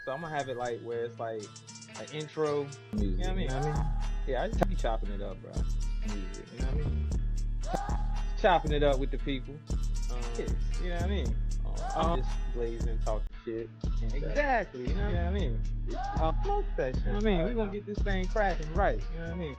So I'm gonna have it like where it's like an intro. You Music, know what I you mean? know what I mean? Yeah, I just be chopping it up, bro. Music, you know what I mean? Chopping it up with the people. Yeah, you know what I mean? I'm just blazing, talking shit. Exactly, you know what I mean? Smoke that shit. You know what I mean? We're gonna get this thing cracking right. You know what I mean?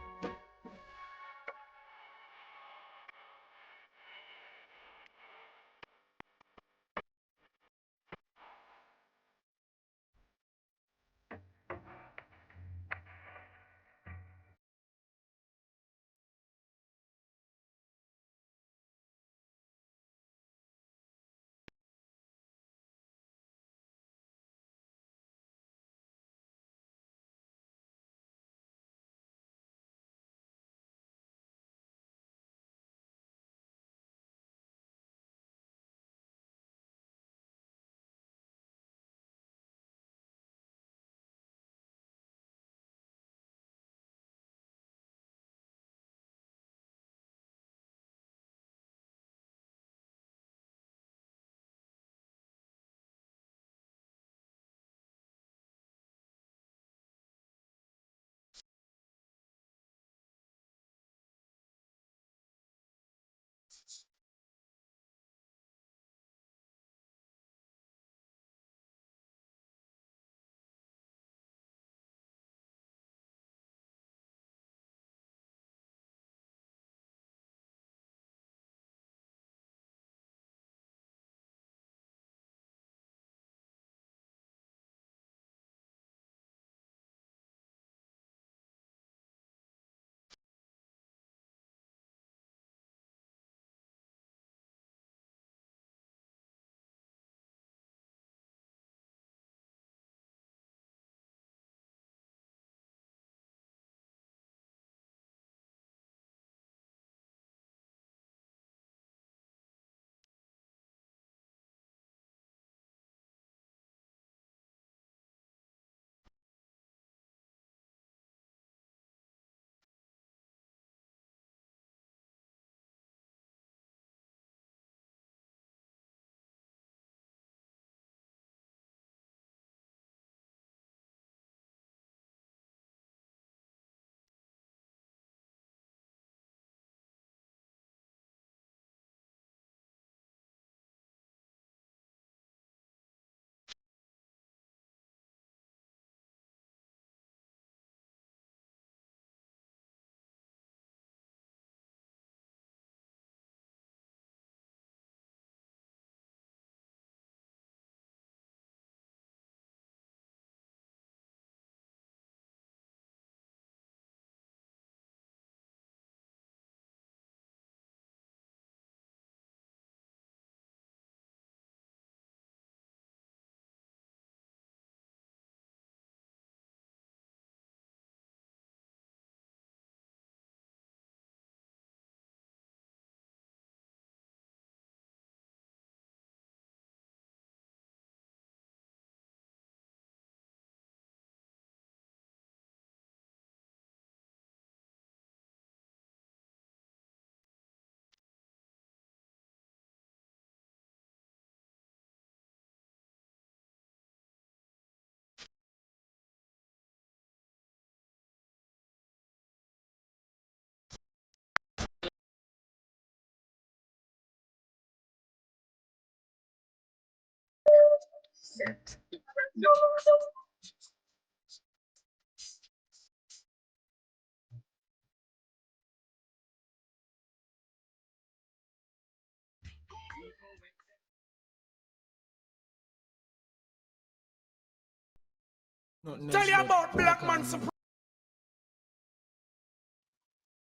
Tell you about black man supreme.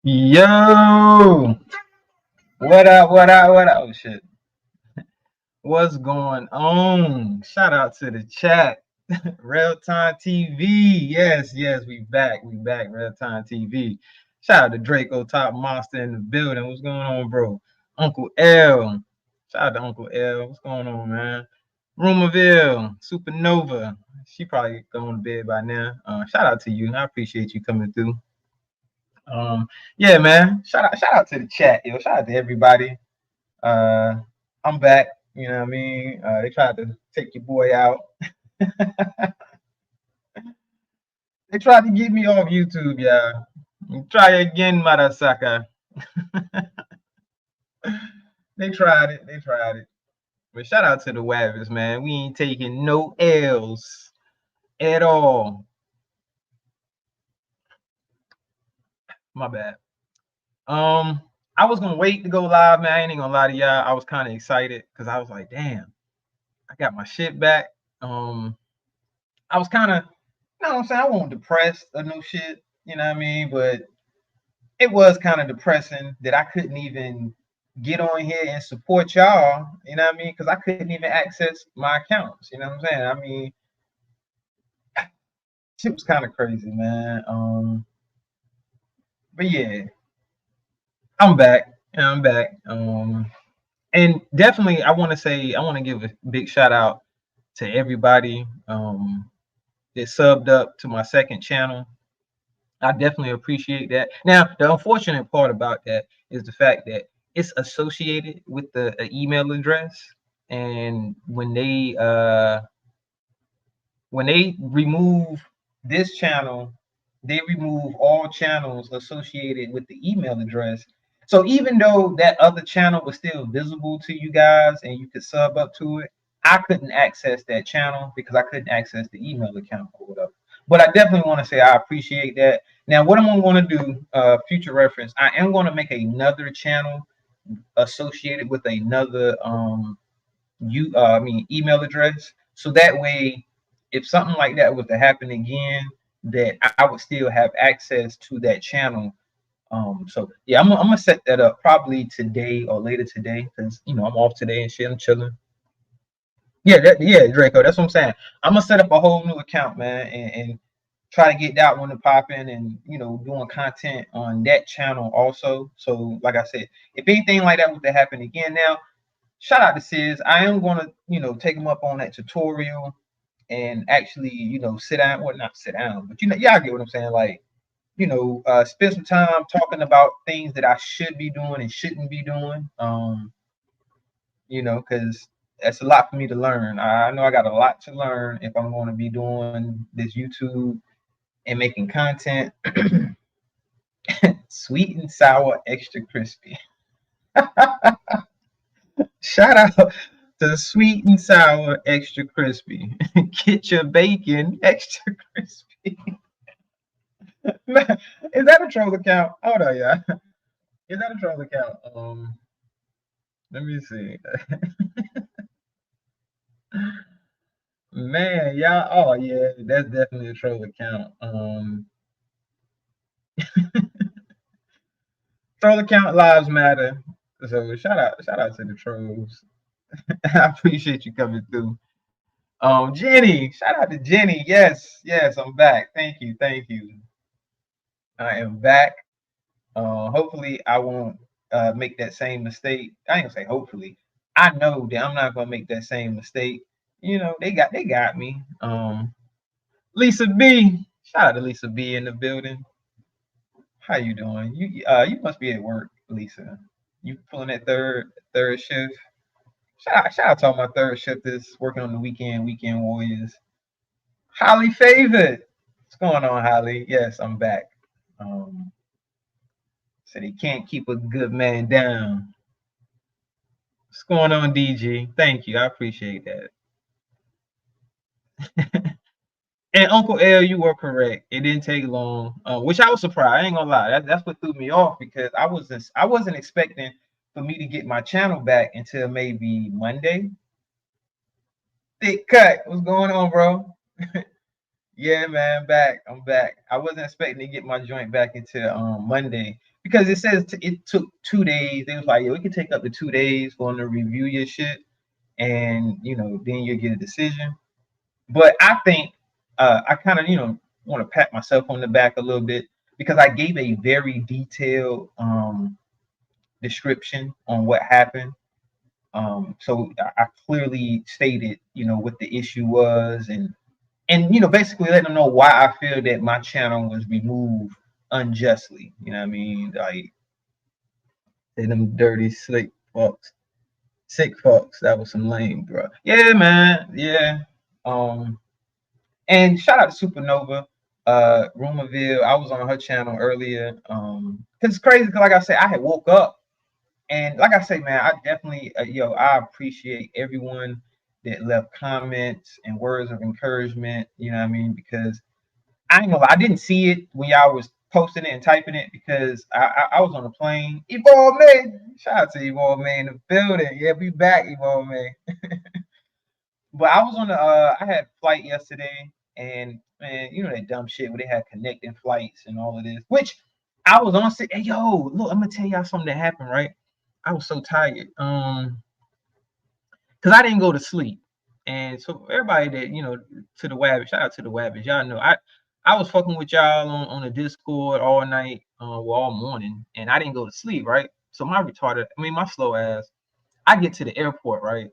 Yo, what up? What up? What up? Oh shit, what's going on? Shout out to the chat, Real Time TV. Yes, yes, we back. We back. Real Time TV. Shout out to Draco Top Monster in the building. What's going on, bro? Uncle L. Shout out to Uncle L. What's going on, man? Rumorville, Supernova. She probably going to bed by now. Shout out to you. I appreciate you coming through. Um, yeah, man. Shout out to the chat, yo. Shout out to everybody. Uh, I'm back. You know what I mean? They tried to take your boy out. They tried to get me off YouTube, yeah. Try again, muddasucka. They tried it. They tried it. But shout out to the Wabbits, man. We ain't taking no L's at all. My bad. I was gonna wait to go live, man. I ain't gonna lie to y'all. I was kind of excited because I was like, damn, I got my shit back. I was kind of, you know what I'm saying? I wasn't depressed or no shit, you know what I mean? But it was kind of depressing that I couldn't even get on here and support y'all, you know what I mean? Because I couldn't even access my accounts, you know what I'm saying? I mean, shit was kind of crazy, man. But yeah, I'm back. Yeah, I'm back. And definitely, I want to give a big shout out to everybody that subbed up to my second channel. I definitely appreciate that. Now, the unfortunate part about that is the fact that it's associated with the email address, and when they remove this channel, they remove all channels associated with the email address. So even though that other channel was still visible to you guys and you could sub up to it, I couldn't access that channel because I couldn't access the email account or whatever. But I definitely want to say I appreciate that. Now, what I'm going to do, future reference, I am going to make another channel associated with another email address, so that way if something like that was to happen again, that I would still have access to that channel. So yeah, I'm gonna set that up probably today or later today, because I'm off today and shit. I'm chilling. Yeah, Draco, that's what I'm saying. I'm gonna set up a whole new account, man, and try to get that one to pop in, and doing content on that channel also. So like I said, if anything like that was to happen again, now shout out to Sis. I am gonna, take him up on that tutorial and actually, sit down. Well, not sit down, but y'all get what I'm saying. Like, spend some time talking about things that I should be doing and shouldn't be doing. Because that's a lot for me to learn. I know I got a lot to learn if I'm going to be doing this YouTube and making content. Sweet and sour, extra crispy. Shout out to the sweet and sour, extra crispy. Get your bacon extra crispy. Man, is that a troll account? Hold on, yeah. Is that a troll account? Let me see. Man, y'all. Oh yeah, that's definitely a troll account. Troll account lives matter. So shout out to the trolls. I appreciate you coming through. Jenny, shout out to Jenny. Yes, I'm back. Thank you. I am back. Hopefully, I won't make that same mistake. I ain't gonna say hopefully. I know that I'm not gonna make that same mistake. They got me. Lisa B, shout out to Lisa B in the building. How you doing? You must be at work, Lisa. You pulling that third shift. Shout out to all my third shifters working on the weekend warriors. Holly Favored. What's going on, Holly? Yes, I'm back. Said he can't keep a good man down. What's going on, DG? Thank you. I appreciate that. And Uncle L, you were correct. It didn't take long, which I was surprised. I ain't gonna lie. That's what threw me off, because I wasn't expecting for me to get my channel back until maybe Monday. Thick cut. What's going on, bro? Yeah, man, I'm back. I wasn't expecting to get my joint back until Monday, because it says it took 2 days. They was like, yeah, it can take up to 2 days for them to review your shit, and then you'll get a decision. But I think I kind of want to pat myself on the back a little bit, because I gave a very detailed description on what happened. So I clearly stated what the issue was, and basically let them know why I feel that my channel was removed unjustly. You know what I mean? Like, them dirty sick fucks. That was some lame, bro. Yeah, man. Yeah. And shout out to Supernova. Rumorville. I was on her channel earlier. Cause it's crazy. Cause like I said, I had woke up and like I say, man, I definitely, I appreciate everyone that left comments and words of encouragement. You know what I mean? Because I ain't gonna lie, I didn't see it when y'all was posting it and typing it because I was on the plane. Evolve Man, shout out to Evolve Man in the building. Yeah, we back, Evolve Man. But I was on the I had flight yesterday, and man, you know that dumb shit where they had connecting flights and all of this. Which I was on. Hey, yo, look, I'm gonna tell y'all something that happened. Right, I was so tired. Cause I didn't go to sleep, and so everybody that to the Wabbit, shout out to the Wabbit. Y'all know I was fucking with y'all on the Discord all night, well, all morning, and I didn't go to sleep. Right, so my slow ass. I get to the airport, right?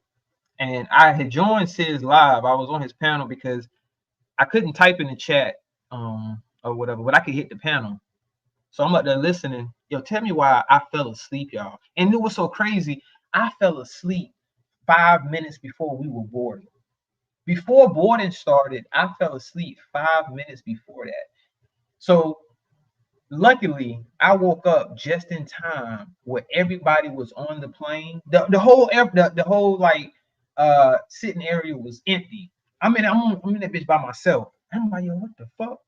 And I had joined Sid's live. I was on his panel because I couldn't type in the chat or whatever, but I could hit the panel. So I'm up there listening. Yo, tell me why I fell asleep, y'all. And it was so crazy. I fell asleep 5 minutes before we were boarding. Before boarding started, I fell asleep 5 minutes before that. So luckily, I woke up just in time where everybody was on the plane. The whole like sitting area was empty. I'm in that bitch by myself. I'm like, yo, what the fuck?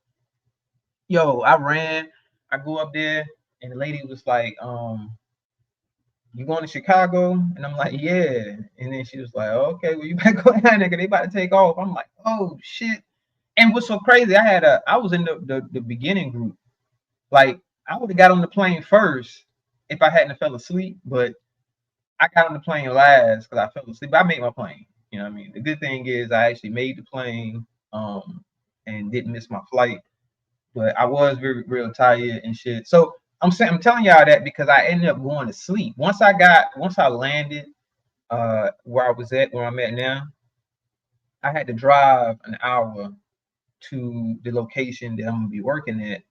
Yo, I ran. I go up there, and the lady was like, you going to Chicago? And I'm like, yeah. And then she was like, okay, well, you better go down there, nigga. They about to take off. I'm like, oh shit. And what's so crazy? I was in the beginning group. Like, I would have got on the plane first if I hadn't fell asleep, but I got on the plane last because I fell asleep. But I made my plane. You know what I mean? The good thing is I actually made the plane and didn't miss my flight. But I was very real tired and shit. So I'm telling y'all that because I ended up going to sleep. Once I landed where I'm at now, I had to drive an hour to the location that I'm gonna be working at.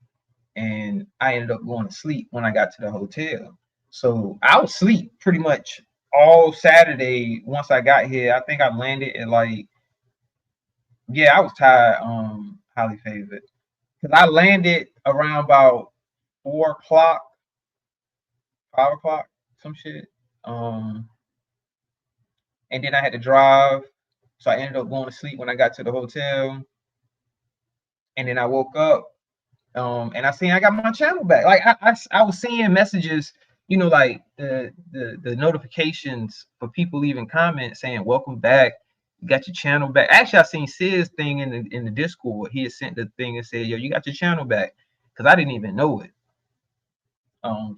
And I ended up going to sleep when I got to the hotel. So I was asleep pretty much all Saturday. Once I got here, I think I landed at I was tired. Highly favored because I landed around about 4 o'clock, 5 o'clock, some shit. And then I had to drive, so I ended up going to sleep when I got to the hotel. And then I woke up and I got my channel back. Like I was seeing messages, like the notifications for people leaving comments saying welcome back, you got your channel back. Actually, I seen Sid's thing in the Discord. He had sent the thing and said, yo, you got your channel back, because I didn't even know it.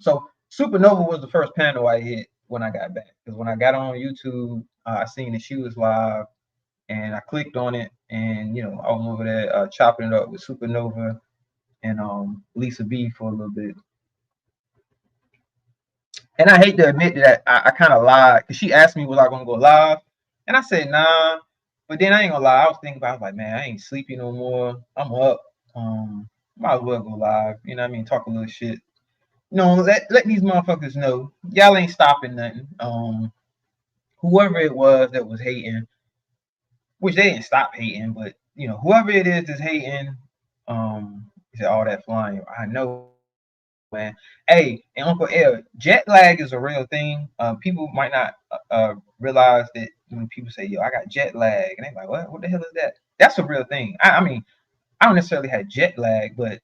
So Supernova was the first panel I hit when I got back, because when I got on YouTube, I seen that she was live, and I clicked on it, and I was over there chopping it up with Supernova and Lisa B for a little bit. And I hate to admit that I kind of lied, because she asked me was I gonna go live, and I said nah. But then I ain't gonna lie, I was thinking about like, man, I ain't sleepy no more. I'm up. Might as well go live. You know what I mean? Talk a little shit. Let these motherfuckers know y'all ain't stopping nothing. Whoever it was that was hating, which they didn't stop hating, but whoever it is that's hating, he said all that flying. I know, man. Hey, and Uncle L, jet lag is a real thing. People might not realize that when people say, yo, I got jet lag, and they're like, what the hell is that? That's a real thing. I mean, I don't necessarily have jet lag, but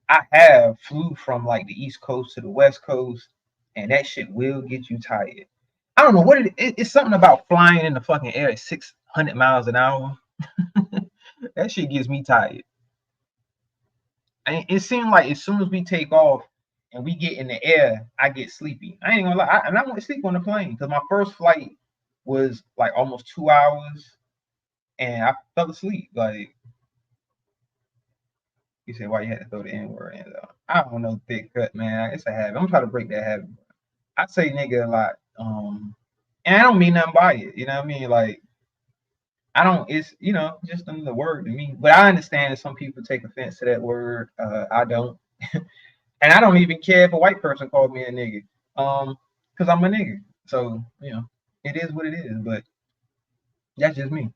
I have flew from like the East Coast to the West Coast, and that shit will get you tired. I don't know what it's something about flying in the fucking air at 600 miles an hour. That shit gets me tired. And it seemed like as soon as we take off and we get in the air, I get sleepy. I ain't gonna lie, and I went to sleep on the plane because my first flight was like almost 2 hours, and I fell asleep. Like, you said, why you had to throw the N word in? I don't know, thick cut, man. It's a habit. I'm trying to break that habit. I say nigga a lot, and I don't mean nothing by it. You know what I mean? Like, I don't. It's just another word to me. But I understand that some people take offense to that word. I don't, and I don't even care if a white person called me a nigga, because I'm a nigga. So it is what it is. But that's just me.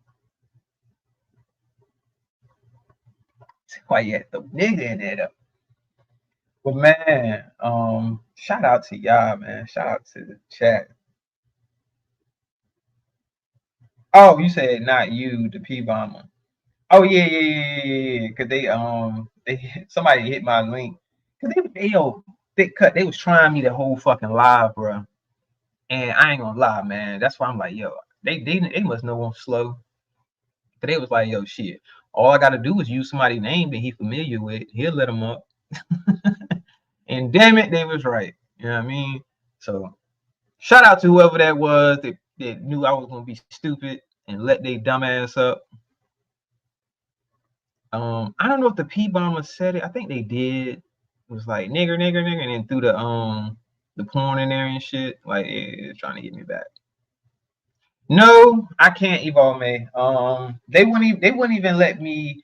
Why you had the nigga in there? But man, shout out to y'all, man. Shout out to the chat. Oh, you said not you, the P bomber. Oh yeah. Cause they somebody hit my link. Cause they was trying me the whole fucking live, bro. And I ain't gonna lie, man. That's why I'm like, yo, they must know I'm slow. Cause they was like, yo, shit. All I gotta do is use somebody's name that he familiar with. He'll let him up. And damn it, they was right. You know what I mean? So shout out to whoever that was that knew I was gonna be stupid and let they dumb ass up. I don't know if the P bomber said it. I think they did. It was like nigger, and then threw the porn in there and shit. Like it's trying to get me back. No, I can't evolve me. They wouldn't even let me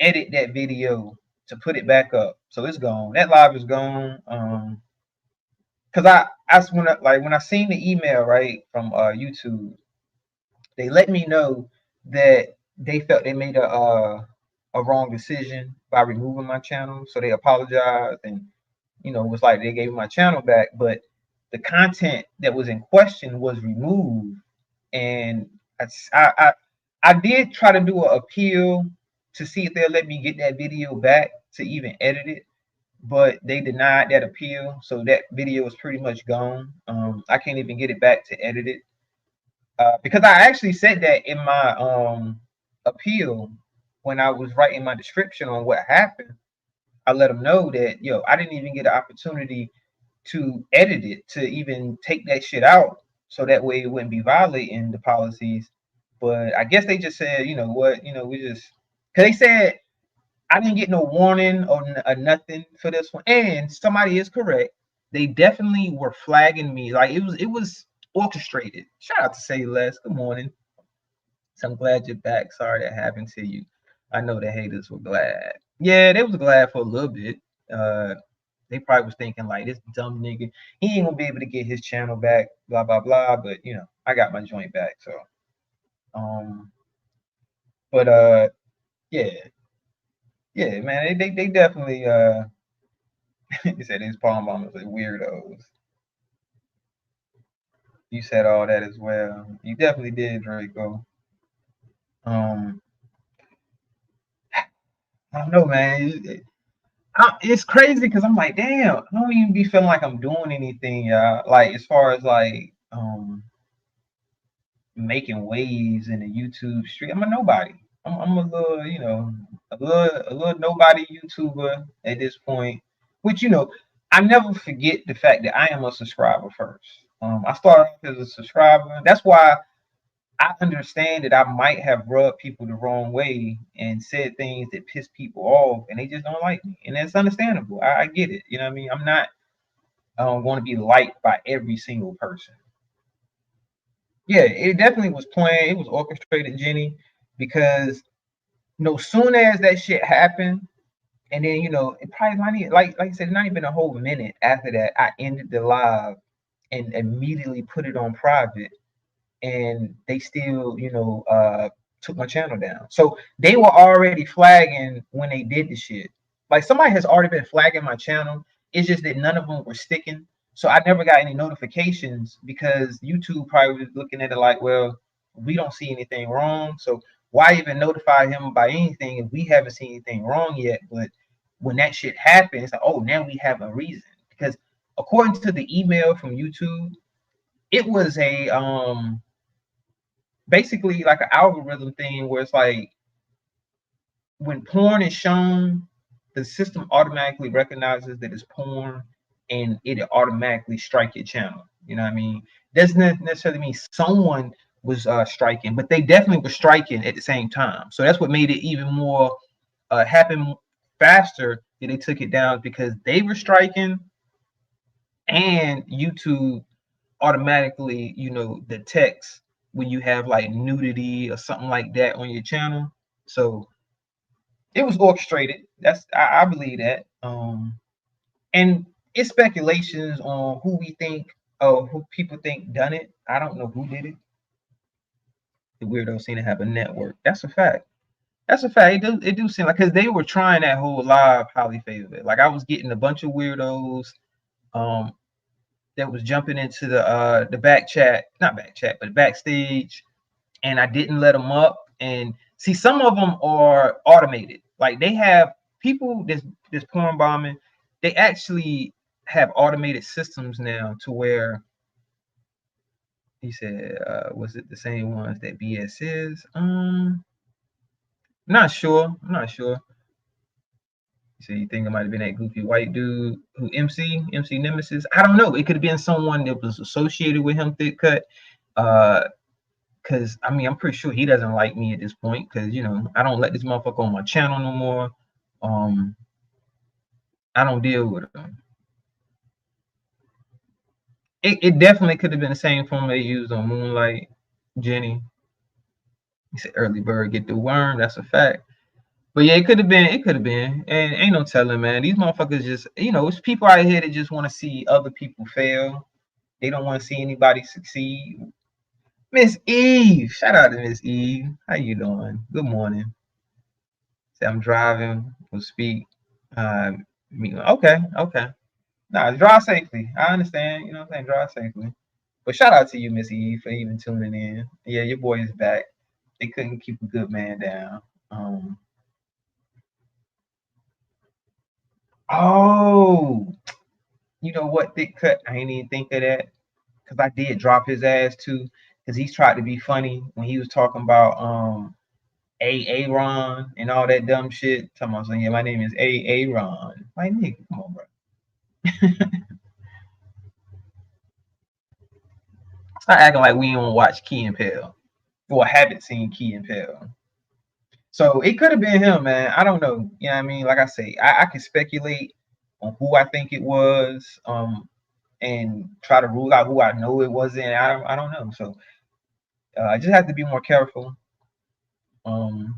edit that video to put it back up. So it's gone. That live is gone. Cause when I seen the email right from YouTube, they let me know that they felt they made a wrong decision by removing my channel. So they apologized and it was like they gave my channel back, but the content that was in question was removed. And I did try to do an appeal to see if they'll let me get that video back to even edit it, but they denied that appeal, so that video is pretty much gone. I can't even get it back to edit it because I actually said that in my appeal when I was writing my description on what happened. I let them know that I didn't even get an opportunity to edit it to even take that shit out, so that way it wouldn't be violating the policies. But I guess they just said, you know what, we just because they said I didn't get no warning or nothing for this one. And somebody is correct. They definitely were flagging me. Like it was orchestrated. Shout out to Say Less. Good morning. So I'm glad you're back. Sorry that happened to you. I know the haters were glad. Yeah, they was glad for a little bit. They probably was thinking like this dumb nigga, he ain't gonna be able to get his channel back, blah blah blah. But I got my joint back. So um but yeah, yeah, man, they definitely he said these palm bombers are weirdos. You said all that as well. You definitely did, Draco. Um, I don't know, man. It's crazy because I'm like, damn, I don't even be feeling like I'm doing anything, y'all. Like as far as like making waves in the YouTube street. I'm a nobody. I'm a little, a little nobody YouTuber at this point. Which I never forget the fact that I am a subscriber first. I started off as a subscriber. That's why I understand that I might have rubbed people the wrong way and said things that piss people off, and they just don't like me, and that's understandable. I get it. You know what I mean? I'm not going to be liked by every single person. Yeah, it definitely was planned. It was orchestrated, Jenny, because soon as that shit happened, and then it probably not even, like I said, not even a whole minute after that, I ended the live and immediately put it on private, and they still took my channel down. So they were already flagging when they did the shit. Like somebody has already been flagging my channel. It's just that none of them were sticking. So I never got any notifications because YouTube probably was looking at it like, well, we don't see anything wrong. So why even notify him about anything if we haven't seen anything wrong yet? But when that shit happens, it's like, oh, now we have a reason. Because according to the email from YouTube, it was a basically like an algorithm thing where it's like when porn is shown, the system automatically recognizes that it's porn and it automatically strike your channel. You know what I mean? Doesn't necessarily mean someone was striking, but they definitely were striking at the same time. So that's what made it even more happen faster that they took it down because they were striking and YouTube automatically, detects when you have like nudity or something like that on your channel. So it was orchestrated. I believe that. And it's speculations on who we think or who people think done it. I don't know who did it. The weirdos seem to have a network. That's a fact. That's a fact. It do seem like, because they were trying that whole live highly favored. Like I was getting a bunch of weirdos um that was jumping into the back chat, not back chat, but backstage, and I didn't let them up. And see, some of them are automated. Like they have people this porn bombing. They actually have automated systems now to where he said, was it the same ones that BS is? Not sure. I'm not sure. So you think it might have been that goofy white dude who MC Nemesis? I don't know. It could have been someone that was associated with him, thick cut. Cause I mean I'm pretty sure he doesn't like me at this point, cause I don't let this motherfucker on my channel no more. I don't deal with him. It definitely could have been the same formula they used on Moonlight, Jenny. He said early bird get the worm. That's a fact. But yeah, it could have been. It could have been. And ain't no telling, man. These motherfuckers just, it's people out here that just want to see other people fail. They don't want to see anybody succeed. Miss Eve, shout out to Miss Eve. How you doing? Good morning. Say I'm driving. We'll speak. Okay. Nah, drive safely. I understand. You know what I'm saying? Drive safely. But shout out to you, Miss Eve, for even tuning in. Yeah, your boy is back. They couldn't keep a good man down. Oh, you know what, thick cut? I ain't even think of that, because I did drop his ass too, because he's tried to be funny when he was talking about Aaron and all that dumb shit. Talking about saying, yeah, my name is Aaron. My nigga, come on, bro. Start acting like we don't watch Key and Peele or haven't seen Key and Peele. So it could have been him, man. I don't know. You know what I mean? Like I say, I can speculate on who I think it was, and try to rule out who I know it wasn't. I don't know. So I just have to be more careful. And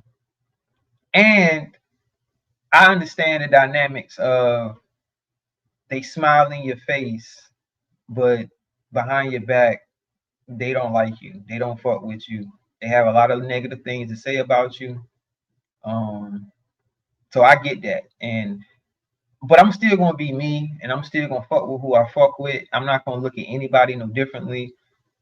I understand the dynamics of they smile in your face, but behind your back, they don't like you. They don't fuck with you. They have a lot of negative things to say about you. So I get that. But I'm still gonna be me, and I'm still gonna fuck with who I fuck with. I'm not gonna look at anybody no differently.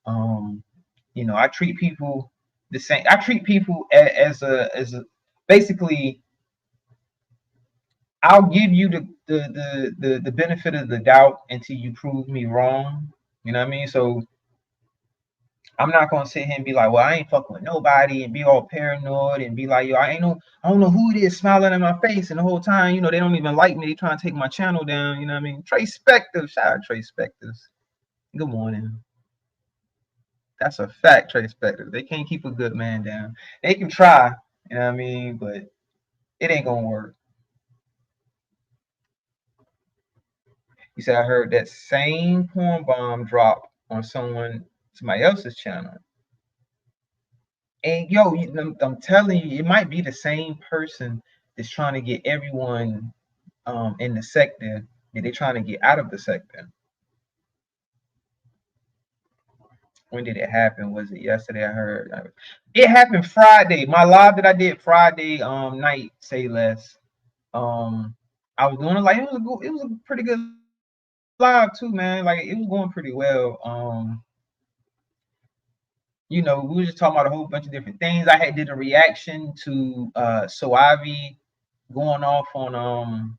I treat people the same. I treat people as a basically. I'll give you the benefit of the doubt until you prove me wrong. You know what I mean? So I'm not gonna sit here and be like, well, I ain't fucking with nobody, and be all paranoid and be like, yo, I don't know who it is smiling in my face, and the whole time, they don't even like me. They trying to take my channel down. You know what I mean? Trey Spector, shout out Trey Spectors. Good morning. That's a fact, Trey Spector. They can't keep a good man down. They can try, you know what I mean, but it ain't gonna work. He said, I heard that same porn bomb drop on somebody else's channel. And yo, I'm telling you, it might be the same person that's trying to get everyone in the sector that they're trying to get out of the sector. When did it happen? Was it yesterday? I heard it happened Friday. My live that I did Friday night, say less. I was doing it like it was a pretty good live too, man. Like it was going pretty well. We were just talking about a whole bunch of different things. I did a reaction to So Ivy going off on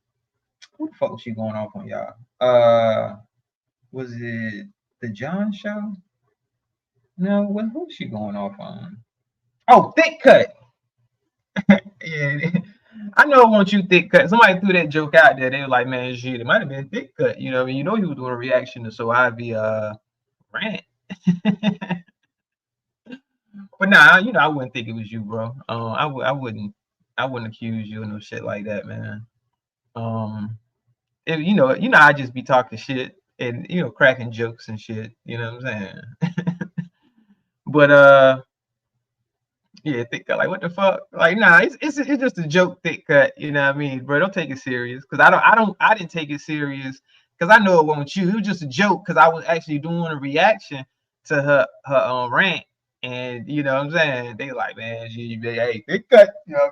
who the fuck was she going off on, y'all? Was it the John show? No, who was she going off on? Oh, Thick Cut. Yeah, I know it wasn't you, Thick Cut. Somebody threw that joke out there. They were like, man, shit, it might have been Thick Cut. He was doing a reaction to So Ivy rant. But nah, I wouldn't think it was you, bro. I wouldn't accuse you of no shit like that, man. I just be talking shit and cracking jokes and shit. You know what I'm saying? But yeah, Thick Cut, like what the fuck? Like, nah, it's just a joke, Thick Cut. You know what I mean, bro? Don't take it serious, cause I didn't take it serious, cause I know it wasn't you. It was just a joke, cause I was actually doing a reaction to her rant. And you know what I'm saying? They like, man, hey, they cut, you know.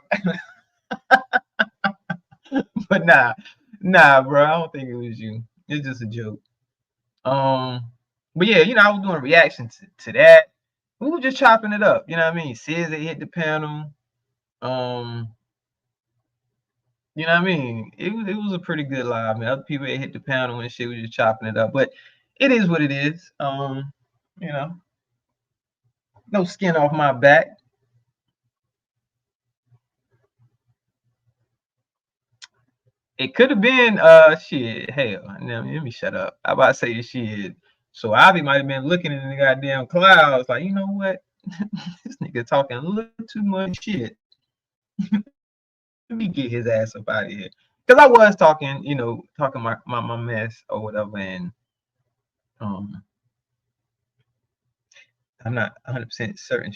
But nah, bro, I don't think it was you. It's just a joke. But yeah, you know, I was doing a reaction to that. We were just chopping it up, you know what I mean? Says they hit the panel. You know what I mean? It was a pretty good live. I mean, other people that hit the panel and shit, we just chopping it up. But it is what it is. You know, no skin off my back. It could have been shit. Hell, now let me shut up. I about to say shit. So Ivy might have been looking in the goddamn clouds, like, you know what? This nigga talking a little too much shit. Let me get his ass up out of here. Because I was talking, you know, talking my mess or whatever, and um I'm not 100% certain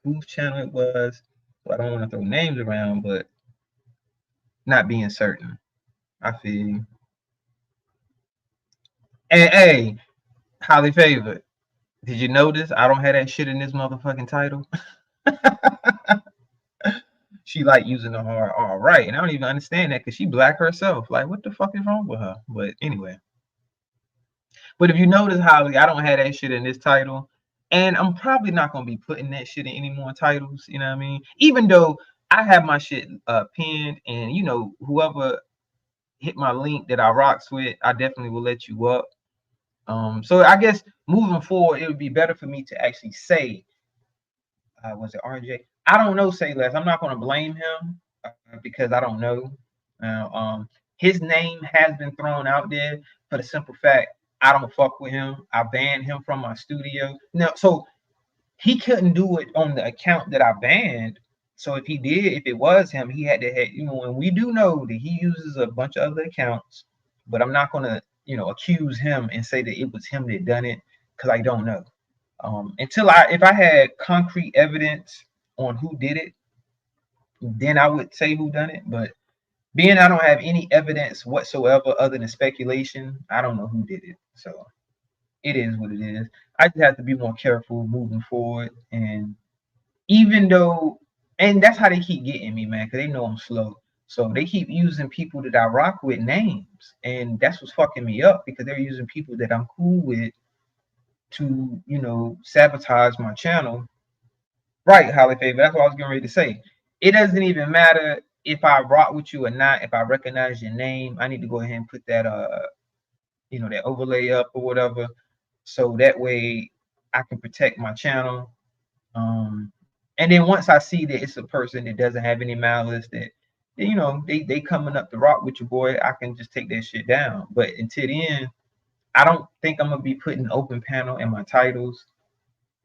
whose channel it was, so I don't want to throw names around, but not being certain. I feel you. And hey, highly favored. Did you notice I don't have that shit in this motherfucking title? She like using the hard all right, and I don't even understand that because she black herself. Like, what the fuck is wrong with her? But anyway. But if you notice, Holly, I don't have that shit in this title. And I'm probably not gonna be putting that shit in any more titles, you know what I mean? Even though I have my shit pinned, and you know, whoever hit my link that I rocks with, I definitely will let you up. So I guess moving forward, it would be better for me to actually say, was it RJ? I don't know, say less. I'm not gonna blame him because I don't know. His name has been thrown out there for the simple fact I don't fuck with him. I banned him from my studio. Now, so he couldn't do it on the account that I banned. So if he did, if it was him, he had to have, you know, and we do know that he uses a bunch of other accounts, but I'm not gonna, you know, accuse him and say that it was him that done it because I don't know. If I had concrete evidence on who did it, then I would say who done it. But being I don't have any evidence whatsoever other than speculation, I don't know who did it. So it is what it is. I just have to be more careful moving forward. And even though, and that's how they keep getting me, man, because they know I'm slow. So they keep using people that I rock with names. And that's what's fucking me up because they're using people that I'm cool with to, you know, sabotage my channel. Right, Holly Favor. That's what I was getting ready to say. It doesn't even matter if I rock with you or not. If I recognize your name, I need to go ahead and put that you know, that overlay up or whatever, so that way I can protect my channel. And then once I see that it's a person that doesn't have any malice, that you know they coming up to rock with your boy, I can just take that shit down. But until then, I don't think I'm gonna be putting open panel in my titles.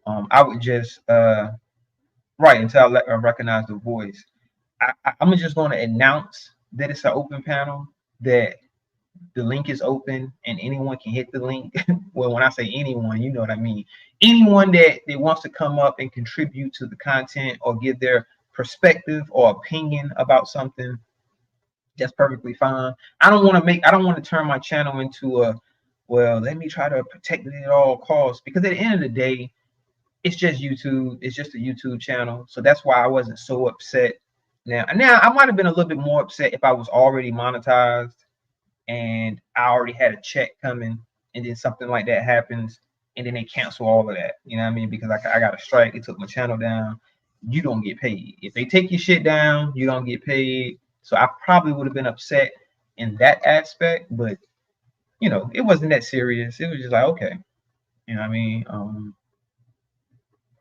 I would just right until I recognize the voice. I'm just going to announce that it's an open panel, that the link is open and anyone can hit the link. Well, when I say anyone, you know what I mean. Anyone that wants to come up and contribute to the content or give their perspective or opinion about something, that's perfectly fine. I don't want to turn my channel into a, well, let me try to protect it at all costs, because at the end of the day, it's just YouTube. It's just a YouTube channel. So that's why I wasn't so upset. Now I might have been a little bit more upset if I was already monetized and I already had a check coming, and then something like that happens, and then they cancel all of that. You know what I mean? Because I got a strike. They took my channel down. You don't get paid. If they take your shit down, you don't get paid. So I probably would have been upset in that aspect, but you know, it wasn't that serious. It was just like, okay, you know what I mean?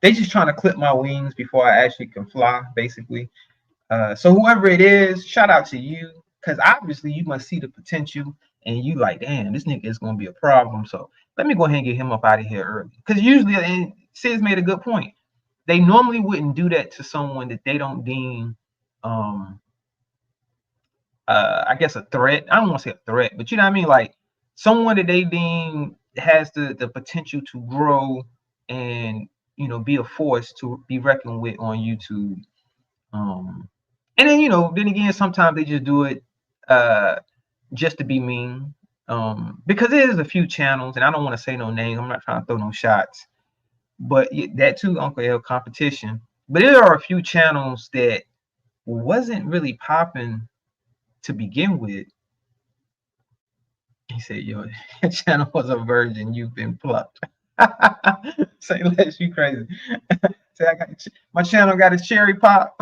They just trying to clip my wings before I actually can fly, basically. So whoever it is, shout out to you, because obviously you must see the potential, and you like, damn, this nigga is gonna be a problem. So let me go ahead and get him up out of here early. Because usually, and Sid's made a good point. They normally wouldn't do that to someone that they don't deem, I guess a threat. I don't want to say a threat, but you know what I mean, like someone that they deem has the potential to grow and, you know, be a force to be reckoned with on YouTube. And then, you know, then again, sometimes they just do it just to be mean. Because there's a few channels, and I don't want to say no names. I'm not trying to throw no shots, But that too, Uncle L, competition. But there are a few channels that wasn't really popping to begin with. He said, "Yo, your channel was a virgin. You've been plucked." Say less, you crazy. Say I got my channel got a cherry pop.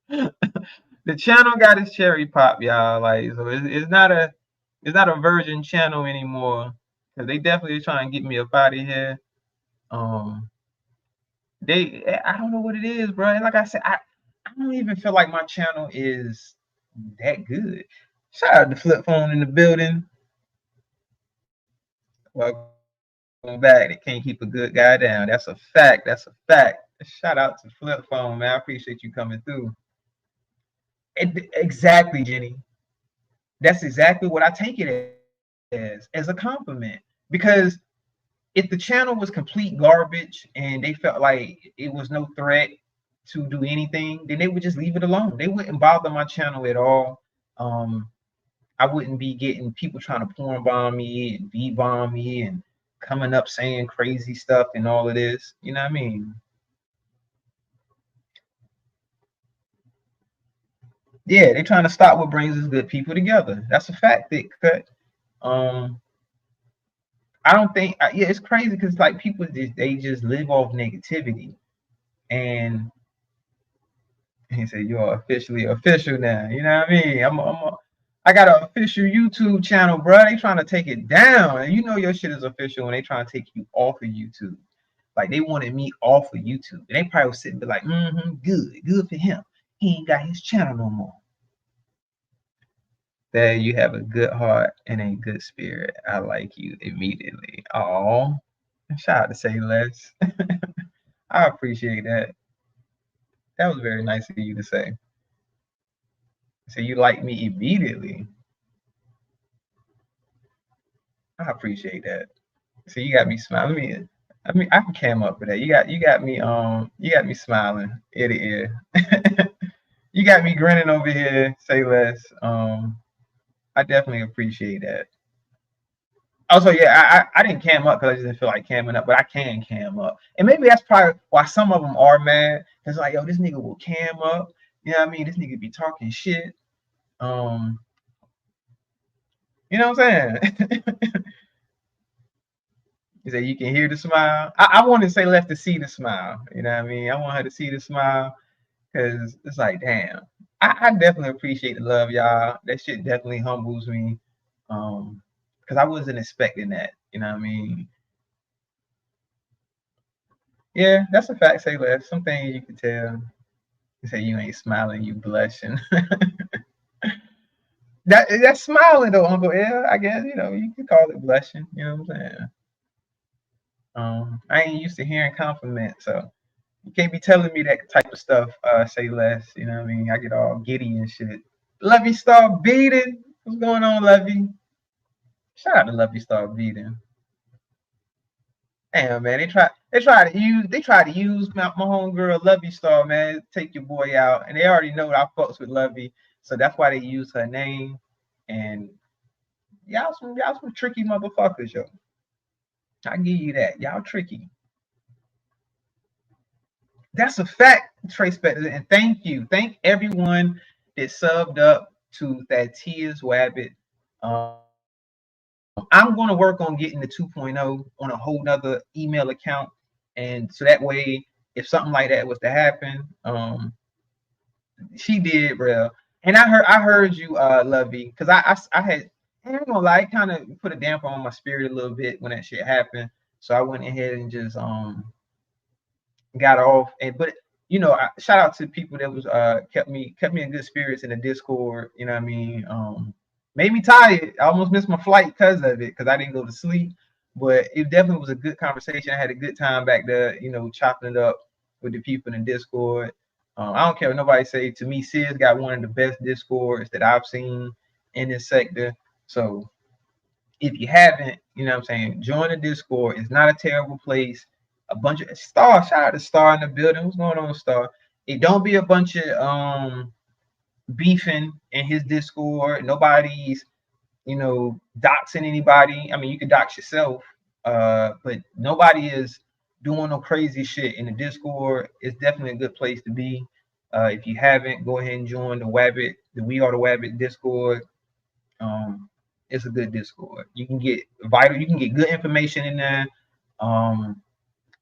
The channel got its cherry pop, y'all. Like, so it's not a virgin channel anymore. Cause they definitely trying to get me up out of here. I don't know what it is, bro. And like I said, I don't even feel like my channel is that good. Shout out to Flip Phone in the building. Welcome back. They can't keep a good guy down. That's a fact. That's a fact. Shout out to Flip Phone, man. I appreciate you coming through. Exactly, Jenny. That's exactly what I take it as a compliment. Because if the channel was complete garbage and they felt like it was no threat to do anything, then they would just leave it alone. They wouldn't bother my channel at all. I wouldn't be getting people trying to porn bomb me and B-bomb me and coming up saying crazy stuff and all of this. You know what I mean? Yeah, they're trying to stop what brings us good people together. That's a fact, Thick Cut. I don't think, yeah, it's crazy because like people they just live off negativity. And he said, "You're officially official now." You know what I mean? I got an official YouTube channel, bro. They trying to take it down, and you know your shit is official when they trying to take you off of YouTube. Like they wanted me off of YouTube, and they probably was sitting there like, good for him. He ain't got his channel no more." There, you have a good heart and a good spirit. I like you immediately. Oh, shout out to Say Less. I appreciate that. That was very nice of you to say. So you like me immediately. I appreciate that. So you got me smiling. I can cam up for that. You got me smiling ear to ear. You got me grinning over here. Say less. I definitely appreciate that. Also, yeah, I didn't cam up because I just didn't feel like camming up, but I can cam up, and maybe that's probably why some of them are mad. It's like, yo, this nigga will cam up. You know what I mean? This nigga be talking shit. You know what I'm saying? He said you can hear the smile. I want to say left to see the smile. You know what I mean? I want her to see the smile because it's like, damn. I definitely appreciate the love, y'all. That shit definitely humbles me. Because I wasn't expecting that. You know what I mean? Yeah, that's a fact. Say less. Some things you can tell. You say you ain't smiling, you blushing. That's smiling though, Uncle L. I guess you know you can call it blushing. You know what I'm saying? I ain't used to hearing compliments, so you can't be telling me that type of stuff. Say less. You know what I mean? I get all giddy and shit. Lovey Star Beating. What's going on, Lovey? Shout out to Lovey Star Beating. Damn, man, they try to use my homegirl Lovey Star, man, take your boy out, and they already know I fucks with Lovey, so that's why they use her name. And y'all some tricky motherfuckers, yo. I give you that. Y'all tricky. That's a fact, Trace Better. And thank everyone that subbed up to that Tears Wabbit. I'm going to work on getting the 2.0 on a whole nother email account, and so that way, if something like that was to happen, she did, bro. And I heard you, Lovey, because I had, I ain't gonna lie, it kind of put a damper on my spirit a little bit when that shit happened. So I went ahead and just got off. And but you know, shout out to people that was kept me in good spirits in the Discord. You know what I mean? Made me tired. I almost missed my flight because of it, because I didn't go to sleep. But it definitely was a good conversation. I had a good time back there, you know, chopping it up with the people in the Discord. I don't care what nobody say. To me, Sid's got one of the best Discords that I've seen in this sector. So if you haven't, you know what I'm saying, join the Discord. It's not a terrible place. A bunch of Star, shout out to Star in the building. What's going on, Star? It don't be a bunch of beefing in his Discord. Nobody's, you know, doxing anybody. I mean, you can dox yourself. but nobody is doing no crazy shit in the Discord. It's definitely a good place to be. If you haven't, go ahead and join the Wabbit, the We Are the Wabbit Discord. Um, it's a good Discord. You can get you can get good information in there. Um,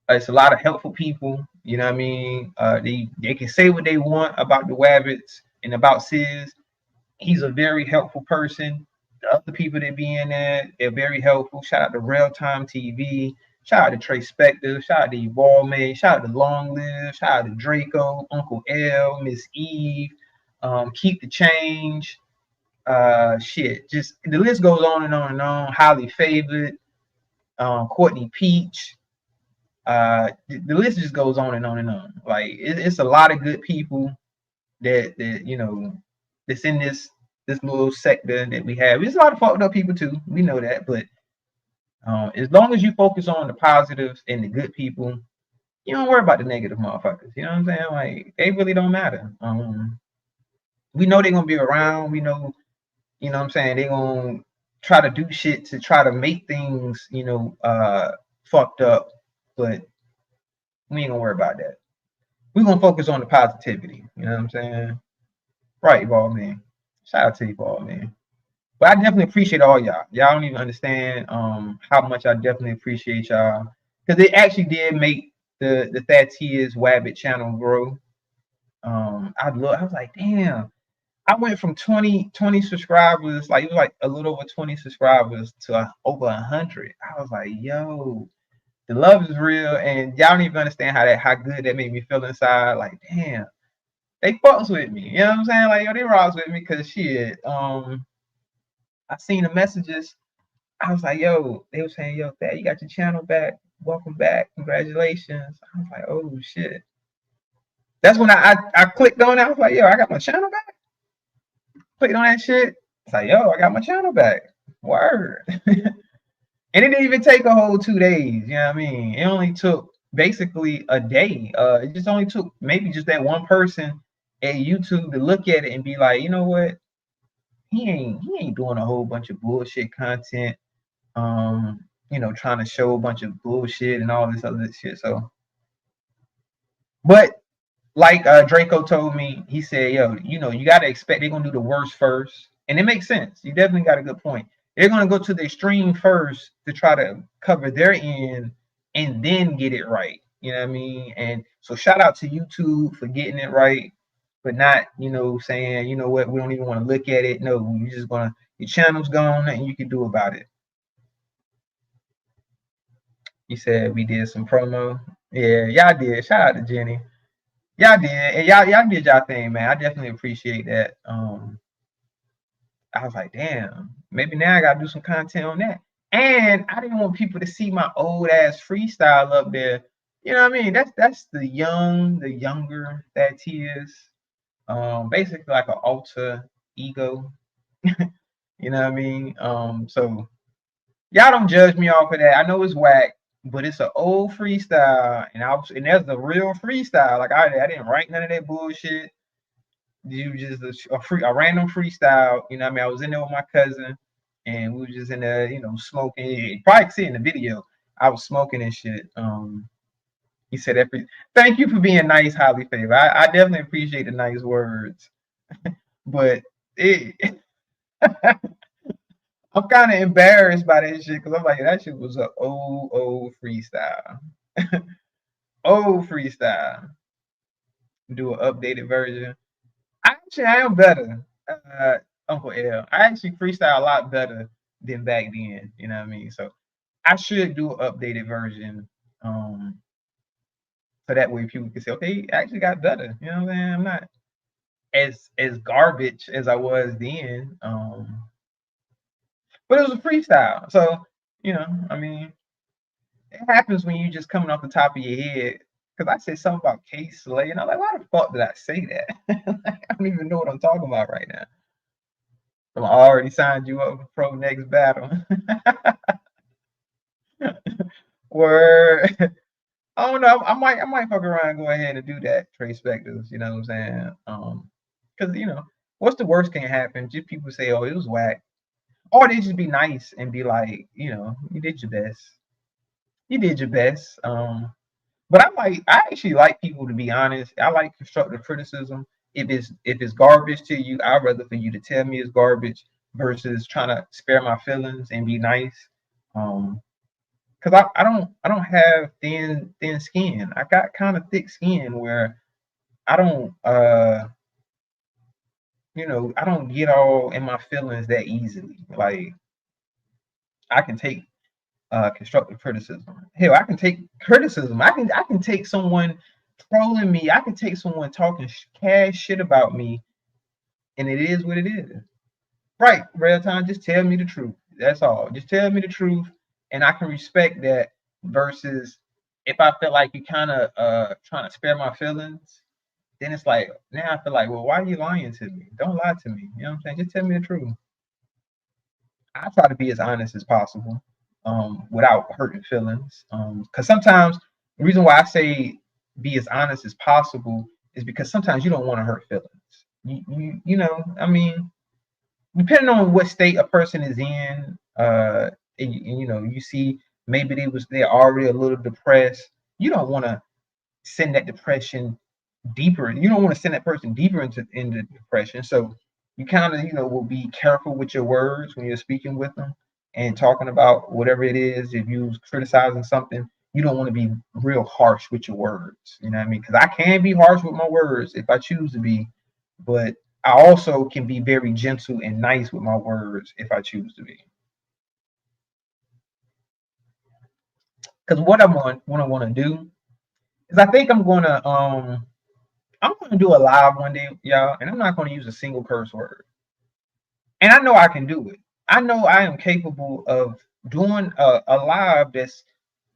it's a lot of helpful people. You know what I mean? They can say what they want about the Wabbits and about Sis. He's a very helpful person. The other people that be in there, they're very helpful. Shout out to Real Time TV. Shout out to Trey Spector. Shout out to Evolve May. Shout out to Long Live. Shout out to Draco, Uncle L, Miss Eve, Keep the Change. Shit. Just the list goes on and on and on. Highly Favored, Courtney Peach. The list just goes on and on and on. Like it's a lot of good people that you know that's in this little sector that we have. There's a lot of fucked up people too. We know that, but as long as you focus on the positives and the good people, you don't worry about the negative motherfuckers. You know what I'm saying? Like they really don't matter. We know they're gonna be around. We know, you know what I'm saying, they're gonna try to do shit to try to make things, you know, fucked up, but we ain't gonna worry about that. We're gonna focus on the positivity. You know what I'm saying? Right, Ball Man. Shout out to you, Ball Man. But I definitely appreciate all y'all. Y'all don't even understand how much I definitely appreciate y'all. Because it actually did make the Thaddeus Wabbit channel grow. I was like, damn. I went from 20 subscribers, like it was like a little over 20 subscribers to over 100. I was like, yo, the love is real, and y'all don't even understand how good that made me feel inside. Like, damn, they fucks with me. You know what I'm saying? Like, yo, they rocks with me because shit. I seen the messages. I was like, yo, they were saying, yo, Thad, you got your channel back. Welcome back. Congratulations. I was like, oh shit. That's when I clicked on it. I was like, yo, I got my channel back. Clicked on that shit. It's like, yo, I got my channel back. Word. And it didn't even take a whole 2 days. You know what I mean? It only took basically a day. It just only took maybe just that one person at YouTube to look at it and be like, you know what? He ain't doing a whole bunch of bullshit content. You know, trying to show a bunch of bullshit and all this other shit. So, but like Draco told me, he said, yo, you know, you got to expect they're going to do the worst first. And it makes sense. You definitely got a good point. They're going to go to the extreme first to try to cover their end and then get it right. You know what I mean? And so shout out to YouTube for getting it right, but not, you know, saying, you know what, we don't even want to look at it. No, you're just going to, your channel's gone, nothing you can do about it. You said we did some promo. Yeah, y'all did. Shout out to Jenny. Y'all did, and y'all did y'all thing, man. I definitely appreciate that. I was like, damn, maybe now I gotta do some content on that. And I didn't want people to see my old ass freestyle up there. You know what I mean? That's the younger that is. Basically like an alter ego. You know what I mean? So y'all don't judge me off of that. I know it's whack, but it's an old freestyle, and that's the real freestyle. Like I didn't write none of that bullshit. You just a random freestyle. You know what I mean? I was in there with my cousin, and we were just in there, you know, smoking. You probably see in the video, I was smoking and shit. He said, "Thank you for being nice, highly favored." I definitely appreciate the nice words, but I'm kind of embarrassed by that shit because I'm like, that shit was an old freestyle. Old freestyle. Do an updated version. Actually, I am better, Uncle L. I actually freestyle a lot better than back then. You know what I mean? So I should do an updated version. So that way people can say, okay, I actually got better. You know what I'm saying? I'm not as garbage as I was then. But it was a freestyle. So, you know, I mean, it happens when you just coming off the top of your head. Because I said something about K Slay, and I'm like, why the fuck did I say that? Like, I don't even know what I'm talking about right now. I already signed you up for pro next battle. Word. I don't know. I might fuck around and go ahead and do that. Trey Spectors, you know what I'm saying? Because you know, what's the worst can happen? Just people say, oh, it was whack. Or they just be nice and be like, you know, you did your best. You did your best. But I actually like people to be honest. I like constructive criticism. If it's garbage to you, I'd rather for you to tell me it's garbage versus trying to spare my feelings and be nice. Because I don't have thin skin. I got kind of thick skin where I don't I don't get all in my feelings that easily. Like I can take constructive criticism. Hell, I can take criticism. I can take someone trolling me. I can take someone talking cash shit about me, and it is what it is. Right, real time. Just tell me the truth. That's all. Just tell me the truth, and I can respect that. Versus if I feel like you kind of trying to spare my feelings, then it's like now I feel like, well, why are you lying to me? Don't lie to me. You know what I'm saying? Just tell me the truth. I try to be as honest as possible, without hurting feelings. Because sometimes the reason why I say be as honest as possible is because sometimes you don't want to hurt feelings. I mean, depending on what state a person is in, you see maybe they're already a little depressed. You don't want to send that depression deeper. You don't want to send that person deeper into depression. So you kind of will be careful with your words when you're speaking with them and talking about whatever it is. If you criticizing something, you don't want to be real harsh with your words. You know what I mean? Because I can be harsh with my words if I choose to be, but I also can be very gentle and nice with my words if I choose to be. Because what I want to do is I think I'm gonna do a live one day, y'all, and I'm not gonna use a single curse word. And I know I can do it. I know I am capable of doing a live that's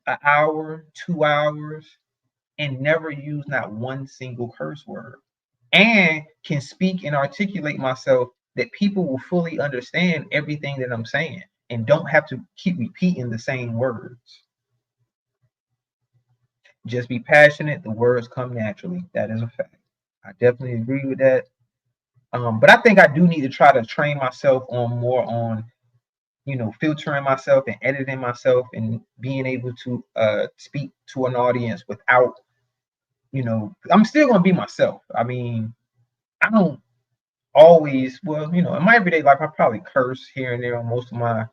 an hour, 2 hours, and never use not one single curse word. And can speak and articulate myself that people will fully understand everything that I'm saying and don't have to keep repeating the same words. Just be passionate, the words come naturally. That is a fact. I definitely agree with that. But I think I do need to try to train myself on more on filtering myself and editing myself and being able to speak to an audience without I'm still gonna be myself. I mean, I don't always in my everyday life I probably curse here and there on most of my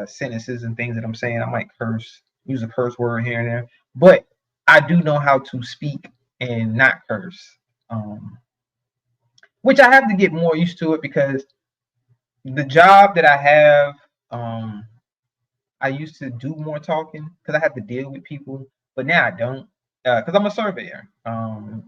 sentences and things that I'm saying. I might use a curse word here and there, but I do know how to speak and not curse. Which I have to get more used to it because the job that I have, I used to do more talking because I have to deal with people, but now I don't because I'm a surveyor.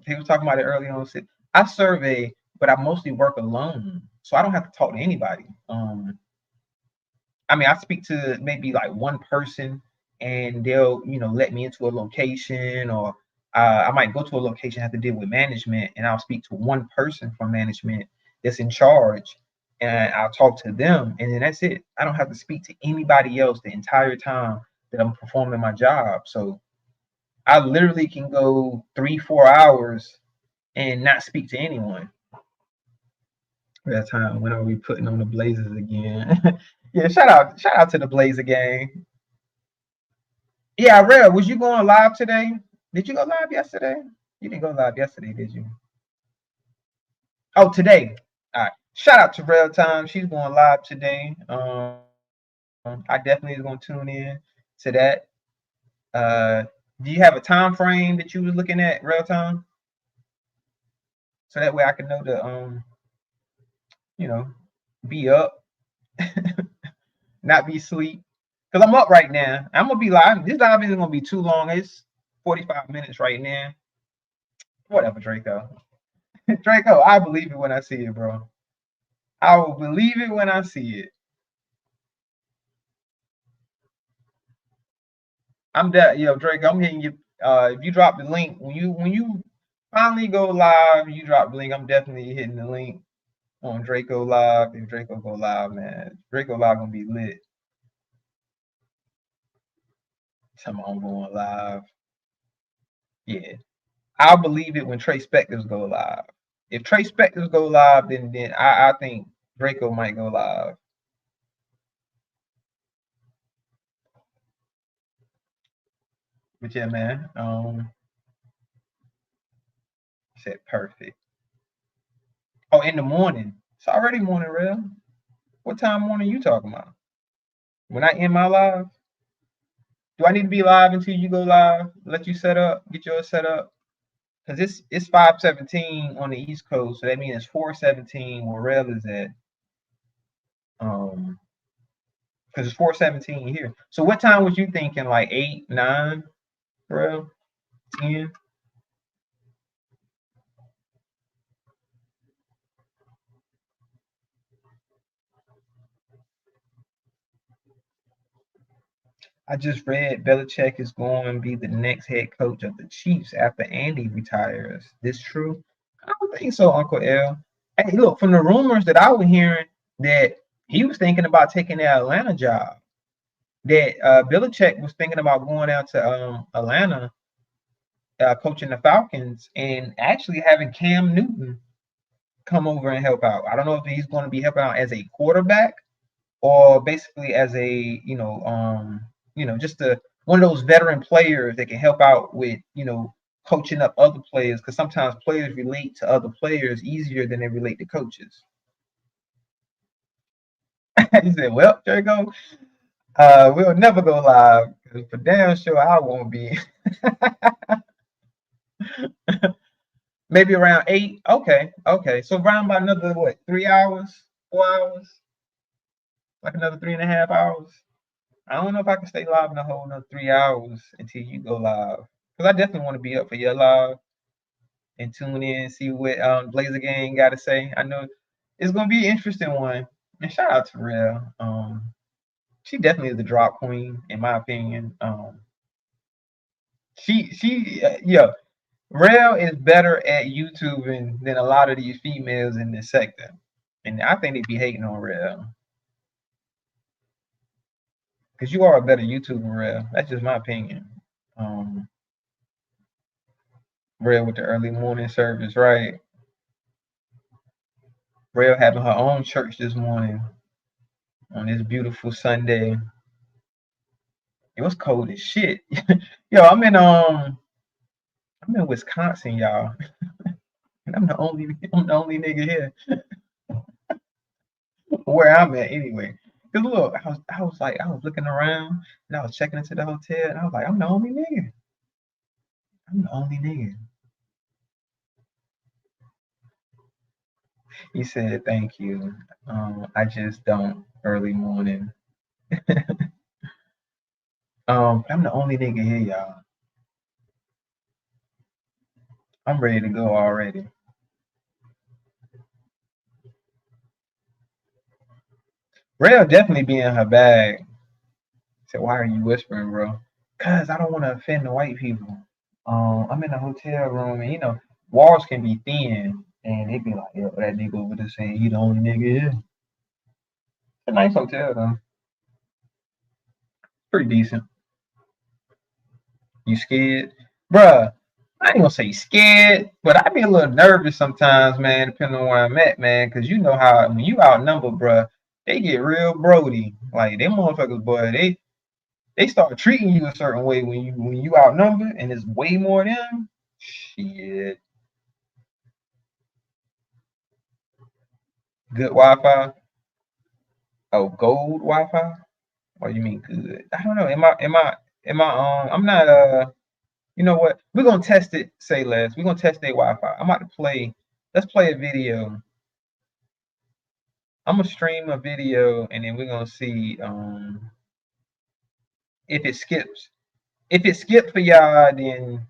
He was talking about it earlier on. I survey, but I mostly work alone, so I don't have to talk to anybody. I mean, I speak to maybe like one person, and they'll let me into a location, or I might go to a location, have to deal with management, and I'll speak to one person from management that's in charge, and I'll talk to them, and then that's it. I don't have to speak to anybody else the entire time that I'm performing my job. So I literally can go 3-4 hours and not speak to anyone. That time when are we putting on the Blazers again? Yeah, shout out to the Blazer gang. Yeah, Real, was you going live today? Did you go live yesterday? You didn't go live yesterday, did you? Oh, today. All right. Shout out to Real Time. She's going live today. I definitely is going to tune in to that. Uh, do you have a time frame that you was looking at, Real Time? So that way I can know to you know, be up, not be asleep. Because I'm up right now. I'm gonna be live. This live isn't gonna be too long. It's 45 minutes right now. Whatever, Draco. Draco, I believe it when I see it, bro. I will believe it when I see it. I'm that Draco. I'm hitting you. If you drop the link when you finally go live, you drop the link. I'm definitely hitting the link on Draco Live. If Draco go live, man, Draco Live gonna be lit. I'm going live. Yeah, I'll believe it when Trey Spectors go live. If Trey Spectors go live, then I think Draco might go live. But yeah, man. Said perfect. Oh, in the morning. It's already morning, real. What time morning you talking about? When I end my live? Do I need to be live until you go live? Let you set up, get yours set up? Cause it's 5:17 on the East Coast, so that means it's 4:17 where Rel is at. Cause it's 4:17 here. So what time was you thinking? Like 8, 9, Rel, 10? I just read Belichick is going to be the next head coach of the Chiefs after Andy retires. This true? I don't think so, Uncle L. Hey, look, from the rumors that I was hearing that he was thinking about taking the Atlanta job. That Belichick was thinking about going out to Atlanta, coaching the Falcons, and actually having Cam Newton come over and help out. I don't know if he's going to be helping out as a quarterback or basically as a just one of those veteran players that can help out with coaching up other players, because sometimes players relate to other players easier than they relate to coaches. He said, "Well, there you go. We'll never go live because for damn sure I won't be." Maybe around 8. Okay, okay. So around about another what, 3 hours, 4 hours, like another 3.5 hours. I don't know if I can stay live in a whole another 3 hours until you go live. Because I definitely want to be up for your live and tune in, see what Blazer Gang got to say. I know it's gonna be an interesting one. And shout out to Real. She definitely is the drop queen, in my opinion. Yeah, Real is better at YouTubing than a lot of these females in this sector, and I think they be hating on Real. Because you are a better YouTuber, Real. That's just my opinion. Real with the early morning service, right? Real having her own church this morning on this beautiful Sunday. It was cold as shit. Yo, I'm in Wisconsin, y'all. And I'm the only nigga here where I'm at anyway. Cause look, I was looking around and I was checking into the hotel and I was like, I'm the only nigga. I'm the only nigga. He said, thank you. I just don't early morning. I'm the only nigga here, y'all. I'm ready to go already. Rail definitely be in her bag. Said, why are you whispering, bro? Cause I don't want to offend the white people. I'm in a hotel room and walls can be thin and they be like, yo, that nigga over there saying he the only nigga here. It's a nice hotel though. Pretty decent. You scared? Bruh, I ain't gonna say scared, but I be a little nervous sometimes, man, depending on where I'm at, man. Cause you know how when you outnumbered, bruh, they get real Brody. Like them motherfuckers, boy, they start treating you a certain way when you outnumber and it's way more than them. Shit. Good Wi-Fi. Oh, gold Wi-Fi? Or you mean good? I don't know. I'm not you know what? We're gonna test it, say less. We're gonna test their Wi-Fi. I'm about to play, let's play a video. I'm gonna stream a video and then we're gonna see if it skips. If it skips for y'all, then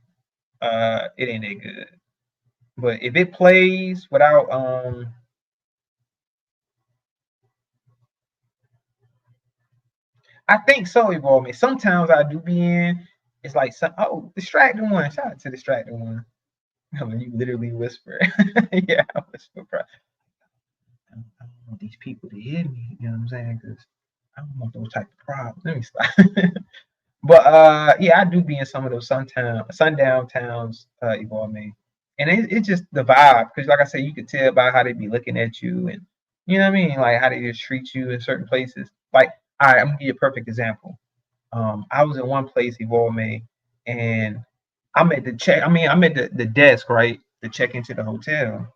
it ain't that good. But if it plays without I think so, Evolve Me. Sometimes I do be in. It's like distracting one. Shout out to distracting one. When you literally whisper. Yeah, I whisper, bro. I don't want these people to hear me. You know what I'm saying? Because I don't want those type of problems. Let me stop. But yeah, I do be in some of those sundown towns, Evolve Me. And it's just the vibe. Because like I said, you could tell by how they be looking at you and you know what I mean? Like how they just treat you in certain places. Like, all right, I'm gonna give you a perfect example. I was in one place, Evolve Me, and I'm at the desk, right, to check into the hotel.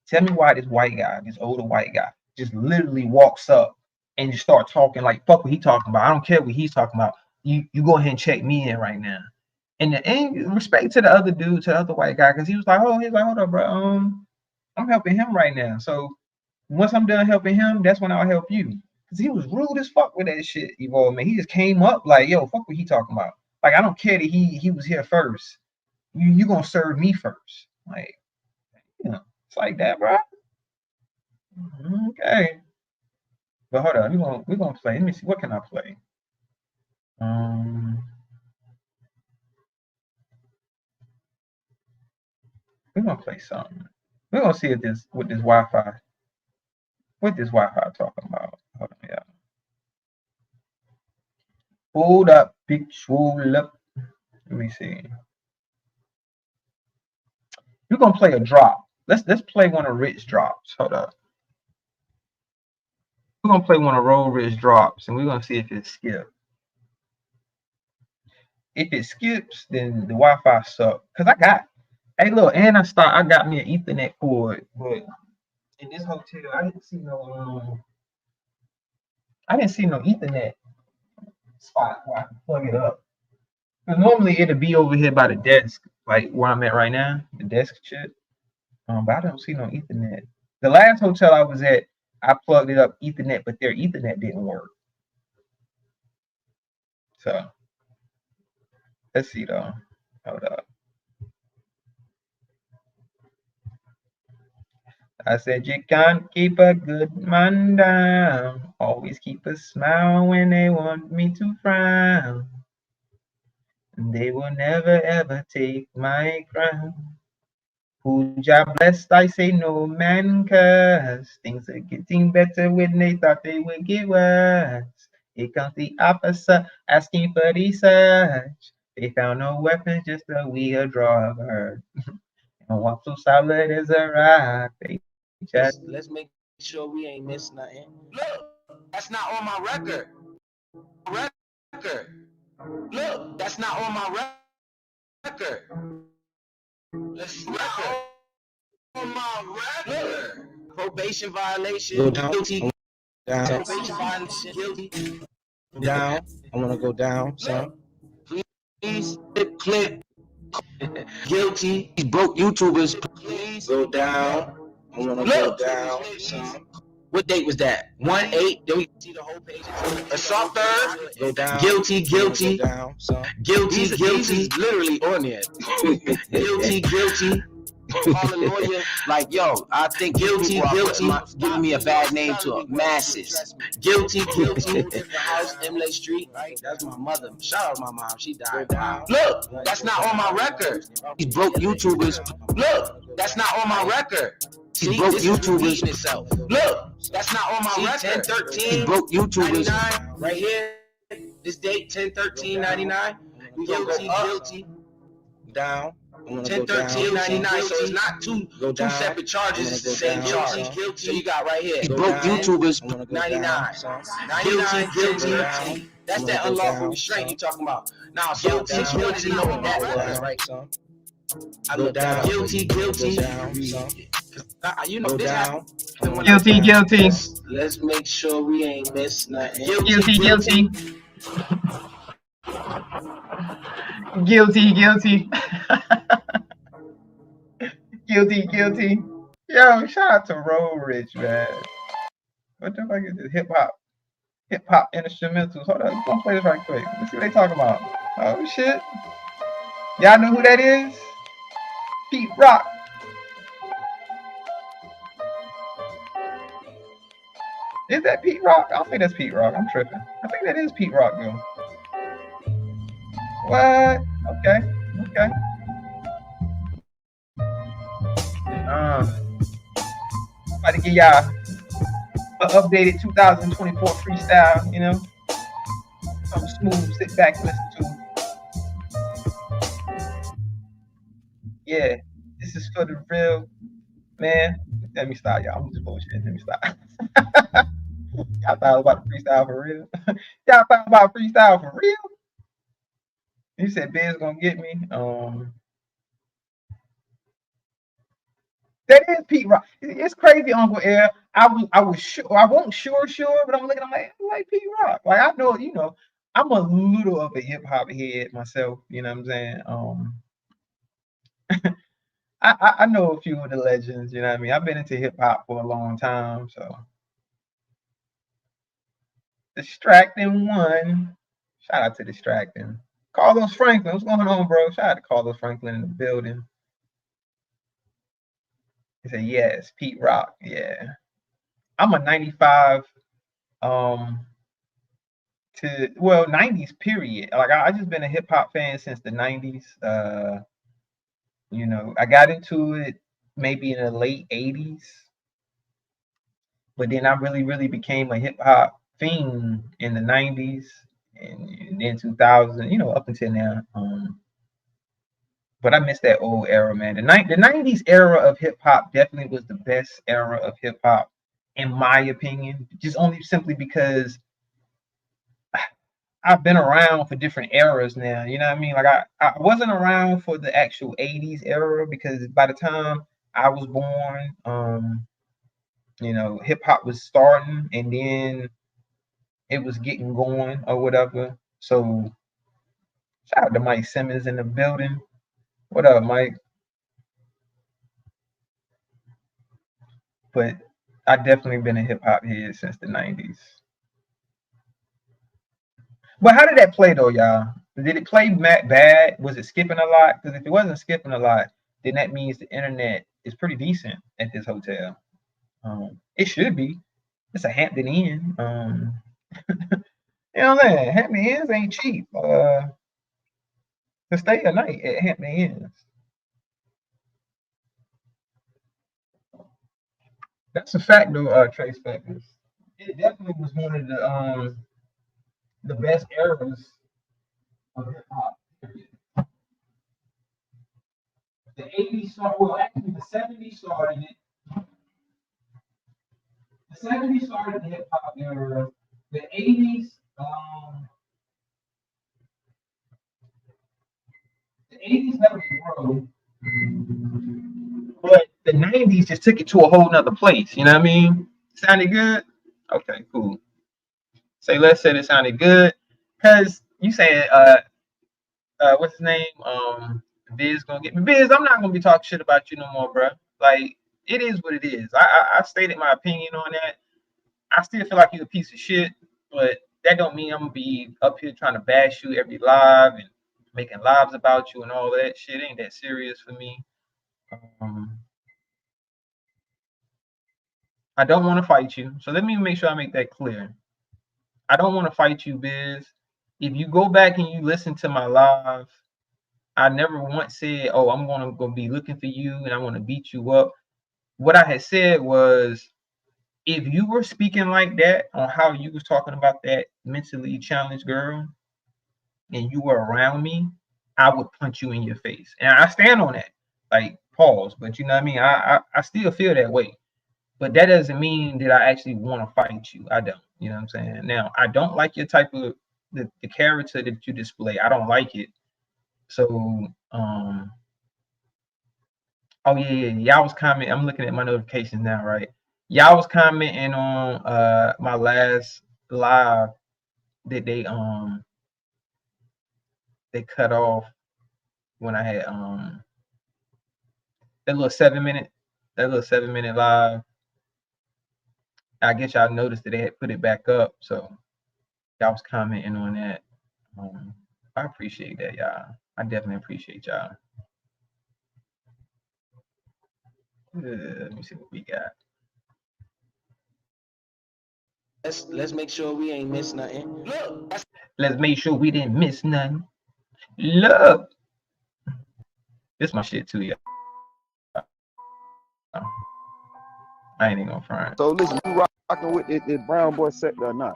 Tell me why this white guy, this older white guy, just literally walks up and just start talking like fuck what he talking about. I don't care what he's talking about. You go ahead and check me in right now. And respect to the other dude, to the other white guy, because he's like, hold up, bro. I'm helping him right now. So once I'm done helping him, that's when I'll help you. Cause he was rude as fuck with that shit, Evolve, man. He just came up like, yo, fuck what he talking about. Like, I don't care that he was here first. You gonna serve me first. Like, it's like that, bro. Okay. But hold on, we're gonna play. Let me see, what can I play? We're gonna play something. We're gonna see if this what this Wi-Fi talking about. Hold on, yeah. Hold up, bitch, hold up. Let me see. We're gonna play a drop. Let's play one of Rich drops. Hold up. We're gonna play one of Roll Rich drops, and we're gonna see if it skips. If it skips, then the Wi-Fi sucks. Cause hey look, and I got me an Ethernet cord, but in this hotel I didn't see no Ethernet spot where I can plug it up. Cause normally it'll be over here by the desk, like where I'm at right now, the desk shit. But I don't see no Ethernet. The last hotel I was at, I plugged it up Ethernet, but their Ethernet didn't work. So let's see though. Hold up. I said you can't keep a good man down. Always keep a smile when they want me to frown. And they will never ever take my crown. Who job blessed, I say no man curse. Things are getting better when they thought they would get worse. Here comes the officer asking for research. They found no weapons, just a wheel draw of her. And walk so solid as a rock. They just let's make sure we ain't missed nothing. Look, that's not on my record. Look, that's not on my record. Let's record. On my record. Probation violation. Go down. Guilty. Down. Probation violation. Guilty. Down. I want to go down, son. Please click. Guilty. These broke YouTubers. Please go down. I want to go down, son. What date was that? 1/8. Then we see the whole page. Assault third. Go down. Guilty. Go down, son. Guilty. Literally on there. Guilty. Calling lawyer like, yo, I think guilty, giving me a bad name to masses. Guilty. House, Emily Street, right? That's my mother. Shout out my mom. She died. Look, that's not on my record. These broke YouTubers. Look, that's not on my record. These broke YouTubers. Itself. Look, that's not on my record. 10-13. These broke YouTubers. Right here. This date, 10-13-99. We gonna go guilty. Down. 10-13-99, so it's not two separate charges, it's the same charge. Guilty. So you got right here. Broke YouTubers, 99. 99, guilty. That's that unlawful restraint you talking about. Now, guilty, you wanted to know what that was, right, son? I go down. Guilty. You know this happened. Guilty. Let's make sure we ain't miss nothing. Guilty. Guilty. Yo, shout out to Roll Rich, man. What the fuck is this? Hip hop instrumentals. Hold on, let's play this right quick. Let's see what they talking about. Oh shit. Y'all know who that is? Pete Rock. Is that Pete Rock? I don't think that's Pete Rock. I'm tripping. I think that is Pete Rock though. What? Okay. About to give y'all an updated 2024 freestyle, you know? Something smooth, sit back and listen to. Yeah, this is for the real, man. Let me stop, y'all. I'm just bullshit. Let me stop. Y'all thought about freestyle for real? Y'all thought about freestyle for real? You said Ben's gonna get me. That is Pete Rock. It's crazy, Uncle Air. I was sure. I won't sure, but I'm looking. I'm like Pete Rock. Like I know, I'm a little of a hip hop head myself. You know what I'm saying? I know a few of the legends. You know what I mean? I've been into hip hop for a long time. So Distracting One. Shout out to Distracting. Carlos Franklin. What's going on, bro? Shout out to Carlos Franklin in the building. He said, yes, Pete Rock. Yeah. I'm a 95 90s period. Like I just been a hip hop fan since the 90s. I got into it maybe in the late 80s. But then I really, really became a hip hop fiend in the 90s and then 2000, up until now. But I miss that old era, man. The 90s era of hip hop definitely was the best era of hip hop, in my opinion. Just only simply because I've been around for different eras now. You know what I mean? Like I wasn't around for the actual 80s era because by the time I was born, hip hop was starting and then it was getting going or whatever. So shout out to Mike Simmons in the building. What up, Mike? But I definitely been a hip hop head since the 90s. But how did that play though, y'all? Did it play bad? Was it skipping a lot? Because if it wasn't skipping a lot, then that means the internet is pretty decent at this hotel. It should be. It's a Hampton Inn. You know what I'm saying? Hampton Inns ain't cheap. To stay a night at Hampton Inns. That's a fact though, Trace Factors. It definitely was one of the best eras of hip hop. The 80s actually the 70s started it. The 70s started the hip hop era. The 80s, never grew. But the 90s just took it to a whole nother place. You know what I mean? Sounded good? Okay, cool. Say less said it sounded good. Cause you said what's his name? Biz gonna get me. Biz, I'm not gonna be talking shit about you no more, bro. Like it is what it is. I stated my opinion on that. I still feel like you're a piece of shit, but that don't mean I'm gonna be up here trying to bash you every live and making lives about you and all that shit. It ain't that serious for me. I don't want to fight you. So let me make sure I make that clear. I don't want to fight you, Biz. If you go back and you listen to my live, I never once said, oh, I'm going to be looking for you and I want to beat you up. What I had said was, if you were speaking like that on how you was talking about that mentally challenged girl and you were around me, I would punch you in your face. And I stand on that. Like, pause. But you know what I mean? I still feel that way. But that doesn't mean that I actually want to fight you. I don't. You know what I'm saying? Now, I don't like your type of the character that you display. I don't like it. So, oh yeah. Y'all was commenting. I'm looking at my notifications now, right? Y'all was commenting on my last live that they cut off when I had that little 7 minute live. I guess y'all noticed that they had put it back up, so y'all was commenting on that. I appreciate that, y'all. I definitely appreciate y'all. Let me see what we got. Let's make sure we ain't miss nothing. Look, let's make sure we didn't miss nothing. Look, this my shit too, y'all. I ain't even gonna front. So listen, you rocking with this brown boy sector or not?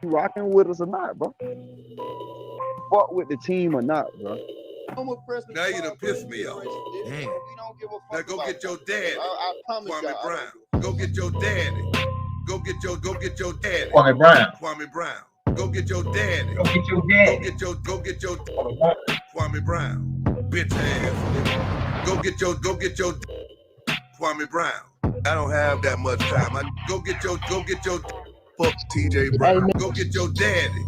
You rocking with us or not, bro? Fuck with the team or not, bro? Now you done pissed me off. Damn. Now go get your daddy, Kwame Brown. Go get your daddy. Go get your daddy, Kwame Brown. Kwame Brown. Go get your daddy. Go get your Go daddy. get your Kwame Brown. Bitch ass. Go get your Kwame Brown. I don't have that much time. Go get your fuck TJ Brown. Go get your daddy.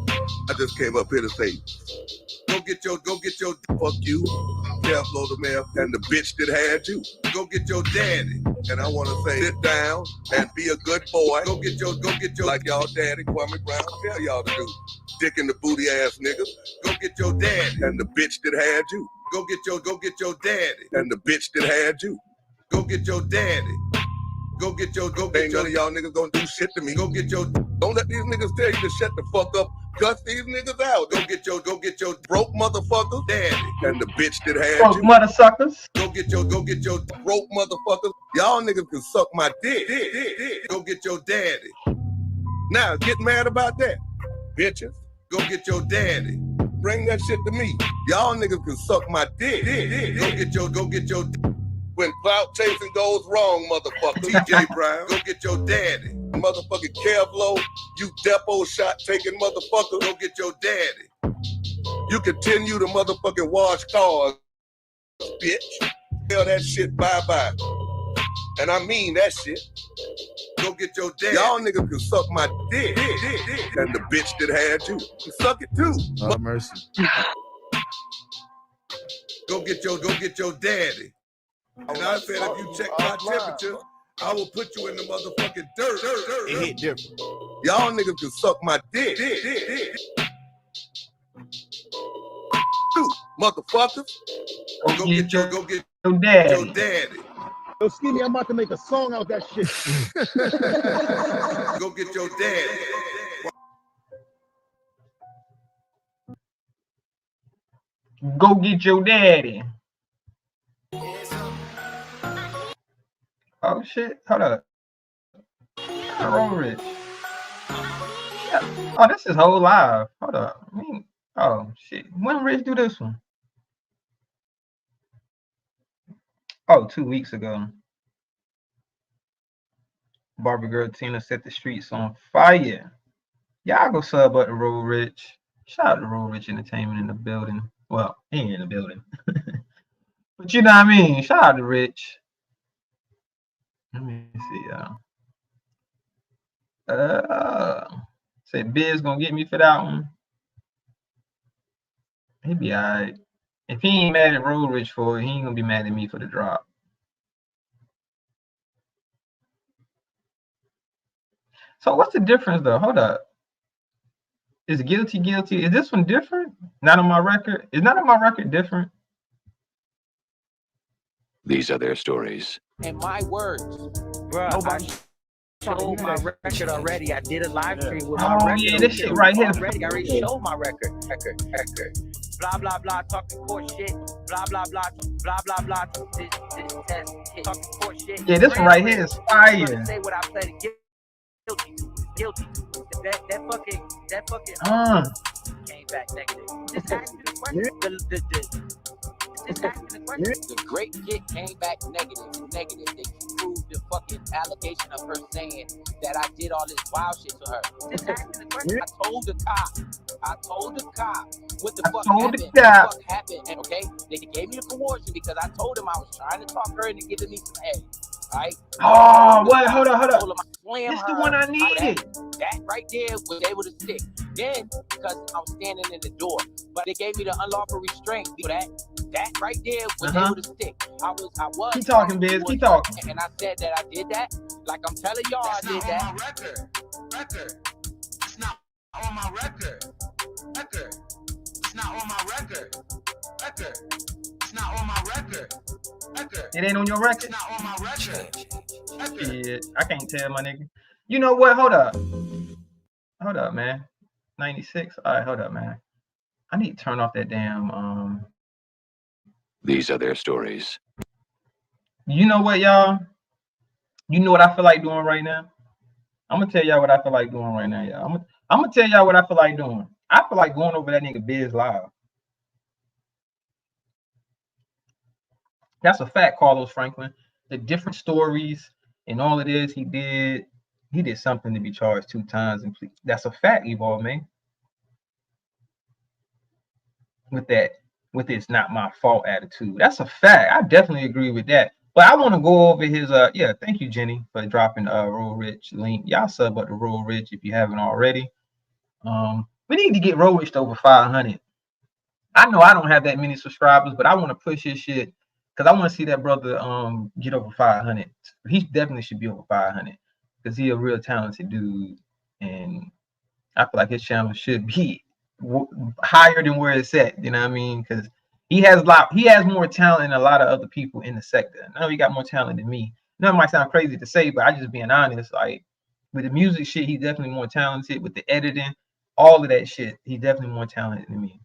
I just came up here to say, go get your fuck you, Jeff Lodermere, and the bitch that had you. Go get your daddy. And I want to say, sit down and be a good boy. Go get your like y'all daddy Kwame Brown tell y'all to do. Dick in the booty ass niggas. Go get your daddy and the bitch that had you. Go get your daddy and the bitch that had you. Go get your daddy. Ain't none of y'all niggas gonna do shit to me. Go get your. Don't let these niggas tell you to shut the fuck up. Cuss these niggas out. Go get your broke motherfuckers, daddy, and the bitch that had Broke you. muddasuckers. Go get your broke motherfuckers. Y'all niggas can suck my dick. Go get your daddy. Now get mad about that, bitches. Go get your daddy. Bring that shit to me. Y'all niggas can suck my dick. Go get your. When clout chasing goes wrong, motherfucker. TJ Brown, go get your daddy. Motherfucking Kevlo, you depot shot taking motherfucker. Go get your daddy. You continue to motherfucking wash cars, bitch. Tell that shit bye-bye. And I mean that shit. Go get your daddy. Y'all niggas can suck my dick. And the bitch that had you. Suck it too. Oh, mercy. Go get your daddy. And I said, if you check my temperature, I will put you in the motherfucking dirt. It hit different. Y'all niggas can suck my dick. Dude, motherfuckers. Go get your daddy. Yo, Skinny, I'm about to make a song out that shit. Go get your daddy. Go get your daddy. Oh shit, hold up. Roll Rich. Yeah. Oh, this is whole live. Hold up. Oh shit. When Rich do this one? Oh, 2 weeks ago. Barbie Girl Tina set the streets on fire. Y'all go sub up to Roll Rich. Shout out to Roll Rich Entertainment in the building. Well, he ain't in the building. But you know what I mean? Shout out to Rich. Let me see, say Biz gonna get me for that one. He be alright. If he ain't mad at Road Rich for it, he ain't gonna be mad at me for the drop. So what's the difference though? Hold up. Is guilty? Is this one different? Not on my record? Is not on my record different? These are their stories. In my words, bro, I showed my record already. I did a live stream with my record. Oh yeah, this shit right here. Already, I already showed my record. Blah blah blah, talking court shit. Blah blah blah, blah blah blah. This talking court shit. Yeah, this one right here is fire. Say what I said. Guilty. That fucking came back negative. Just asking the question. The great kid came back negative. They proved the fucking allegation of her saying that I did all this wild shit to her. Just asking the question. I told the cop what the fuck happened. And okay, they gave me the coercion because I told him I was trying to talk her into giving me some head. Right? Oh, what? Hold up. This the one I needed. That right there was able to stick. Then, because I was standing in the door, but they gave me the unlawful restraint. That right there was able to stick. I was. Keep talking, Biz. Keep talking. And I said that I did that. Like I'm telling y'all, I did that. On my record. It's not on my record. It's not on my record. It's not on my record. It ain't on your record? It's not on my record. Shit, I can't tell, my nigga. You know what? Hold up, man. 96. All right, hold up, man. I need to turn off that damn. These are their stories. You know what, y'all? You know what I feel like doing right now? I'm gonna tell y'all what I feel like doing right now, y'all. I'm gonna tell y'all what I feel like doing. I feel like going over that nigga Biz live. That's a fact, Carlos Franklin. The different stories and all it is, he did something to be charged 2 times. And that's a fact, Evolve, man. with it's not my fault attitude. That's a fact. I definitely agree with that. But I want to go over his yeah, thank you, Jenny, for dropping Roll Rich link. Y'all sub up to Roll Rich if you haven't already. We need to get Roll Rich to over 500. I know I don't have that many subscribers, but I want to push his shit because I want to see that brother get over 500. He definitely should be over 500 because he's a real talented dude, and I feel like his channel should be higher than where it's at. You know what I mean? Because he has more talent than a lot of other people in the sector. I know he got more talent than me. That might sound crazy to say, but I just being honest. Like with the music shit, he's definitely more talented. With the editing, all of that shit, he's definitely more talented than me.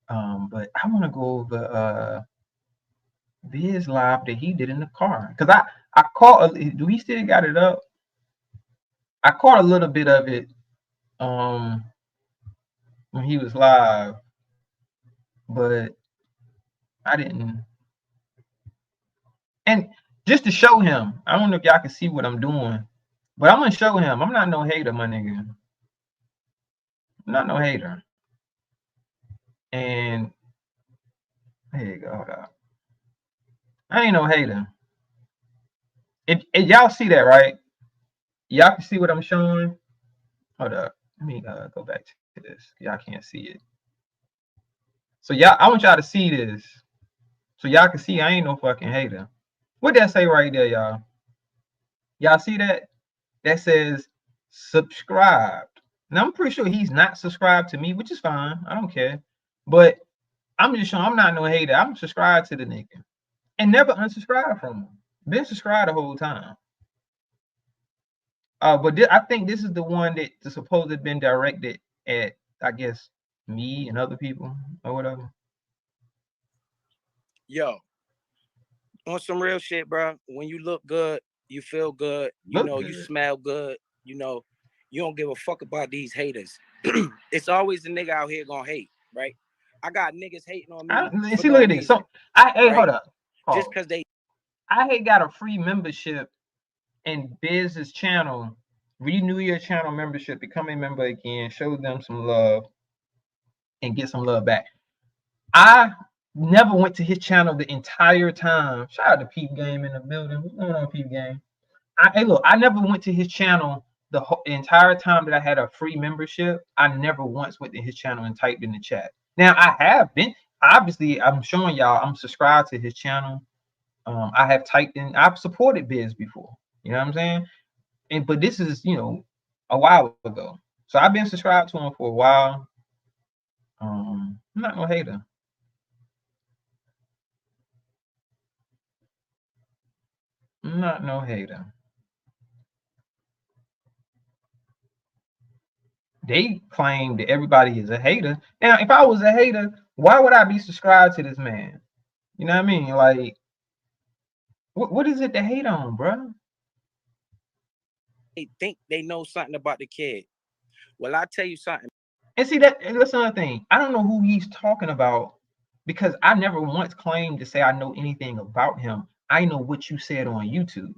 But I want to go over Biz live that he did in the car because I caught. Do he still got it up? I caught a little bit of it when he was live, but I didn't. And just to show him, I don't know if y'all can see what I'm doing, but I'm gonna show him. I'm not no hater, my nigga. I'm not no hater. And there you go. Hold up. I ain't no hater. If y'all see that, right? Y'all can see what I'm showing. Hold up. Let me go back to this. Y'all can't see it. So I want y'all to see this. So y'all can see I ain't no fucking hater. What that say right there, y'all? Y'all see that? That says subscribed. Now I'm pretty sure he's not subscribed to me, which is fine. I don't care. But I'm just showing I'm not no hater. I'm subscribed to the nigga. And never unsubscribed from him. Been subscribed the whole time. But I think this is the one that supposed to have been directed at, I guess, me and other people or whatever. Yo, on some real shit, bro. When you look good, you feel good. You smell good. You don't give a fuck about these haters. It's always the nigga out here gonna hate, right? I got niggas hating on me. See, look at this. So hold up. Just because I had got a free membership in Biz's channel. Renew your channel membership, become a member again, show them some love, and get some love back. I never went to his channel the entire time. Shout out to Peep Game in the building. What's going on, Peep Game? I never went to his channel the entire time that I had a free membership. I never once went to his channel and typed in the chat. Now I have been. Obviously, I'm showing y'all I'm subscribed to his channel. I have typed in. I've supported Biz before. You know what I'm saying? But this is a while ago. So I've been subscribed to him for a while. I'm not no hater. I'm not no hater. They claim that everybody is a hater. Now, if I was a hater, why would I be subscribed to this man? You know what I mean? Like, what is it to hate on, bro? they think they know something about the kid. Well, I'll tell you something. And see, that's another thing. I don't know who he's talking about because I never once claimed to say I know anything about him. I know what you said on YouTube.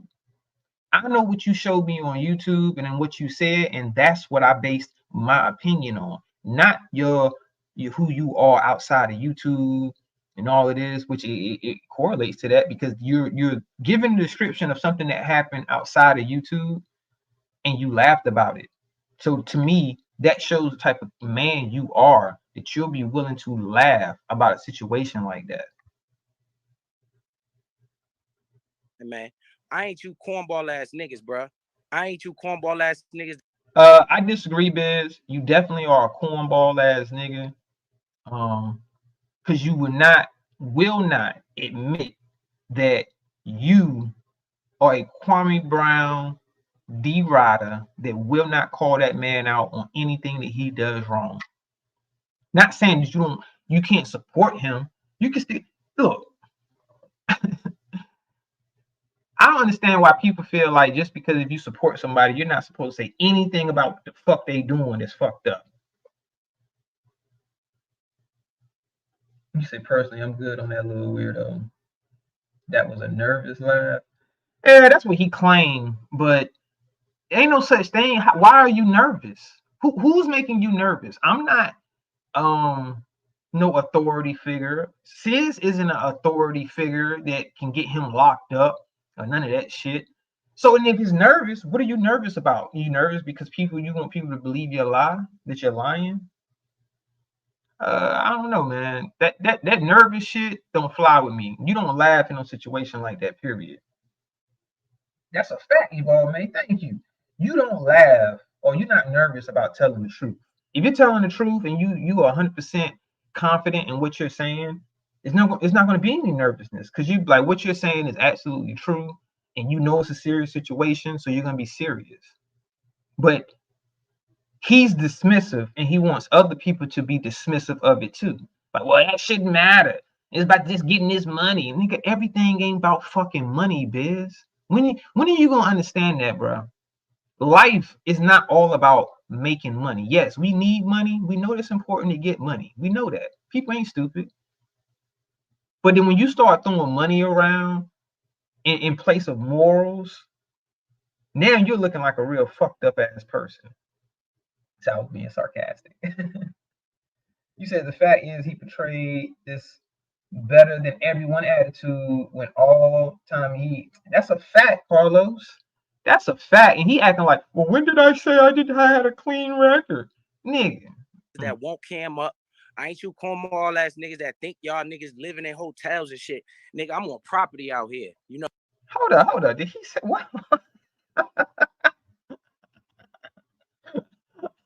I know what you showed me on YouTube and then what you said, and that's what I based my opinion on, not your who you are outside of YouTube and all it is, which it correlates to that because you're giving the description of something that happened outside of YouTube and you laughed about it. So to me, that shows the type of man you are, that you'll be willing to laugh about a situation like that. Man, I ain't you cornball ass niggas, bro. I ain't you cornball ass niggas. I disagree, Biz. You definitely are a cornball ass nigga. Because you will not admit that you are a Kwame Brown D-Rider that will not call that man out on anything that he does wrong. Not saying that you can't support him. You can still look. I don't understand why people feel like just because if you support somebody, you're not supposed to say anything about what the fuck they doing that's fucked up. You say personally, I'm good on that little weirdo. That was a nervous laugh. Yeah, that's what he claimed, but ain't no such thing. Why are you nervous? Who's making you nervous? I'm not. no authority figure. Sis isn't an authority figure that can get him locked up or none of that shit. So, and if he's nervous, what are you nervous about? Are you nervous because you want people to believe your lie, that you're lying? I don't know, man. That nervous shit don't fly with me. You don't laugh in a situation like that, period. That's a fact, Evolve, man. Thank you. You don't laugh or you're not nervous about telling the truth. If you're telling the truth and you are 100% confident in what you're saying, it's not going to be any nervousness because you like what you're saying is absolutely true and you know it's a serious situation, so you're going to be serious. But he's dismissive and he wants other people to be dismissive of it too. Like, well, that shouldn't matter. It's about just getting this money. Nigga, everything ain't about fucking money, biz. When are you gonna understand that, bro? Life is not all about making money. Yes, we need money. We know it's important to get money. We know that. People ain't stupid. But then when you start throwing money around in place of morals, now you're looking like a real fucked up ass person. So I was being sarcastic. You said the fact is he portrayed this better than everyone attitude when all time he. That's a fact, Carlos. That's a fact. And he acting like, well, when did I say I had a clean record? Nigga. That won't cam up. I ain't you cornball ass niggas that think y'all niggas living in hotels and shit. Nigga, I'm on property out here. You know. Hold up. Did he say what?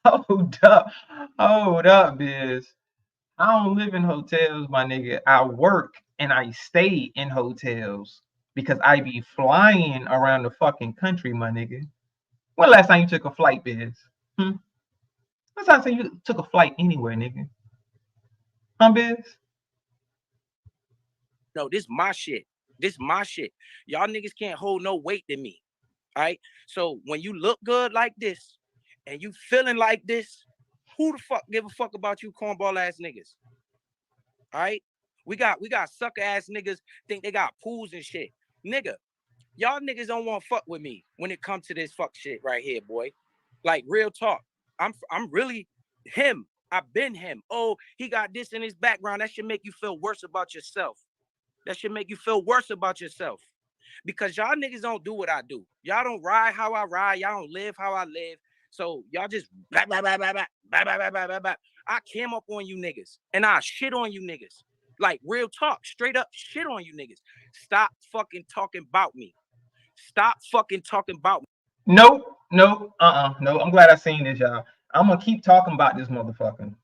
Hold up, biz. I don't live in hotels, my nigga. I work and I stay in hotels because I be flying around the fucking country, my nigga. When last time you took a flight, biz? Last time you took a flight anywhere, nigga? Huh, biz? No, this my shit. This my shit. Y'all niggas can't hold no weight to me. All right. So when you look good like this and you feeling like this, who the fuck give a fuck about you cornball ass niggas? All right. We got sucker ass niggas think they got pools and shit. Nigga, y'all niggas don't want to fuck with me when it comes to this fuck shit right here, boy. Like real talk. I'm really him. I've been him. Oh, he got this in his background. That should make you feel worse about yourself. That should make you feel worse about yourself. Because y'all niggas don't do what I do. Y'all don't ride how I ride. Y'all don't live how I live. So y'all just blah, blah, blah, blah, blah, blah, blah, blah, blah, blah. I came up on you niggas and I shit on you niggas. Like real talk, straight up shit on you niggas. Stop fucking talking about me. Stop fucking talking about me. No. No. I'm glad I seen this, y'all. I'm gonna keep talking about this motherfucker.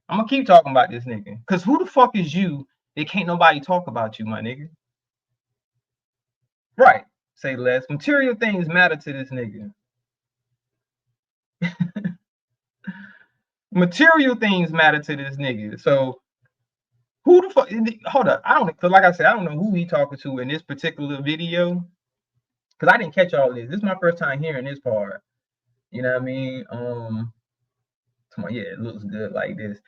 I'm gonna keep talking about this nigga. Cause who the fuck is you that can't nobody talk about you, my nigga? Right. Say less. Material things matter to this nigga. Material things matter to this nigga. So who the fuck? Hold up. I don't. Cause like I said, I don't know who he talking to in this particular video. Cause I didn't catch all this. This is my first time hearing this part. You know what I mean? Yeah, it looks good like this.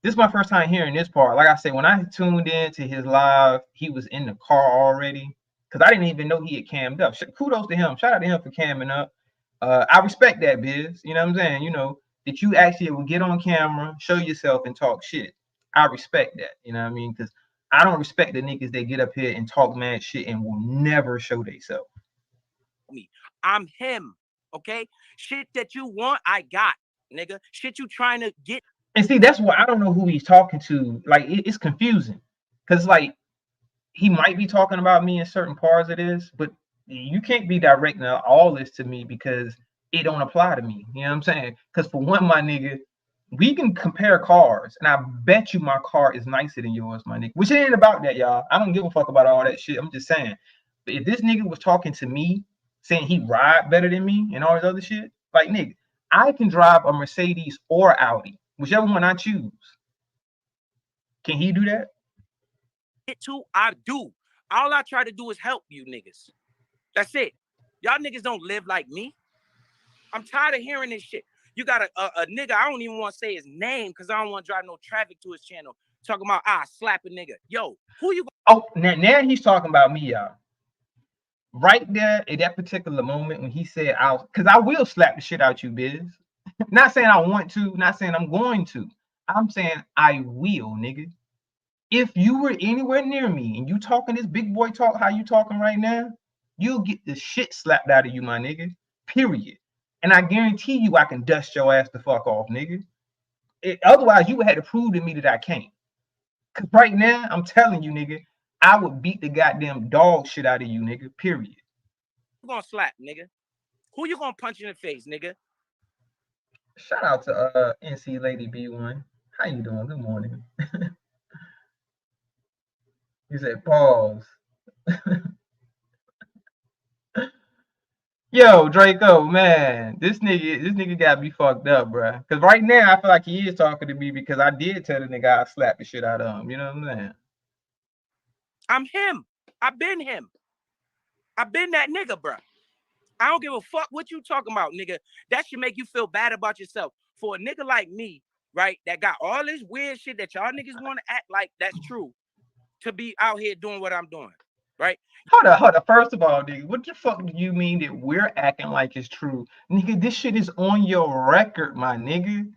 This is my first time hearing this part. Like I said, when I tuned in to his live, he was in the car already. Because I didn't even know he had cammed up. Kudos to him. Shout out to him for camming up. I respect that, biz. You know what I'm saying? You know, that you actually will get on camera, show yourself, and talk shit. I respect that. You know what I mean? Because I don't respect the niggas that get up here and talk mad shit and will never show themselves. I'm him. Okay? Shit that you want, I got, nigga. Shit you trying to get. And see, that's why I don't know who he's talking to. Like, it's confusing. Because, like, he might be talking about me in certain parts of this, but you can't be directing all this to me because it don't apply to me. You know what I'm saying? Because for one, my nigga, we can compare cars, and I bet you my car is nicer than yours, my nigga. Which ain't about that, y'all. I don't give a fuck about all that shit. I'm just saying. But if this nigga was talking to me, saying he ride better than me and all this other shit, like, nigga, I can drive a Mercedes or Audi, whichever one I choose. Can he do that? I do. All I try to do is help you niggas. That's it. Y'all niggas don't live like me. I'm tired of hearing this shit. You got a nigga, I don't even want to say his name because I don't want to drive no traffic to his channel. Talking about, slap a nigga. Yo, who you? Oh, now he's talking about me, y'all. Right there at that particular moment when he said, because I will slap the shit out you, biz. Not saying I want to, not saying I'm going to. I'm saying I will, nigga. If you were anywhere near me and you talking this big boy talk, how you talking right now, you'll get the shit slapped out of you, my nigga. Period. And I guarantee you, I can dust your ass the fuck off, nigga. Otherwise, you would have to prove to me that I can't. Cause right now, I'm telling you, nigga, I would beat the goddamn dog shit out of you, nigga. Period. Who gonna slap, nigga? Who you gonna punch in the face, nigga? Shout out to NC Lady B1. How you doing? Good morning. You said pause. Yo, Draco, man, this nigga got me fucked up, bro. Cause right now I feel like he is talking to me because I did tell the nigga I slapped the shit out of him. You know what I'm saying? I'm him. I've been him. I've been that nigga, bro. I don't give a fuck what you talking about, nigga. That should make you feel bad about yourself. For a nigga like me, right, that got all this weird shit that y'all niggas want to act like that's true, to be out here doing what I'm doing, right? Hold up. First of all, nigga, what the fuck do you mean that we're acting like it's true? Nigga, this shit is on your record, my nigga.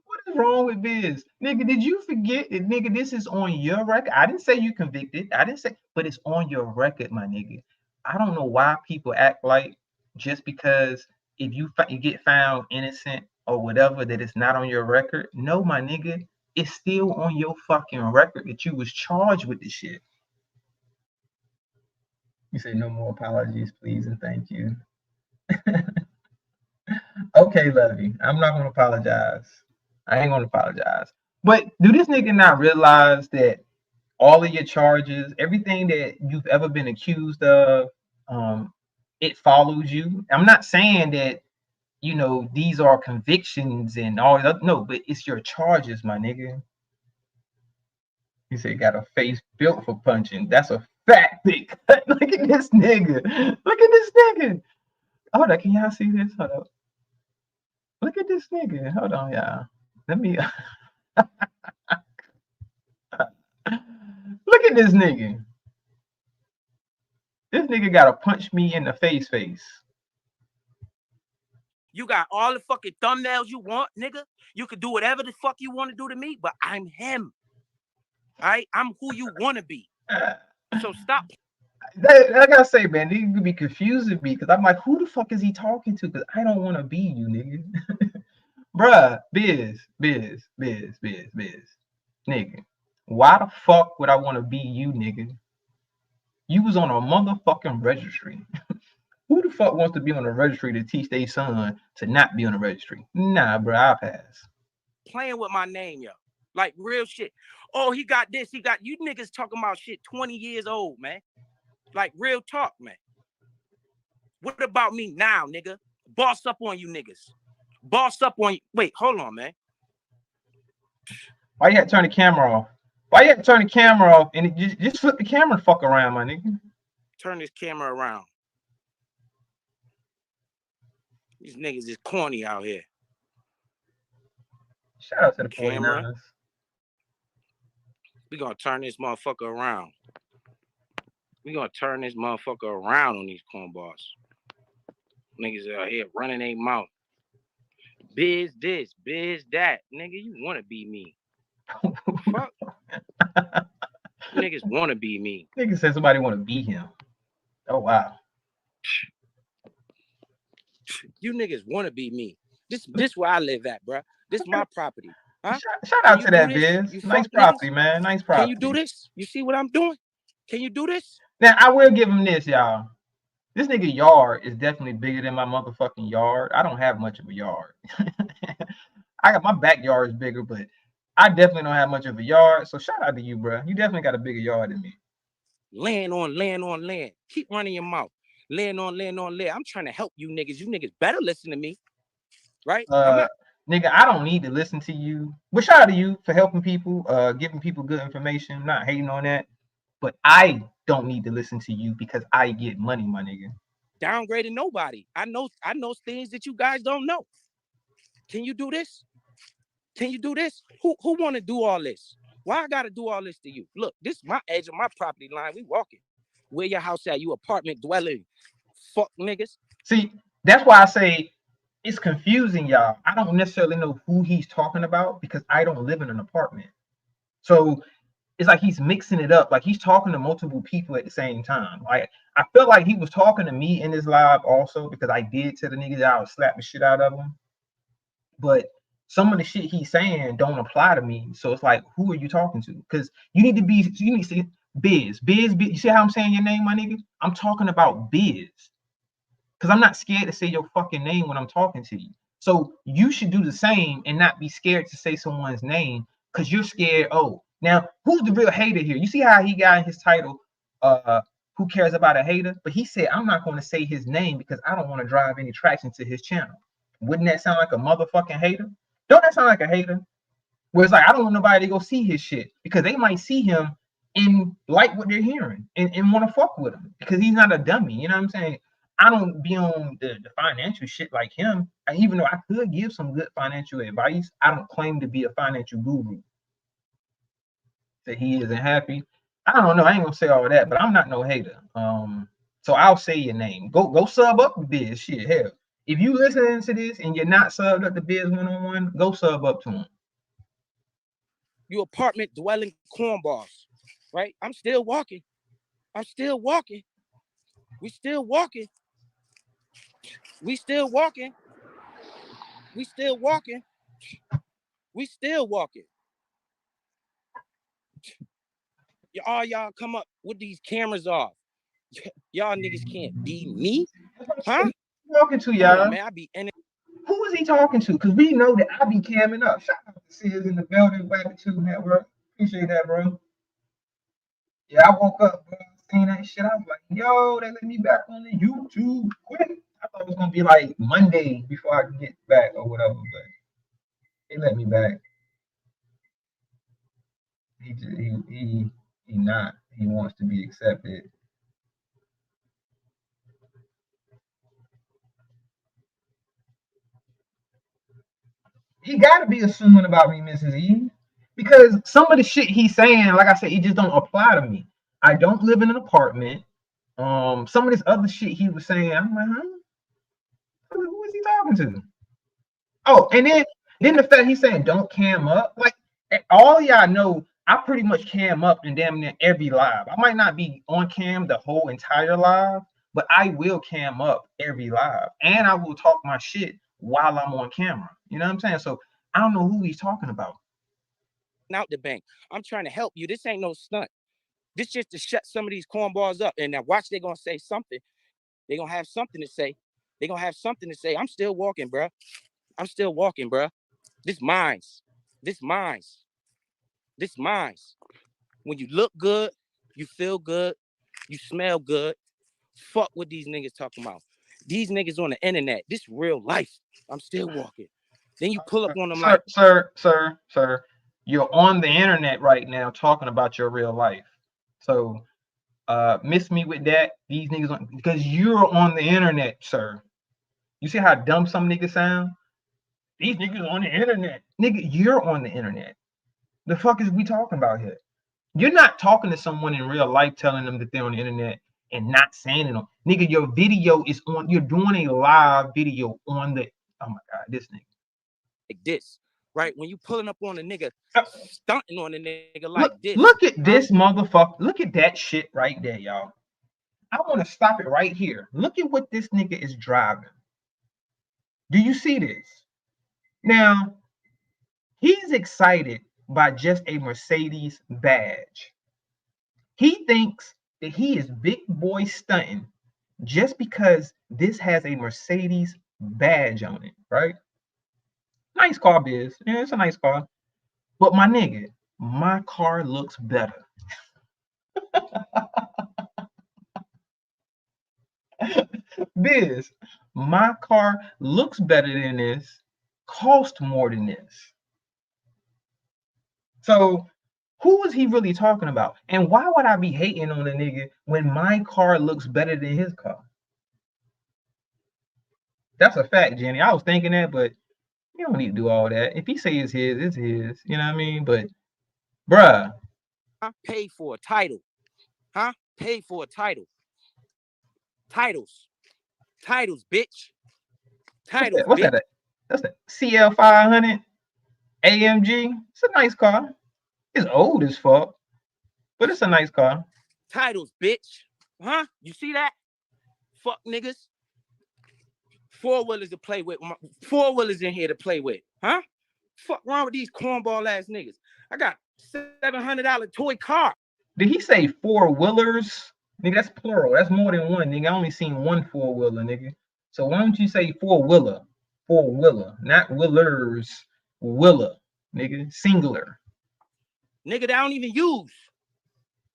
What is wrong with this? Nigga, did you forget that, nigga, this is on your record? I didn't say you convicted. I didn't say, but it's on your record, my nigga. I don't know why people act like just because if you get found innocent or whatever that it's not on your record. No, my nigga, it's still on your fucking record that you was charged with this shit. You say no more apologies, please, and thank you. Okay, Levy, I'm not gonna apologize. I ain't gonna apologize. But do this nigga not realize that all of your charges, everything that you've ever been accused of, it follows you? I'm not saying that, you know, these are convictions and all that. No, but it's your charges, my nigga. He said, got a face built for punching. That's a fat big cut. Look at this nigga. Look at this nigga. Hold on, can y'all see this? Hold up. Look at this nigga. Hold on, y'all. Let me. Look at this nigga. This nigga gotta punch me in the face. You got all the fucking thumbnails you want, nigga. You could do whatever the fuck you want to do to me, but I'm him. All right? I'm who you want to be. So stop. I gotta say, man, you could be confusing me because I'm like, who the fuck is he talking to? Because I don't want to be you, nigga. Bruh, biz. Nigga, why the fuck would I want to be you, nigga? You was on a motherfucking registry. Who the fuck wants to be on a registry to teach their son to not be on a registry? Nah, bro, I'll pass. Playing with my name, yo. Like real shit. Oh, he got this. He got you niggas talking about shit 20 years old, man. Like real talk, man. What about me now, nigga? Boss up on you niggas. Boss up on you. Wait, hold on, man. Why you had to turn the camera off? Why you had to turn the camera off and just flip the camera and fuck around, my nigga? Turn this camera around. These niggas is corny out here. Shout out to the camera. 49ers. We gonna turn this motherfucker around. We gonna turn this motherfucker around on these cornballs. Niggas out here running their mouth. Biz this, biz that. Nigga, you wanna be me. Fuck. Niggas wanna be me. Nigga said somebody wanna be him. Oh wow. You niggas wanna be me. This where I live at, bro. This is my property. Huh? Shout out to that, Biz. Nice property, man. Nice property. Can you do this? You see what I'm doing? Can you do this? Now I will give him this, y'all. This nigga yard is definitely bigger than my motherfucking yard. I don't have much of a yard. I got my backyard is bigger, but I definitely don't have much of a yard. So shout out to you, bro. You definitely got a bigger yard than me. Land on land. Keep running your mouth. Land on land. I'm trying to help you niggas. You niggas better listen to me. Right? Nigga, I don't need to listen to you. But shout out to you for helping people, giving people good information. I'm not hating on that. But I don't need to listen to you because I get money, my nigga. Downgrading nobody. I know things that you guys don't know. Can you do this? Can you do this? Who want to do all this? Why I gotta do all this to you? Look, this is my edge of my property line. We walking. Where your house at? You apartment dwelling. Fuck niggas. See, that's why I say it's confusing, y'all. I don't necessarily know who he's talking about because I don't live in an apartment. So it's like he's mixing it up. Like he's talking to multiple people at the same time. Like I felt like he was talking to me in this live also because I did tell the nigga that I would slap the shit out of him. But some of the shit he's saying don't apply to me. So it's like, who are you talking to? Because you need to see Biz. You see how I'm saying your name, my nigga? I'm talking about Biz. Because I'm not scared to say your fucking name when I'm talking to you. So you should do the same and not be scared to say someone's name because you're scared. Oh, now who's the real hater here? You see how he got in his title, who cares about a hater? But he said, I'm not going to say his name because I don't want to drive any traction to his channel. Wouldn't that sound like a motherfucking hater? Don't that sound like a hater? Where it's like, I don't want nobody to go see his shit because they might see him and like what they're hearing and want to fuck with him because he's not a dummy. You know what I'm saying? I don't be on the financial shit like him. Even though I could give some good financial advice, I don't claim to be a financial guru. That he isn't happy. I don't know. I ain't gonna say all that, but I'm not no hater. So I'll say your name. Go sub up to Biz. Shit, hell. If you listening to this and you're not subbed up to Biz 1-on-1, go sub up to him. You apartment dwelling cornballs, right? I'm still walking. I'm still walking. We still walking. We still walking. We still walking. We still walking. All y'all come up with these cameras off. Y'all niggas can't be me, huh? Talking to y'all, on, man. I be in it. Who is he talking to? Because we know that I be camming up. Shout out to Sears in the building, Wabbit2 Network. Appreciate that, bro. Yeah, I woke up, bro, seen that shit. I was like, yo, they let me back on the YouTube quick. I thought it was gonna be like Monday before I could get back or whatever, but they let me back. He not. He wants to be accepted. He gotta be assuming about me, Mrs. E. Because some of the shit he's saying, like I said, it just don't apply to me. I don't live in an apartment. Some of this other shit he was saying, I'm like, huh? Who is he talking to? Oh, and then the fact he's saying don't cam up, like all y'all know, I pretty much cam up in damn near every live. I might not be on cam the whole entire live, but I will cam up every live, and I will talk my shit while I'm on camera. You know what I'm saying? So I don't know who he's talking about. Out the bank. I'm trying to help you. This ain't no stunt. This just to shut some of these cornballs up. And now watch, they're gonna say something. They're gonna have something to say. They're gonna have something to say. I'm still walking, bro. I'm still walking, bro. This mine's. This mine's. This mine's. When you look good, you feel good, you smell good. Fuck what these niggas talking about. These niggas on the internet. This real life. I'm still walking. Then you pull up on them like, sir. You're on the internet right now talking about your real life. So miss me with that. These niggas on, because you're on the internet, sir. You see how dumb some niggas sound? These niggas on the internet. Nigga, you're on the internet. The fuck is we talking about here? You're not talking to someone in real life telling them that they're on the internet and not saying it. Nigga, your video is on, you're doing a live video on the, oh my God, this nigga. Like this, right? When you pulling up on a nigga, stunting on a nigga like this. Look at this motherfucker. Look at that shit right there, y'all. I want to stop it right here. Look at what this nigga is driving. Do you see this? Now, he's excited by just a Mercedes badge. He thinks that he is big boy stunting just because this has a Mercedes badge on it, right? Nice car, Biz. Yeah, it's a nice car. But my nigga, my car looks better. Biz, my car looks better than this, cost more than this. So who is he really talking about? And why would I be hating on a nigga when my car looks better than his car? That's a fact, Jenny. I was thinking that, but you don't need to do all that. If he say it's his, it's his. You know what I mean? But, bruh. I paid for a title. Huh? Paid for a title. Titles, bitch. Titles, What's bitch. that? That's the CL 500 AMG. It's a nice car. It's old as fuck, but it's a nice car. Titles, bitch. Huh? You see that? Fuck niggas. 4-wheelers to play with. 4-wheelers in here to play with. Huh? Fuck wrong with these cornball ass niggas? I got $700 toy car. Did he say 4-wheelers? Nigga, that's plural. That's more than one, nigga. I only seen one 4-wheeler, nigga. So why don't you say 4-wheeler? 4-wheeler, not wheelers. Wheeler, nigga. Singular. Nigga, that I don't even use.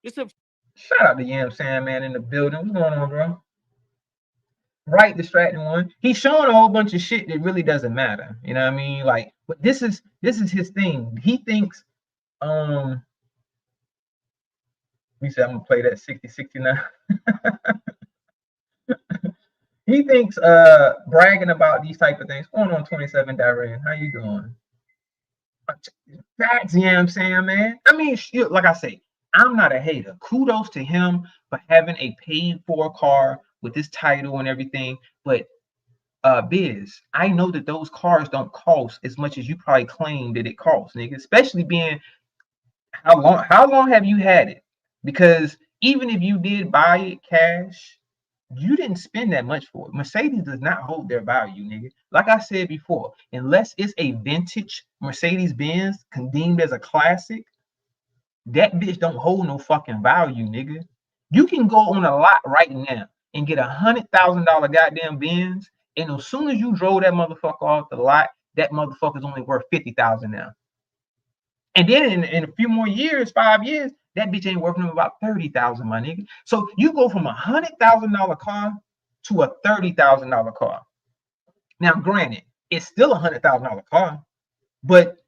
It's a Shout out to Yam Sandman in the building. What's going on, bro? Right, distracting one. He's showing a whole bunch of shit that really doesn't matter. You know what I mean? Like, but this is his thing. He thinks, he said I'm gonna play that 60-69. He thinks bragging about these type of things. Going on 27 Darren. How you doing? Facts, you know what I'm saying, man. I mean, like I say, I'm not a hater. Kudos to him for having a paid for car with this title and everything. But Biz, I know that those cars don't cost as much as you probably claim that it costs, nigga. Especially being how long have you had it? Because even if you did buy it cash, you didn't spend that much for it. Mercedes does not hold their value, nigga. Like I said before, unless it's a vintage Mercedes Benz deemed as a classic, that bitch don't hold no fucking value, nigga. You can go on a lot right now and get $100,000 goddamn Benz, and as soon as you drove that motherfucker off the lot, that motherfucker's only worth $50,000 now. And then in a few more years, 5 years, that bitch ain't worth about $30,000, my nigga. So you go from $100,000 car to a $30,000 car. Now, granted, it's still a $100,000 car, but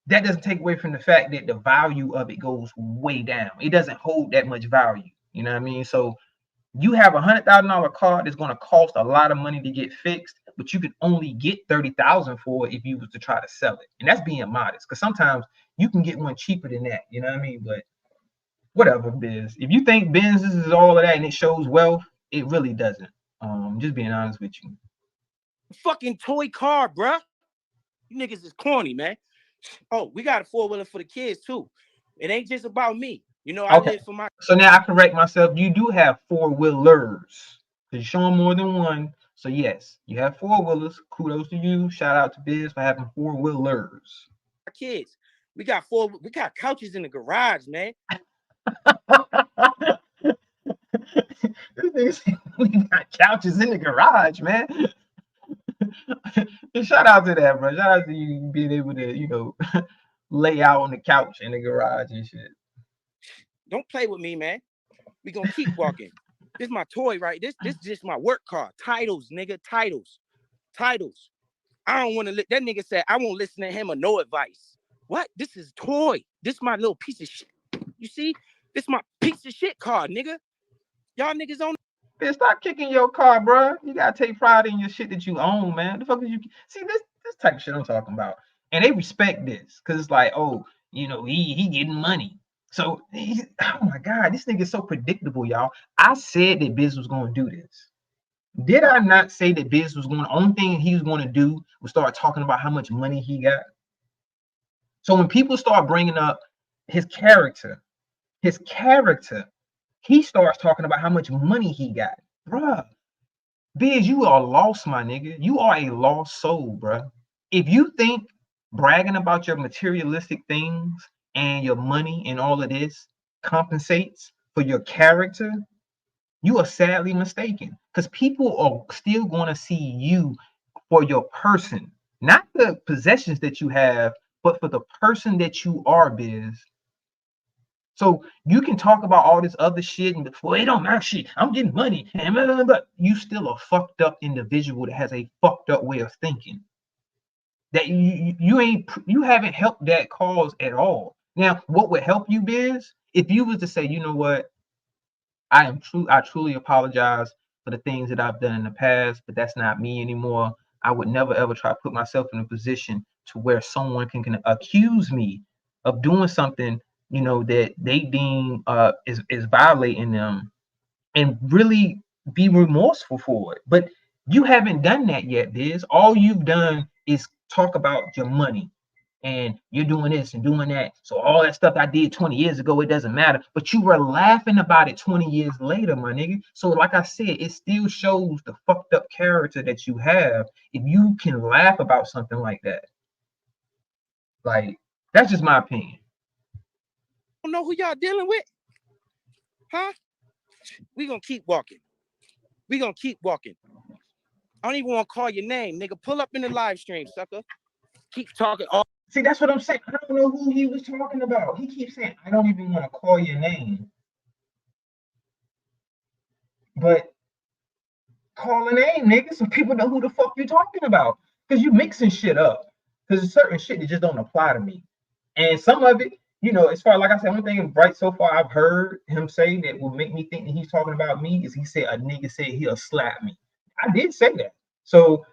that doesn't take away from the fact that the value of it goes way down. It doesn't hold that much value. You know what I mean? So you have a $100,000 car that's going to cost a lot of money to get fixed, but you can only get $30,000 for it if you was to try to sell it. And that's being modest, because sometimes you can get one cheaper than that. You know what I mean? But whatever, Biz. If you think Benz is all of that and it shows wealth, it really doesn't. Just being honest with you. fucking toy car, bruh. You niggas is corny, man. Oh, we got a 4-wheeler for the kids too. It ain't just about me. You know, I live for my. So now I correct myself. You do have 4-wheelers. You're showing more than one. So yes, you have 4-wheelers. Kudos to you. Shout out to Biz for having 4-wheelers. Kids, we got couches in the garage, man. We got couches in the garage, man. Shout out to that, bro. Shout out to you being able to, lay out on the couch in the garage and shit. Don't play with me, man. We gonna keep walking. This is my toy, right? This just my work car. Titles, nigga. Titles. I don't want to. That nigga said I won't listen to him or no advice. What? This is toy. This my little piece of shit. You see? This my piece of shit car, nigga. Y'all niggas on. Man, stop kicking your car, bro. You gotta take pride in your shit that you own, man. The fuck is you see this type of shit I'm talking about, and they respect this because it's like, oh, he getting money. So, oh my god, this nigga is so predictable, y'all. I said that Biz was gonna do this. Did I not say that Biz was going? The only thing he was going to do was start talking about how much money he got. So when people start bringing up his character, he starts talking about how much money he got. Bruh, Biz, you are lost, my nigga. You are a lost soul, bruh. If you think bragging about your materialistic things and your money and all of this compensates for your character, you are sadly mistaken, because people are still going to see you for your person, not the possessions that you have, but for the person that you are, Biz. So you can talk about all this other shit and before it don't matter shit. I'm getting money, but you still a fucked up individual that has a fucked up way of thinking. That you haven't helped that cause at all. Now, what would help you, Biz, if you was to say, you know what, I truly apologize for the things that I've done in the past, but that's not me anymore. I would never ever try to put myself in a position to where someone can accuse me of doing something, that they deem is violating them, and really be remorseful for it. But You haven't done that yet, Biz. All you've done is talk about your money and you're doing this and doing that. So all that stuff I did 20 years ago, it doesn't matter. But you were laughing about it 20 years later, my nigga. So like I said, it still shows the fucked up character that you have if you can laugh about something like that. Like, that's just my opinion. Don't know who y'all dealing with? Huh? We gonna keep walking. We gonna keep walking. I don't even want to call your name, nigga. Pull up in the live stream, sucker. Keep talking. See, that's what I'm saying. I don't know who he was talking about. He keeps saying, I don't even want to call your name. But call a name, nigga, so people know who the fuck you're talking about. Because you mixing shit up. Because there's certain shit that just don't apply to me. And some of it, you know, as far like I said, one thing right so far I've heard him say that will make me think that he's talking about me is he said a nigga said he'll slap me. I did say that. So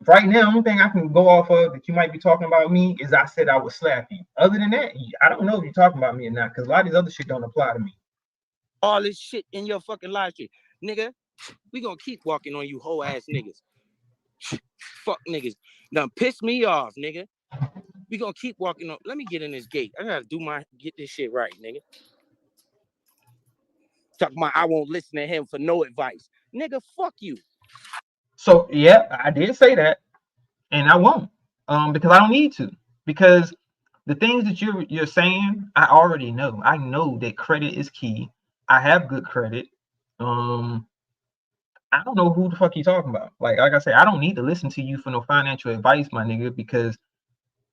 right now, the only thing I can go off of that you might be talking about me is I said I would slap you. Other than that, I don't know if you're talking about me or not, because a lot of these other shit don't apply to me. All this shit in your fucking live stream. Nigga, we gonna keep walking on you whole ass niggas. Fuck niggas. Done piss me off, nigga. We gonna keep walking on. Let me get in this gate. I gotta get this shit right, nigga. Talking about I won't listen to him for no advice. Nigga, fuck you. So yeah, I did say that, and I won't, because I don't need to. Because the things that you're saying, I already know. I know that credit is key. I have good credit. I don't know who the fuck you talking about. Like I said, I don't need to listen to you for no financial advice, my nigga, because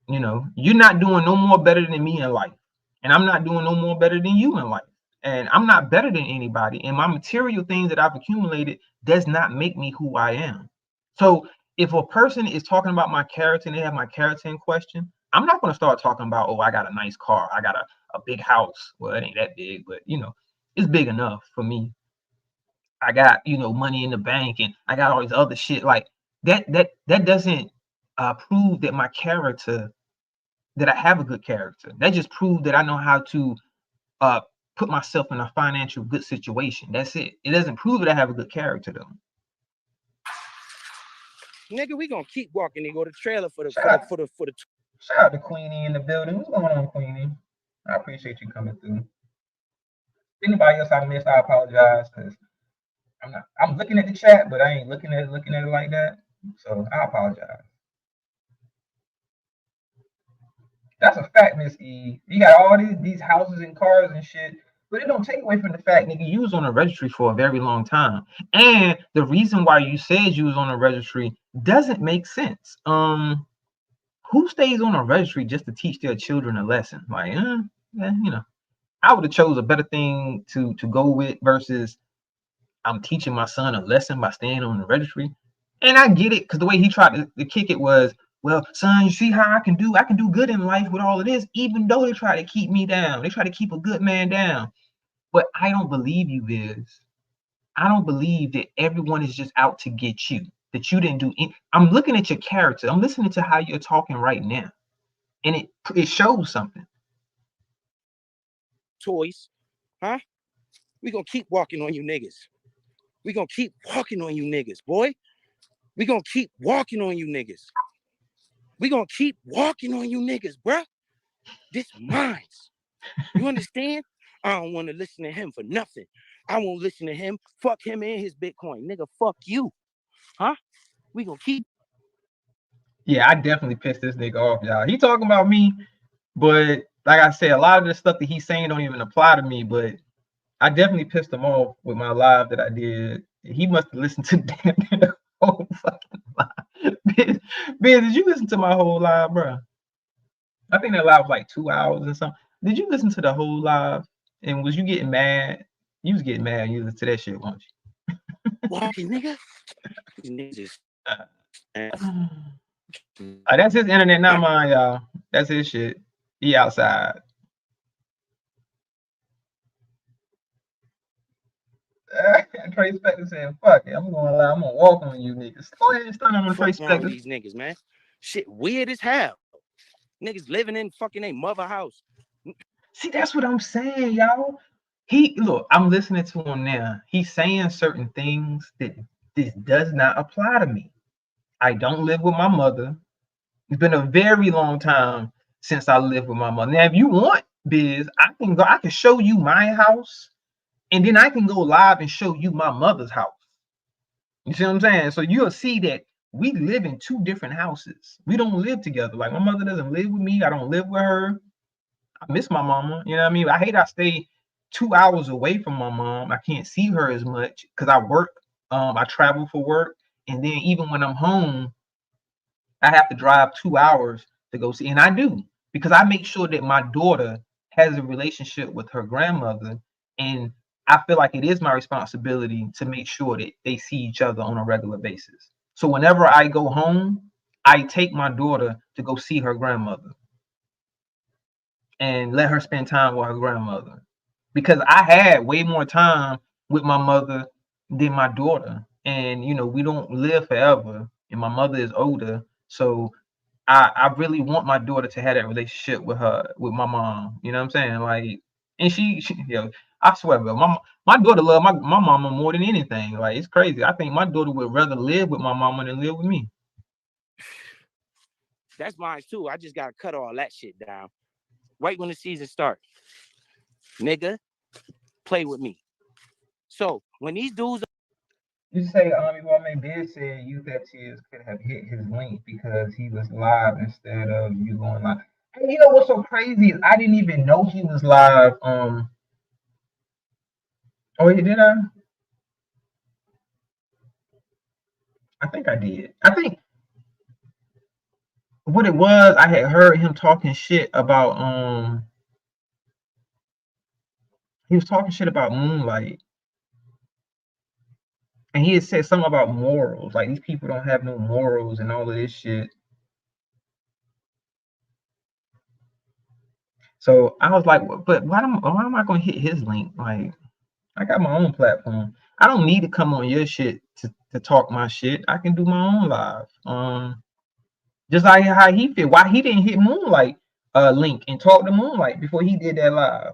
you know you're not doing no more better than me in life, and I'm not doing no more better than you in life, and I'm not better than anybody. And my material things that I've accumulated does not make me who I am. So if a person is talking about my character and they have my character in question, I'm not going to start talking about, oh, I got a nice car, I got a big house. Well, it ain't that big, but you know, it's big enough for me. I got, you know, money in the bank and I got all this other shit. Like that doesn't prove that my character, that I have a good character. That just proves that I know how to put myself in a financial good situation. That's it. It doesn't prove that I have a good character though. Nigga, we gonna keep walking and go to trailer for the Shout out to Queenie in the building. What's going on, Queenie? I appreciate you coming through. If anybody else I missed, I apologize because I'm looking at the chat, but I ain't looking at it like that. So I apologize. That's a fact, Miss E. You got all these houses and cars and shit, but it don't take away from the fact, nigga, you was on a registry for a very long time. And the reason why you said you was on a registry doesn't make sense. Who stays on a registry just to teach their children a lesson? Like, you know, I would have chose a better thing to go with versus I'm teaching my son a lesson by staying on the registry. And I get it, because the way he tried to kick it was, well, son, you see how I can do good in life with all of this, even though they try to keep me down. They try to keep a good man down. But I don't believe you, Viz. I don't believe that everyone is just out to get you, that you didn't do anything. I'm looking at your character. I'm listening to how you're talking right now. And it shows something. Toys, huh? We gonna keep walking on you niggas. We gonna keep walking on you niggas, boy. We gonna keep walking on you niggas. We gonna keep walking on you niggas, bruh. This mine. You understand? I don't want to listen to him for nothing. I won't listen to him. Fuck him and his Bitcoin. Nigga, fuck you. Huh? We gonna keep. Yeah, I definitely pissed this nigga off, y'all. He talking about me, but like I said, a lot of the stuff that he's saying don't even apply to me, but I definitely pissed him off with my live that I did. He must have listened to the whole fucking live. Ben, did you listen to my whole live, bro? I think that live was like 2 hours or something. Did you listen to the whole live? And was you getting mad? You was getting mad when you listened to that shit, weren't you? Walking, nigga. Niggas. That's his internet, not mine, y'all. That's his shit. He outside. Trey Spector said, fuck it, I'm gonna walk on you niggas. Go ahead and stun on Trey Spector. These niggas, man. Shit weird as hell. Niggas living in fucking a mother house. See, that's what I'm saying, y'all. Look, I'm listening to him now. He's saying certain things that this does not apply to me. I don't live with my mother. It's been a very long time since I lived with my mother. Now, if you want, Biz, I can show you my house, and then I can go live and show you my mother's house. You see what I'm saying? So you'll see that we live in two different houses. We don't live together. Like my mother doesn't live with me. I don't live with her. I miss my mama. You know what I mean? I hate I stay 2 hours away from my mom. I can't see her as much because I work. I travel for work. And then even when I'm home, I have to drive 2 hours to go see. And I do because I make sure that my daughter has a relationship with her grandmother. And I feel like it is my responsibility to make sure that they see each other on a regular basis. So whenever I go home, I take my daughter to go see her grandmother and let her spend time with her grandmother because I had way more time with my mother than my daughter. And we don't live forever, and my mother is older, so I really want my daughter to have that relationship with my mom. You know what I'm saying? Like, and she I swear, bro, my daughter love my mama more than anything. Like, it's crazy. I think my daughter would rather live with my mama than live with me. That's mine too. I just gotta cut all that shit down right when the season starts. Nigga, play with me. So when these dudes, You say Woman did say you that tears could have hit his link because he was live instead of you going live. And you know what's so crazy is I didn't even know he was live. Oh, did I? I think I did. I think what it was, I had heard him talking shit about he was talking shit about Moonlight. And he had said something about morals. Like, these people don't have no morals and all of this shit. So I was like, but why am I going to hit his link? Like, I got my own platform. I don't need to come on your shit to talk my shit. I can do my own live. Just like how he feel. Why he didn't hit Moonlight link and talk to Moonlight before he did that live.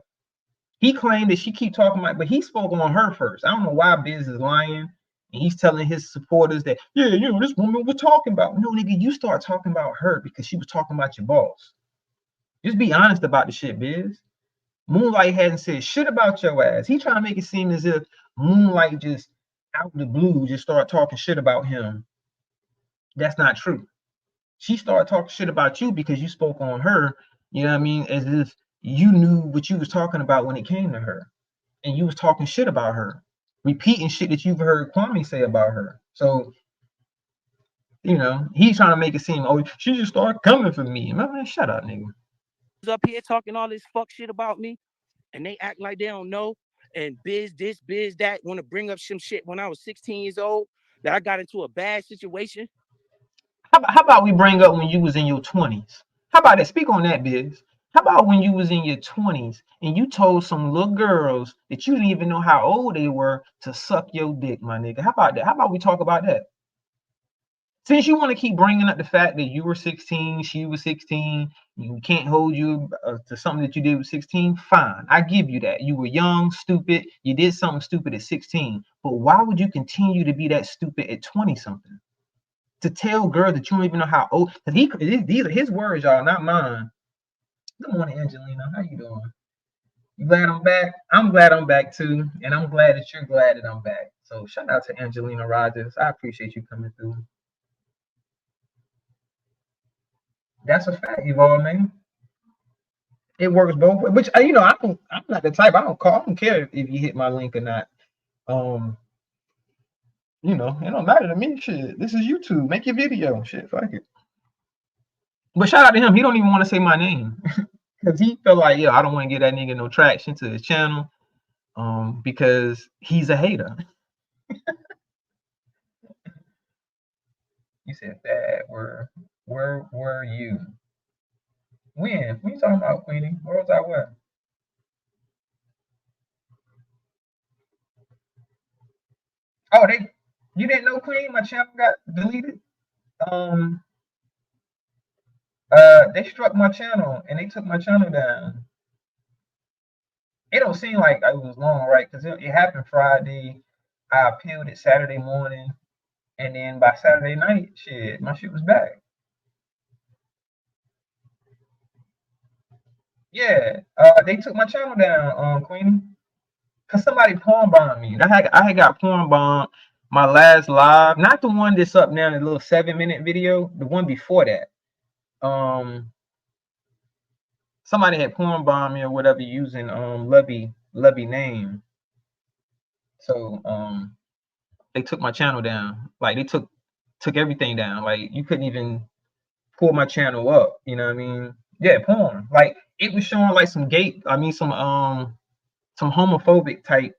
He claimed that she keep talking about, but he spoke on her first. I don't know why Biz is lying. And he's telling his supporters that, this woman was talking about. No, nigga, you start talking about her because she was talking about your boss. Just be honest about the shit, Biz. Moonlight hadn't said shit about your ass. He trying to make it seem as if Moonlight just out of the blue just started talking shit about him. That's not true. She started talking shit about you because you spoke on her, you know what I mean, as if you knew what you was talking about when it came to her. And you was talking shit about her, repeating shit that you've heard Kwame say about her. So, he's trying to make it seem, oh, she just started coming for me. Man, shut up, nigga. Up here talking all this fuck shit about me, and they act like they don't know, and Biz this, Biz that, want to bring up some shit when I was 16 years old, that I got into a bad situation. How about we bring up when you was in your 20s? How about that? Speak on that, Biz. How about when you was in your 20s and you told some little girls that you didn't even know how old they were to suck your dick, my nigga? How about that? How about we talk about that? Since you want to keep bringing up the fact that you were 16, she was 16, you can't hold you to something that you did with 16, fine. I give you that. You were young, stupid. You did something stupid at 16. But why would you continue to be that stupid at 20-something? To tell girls that you don't even know how old, because these are his words, y'all, not mine. Good morning, Angelina. How you doing? You glad I'm back? I'm glad I'm back too, and I'm glad that you're glad that I'm back. So shout out to Angelina Rogers. I appreciate you coming through. That's a fact, Evolve, man. It works both ways. Which I'm not the type. I don't care if you hit my link or not. It don't matter to me. Shit, this is YouTube. Make your video. Shit, fuck it. But shout out to him. He don't even want to say my name because he felt like, I don't want to get that nigga no traction to his channel, because he's a hater. You said that. Where were you? When? What are you talking about, Queenie? Where was I? Where? Oh, you didn't know, Queen? My channel got deleted. They struck my channel and they took my channel down. It don't seem like it was long, right? Because it happened Friday. I appealed it Saturday morning. And then by Saturday night, shit, my shit was back. Yeah, they took my channel down, Queenie, cause somebody porn bombed me. I had got porn bombed my last live, not the one that's up now, the little 7-minute video, the one before that. Somebody had porn bombed me or whatever using Lubby name. So they took my channel down. Like they took everything down. Like you couldn't even pull my channel up. You know what I mean? Yeah, porn. Like it was showing like some some homophobic type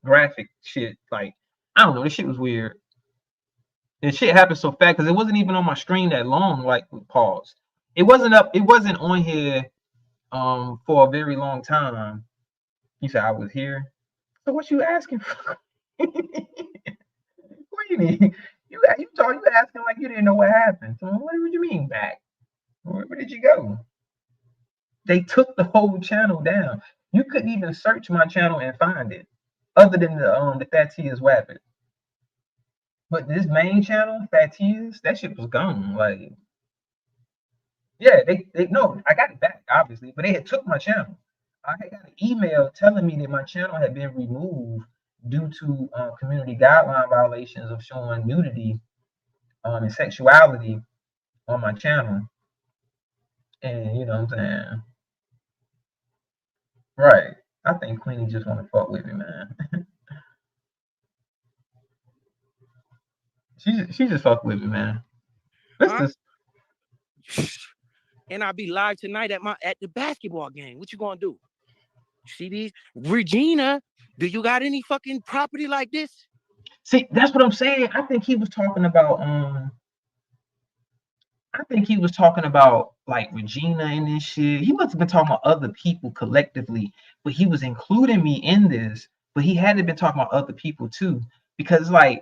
graphic shit. Like I don't know, this shit was weird. And shit happened so fast because it wasn't even on my screen that long. Like pause. It wasn't on here for a very long time. You said I was here. So what you asking for? What do you mean? You asking like you didn't know what happened. So what do you mean back? Where did you go? They took the whole channel down. You couldn't even search my channel and find it, other than the Thatia's Wappet. But this main channel, Thatia's, that shit was gone. Like, yeah, they no, I got it back obviously, but they had took my channel. I had got an email telling me that my channel had been removed due to community guideline violations of showing nudity and sexuality on my channel. And you know what I'm saying? Right. I think Queenie just want to fuck with me, man. she just fuck with me, man. Let's just... And I'll be live tonight at the basketball game. What you gonna do? See these? Regina, do you got any fucking property like this? See, that's what I'm saying. I think he was talking about like Regina and this shit. He must have been talking about other people collectively, but he was including me in this. But he had to been talking about other people too, because like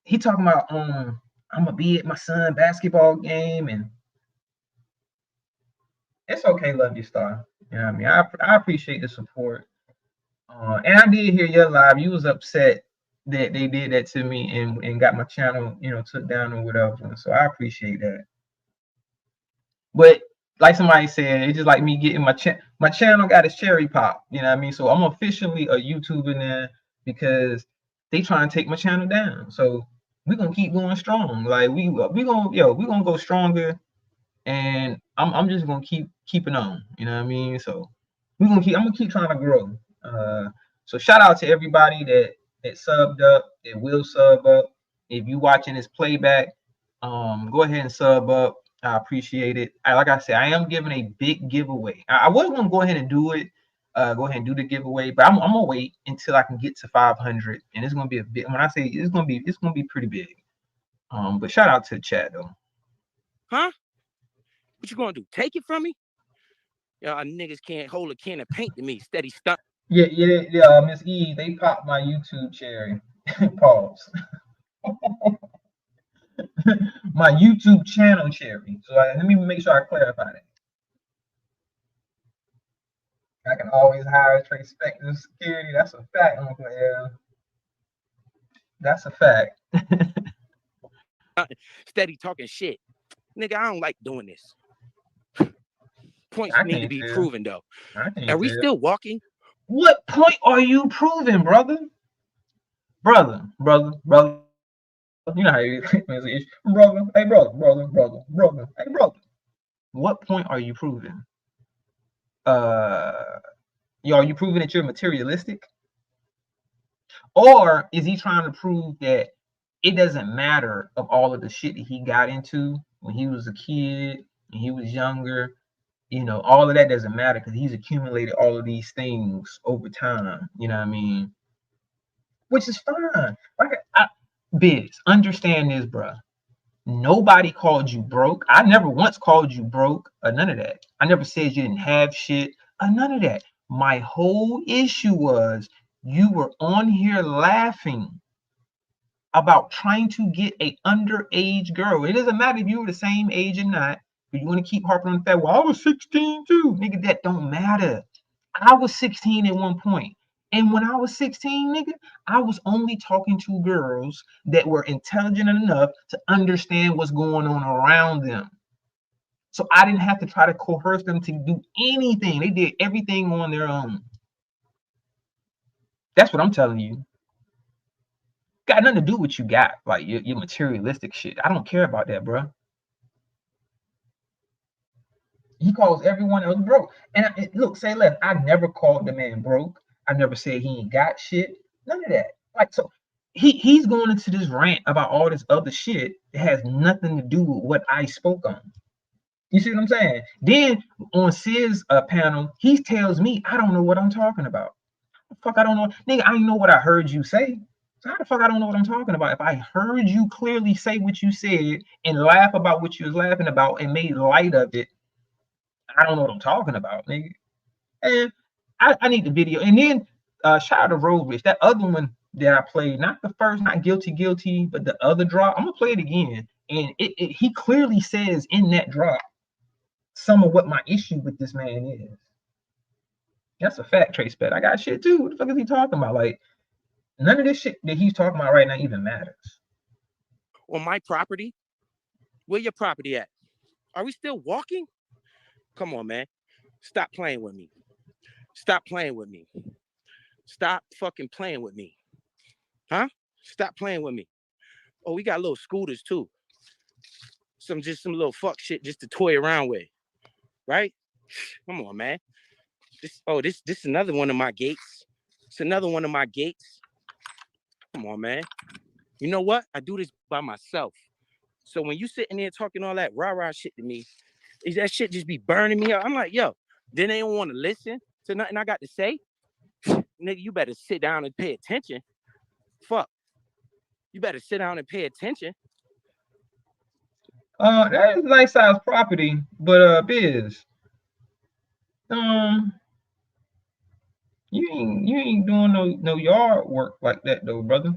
he talking about I'm gonna be at my son basketball game, and it's okay, love you, Star. You know what I mean? I appreciate the support. And I did hear your live. You was upset that they did that to me and got my channel, took down or whatever. So I appreciate that. But like somebody said, it's just like me getting my channel got its cherry pop. You know what I mean? So I'm officially a YouTuber now because they trying to take my channel down. So we're gonna keep going strong. Like we gonna go stronger, and I'm just gonna keep keeping on. You know what I mean? So I'm gonna keep trying to grow. So shout out to everybody that subbed up, that will sub up. If you watching this playback, go ahead and sub up. I appreciate it. Like I said, I am giving a big giveaway. I was gonna go ahead and do it. Go ahead and do the giveaway, but I'm gonna wait until I can get to 500, and it's gonna be a bit. When I say it's gonna be pretty big. But shout out to the chat though. Huh? What you gonna do? Take it from me? Y'all niggas can't hold a can of paint to me. Steady stunt. Yeah, Miss E, they popped my YouTube cherry. Pause. My YouTube channel cherry. So let me make sure I clarify that. I can always hire Trace Spectre Security. That's a fact, Uncle L. That's a fact. Steady talking shit. Nigga, I don't like doing this. Points need to be proven, though. Are we still walking? What point are you proving, brother? Brother. You know how you brother. Hey, brother. Hey, brother. What point are you proving? Are you proving that you're materialistic? Or is he trying to prove that it doesn't matter of all of the shit that he got into when he was a kid and he was younger? All of that doesn't matter because he's accumulated all of these things over time. You know what I mean? Which is fine. Biz, understand this, bro. Nobody called you broke. I never once called you broke or none of that. I never said you didn't have shit or none of that. My whole issue was you were on here laughing about trying to get a underage girl. It doesn't matter if you were the same age or not. But you want to keep harping on the fact, well, I was 16 too. Nigga, that don't matter. I was 16 at one point. And when I was 16, nigga, I was only talking to girls that were intelligent enough to understand what's going on around them. So I didn't have to try to coerce them to do anything. They did everything on their own. That's what I'm telling you. Got nothing to do with what you got, like your materialistic shit. I don't care about that, bro. He calls everyone else broke. And look, say less. I never called the man broke. I never said he ain't got shit. None of that. Like, so he's going into this rant about all this other shit that has nothing to do with what I spoke on. You see what I'm saying? Then on Sid's panel, he tells me I don't know what I'm talking about. The fuck I don't know, nigga. I don't know what I heard you say. So how the fuck I don't know what I'm talking about? If I heard you clearly say what you said and laugh about what you was laughing about and made light of it, I don't know what I'm talking about, nigga. And I need the video. And then shout out to Road Rich, that other one that I played, not the first, not guilty, but the other drop. I'm gonna play it again. And he clearly says in that drop some of what my issue with this man is. That's a fact, Trace Bet. I got shit too. What the fuck is he talking about? Like, none of this shit that he's talking about right now even matters. On my property? Where your property at? Are we still walking? Come on, man. Stop playing with me. Stop playing with me. Stop fucking playing with me. Huh? Stop playing with me. Oh, we got little scooters too. Some little fuck shit just to toy around with. Right? Come on, man. This is another one of my gates. It's another one of my gates. Come on, man. You know what? I do this by myself. So when you sitting there talking all that rah-rah shit to me, is that shit just be burning me up? I'm like, yo, then they don't want to listen to nothing I got to say? Nigga, you better sit down and pay attention. Fuck. You better sit down and pay attention. That is a nice size property, but Biz, you ain't doing no yard work like that though, brother.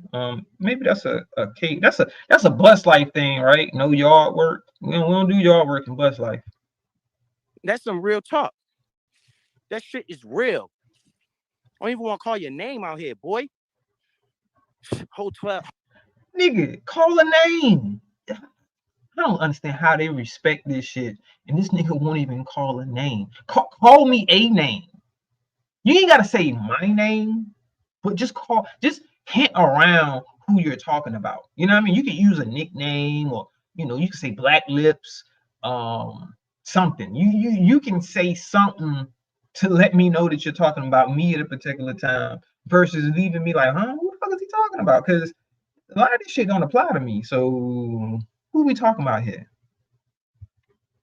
Maybe that's a case. That's a bus life thing, right? No yard work. We don't do yard work in bus life. That's some real talk. That shit is real. I don't even want to call your name out here, boy. Whole 12. Nigga, call a name. I don't understand how they respect this shit, and this nigga won't even call a name. Call me a name. You ain't gotta say my name, but just hint around who you're talking about. You know what I mean? You can use a nickname, or you can say Black Lips, something. You can say something to let me know that you're talking about me at a particular time, versus leaving me like, huh? Who the fuck is he talking about? Because a lot of this shit don't apply to me. So who we talking about here?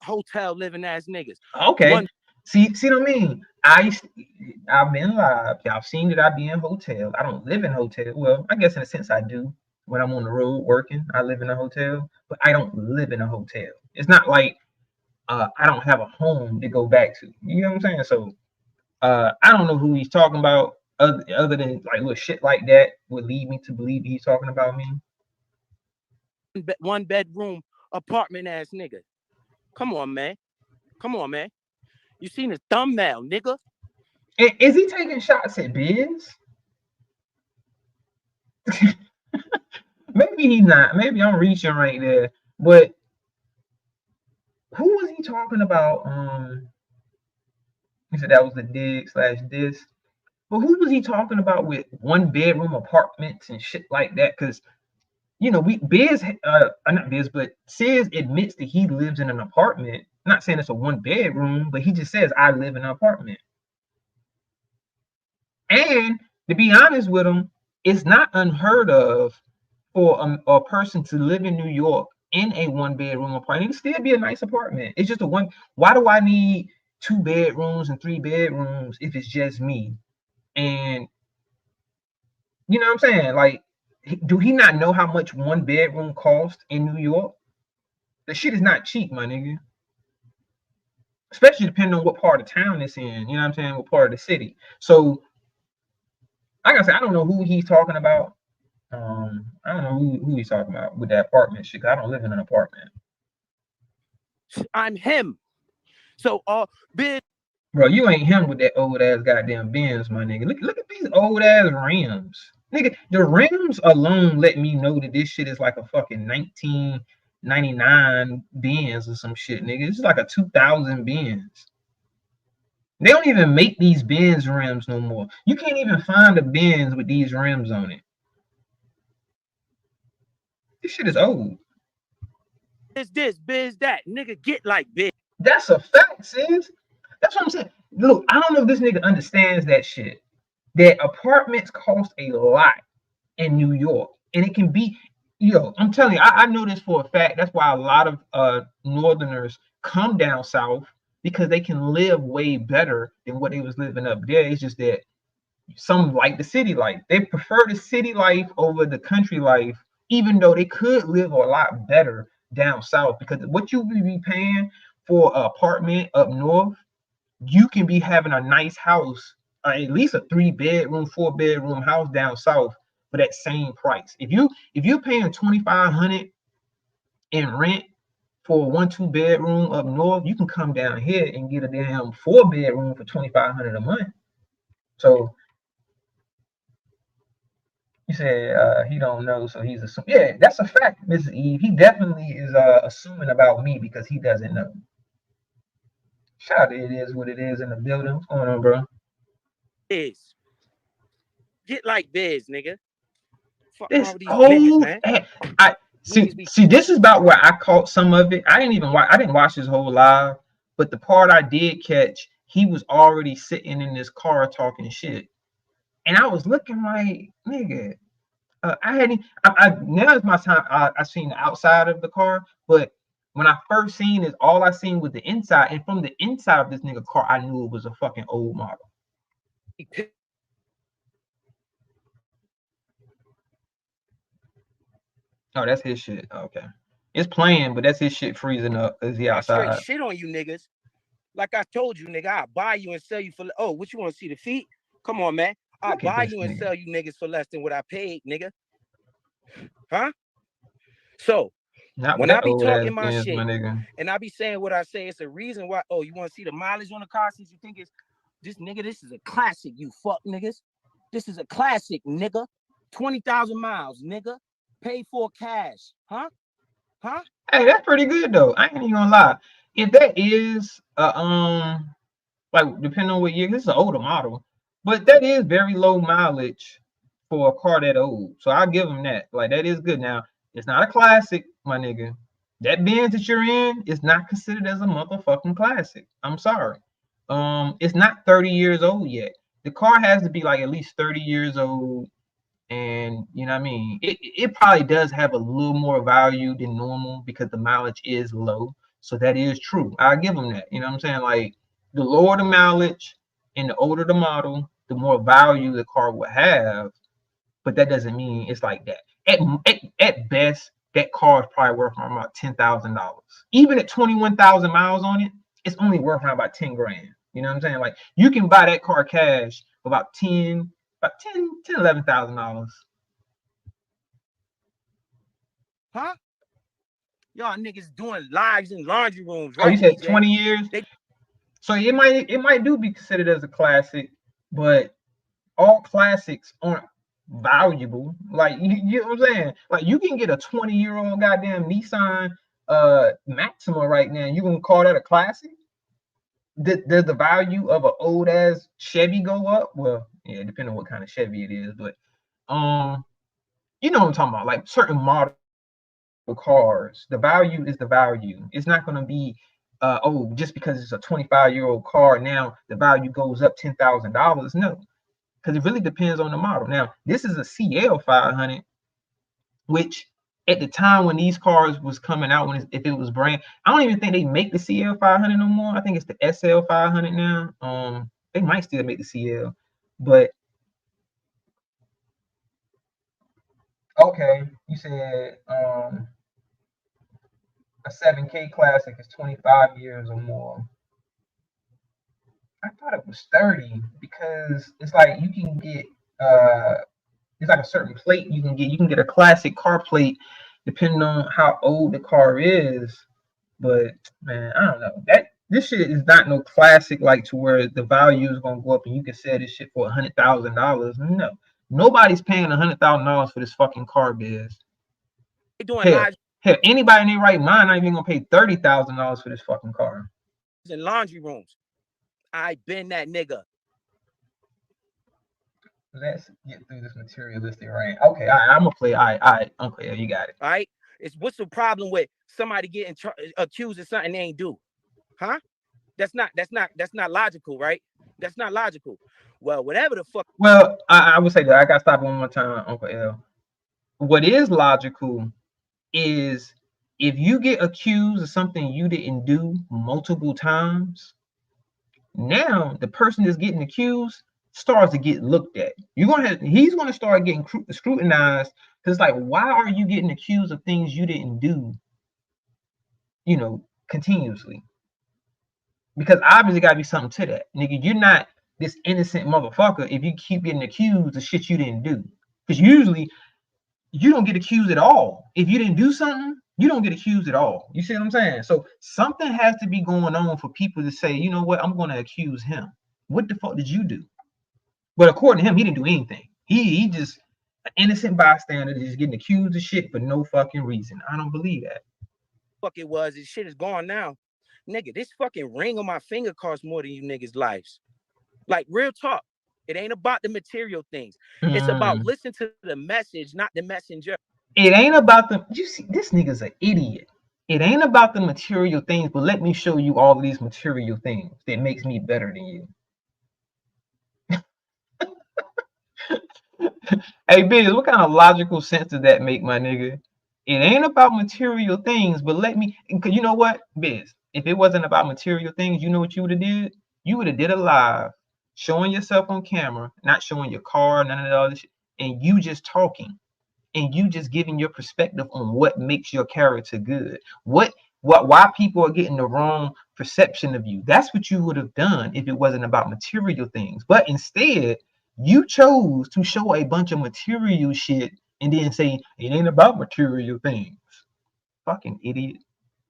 Hotel living ass niggas. Okay. See what I mean? I've been live. Y'all seen that I be in hotel. I don't live in hotel. Well, I guess in a sense I do. When I'm on the road working, I live in a hotel, but I don't live in a hotel. It's not like I don't have a home to go back to. You know what I'm saying? So I don't know who he's talking about, other than like little shit like that would lead me to believe he's talking about me. One bedroom apartment ass nigga. Come on, man. You seen his thumbnail, nigga? Is he taking shots at Biz? Maybe he's not. Maybe I'm reaching right there. But who was he talking about? He said that was the dig/diss. But who was he talking about with one bedroom apartments and shit like that? Because not Biz, but Sis admits that he lives in an apartment. I'm not saying it's a one bedroom, but he just says I live in an apartment. And to be honest with him, it's not unheard of for a person to live in New York in a one bedroom apartment. It'd still be a nice apartment. It's just a one. Why do I need 2 bedrooms and 3 bedrooms if it's just me? And you know what I'm saying? Like, do he not know how much 1 bedroom costs in New York? The shit is not cheap, my nigga. Especially depending on what part of town it's in. You know what I'm saying? What part of the city. So, like I said, I don't know who he's talking about. I don't know who he's talking about with that apartment shit. I don't live in an apartment. I'm him. So, Biz. Bro, you ain't him with that old ass goddamn Benz, my nigga. Look at these old ass rims. Nigga, the rims alone let me know that this shit is like a fucking 1999 Benz or some shit, nigga. This is like a 2000 Benz. They don't even make these Benz rims no more. You can't even find a Benz with these rims on it. This shit is old. Biz this, biz that. Nigga, get like biz. That's a fact, sis. That's what I'm saying. Look, I don't know if this nigga understands that shit. That apartments cost a lot in New York. And it can be, I'm telling you, I know this for a fact. That's why a lot of northerners come down south, because they can live way better than what they was living up there. It's just that some like the city life. They prefer the city life over the country life, even though they could live a lot better down south. Because what you will be paying for an apartment up north, you can be having a nice house, at least a 3-bedroom, 4-bedroom house down south for that same price. If you're paying $2,500 in rent for a 1-2 bedroom up north, you can come down here and get a damn 4-bedroom for $2,500 a month. So you said he don't know, so he's assuming. Yeah, that's a fact, Mrs. Eve. He definitely is assuming about me because he doesn't know. Shout out to It Is What It Is in the building. What's going on, bro? Biz. Get like biz, nigga. Fuck This all these old niggas, man. I see. This is about where I caught some of it. I didn't watch his whole live, but the part I did catch, he was already sitting in this car talking shit, and I was looking like, nigga, now is my time. I seen the outside of the car, but when I first seen it, all I seen was the inside, and from the inside of this nigga car, I knew it was a fucking old model. Oh, that's his shit. Okay. It's playing, but that's his shit freezing up as he outside. I straight shit on you niggas. Like I told you, nigga, I'll buy you and sell you for, oh, what you want to see, the feet? Come on, man. I'll buy you and sell you niggas for less than what I paid, nigga. Huh? So, when I be talking my shit, and I be saying what I say, it's a reason why, oh, you want to see the mileage on the car since you think it's, this nigga, this is a classic, you fuck niggas. This is a classic, nigga. 20,000 miles, nigga. Pay for cash, huh? Huh? Hey, that's pretty good though. I ain't even gonna lie. If that is like depending on what year, this is an older model, but that is very low mileage for a car that old. So I'll give them that. Like that is good. Now it's not a classic, my nigga. That Benz that you're in is not considered as a motherfucking classic. I'm sorry. It's not 30 years old yet. The car has to be like at least 30 years old. And you know what I mean, it probably does have a little more value than normal because the mileage is low. So that is true. I give them that. You know what I'm saying? Like the lower the mileage and the older the model, the more value the car will have. But that doesn't mean it's like that. At best, that car is probably worth around about $10,000. Even at 21,000 miles on it, it's only worth around about 10 grand. You know what I'm saying? Like you can buy that car cash for about $11,000. Huh? Y'all niggas doing lives in laundry rooms, right? Oh, you said 20 years? So it might do be considered as a classic, but all classics aren't valuable. Like you know what I'm saying? Like you can get a 20-year-old goddamn Nissan Maxima right now. You gonna call that a classic? Does the value of an old ass Chevy go up? Well, yeah, depending on what kind of Chevy it is, but you know what I'm talking about. Like certain model cars, the value is the value. It's not gonna be oh, just because it's a 25-year-old car, now the value goes up $10,000. No, because it really depends on the model. Now, this is a CL 500, which at the time when these cars was coming out, if it was brand, I don't even think they make the CL 500 no more. I think it's the SL 500 now. They might still make the CL, but okay, you said a 7K classic is 25 years or more. I thought it was 30 because it's like you can get it's like a certain plate you can get. You can get a classic car plate depending on how old the car is. But man, I don't know. This shit is not no classic like to where the value is gonna go up and you can sell this shit for $100,000. No, nobody's paying $100,000 for this fucking car, biz. They doing Hell, lives hell, anybody in their right mind not even gonna pay $30,000 for this fucking car. in laundry rooms. I been that nigga. Let's get through this materialistic rant. Okay, I'm gonna play. All right, Uncle L, you got it. All right. It's what's the problem with somebody getting accused of something they ain't do? Huh? That's not logical, right? That's not logical. Well, whatever the fuck. Well, I would say that I gotta stop one more time, Uncle L. What is logical is if you get accused of something you didn't do multiple times, now the person that's getting accused starts to get looked at. He's gonna start getting scrutinized because like, why are you getting accused of things you didn't do? You know, continuously. Because obviously gotta be something to that. Nigga, you're not this innocent motherfucker if you keep getting accused of shit you didn't do. Because usually you don't get accused at all. If you didn't do something, you don't get accused at all. You see what I'm saying? So something has to be going on for people to say, you know what, I'm gonna accuse him. What the fuck did you do? But according to him, he didn't do anything. He just an innocent bystander that's just getting accused of shit for no fucking reason. I don't believe that. Fuck it was. This shit is gone now. Nigga, this fucking ring on my finger costs more than you niggas' lives. Like, real talk. It ain't about the material things. It's about listen to the message, not the messenger. It ain't about the, you see, this nigga's an idiot. It ain't about the material things, but let me show you all of these material things that makes me better than you. Hey, Biz, what kind of logical sense does that make, my nigga? It ain't about material things, but let me, you know what, Biz? If it wasn't about material things, you know what you would have did? You would have did a live, showing yourself on camera, not showing your car, none of that other shit, and you just talking, and you just giving your perspective on what makes your character good, why people are getting the wrong perception of you. That's what you would have done if it wasn't about material things. But instead, you chose to show a bunch of material shit and then say it ain't about material things. Fucking idiot.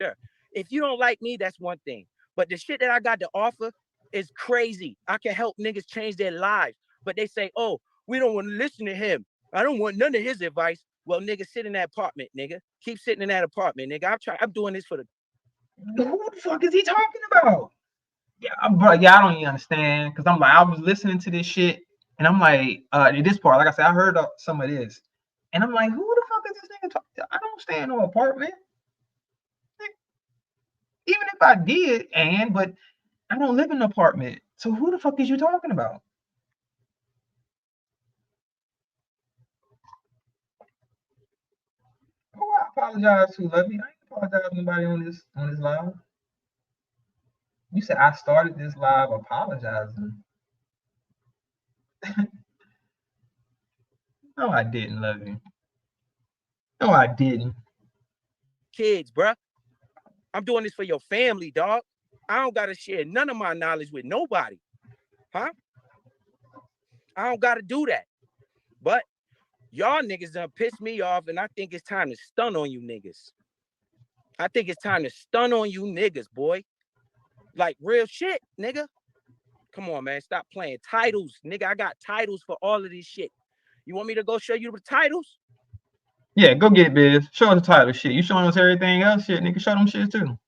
Yeah. If you don't like me, that's one thing. But the shit that I got to offer is crazy. I can help niggas change their lives. But they say, oh, we don't want to listen to him. I don't want none of his advice. Well, nigga, sit in that apartment, nigga. Keep sitting in that apartment, nigga. I'm doing this for the. Who the fuck is he talking about? Yeah, bro. Yeah, I don't even understand. Cause I'm like, I was listening to this shit, and I'm like, this part, like I said, I heard some of this, and I'm like, who the fuck is this nigga talking? I don't stay in no apartment. Even if I did, but I don't live in an apartment. So who the fuck is you talking about? Who I apologize to, Lovey? I ain't apologize to nobody on this live. You said I started this live apologizing. No, I didn't, Lovey. No, I didn't. Kids, bruh. I'm doing this for your family, dog. I don't gotta share none of my knowledge with nobody. Huh? I don't gotta do that. But y'all niggas done pissed me off, and I think it's time to stun on you niggas. I think it's time to stun on you niggas, boy. Like real shit, nigga. Come on, man. Stop playing. Titles, nigga. I got titles for all of this shit. You want me to go show you the titles? Yeah, go get it, Biz. Show us the title shit. You showing us everything else shit, nigga. Show them shit too.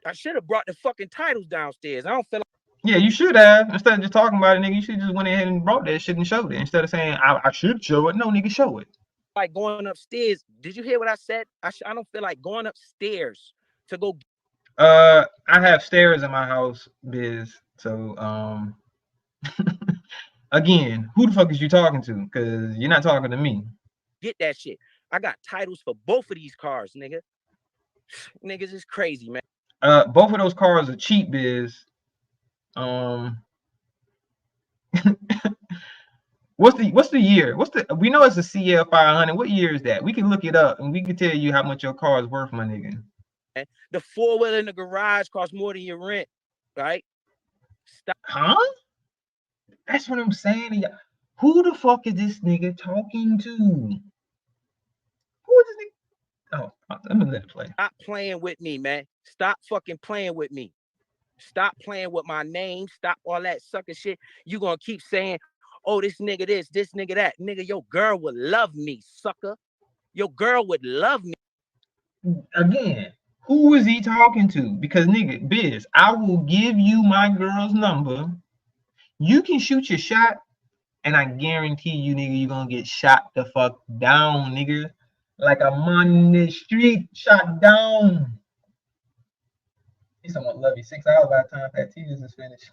I should have brought the fucking titles downstairs. I don't feel like. Yeah, you should have. Instead of just talking about it, nigga, you should just went ahead and brought that shit and showed it. Instead of saying, I should show it. No, nigga, show it. Like going upstairs. Did you hear what I said? I don't feel like going upstairs to go. I have stairs in my house, Biz. So, again, who the fuck is you talking to? Because you're not talking to me. Get that shit. I got titles for both of these cars, nigga. Niggas is crazy, man. Both of those cars are cheap, Biz. What's the year? We know it's a CL 500. What year is that? We can look it up and we can tell you how much your car is worth, my nigga. The 4-wheeler in the garage costs more than your rent, right? Stop. Huh? That's what I'm saying. Who the fuck is this nigga talking to? Who is this nigga? Oh, I'm gonna let it play. Stop playing with me, man. Stop fucking playing with me. Stop playing with my name. Stop all that sucker shit. You gonna keep saying, oh, this nigga this nigga that. Nigga, your girl would love me, sucker. Your girl would love me. Again, who is he talking to? Because nigga, Biz, I will give you my girl's number. You can shoot your shot, and I guarantee you, nigga, you're gonna get shot the fuck down, nigga. Like a man in the street, shot down. He's someone love you 6 hours by the time that tears is finished.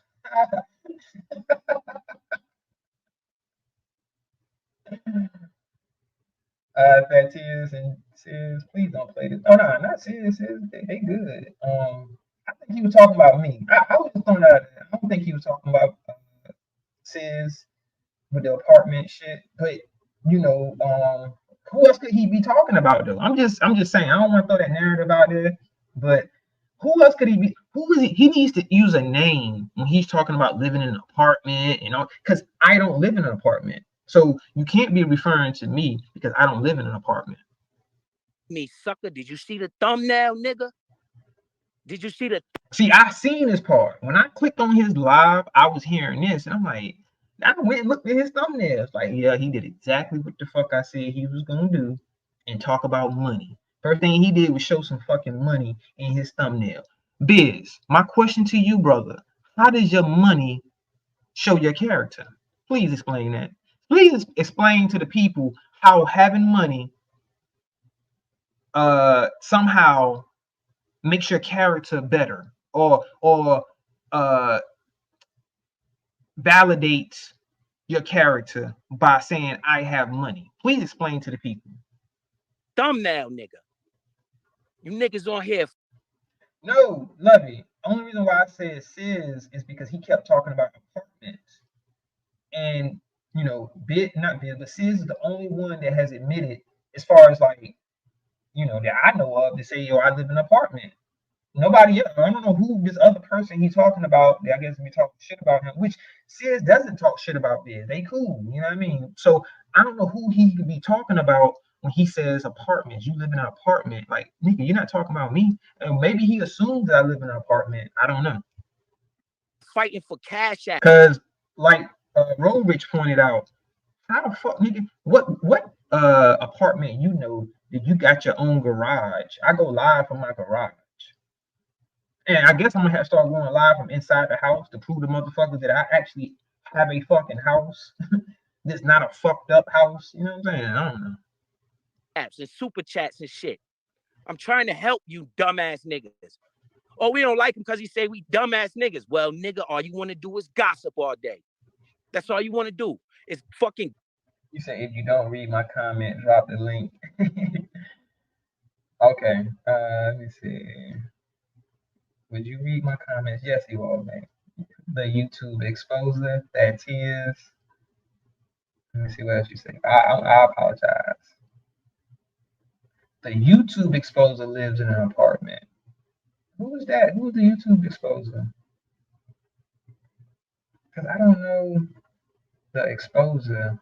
Fat tears and serious, please don't play this. Oh no, not serious. They good. I think he was talking about me. I was just throwing out. I don't think he was talking about Sis with the apartment shit. But you know, who else could he be talking about though? I'm just saying. I don't want to throw that narrative out there, but who else could he be? Who is he? He needs to use a name when he's talking about living in an apartment and all. Because I don't live in an apartment, so you can't be referring to me because I don't live in an apartment. Me, sucker. Did you see the thumbnail, nigga? Did you see the? See, I seen this part. When I clicked on his live, I was hearing this, and I'm like, I went and looked at his thumbnails. Like, yeah, he did exactly what the fuck I said he was gonna do, and talk about money. First thing he did was show some fucking money in his thumbnail. Biz, my question to you, brother, how does your money show your character? Please explain that. Please explain to the people how having money somehow makes your character better or validates your character by saying I have money. Please explain to the people. Thumbnail, nigga. You niggas on here. No, Lovey. Only reason why I said Sis is because he kept talking about apartments. And you know, not Bid, but Sis is the only one that has admitted, as far as like, you know, that I know of, to say, yo, I live in an apartment. Nobody else. I don't know who this other person he's talking about. I guess we talking shit about him, which Sis doesn't talk shit about Biz. They cool, you know what I mean? So I don't know who he could be talking about when he says apartments. You live in an apartment, like nigga, you're not talking about me. And maybe he assumes that I live in an apartment. I don't know. Fighting for cash out. Because like Road Rich pointed out, how the fuck, nigga? What apartment you know that you got your own garage? I go live from my garage. And I guess I'm gonna have to start going live from inside the house to prove to motherfuckers that I actually have a fucking house. That's not a fucked up house. You know what I'm saying? I don't know. Apps and super chats and shit. I'm trying to help you dumbass niggas. Oh, we don't like him because he say we dumbass niggas. Well, nigga, all you want to do is gossip all day. That's all you want to do is fucking. You say if you don't read my comment, drop the link. Okay. Let me see. Would you read my comments? Yes, you will, man. The YouTube exposer, that is. Let me see what else you say. I apologize. The YouTube exposer lives in an apartment. Who is that? Who is the YouTube exposer? Because I don't know the exposer.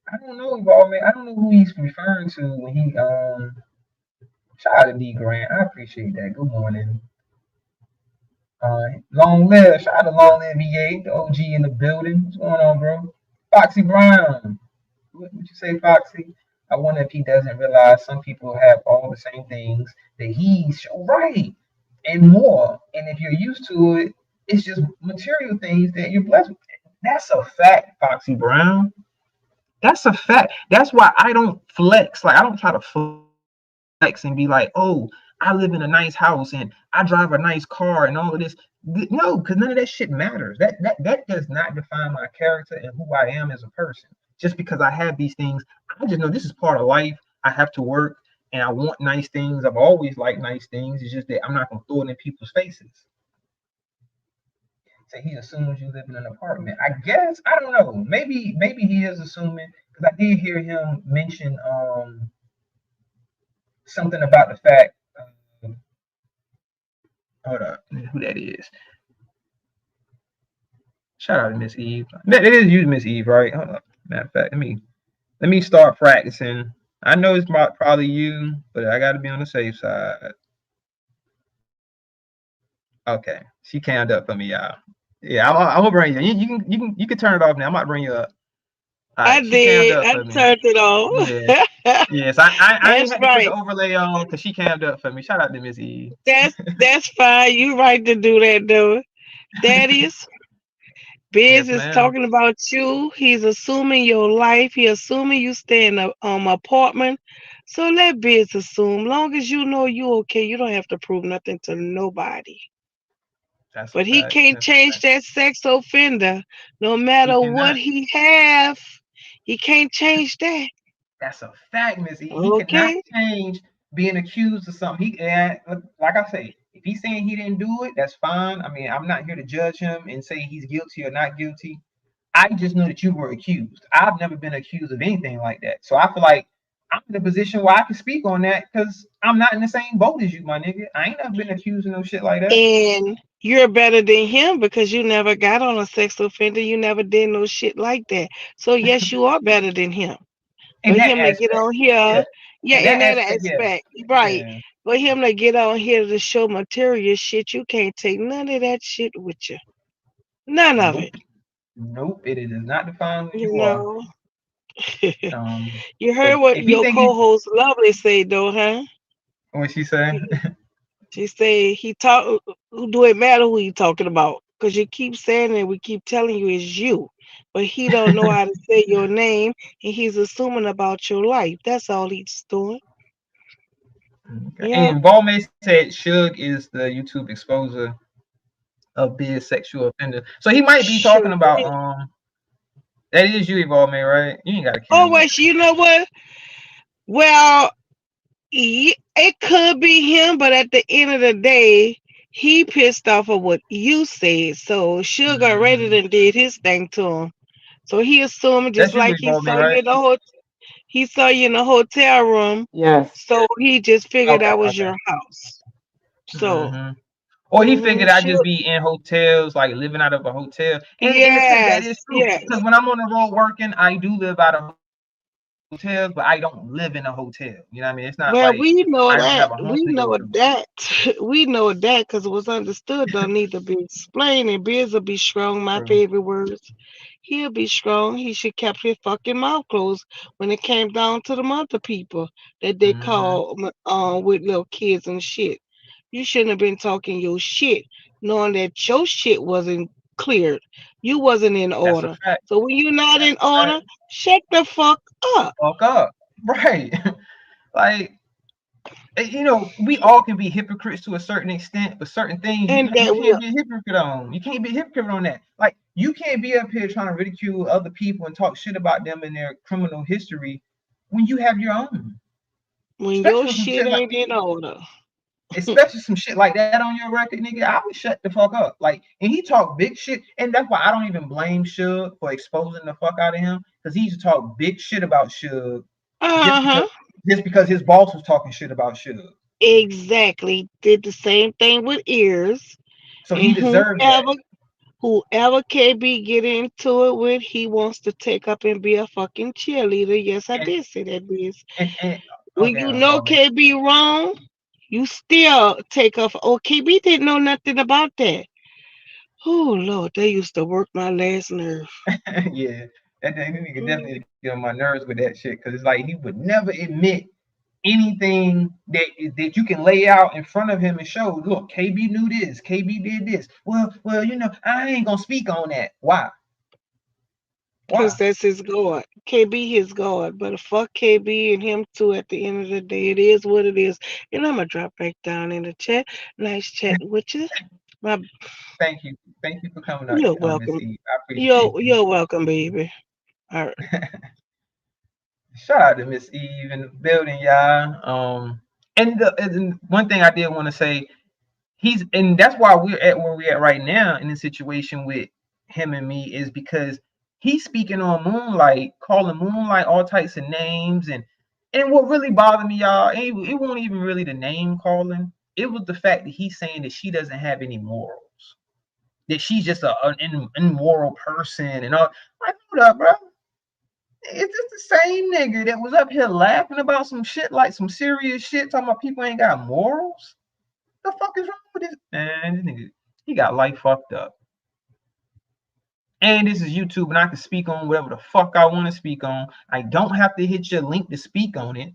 I don't know, man. I don't know who he's referring to when he shout out to D Grant. I appreciate that. Good morning. Long live, shout out to Long Live VA, the OG in the building. What's going on, bro? Foxy Brown. What you say, Foxy? I wonder if he doesn't realize some people have all the same things that he's right and more. And if you're used to it, it's just material things that you're blessed with. That's a fact, Foxy Brown. That's a fact. That's why I don't flex. Like I don't try to flex and be like, oh, I live in a nice house and I drive a nice car and all of this. No, because none of that shit matters. That does not define my character and who I am as a person. Just because I have these things, I just know this is part of life. I have to work and I want nice things. I've always liked nice things. It's just that I'm not gonna throw it in people's faces. So he assumes you live in an apartment. I guess I don't know. Maybe he is assuming, because I did hear him mention something about the fact. Hold up, who that is? Shout out to Miss Eve. It is you, Miss Eve, right? Hold up. Matter of fact, let me start practicing I know it's probably you, but I got to be on the safe side. Okay, she canned up for me, y'all. Yeah, I'm gonna bring you. You can turn it off now. I might bring you up. All I right, she cammed did. up I for me. turned it on. Yeah. Yes, I ain't That's had to put the right. overlay on because she cammed up for me. Shout out to Miss Eve. That's fine. You right to do that though. That is Biz Yes, is ma'am. talking about you. He's assuming your life. He assuming you stay in a apartment. So let Biz assume. Long as you know you okay, you don't have to prove nothing to nobody. That's a But he fact. can't That's a change fact. that sex offender, no He matter what cannot. he have. He can't change that. That's a fact, Miss E. He cannot Okay. change being accused of something. He and like I say, if he's saying he didn't do it, that's fine. I mean, I'm not here to judge him and say he's guilty or not guilty. I just know that you were accused. I've never been accused of anything like that. So I feel like I'm in a position where I can speak on that because I'm not in the same boat as you, my nigga. I ain't never been accused of no shit like that. And you're better than him because you never got on a sex offender. You never did no shit like that. So yes, you are better than him. For In that him to get aspect, on yeah. here, yeah, In in that that aspect, yeah. aspect, right. Yeah. For him to get on here to show material shit, you can't take none of that shit with you. None of it. Nope. Nope. It does not define who You you are. know. You heard So what if he your think he, co-host Lovely said though, huh? what she say? She say he talk. Do it matter who you talking about? Cause you keep saying it, we keep telling you it's you, but he don't know how to say your name, and he's assuming about your life. That's all he's doing. Okay. Yeah, And Ballman said Suge is the YouTube exposer of being sexual offender. So he might be sure. talking about that is you, Ballman, right? You ain't gotta Oh cam up. wait, you know what? Well, it could be him, but at the end of the day, he pissed off of what you said. So Sugar already Mm-hmm. done did his thing to him. So he assumed just That's you, like he Ballman, saw you right? in the he saw you in the hotel room. Yes. So he just figured Okay, that was okay. your house. So Mm-hmm. Or he figured I'd just Sugar, be in hotels, like living out of a hotel. And in a sense, that is yes, true. yes. Because when I'm on the road working, I do live out of hotels, but I don't live in a hotel. You know what I mean? It's not Well, like we know I don't that. have a home We to go know to. that. We know that because it was understood. Don't need to be explained. And Biz will be strong. My True. favorite words. He'll be strong. He should kept his fucking mouth closed when it came down to the other people that they Mm-hmm. call with little kids and shit. You shouldn't have been talking your shit, knowing that your shit wasn't cleared. You wasn't in That's a order. fact. So when you're not That's in a fact. order, shut the fuck up. Fuck up. Right. Like, we all can be hypocrites to a certain extent, but certain things And you that can't will. be a hypocrite on. You can't be a hypocrite on that. Like, you can't be up here trying to ridicule other people and talk shit about them and their criminal history when you have your own. When your Especially with some shit shit like ain't in order. especially some shit like that on your record, nigga, I would shut the fuck up. Like, and he talked big shit, and that's why I don't even blame Suge for exposing the fuck out of him, because he used to talk big shit about Suge just because Uh-huh. just because his boss was talking shit about Suge. Exactly. Did the same thing with ears. So he And deserves that. whoever KB get into it with, he wants to take up and be a fucking cheerleader. Yes, I And did say that, Biz. and When okay, you know Bowman. KB wrong, you still take off. Oh, KB didn't know nothing about that. Oh Lord, they used to work my last nerve. Yeah, that nigga Mm. definitely get on my nerves with that shit, because it's like he would never admit anything that you can lay out in front of him and show. Look, KB knew this. KB did this. Well, I ain't gonna speak on that. Why? Cause Why? that's his God. KB his God. But fuck KB and him too at the end of the day. It is what it is. And I'm gonna drop back down in the chat. Nice chat with you. My Thank you for coming out, you're Miss welcome. E. I appreciate you. You're welcome, baby. All right. Shout out to Miss Eve in the building, y'all. And one thing I did want to say, and that's why we're at where we're at right now in the situation with him and me, is because he's speaking on Moonlight, calling Moonlight all types of names, and what really bothered me, y'all, it wasn't even really the name calling. It was the fact that he's saying that she doesn't have any morals, that she's just an immoral person and all. Like, hold up, bro. Is this the same nigga that was up here laughing about some shit, like some serious shit, talking about people ain't got morals? The fuck is wrong with this? Man, this nigga, he got life fucked up. And this is YouTube, and I can speak on whatever the fuck I want to speak on. I don't have to hit your link to speak on it.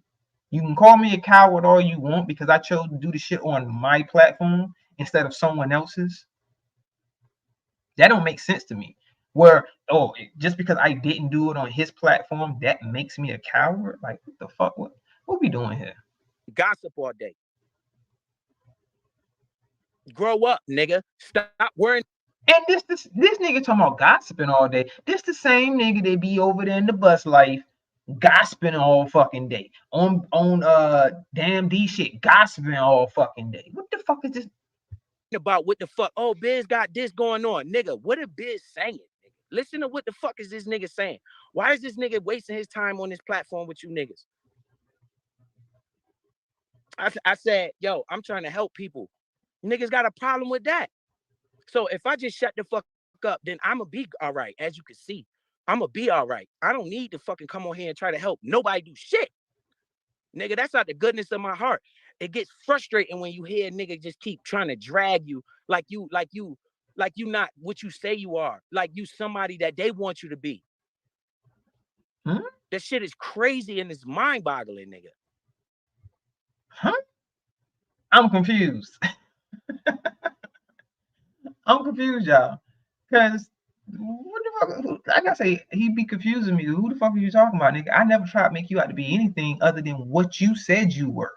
You can call me a coward all you want because I chose to do the shit on my platform instead of someone else's. That don't make sense to me. Where, oh, just because I didn't do it on his platform, that makes me a coward? Like, what the fuck? What we doing here? Gossip all day. Grow up, nigga. Stop worrying. And this nigga talking about gossiping all day. This the same nigga that be over there in the bus life gossiping all fucking day. On damn D shit, gossiping all fucking day. What the fuck is this? About what the fuck? Oh, Biz got this going on. Nigga, what is Biz saying? Nigga? Listen to what the fuck is this nigga saying. Why is this nigga wasting his time on this platform with you niggas? I said, yo, I'm trying to help people. Niggas got a problem with that. So if I just shut the fuck up, then I'ma be all right. As you can see, I'ma be all right. I don't need to fucking come on here and try to help nobody do shit. Nigga, that's not the goodness of my heart. It gets frustrating when you hear nigga just keep trying to drag you like you not what you say you are, like you somebody that they want you to be. That shit is crazy and it's mind-boggling, nigga. Huh? I'm confused. I'm confused, y'all. Because what the fuck? Like I say, he be confusing me. Who the fuck are you talking about, nigga? I never tried to make you out to be anything other than what you said you were.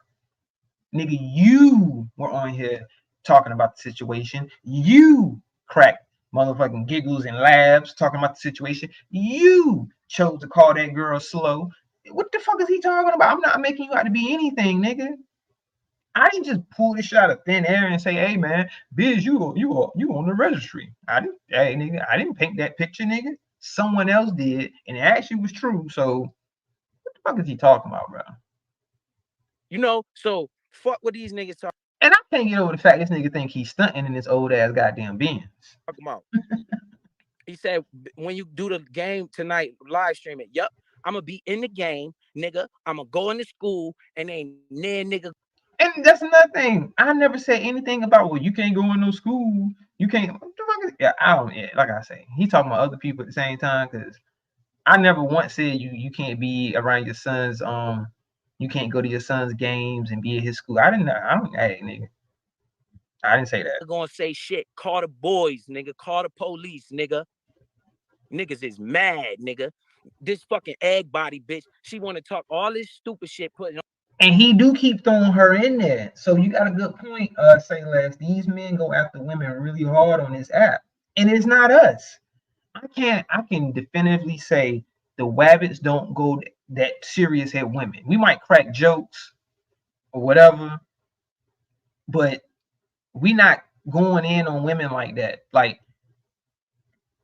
Nigga, you were on here talking about the situation. You cracked motherfucking giggles and laughs talking about the situation. You chose to call that girl slow. What the fuck is he talking about? I'm not making you out to be anything, nigga. I didn't just pull this shit out of thin air and say, "Hey man, Biz, you on the registry." Hey nigga, I didn't paint that picture, nigga. Someone else did, and it actually was true. So, what the fuck is he talking about, bro? You know, so fuck what these niggas talking. And I can't get over the fact this nigga think he's stunting in this old ass goddamn Benz. Talk about. He said when you do the game tonight, live stream it. Yup, I'm gonna be in the game, nigga. I'm gonna go into school and ain't near nigga. And that's another thing. I never said anything about, well, you can't go in no school. You can't. What the fuck is, yeah, I don't. Yeah, like I say, he talking about other people at the same time because I never once said you can't be around your son's you can't go to your son's games and be at his school. I don't. Hey, nigga. I didn't say that. They're gonna say shit. Call the boys, nigga. Call the police, nigga. Niggas is mad, nigga. This fucking egg body bitch. She want to talk all this stupid shit. Putting. And he do keep throwing her in there. So you got a good point, say less. These men go after women really hard on this app. And it's not us. I can definitively say the Wabbits don't go that serious at women. We might crack jokes or whatever, but we not going in on women like that. Like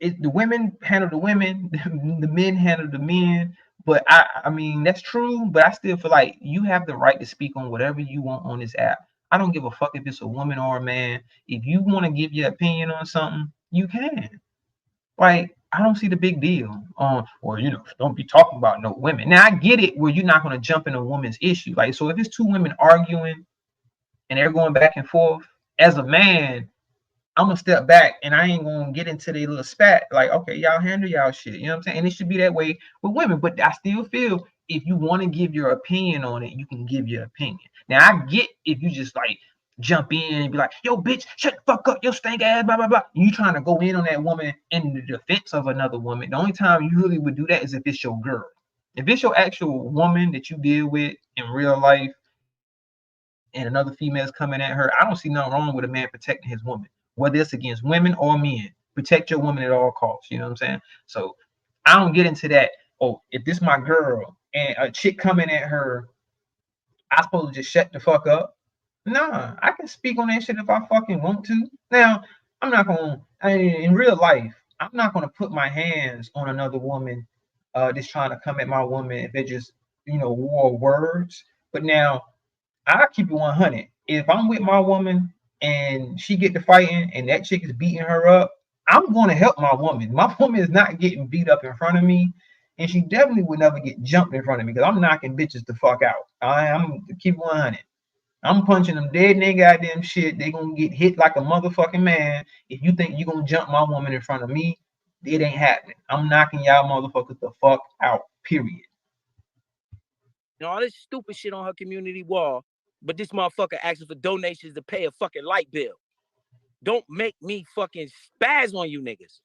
the women handle the women, the men handle the men. But I mean, that's true, but I still feel like you have the right to speak on whatever you want on this app. I don't give a fuck if it's a woman or a man. If you want to give your opinion on something, you can. Like, I don't see the big deal on, or, don't be talking about no women. Now, I get it where you're not going to jump in a woman's issue. Like, so if it's two women arguing and they're going back and forth, as a man, I'm gonna step back and I ain't gonna get into their little spat. Like, okay, y'all handle y'all shit. You know what I'm saying? And it should be that way with women. But I still feel if you want to give your opinion on it, you can give your opinion. Now, I get if you just like jump in and be like, yo, bitch, shut the fuck up, yo, stank ass, blah, blah, blah. You trying to go in on that woman in the defense of another woman. The only time you really would do that is if it's your girl. If it's your actual woman that you deal with in real life and another female's coming at her, I don't see nothing wrong with a man protecting his woman. Whether it's against women or men, protect your woman at all costs. You know what I'm saying? So I don't get into that. Oh, if this my girl and a chick coming at her, I supposed to just shut the fuck up? Nah, I can speak on that shit if I fucking want to. Now, I'm not gonna. In real life, I'm not gonna put my hands on another woman that's trying to come at my woman if they just war words. But now, I keep it 100. If I'm with my woman and she get to fighting and that chick is beating her up, I'm going to help my woman. My woman is not getting beat up in front of me and she definitely would never get jumped in front of me because I'm knocking bitches the fuck out. I'm keep 100. I'm punching them dead in their goddamn shit. They gonna get hit like a motherfucking man. If you think you gonna jump my woman in front of me, it ain't happening. I'm knocking y'all motherfuckers the fuck out. Period. All this stupid shit on her community wall, but this motherfucker asking for donations to pay a fucking light bill. Don't make me fucking spaz on you niggas.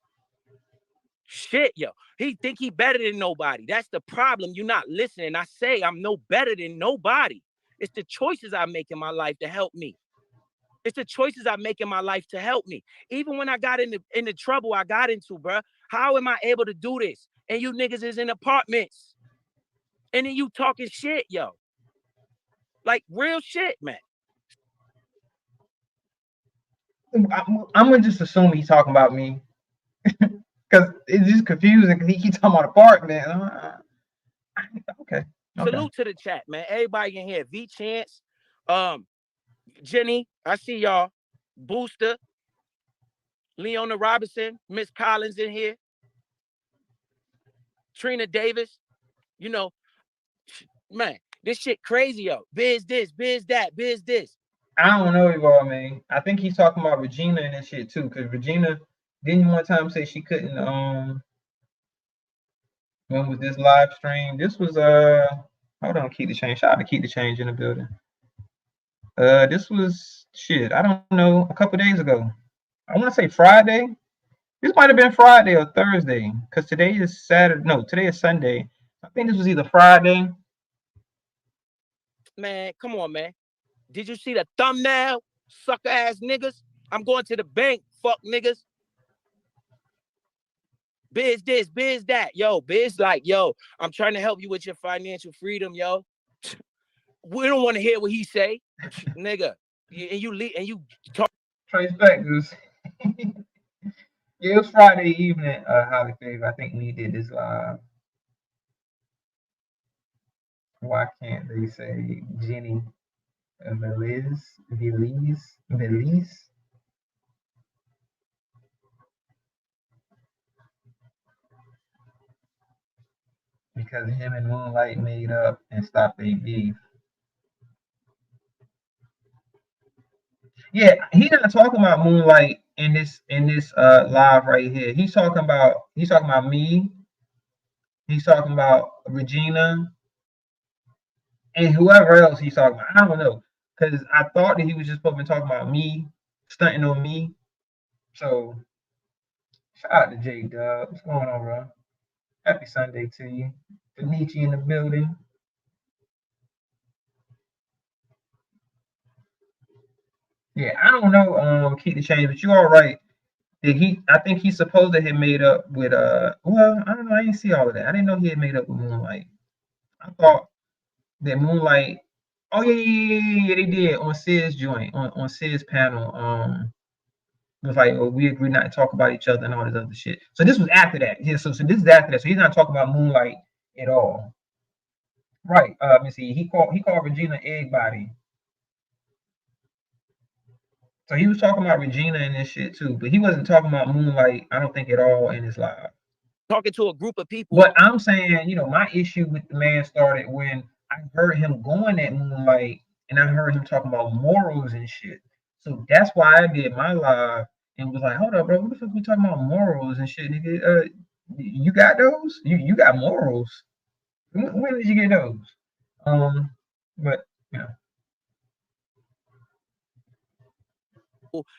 Shit, yo. He think he better than nobody. That's the problem. You're not listening. I say I'm no better than nobody. It's the choices I make in my life to help me. It's the choices I make in my life to help me. Even when I got in the trouble I got into, bro. How am I able to do this? And you niggas is in apartments. And then you talking shit, yo. Like real shit, man. I'm gonna just assume he's talking about me. Because it's just confusing because he keeps talking about apartment. Okay. Salute to the chat, man. Everybody in here. V Chance, Jenny, I see y'all. Booster, Leona Robinson, Miss Collins in here. Trina Davis. You know, man, this shit crazy, yo. Biz this, biz that, biz this. I don't know, Evolve, man. I think he's talking about Regina and that shit too. Because Regina didn't one time say she couldn't when was this live stream? This was hold on, Keep the Change. Shout out to Keep the Change in the building. This was shit, I don't know, a couple days ago. I want to say Friday. This might have been Friday or Thursday, because today is Saturday. No, today is Sunday. I think this was either Friday. Man, come on, man. Did you see the thumbnail? Sucker ass niggas. I'm going to the bank, fuck niggas. Biz this, biz that. Yo, biz like, yo, I'm trying to help you with your financial freedom, yo. We don't want to hear what he say, nigga. And you talk. Trace back, dudes. Yeah, it was Friday evening, Holly Favor. I think we did this live. Why can't they say Jenny Belize? Because him and Moonlight made up and stopped their beef. Yeah, he's not talking about Moonlight in this live right here. He's talking about me. He's talking about Regina and whoever else he's talking about. I don't know, because I thought that he was just supposed to be talking about me, stunting on me. So shout out to J Dub. What's going on, bro? Happy Sunday to you. Nietzsche in the building. Yeah, I don't know, Keep the Change, but you all right. I think he's supposed to have made up with well, I don't know, I didn't see all of that. I didn't know he had made up with Moonlight. I thought that Moonlight, oh yeah, they did on Sid's joint, on Sid's panel. It was like, oh, we agree not to talk about each other and all this other shit. So this was after that. Yeah, so this is after that. So he's not talking about Moonlight at all. Right. Let me see. He called Regina egg body. So he was talking about Regina and this shit too, but he wasn't talking about Moonlight, I don't think, at all in his live. Talking to a group of people. But I'm saying, my issue with the man started when I heard him going at Moonlight and I heard him talking about morals and shit. So that's why I did my live and was like, hold up, bro, what the fuck we talking about morals and shit, nigga? You got those? You got morals? When did you get those? But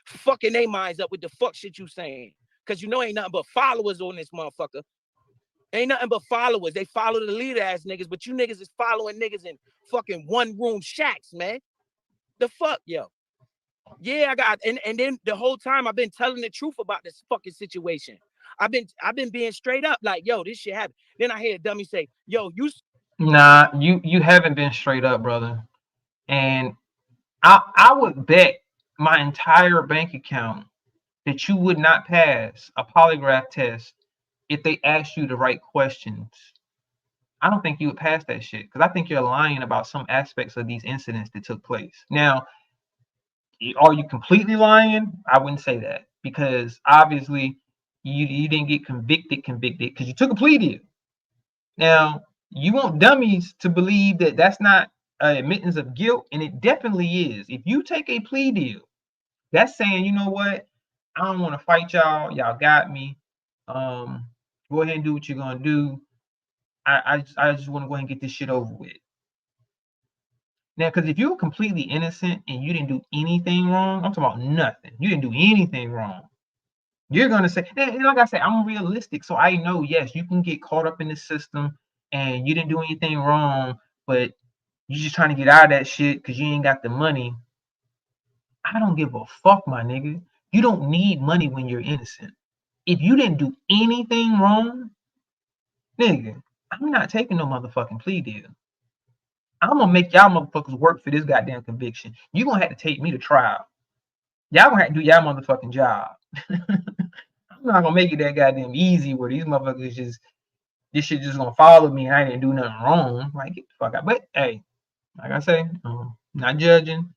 fucking their minds up with the fuck shit you saying. Cause ain't nothing but followers on this motherfucker. Ain't nothing but followers. They follow the leader ass niggas, but you niggas is following niggas in fucking one room shacks, man. The fuck, yo. Yeah, I got and then the whole time I've been telling the truth about this fucking situation. I've been being straight up like, yo, this shit happened. Then I hear a dummy say, yo, nah, you haven't been straight up, brother. And I would bet my entire bank account that you would not pass a polygraph test if they asked you the right questions. I don't think you would pass that shit because I think you're lying about some aspects of these incidents that took place. Now, are you completely lying? I wouldn't say that because obviously you didn't get convicted because you took a plea deal. Now, you want dummies to believe that that's not admittance of guilt, and it definitely is. If you take a plea deal, that's saying, you know what, I don't want to fight y'all. Y'all got me. Go ahead and do what you're gonna do. I just want to go ahead and get this shit over with. Now, because if you're completely innocent and you didn't do anything wrong, I'm talking about nothing. You didn't do anything wrong. You're gonna say, and like I said, I'm realistic, so I know, yes, you can get caught up in the system and you didn't do anything wrong, but you're just trying to get out of that shit because you ain't got the money. I don't give a fuck, my nigga. You don't need money when you're innocent. If you didn't do anything wrong, nigga, I'm not taking no motherfucking plea deal. I'm gonna make y'all motherfuckers work for this goddamn conviction. You gonna have to take me to trial. Y'all gonna have to do y'all motherfucking job. I'm not gonna make it that goddamn easy where these motherfuckers just this shit just gonna follow me and I didn't do nothing wrong. Like, get the fuck out. But hey, like I say, not judging.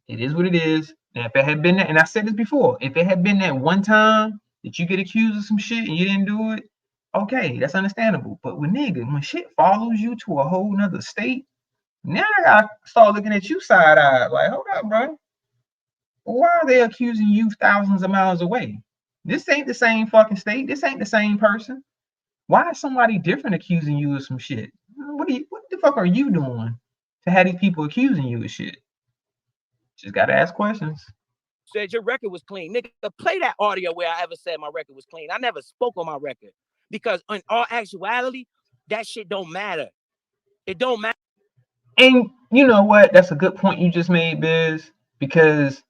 It is what it is. And if it had been that, and I said this before, if it had been that one time that you get accused of some shit and you didn't do it, okay, that's understandable. But when shit follows you to a whole nother state, now I gotta start looking at you side-eyed. Like, hold up, bro. Why are they accusing you thousands of miles away? This ain't the same fucking state. This ain't the same person. Why is somebody different accusing you of some shit? What the fuck are you doing to have these people accusing you of shit? Just gotta ask questions. Said your record was clean. Nigga, play that audio where I ever said my record was clean. I never spoke on my record. Because in all actuality, that shit don't matter. It don't matter. And you know what? That's a good point you just made, Biz. Because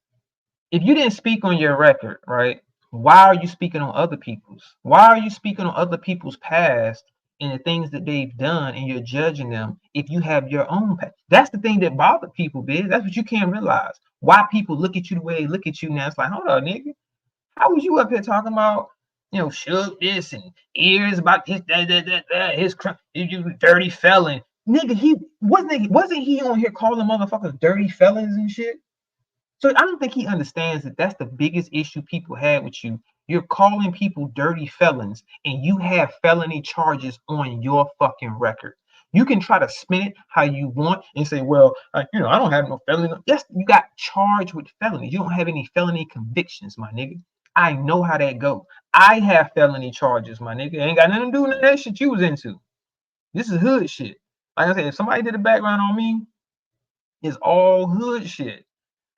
if you didn't speak on your record, right? Why are you speaking on other people's? Why are you speaking on other people's past and the things that they've done and you're judging them if you have your own past? That's the thing that bothers people, Biz. That's what you can't realize. Why people look at you the way they look at you now. It's like, hold on, nigga. How was you up here talking about, Suge this and ears about his his you dirty felon? Nigga, he wasn't he on here calling motherfuckers dirty felons and shit? So I don't think he understands that that's the biggest issue people have with you. You're calling people dirty felons and you have felony charges on your fucking record. You can try to spin it how you want and say, well, I don't have no felony. Yes, you got charged with felonies. You don't have any felony convictions, my nigga. I know how that go. I have felony charges, my nigga. Ain't got nothing to do with that shit you was into. This is hood shit. Like I said, if somebody did a background on me, it's all hood shit.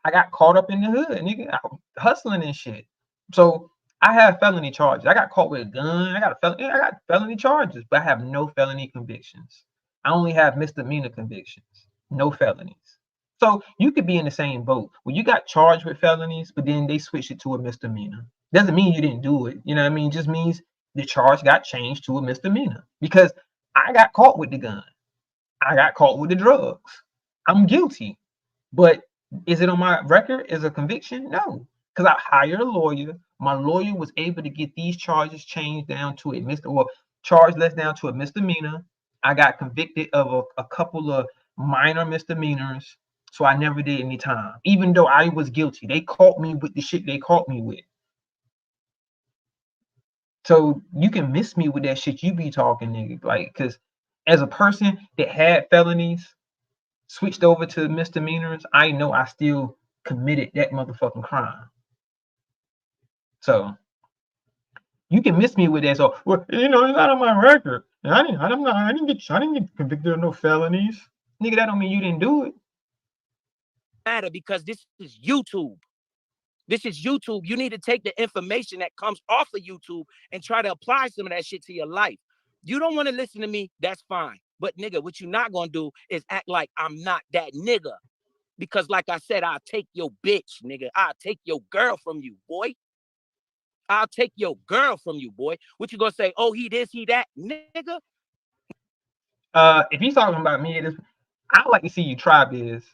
I got caught up in the hood, nigga, hustling and shit. So I have felony charges. I got caught with a gun. I got felony charges, but I have no felony convictions. I only have misdemeanor convictions, no felonies. So you could be in the same boat where you got charged with felonies, but then they switched it to a misdemeanor. Doesn't mean you didn't do it. You know what I mean? It just means the charge got changed to a misdemeanor because I got caught with the gun. I got caught with the drugs. I'm guilty, but is it on my record as a conviction? No, because I hired a lawyer. My lawyer was able to get these charges changed down to charge less down to a misdemeanor. I got convicted of a couple of minor misdemeanors, so I never did any time, even though I was guilty. They caught me with the shit they caught me with. So you can miss me with that shit you be talking, nigga. Like, because as a person that had felonies, switched over to misdemeanors, I know I still committed that motherfucking crime. So you can miss me with that. So, well, it's not on my record. I didn't get convicted of no felonies. Nigga, that don't mean you didn't do it. Matter because this is YouTube. This is YouTube. You need to take the information that comes off of YouTube and try to apply some of that shit to your life. You don't want to listen to me, that's fine. But nigga, what you're not gonna do is act like I'm not that nigga. Because like I said, I'll take your bitch, nigga. I'll take your girl from you, boy. I'll take your girl from you, boy. What you gonna say? Oh, he this, he that, nigga? If he's talking about me, I'd like to see you try this.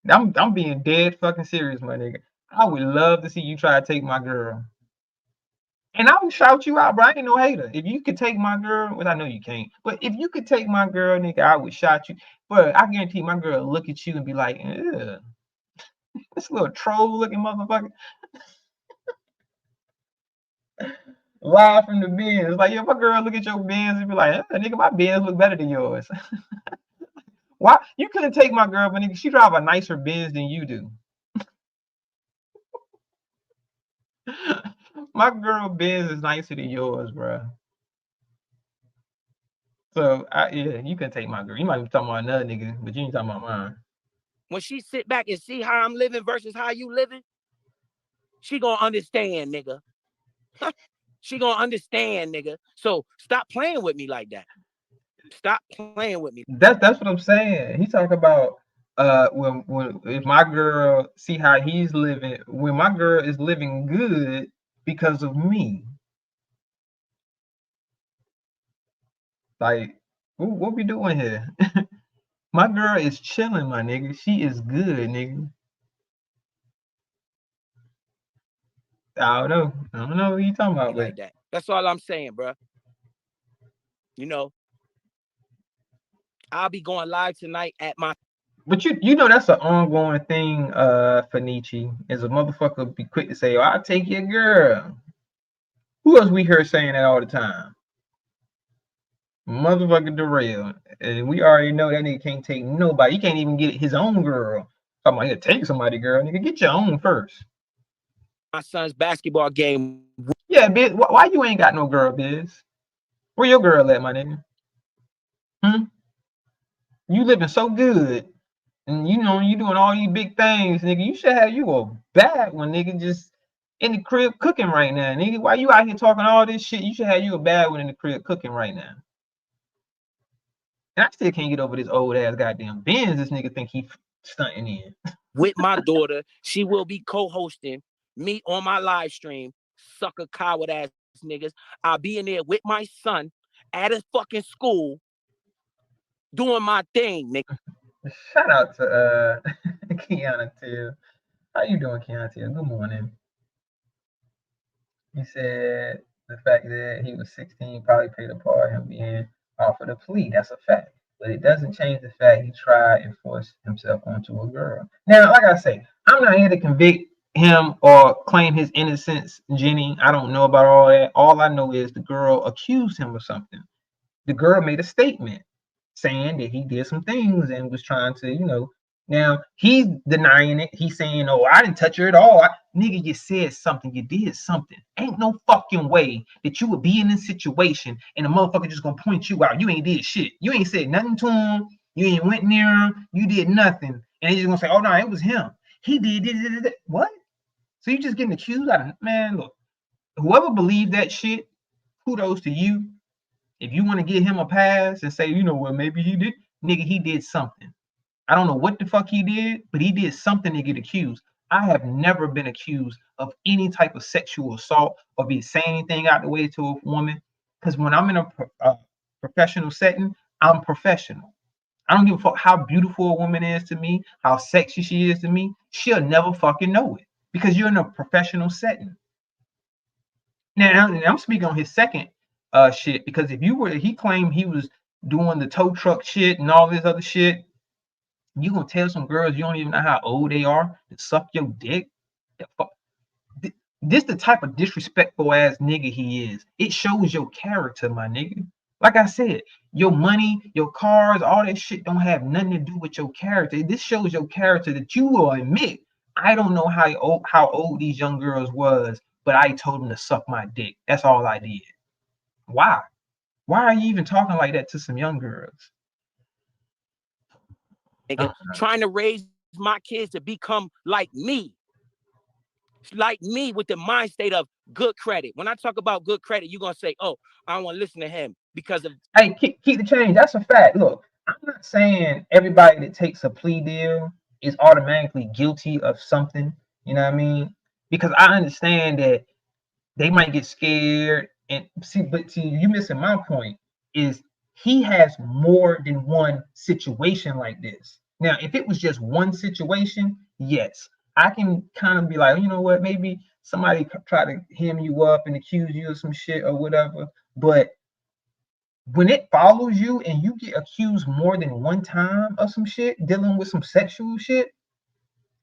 I'm being dead fucking serious, my nigga. I would love to see you try to take my girl. And I would shout you out, bro. I ain't no hater. If you could take my girl, well, I know you can't, but if you could take my girl, nigga, I would shout you. But I guarantee my girl will look at you and be like, this little troll looking motherfucker. Live from the Benz. Like, if a girl look at your Benz and be like, nigga, my Benz look better than yours. Why you couldn't take my girl, but nigga, she drive a nicer Benz than you do. My girl Benz is nicer than yours, bro. So yeah, you can take my girl. You might be talking about another nigga, but you ain't talking about mine. When she sit back and see how I'm living versus how you living, she gonna understand, nigga. She gonna understand, nigga. So stop playing with me like that. Stop playing with me. That's what I'm saying. He talk about when if my girl see how he's living, when my girl is living good because of me. Like, what we doing here? My girl is chilling, my nigga. She is good, nigga. I don't know what you talking about, like that. That's all I'm saying, bro. You know, I'll be going live tonight at my. But you know that's an ongoing thing, Fenici, is a motherfucker be quick to say, oh, I'll take your girl. Who else we hear saying that all the time? Motherfucker Darrell. And we already know that nigga can't take nobody. He can't even get his own girl. Talking about he'll take somebody, girl. Nigga, get your own first. My son's basketball game. Yeah, Biz, why you ain't got no girl, Biz? Where your girl at, my nigga? You living so good. And you know, you doing all these big things, nigga. You should have you a bad one, nigga, just in the crib cooking right now, nigga. Why you out here talking all this shit? You should have you a bad one in the crib cooking right now. And I still can't get over this old ass goddamn Benz this nigga think he stunting in. With my daughter, she will be co-hosting me on my live stream. Sucker coward ass niggas. I'll be in there with my son at a fucking school doing my thing, nigga. Shout out to Kiana Till. How you doing, Kiana Till? Good morning. He said the fact that he was 16 probably played a part in him being offered a plea. That's a fact. But it doesn't change the fact he tried and forced himself onto a girl. Now, like I say, I'm not here to convict him or claim his innocence, Jenny. I don't know about all that. All I know is the girl accused him of something. The girl made a statement saying that he did some things and was trying to, you know. Now he's denying it. He's saying, "Oh, I didn't touch her at all." Nigga, you said something. You did something. Ain't no fucking way that you would be in this situation and a motherfucker just gonna point you out. You ain't did shit. You ain't said nothing to him. You ain't went near him. You did nothing. And he's just gonna say, "Oh no, it was him. He did. What?" So you just getting accused out of, man, look. Whoever believed that shit, kudos to you. If you want to give him a pass and say, you know what, maybe he did, nigga, he did something. I don't know what the fuck he did, but he did something to get accused. I have never been accused of any type of sexual assault or be saying anything out the way to a woman. Because when I'm in a professional setting, I'm professional. I don't give a fuck how beautiful a woman is to me, how sexy she is to me. She'll never fucking know it because you're in a professional setting. Now, I'm speaking on his second shit, because if you were, he claimed he was doing the tow truck shit and all this other shit. You gonna tell some girls you don't even know how old they are to suck your dick? This the type of disrespectful ass nigga he is. It shows your character, my nigga. Like I said, your money, your cars, all that shit don't have nothing to do with your character. This shows your character that you will admit, I don't know how old these young girls was, but I told them to suck my dick. That's all I did. Why? Why are you even talking like that to some young girls? Trying to raise my kids to become like me with the mind state of good credit. When I talk about good credit, you're going to say, oh, I don't want to listen to him because of... Hey, keep the change. That's a fact. Look, I'm not saying everybody that takes a plea deal is automatically guilty of something. You know what I mean? Because I understand that they might get scared and see, but see, you missing my point is he has more than one situation like this. Now, if it was just one situation, yes, I can kind of be like, you know what, maybe somebody try to hem you up and accuse you of some shit or whatever. But when it follows you and you get accused more than one time of some shit, dealing with some sexual shit,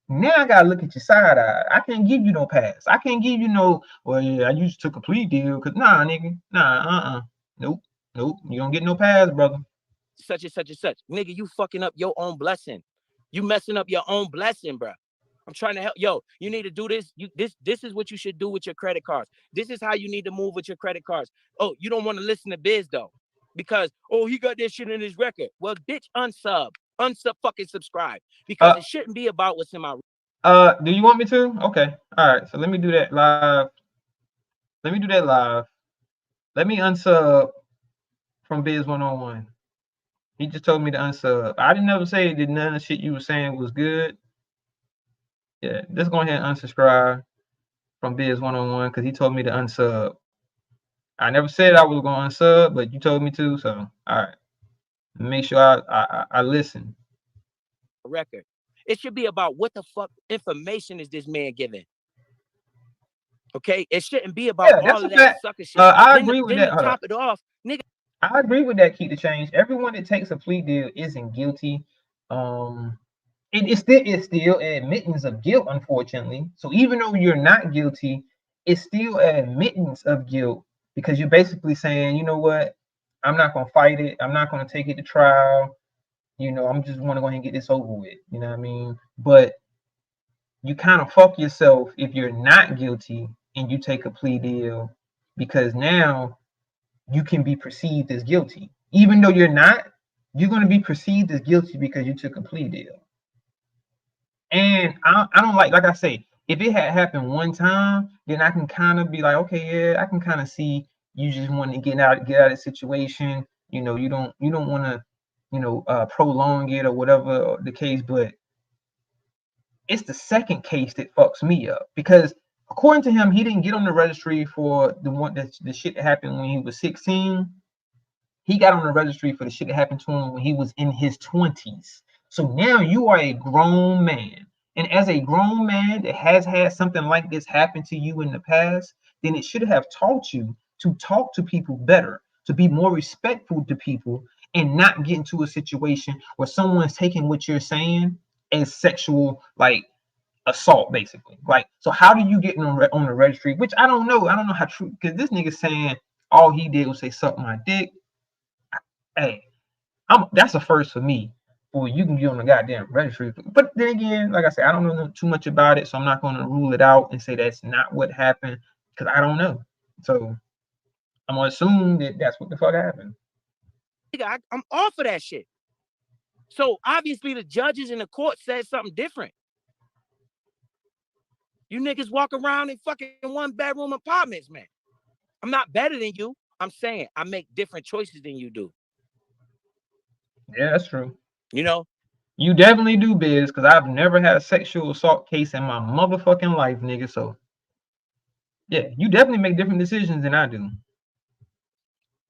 Now I gotta look at your side eye. I can't give you no pass. I can't give you no, well, yeah, I used to took a plea deal. Cause nah, nigga. Nah, nope. You don't get no pass, brother. Such and such and such. Nigga, you fucking up your own blessing. You messing up your own blessing, bro. I'm trying to help. Yo, you need to do this. This is what you should do with your credit cards. This is how you need to move with your credit cards. Oh, you don't want to listen to Biz though. Because he got this shit in his record. Well, bitch, unsub fucking subscribe. Because it shouldn't be about what's in my do you want me to? Okay. All right. So let me do that live. Let me do that live. Let me unsub from Biz 101. He just told me to unsub. I didn't ever say that none of the shit you were saying was good. Yeah, let's go ahead and unsubscribe from Biz 101 because he told me to unsub. I never said I was going to unsub, but you told me to. So, all right. Make sure I listen. record. It should be about what the fuck information is this man giving. Okay, it shouldn't be about all of that sucker shit. I agree with that. To top it off, nigga. I agree with that. Keep the change. Everyone that takes a plea deal isn't guilty. It's still an admittance of guilt, unfortunately. So even though you're not guilty, it's still an admittance of guilt because you're basically saying, you know what, I'm not gonna fight it. I'm not gonna take it to trial. You know, I'm just want to go ahead and get this over with. You know what I mean? But you kind of fuck yourself if you're not guilty and you take a plea deal because now you can be perceived as guilty. Even though you're not, you're going to be perceived as guilty because you took a plea deal. And I don't like I say, if it had happened one time, then I can kind of be like, okay, yeah, I can kind of see you just want to get out of the situation. You know, you don't want to, prolong it or whatever the case. But it's the second case that fucks me up because according to him, he didn't get on the registry for the shit that happened when he was 16. He got on the registry for the shit that happened to him when he was in his 20s. So now you are a grown man. And as a grown man that has had something like this happen to you in the past, then it should have taught you to talk to people better, to be more respectful to people, and not get into a situation where someone's taking what you're saying as sexual, like assault, basically. Like, so how do you get on the registry? Which I don't know. I don't know how true, because this nigga saying all he did was say suck my dick. Hey, that's a first for me. Well, you can be on the goddamn registry. But then again, like I said, I don't know too much about it, so I'm not going to rule it out and say that's not what happened because I don't know. So I'm going to assume that that's what the fuck happened. I'm off of that shit. So obviously the judges in the court said something different. You niggas walk around in fucking one-bedroom apartments, man. I'm not better than you. I'm saying I make different choices than you do. Yeah, that's true. You know? You definitely do, Biz, because I've never had a sexual assault case in my motherfucking life, nigga. So, yeah, you definitely make different decisions than I do.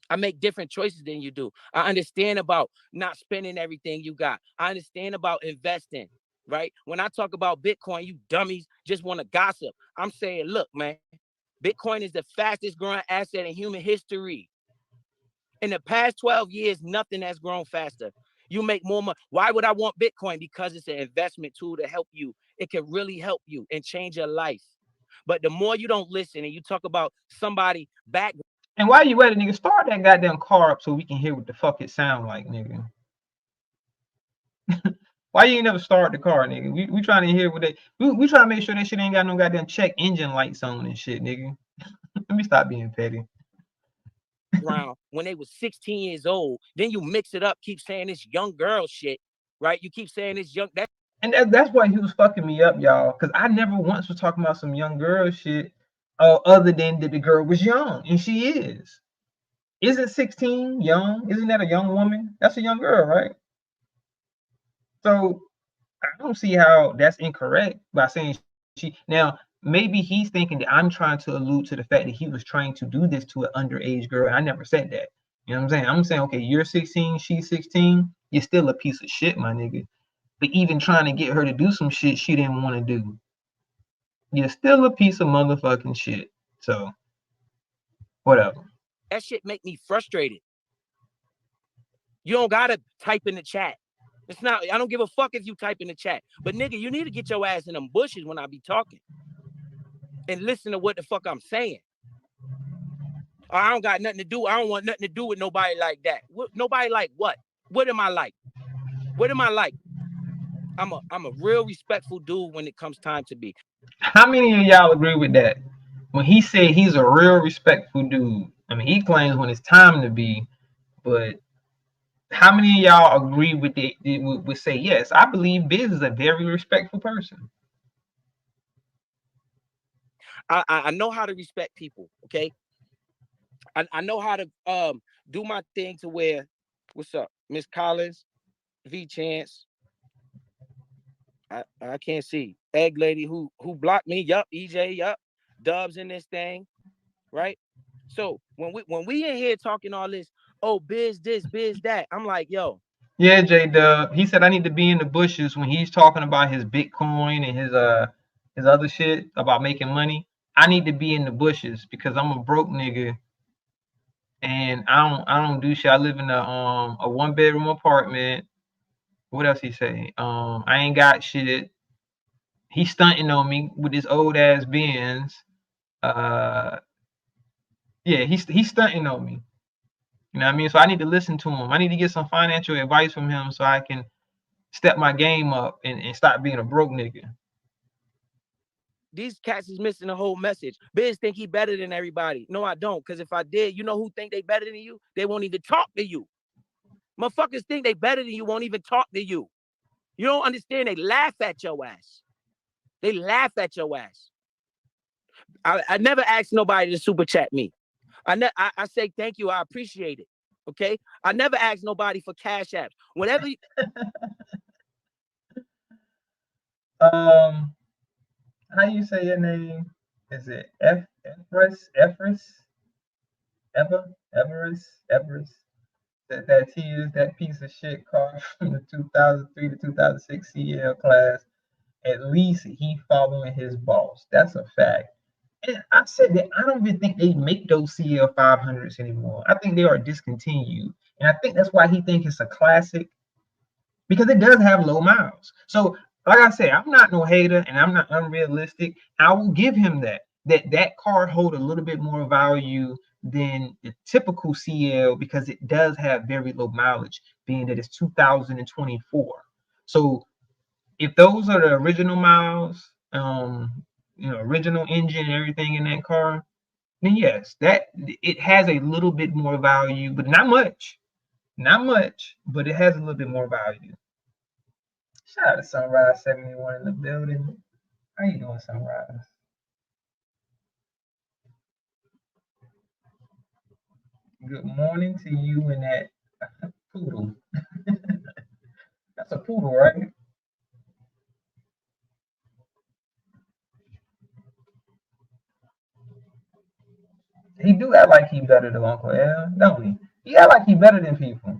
I make different choices than you do. I understand about not spending everything you got. I understand about investing, right? When I talk about Bitcoin, you dummies just want to gossip. I'm saying, look, man, Bitcoin is the fastest growing asset in human history. In the past 12 years, nothing has grown faster. You make more money. Why would I want Bitcoin? Because it's an investment tool to help you. It can really help you and change your life. But the more you don't listen and you talk about somebody back. And while you at it, nigga, start that goddamn car up so we can hear what the fuck it sound like, nigga. Why you ain't never start the car, nigga? We trying to hear what we trying to make sure that shit ain't got no goddamn check engine lights on and shit, nigga. Let me stop being petty. Around when they was 16 years old, then you mix it up, keep saying this young girl shit, right? You keep saying this young and that's why he was fucking me up, y'all, because I never once was talking about some young girl shit, other than that the girl was young, and she is. Isn't 16 young? Isn't that a young woman? That's a young girl, right? So I don't see how that's incorrect by saying she. Now, maybe he's thinking that I'm trying to allude to the fact that he was trying to do this to an underage girl. I never said that. You know what I'm saying? I'm saying, okay, you're 16, she's 16. You're still a piece of shit, my nigga. But even trying to get her to do some shit she didn't want to do. You're still a piece of motherfucking shit. So, whatever. That shit make me frustrated. You don't gotta type in the chat. It's not. I don't give a fuck if you type in the chat. But nigga, you need to get your ass in them bushes when I be talking and listen to what the fuck I'm saying. Or I don't got nothing to do. I don't want nothing to do with nobody like that. Nobody like what? What am I like? What am I like? I'm a real respectful dude when it comes time to be. How many of y'all agree with that? When he said he's a real respectful dude, I mean, he claims when it's time to be, but how many of y'all agree with it? Would say yes? I believe Biz is a very respectful person. I know how to respect people. Okay, I know how to do my thing to where. What's up, Miss Collins, V Chance? I can't see. Egg lady who blocked me. Yup, EJ. Yup, Dubs in this thing, right? So when we in here talking all this, oh, Biz this, Biz that, I'm like, yo. Yeah, J Dub. He said I need to be in the bushes when he's talking about his Bitcoin and his other shit about making money. I need to be in the bushes because I'm a broke nigga and I don't do shit. I live in a 1-bedroom apartment. What else he say? I ain't got shit. He's stunting on me with his old ass Benz. Yeah, he's stunting on me. You know what I mean? So I need to listen to him. I need to get some financial advice from him so I can step my game up and stop being a broke nigga. These cats is missing the whole message. Biz think he better than everybody. No, I don't. Because if I did, you know who think they better than you? They won't even talk to you. Motherfuckers think they better than you, won't even talk to you. You don't understand. They laugh at your ass. They laugh at your ass. I never asked nobody to super chat me. I say thank you. I appreciate it. Okay? I never asked nobody for cash apps. Whatever. How you say your name? Is it Everest? That he is that piece of shit car from the 2003 to 2006 CL class. At least he following his boss. That's a fact. And I said that I don't even think they make those CL 500s anymore. I think they are discontinued. And I think that's why he thinks it's a classic, because it does have low miles. So, like I said, I'm not no hater and I'm not unrealistic. I will give him that car hold a little bit more value than the typical CL because it does have very low mileage, being that it's 2024. So if those are the original miles, original engine and everything in that car, then yes, that it has a little bit more value, but not much. Not much, but it has a little bit more value. Shout out to Sunrise 71 in the building. How you doing, Sunrise? Good morning to you and that poodle. That's a poodle, right? He do act like he better than Uncle L, don't he? He act like he better than people.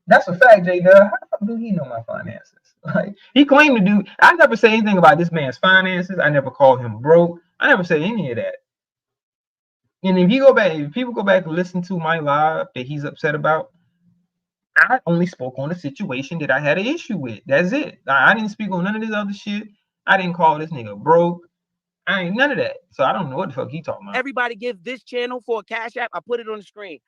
That's a fact, J Dub. How do he know my finances? Like he claimed to do. I never say anything about this man's finances. I never called him broke. I never say any of that. And if people go back and listen to my live that he's upset about, I only spoke on the situation that I had an issue with. That's it. I didn't speak on none of this other shit. I didn't call this nigga broke. I ain't none of that. So I don't know what the fuck he talking about. Everybody give this channel for a cash app. I put it on the screen.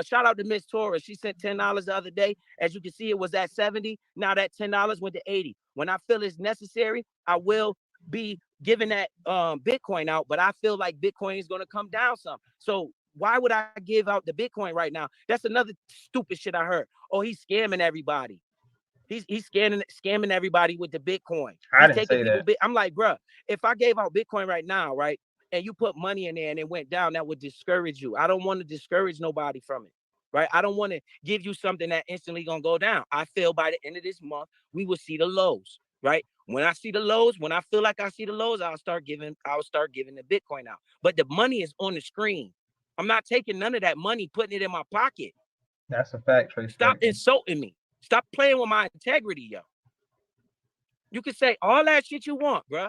Shout out to Miss Torres. She sent $10 the other day. As you can see, it was at 70. Now that $10 went to 80. When I feel it's necessary, I will be giving that Bitcoin out. But I feel like Bitcoin is going to come down some. So why would I give out the Bitcoin right now? That's another stupid shit I heard. Oh, he's scamming everybody. He's scamming everybody with the Bitcoin. I didn't say that. I'm like, bro, if I gave out Bitcoin right now, right, and you put money in there and it went down, that would discourage you. I don't want to discourage nobody from it, right? I don't want to give you something that instantly gonna go down. I feel by the end of this month, we will see the lows, right? When I see the lows, when I feel like I see the lows, I'll start giving the Bitcoin out. But the money is on the screen. I'm not taking none of that money, putting it in my pocket. That's a fact, Trace. Stop insulting me. Stop playing with my integrity, yo. You can say all that shit you want, bro.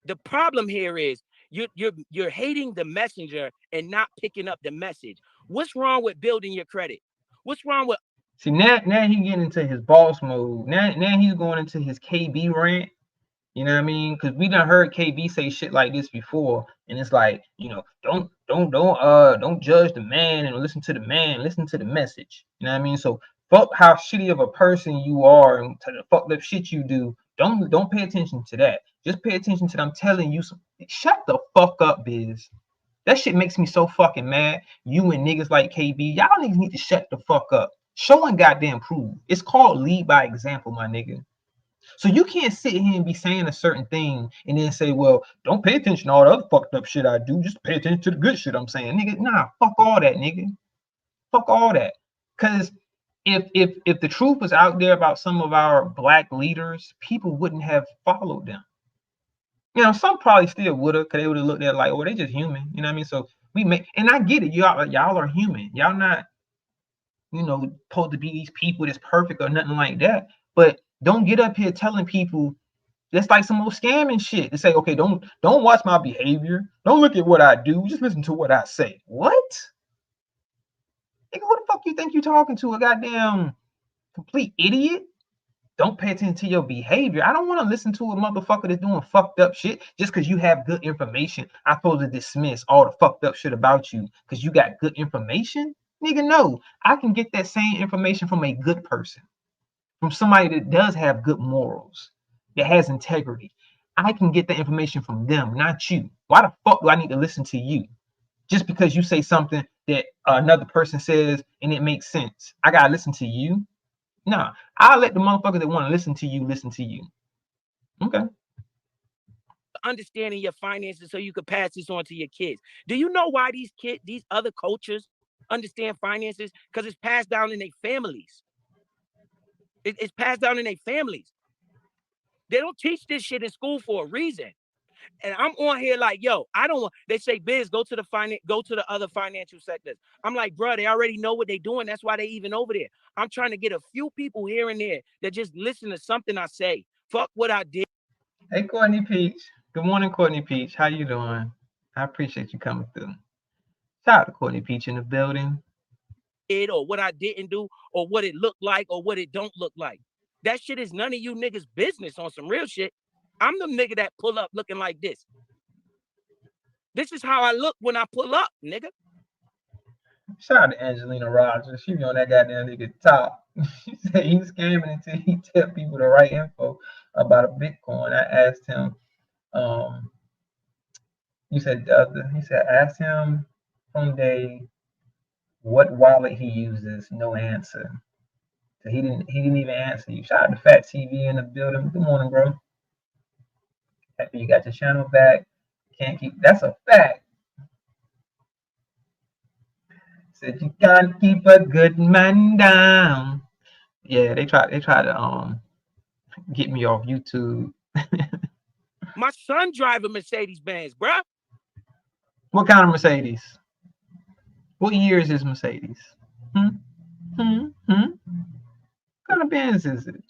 The problem here is you're hating the messenger and not picking up the message. What's wrong with building your credit? What's wrong with See, now he getting into his boss mode. Now he's going into his KB rant. You know what I mean? Because we done heard KB say shit like this before, and it's like, you know, don't judge the man and listen to the man, listen to the message. You know what I mean? So fuck how shitty of a person you are and to the fucked up shit you do. Don't pay attention to that. Just pay attention to them telling you some. Shut the fuck up, Biz. That shit makes me so fucking mad. You and niggas like KB, y'all niggas need to shut the fuck up. Show and goddamn prove. It's called lead by example, my nigga. So you can't sit here and be saying a certain thing and then say, well, don't pay attention to all the other fucked up shit I do. Just pay attention to the good shit I'm saying. Nigga, nah, fuck all that, nigga. Fuck all that. Cause if the truth was out there about some of our black leaders, people wouldn't have followed them. You know, some probably still would have, because they would have looked at it like, oh, they just human. You know what I mean? So we make, and I get it. Y'all are human. Y'all not, you know, supposed to be these people that's perfect or nothing like that. But don't get up here telling people that's like some old scamming shit to say, okay, don't watch my behavior. Don't look at what I do. Just listen to what I say. What? Nigga, who the fuck you think you talking to? A goddamn complete idiot? Don't pay attention to your behavior. I don't want to listen to a motherfucker that's doing fucked up shit just because you have good information. I'm supposed to dismiss all the fucked up shit about you because you got good information? Nigga, no. I can get that same information from a good person, from somebody that does have good morals, that has integrity. I can get that information from them, not you. Why the fuck do I need to listen to you? Just because you say something that another person says and it makes sense. I gotta listen to you? Nah, I'll let the motherfuckers that want to listen to you listen to you. Okay. Understanding your finances so you could pass this on to your kids. Do you know why these other cultures understand finances? Because it's passed down in their families. It's passed down in their families. They don't teach this shit in school for a reason. And I'm on here like, yo, I don't want. They say, Biz, go to the other financial sectors. I'm like, bro, they already know what they're doing. That's why they even over there. I'm trying to get a few people here and there that just listen to something I say. Fuck what I did. Hey, Courtney Peach. Good morning, Courtney Peach. How you doing? I appreciate you coming through. Shout out to Courtney Peach in the building. Or what I didn't do, or what it looked like, or what it don't look like. That shit is none of you niggas' business on some real shit. I'm the nigga that pull up looking like this. This is how I look when I pull up, nigga. Shout out to Angelina Rogers. She be on that goddamn nigga top. She said he's scamming until he tell people the right info about a Bitcoin. I asked him, he said ask him someday what wallet he uses. No answer. So he didn't even answer you. Shout out to Fat TV in the building. Good morning, bro. Happy you got your channel back. Can't keep. That's a fact. Said you can't keep a good man down. Yeah, they try to get me off YouTube. My son drive a Mercedes Benz, bruh. What kind of Mercedes? What year is this Mercedes? What kind of Benz is it?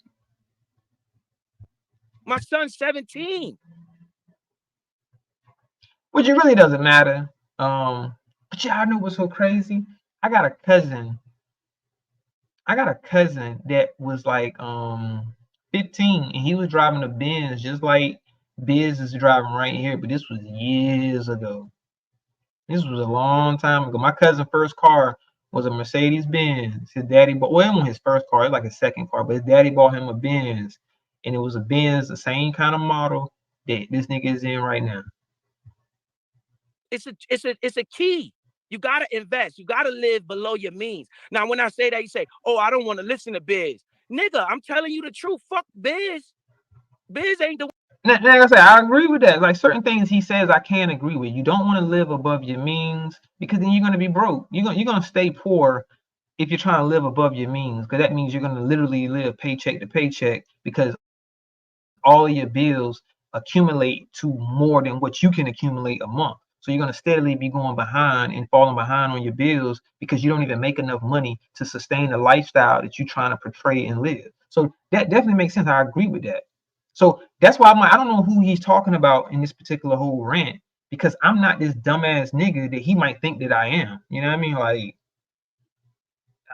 My son's 17. Which it really doesn't matter. But y'all know what's so crazy? I got a cousin that was like 15 and he was driving a Benz just like Biz is driving right here, but this was years ago. This was a long time ago. My cousin's first car was a Mercedes Benz. His daddy bought, well, it wasn't his first car, it was like his second car, but his daddy bought him a Benz, and it was a Benz, the same kind of model that this nigga is in right now. It's a key. You gotta invest. You gotta live below your means. Now, when I say that, you say, "Oh, I don't want to listen to Biz." Nigga, I'm telling you the truth. Fuck Biz. Biz ain't the. Like I said, I agree with that. Like certain things he says, I can't agree with. You don't want to live above your means because then you're gonna be broke. You're gonna stay poor if you're trying to live above your means, because that means you're gonna literally live paycheck to paycheck because all of your bills accumulate to more than what you can accumulate a month. So you're going to steadily be going behind and falling behind on your bills because you don't even make enough money to sustain the lifestyle that you're trying to portray and live. So that definitely makes sense. I agree with that. So that's why I'm like, I don't know who he's talking about in this particular whole rant, because I'm not this dumbass nigga that he might think that I am. You know what I mean? Like,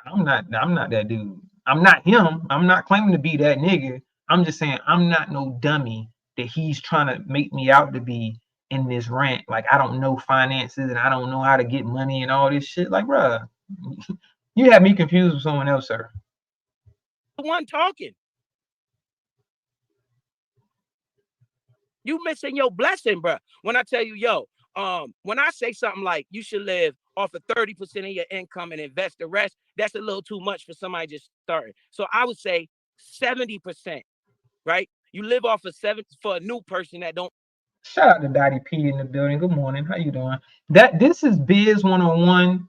I'm not that dude. I'm not him. I'm not claiming to be that nigga. I'm just saying I'm not no dummy that he's trying to make me out to be in this rant. Like I don't know finances and I don't know how to get money and all this shit. Like, bruh, you have me confused with someone else, sir. The one talking. You missing your blessing, bro. When I tell you, yo, when I say something like you should live off of 30% of your income and invest the rest, that's a little too much for somebody just starting. So I would say 70%, right? You live off of 7 for a new person that don't. Shout out to Dottie P in the building. Good morning. How you doing? This is Biz 101,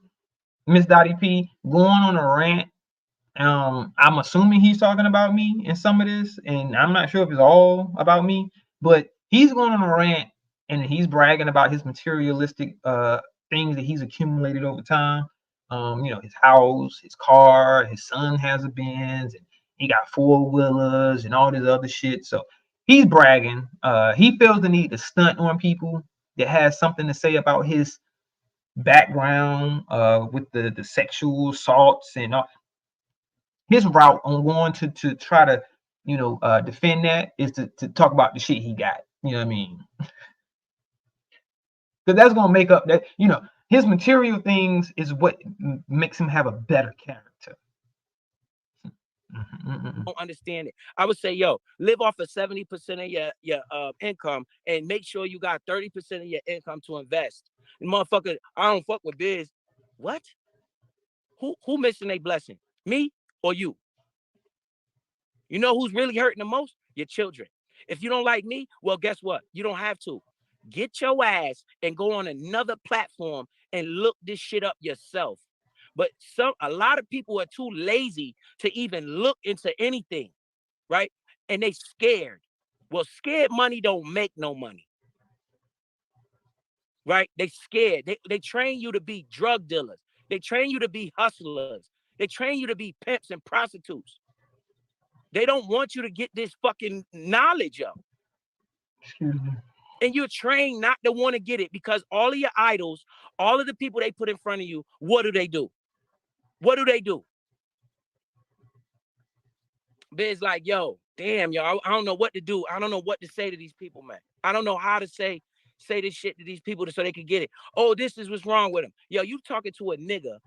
Miss Dottie P, going on a rant. I'm assuming he's talking about me in some of this, and I'm not sure if it's all about me, but he's going on a rant and he's bragging about his materialistic things that he's accumulated over time. His house, his car, his son has a Benz, and he got 4-wheelers and all this other shit. So he's bragging. He feels the need to stunt on people that has something to say about his background with the sexual assaults and all. His route on going to try to defend that is to talk about the shit he got. You know what I mean? Because that's gonna make up that his material things is what makes him have a better character. Don't understand it. I would say, yo, live off of 70% of your income and make sure you got 30% of your income to invest. And motherfucker, I don't fuck with biz. What? Who missing a blessing? Me or you? You know who's really hurting the most? Your children. If you don't like me, well, guess what? You don't have to. Get your ass and go on another platform and look this shit up yourself. But a lot of people are too lazy to even look into anything, right? And they scared. Well, scared money don't make no money. Right? They scared. They train you to be drug dealers. They train you to be hustlers. They train you to be pimps and prostitutes. They don't want you to get this fucking knowledge of. And you're trained not to want to get it because all of your idols, all of the people they put in front of you, what do they do? What do they do? Biz like, yo, damn, yo, I don't know what to do. I don't know what to say to these people, man. I don't know how to say this shit to these people so they can get it. Oh, this is what's wrong with them. Yo, you talking to a nigga.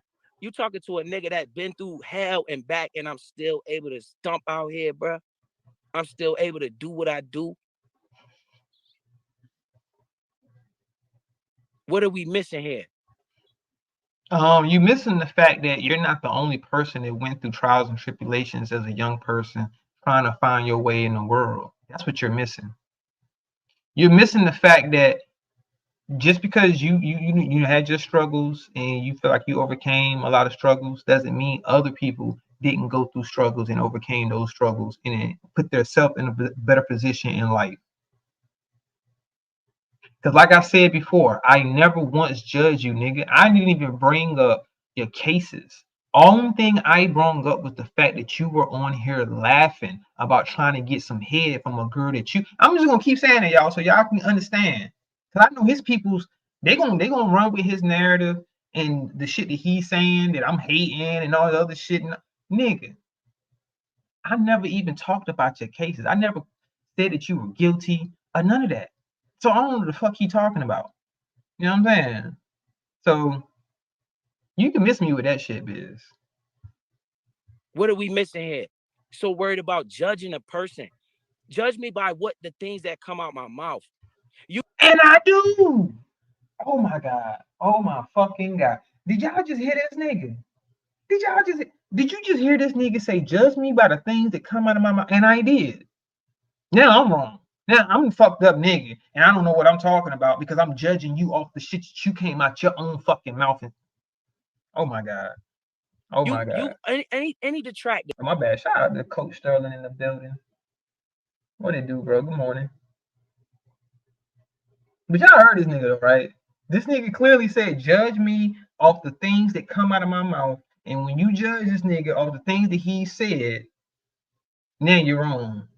You talking to a nigga that been through hell and back, and I'm still able to stomp out here, bro. I'm still able to do what I do. What are we missing here? You're missing the fact that you're not the only person that went through trials and tribulations as a young person trying to find your way in the world. That's what you're missing. You're missing the fact that just because you had your struggles and you feel like you overcame a lot of struggles doesn't mean other people didn't go through struggles and overcame those struggles and put themselves in a better position in life. Because like I said before, I never once judged you, nigga. I didn't even bring up your cases. Only thing I brought up was the fact that you were on here laughing about trying to get some head from a girl that you. I'm just gonna keep saying it, y'all, so y'all can understand. Cause I know his people's they gonna run with his narrative and the shit that he's saying that I'm hating and all the other shit. Nigga, I never even talked about your cases. I never said that you were guilty or none of that. So I don't know what the fuck he talking about. You know what I'm saying? So you can miss me with that shit, Biz. What are we missing here? So worried about judging a person. Judge me by what the things that come out my mouth. And I do. Oh my God. Oh my fucking God. Did y'all just hear this nigga? Did you just hear this nigga say, judge me by the things that come out of my mouth? And I did. Now I'm wrong. Now I'm a fucked up nigga, and I don't know what I'm talking about because I'm judging you off the shit that you came out your own fucking mouth. And oh my God. Oh my God. Any detractor. Oh, my bad. Shout out to Coach Sterling in the building. What it do, bro? Good morning. But y'all heard this nigga though, right? This nigga clearly said, judge me off the things that come out of my mouth. And when you judge this nigga off the things that he said, now you're wrong.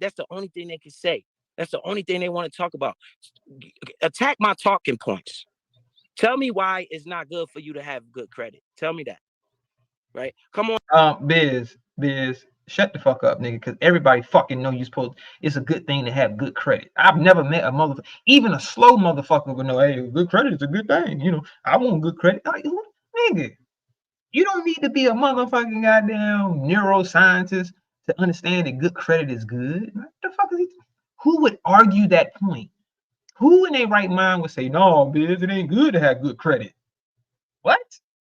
That's the only thing they can say. That's the only thing they want to talk about. Attack my talking points. Tell me why it's not good for you to have good credit. Tell me that. right? Come on. Biz, shut the fuck up, nigga, because everybody fucking know you supposed. It's a good thing to have good credit. I've never met a motherfucker, even a slow motherfucker would know. Hey, good credit is a good thing. You know, I want good credit. Like, nigga, you don't need to be a motherfucking goddamn neuroscientist to understand that good credit is good. What the fuck is he? Who would argue that point? Who in their right mind would say, no, Biz, it ain't good to have good credit? What?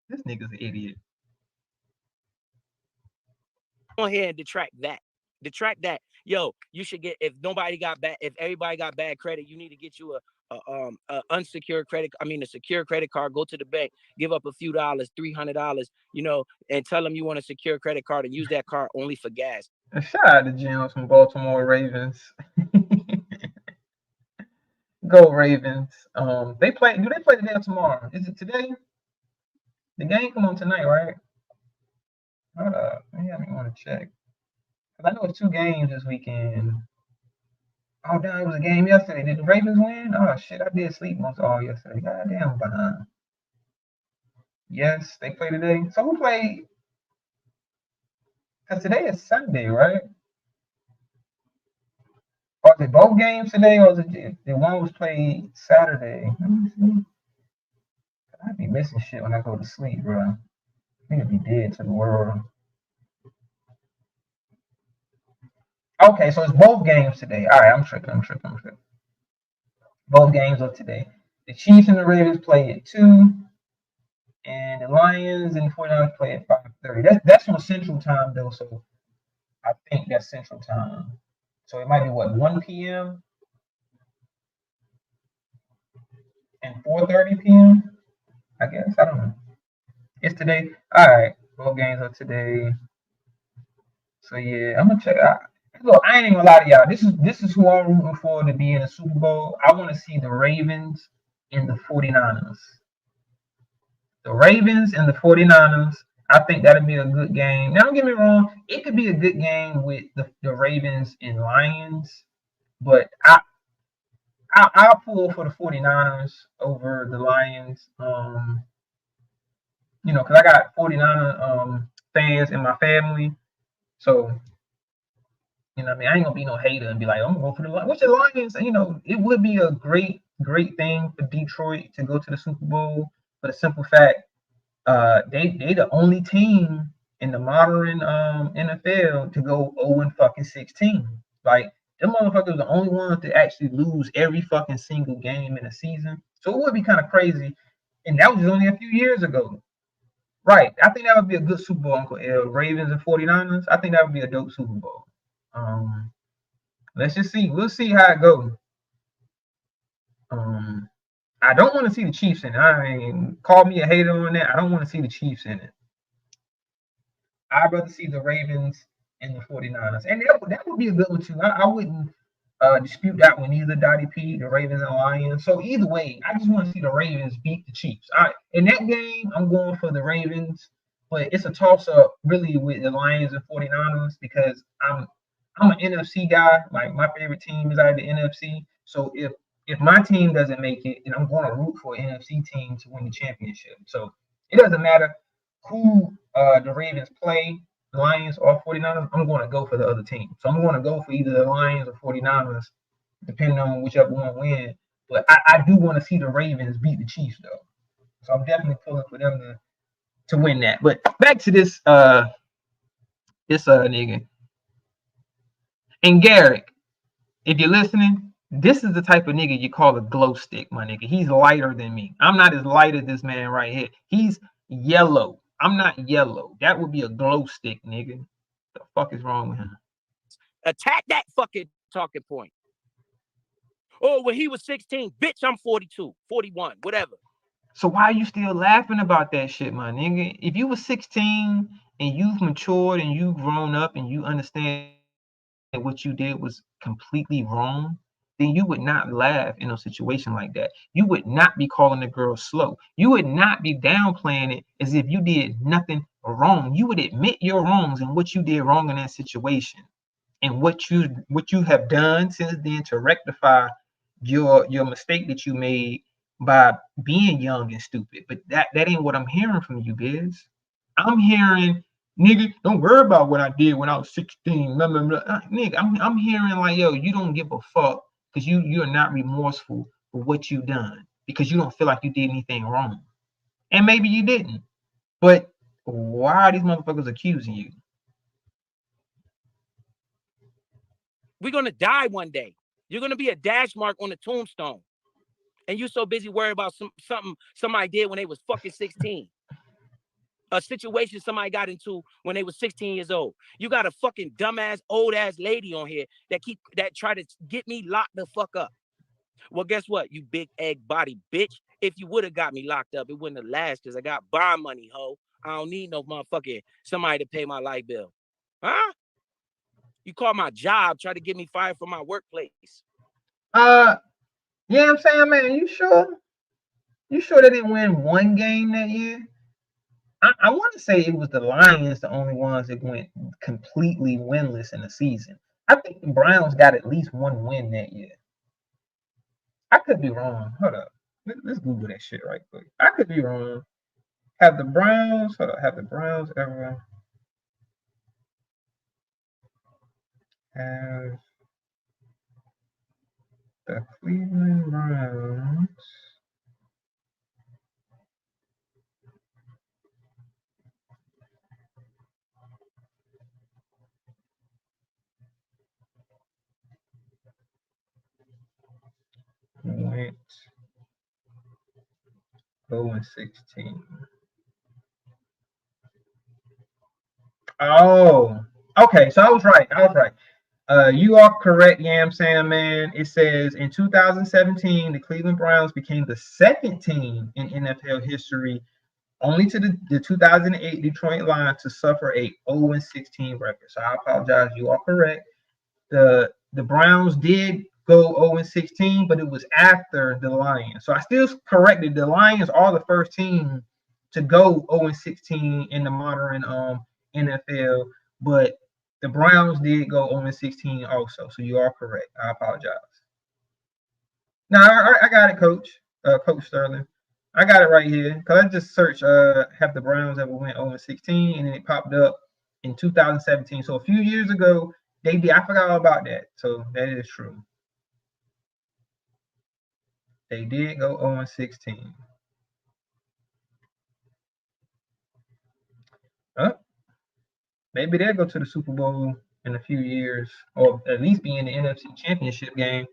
This nigga's an idiot. On here and detract that. Yo, you should get, if everybody got bad credit, you need to get you a unsecured credit. I mean, a secure credit card. Go to the bank, give up a few dollars, $300, you know, and tell them you want a secure credit card and use that card only for gas. Shout out to Jim from Baltimore Ravens. Go Ravens. Do they play today or tomorrow? Is it today? The game come on tonight, right? Hold up. Maybe I want to check. Because I know it's 2 games this weekend. Oh, damn, it was a game yesterday. Did the Ravens win? Oh, shit, I did sleep most all yesterday. God damn, I'm behind. Yes, they play today. So who played? Because today is Sunday, right? Or is it both games today, or is it the one was played Saturday? Let me see. I be missing shit when I go to sleep, bro. Nigga be dead to the world. Okay, so it's both games today. All right, I'm tripping. Both games are today. The Chiefs and the Ravens play at 2, and the Lions and the 49ers play at 5:30. That's on Central Time, though, so I think that's Central Time. So it might be, what, 1 p.m. and 4:30 p.m.? I guess. I don't know. It's today. All right, both games are today. So, yeah, I'm going to check out. Look, I ain't even gonna lie to y'all. This is who I'm rooting for to be in the Super Bowl. I want to see the Ravens and the 49ers. The Ravens and the 49ers. I think that'll be a good game. Now, don't get me wrong. It could be a good game with the Ravens and Lions. But I'll pull for the 49ers over the Lions. You know, because I got 49er fans in my family. So, you know what I mean? I ain't going to be no hater and be like, I'm going to go for the Lions. Which the Lions, you know, it would be a great thing for Detroit to go to the Super Bowl. For the simple fact, they the only team in the modern NFL to go 0-16. Like, them motherfuckers are the only ones to actually lose every fucking single game in a season. So it would be kind of crazy. And that was only a few years ago. Right. I think that would be a good Super Bowl, Uncle L. Ravens and 49ers. I think that would be a dope Super Bowl. Let's just see. We'll see how it goes. I don't want to see the Chiefs in it. I mean, call me a hater on that. I don't want to see the Chiefs in it. I'd rather see the Ravens and the 49ers. And that would be a good one, too. I wouldn't dispute that one either, Dottie P, the Ravens and Lions. So either way, I just want to see the Ravens beat the Chiefs. In that game, I'm going for the Ravens. But it's a toss-up, really, with the Lions and 49ers because I'm an NFC guy. Like, my favorite team is out of the NFC. So if my team doesn't make it, then I'm going to root for an NFC team to win the championship. So it doesn't matter who the Ravens play, the Lions or 49ers, I'm going to go for the other team. So I'm going to go for either the Lions or 49ers, depending on whichever one wins. But I do want to see the Ravens beat the Chiefs, though. So I'm definitely pulling for them to win that. But back to this nigga. And Garrick, if you're listening, this is the type of nigga you call a glow stick, my nigga. He's lighter than me. I'm not as light as this man right here. He's yellow. I'm not yellow. That would be a glow stick, nigga. The fuck is wrong with him? Attack that fucking talking point. Oh, when he was 16, bitch, I'm 42, 41, whatever. So why are you still laughing about that shit, my nigga? If you were 16 and you've matured and you've grown up and you understand that what you did was completely wrong, then you would not laugh in a situation like that. You would not be calling the girl slow. You would not be downplaying it as if you did nothing wrong. You would admit your wrongs and what you did wrong in that situation and what you have done since then to rectify your mistake that you made by being young and stupid. But that ain't what I'm hearing from you, Biz. I'm hearing, nigga, don't worry about what I did when I was 16. Blah, blah, blah. Nigga, I'm hearing like, yo, you don't give a fuck because you're not remorseful for what you done because you don't feel like you did anything wrong. And maybe you didn't. But why are these motherfuckers accusing you? We're gonna die one day. You're gonna be a dash mark on the tombstone. And you so busy worried about something somebody did when they was fucking 16. A situation somebody got into when they was 16 years old. You got a fucking dumbass old ass lady on here that try to get me locked the fuck up. Well, guess what, you big egg body bitch? If you would have got me locked up, it wouldn't have lasted because I got bond money, ho. I don't need no motherfucking somebody to pay my light bill. Huh? You call my job, try to get me fired from my workplace. Yeah, I'm saying, man, you sure? You sure they didn't win one game that year? I want to say it was the Lions, the only ones that went completely winless in the season. I think the Browns got at least one win that year. I could be wrong. Hold up. Let's Google that shit right quick. I could be wrong. Have the Browns ever have the Cleveland Browns went 0-16? Oh, okay. So I was right. You are correct, yeah, I'm saying, man. It says in 2017, the Cleveland Browns became the second team in NFL history, only to the 2008 Detroit Lions, to suffer a 0-16 record. So I apologize. You are correct. The Browns did go 0-16, but it was after the Lions. So I still corrected. The Lions are the first team to go 0-16 in the modern NFL, but the Browns did go 0-16 also. So you are correct. I apologize. No, I got it, Coach. Coach Sterling. I got it right here because I just searched have the Browns ever went 0-16, and then it popped up in 2017. So a few years ago, they did. I forgot all about that. So that is true. They did go 0-16. Maybe they'll go to the Super Bowl in a few years, or at least be in the NFC Championship game.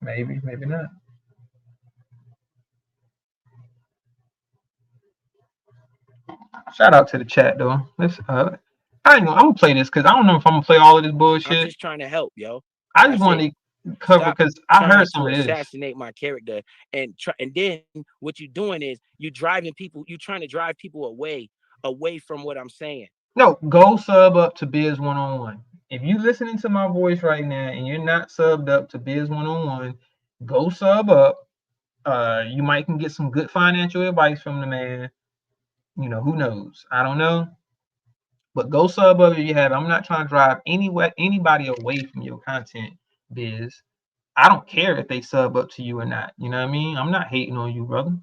Maybe not. Shout out to the chat though. I ain't gonna. I'm gonna play this because I don't know if I'm gonna play all of this bullshit. I'm just trying to help, yo. I just want to cover because I heard some of this. Assassinate my character, and then what you're doing is you're trying to drive people away from what I'm saying. No, go sub up to Biz 101. If you're listening to my voice right now and you're not subbed up to Biz 101, go sub up. You might can get some good financial advice from the man. You know, who knows? I don't know. But go sub up if you have. I'm not trying to drive anybody away from your content, Biz. I don't care if they sub up to you or not. You know what I mean? I'm not hating on you, brother.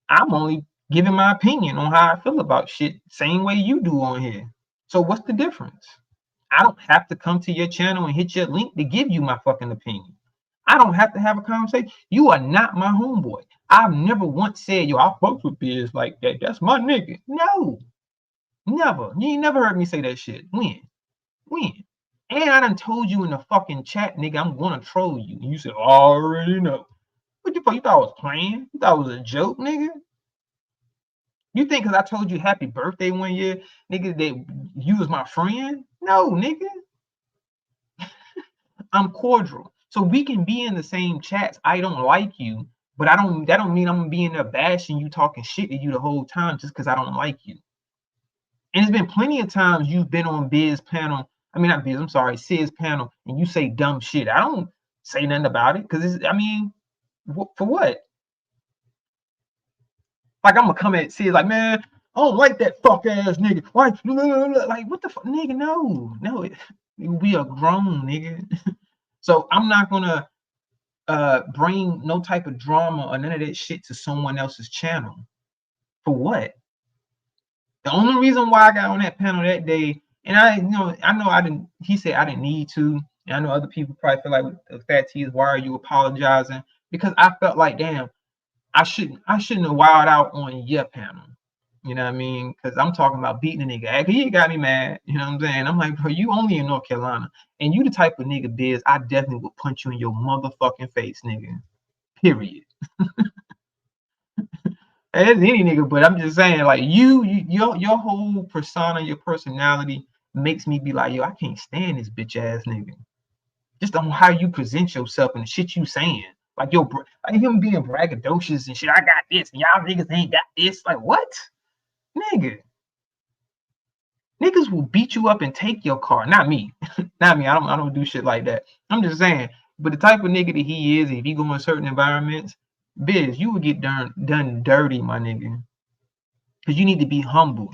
I'm only giving my opinion on how I feel about shit, same way you do on here. So what's the difference? I don't have to come to your channel and hit your link to give you my fucking opinion. I don't have to have a conversation. You are not my homeboy. I've never once said, yo, I fuck with Biz like that. That's my nigga. No. Never. You ain't never heard me say that shit. When? And I done told you in the fucking chat, nigga, I'm gonna troll you. And you said, I already know. What the fuck? You thought I was playing? You thought it was a joke, nigga? You think because I told you happy birthday one year, nigga, that you was my friend? No, nigga. I'm cordial. So we can be in the same chats. I don't like you, but that don't mean I'm gonna be in there bashing you, talking shit to you the whole time just because I don't like you. And there's been plenty of times you've been on Biz panel. I mean, not Biz, I'm sorry, Sid's panel, and you say dumb shit. I don't say nothing about it because for what? Like, I'm gonna come at Sid like, man, I don't like that fuck ass nigga. Why? Like, what the fuck, nigga? No, we are grown, nigga. So I'm not gonna bring no type of drama or none of that shit to someone else's channel. For what? The only reason why I got on that panel that day, and I know I didn't. He said I didn't need to. And I know other people probably feel like with the fat T is why are you apologizing? Because I felt like damn, I shouldn't have wilded out on your panel. You know what I mean? Because I'm talking about beating a nigga. He got me mad. You know what I'm saying? I'm like, bro, you only in North Carolina, and you the type of nigga, Biz. I definitely would punch you in your motherfucking face, nigga. Period. As any nigga, but I'm just saying, like your whole persona, your personality makes me be like, yo, I can't stand this bitch ass nigga. Just on how you present yourself and the shit you saying, like like him being braggadocious and shit. I got this, and y'all niggas ain't got this. Like what, nigga? Niggas will beat you up and take your car. Not me, not me. I don't do shit like that. I'm just saying. But the type of nigga that he is, if he go in certain environments, Biz, you would get done dirty, my nigga. Because you need to be humble.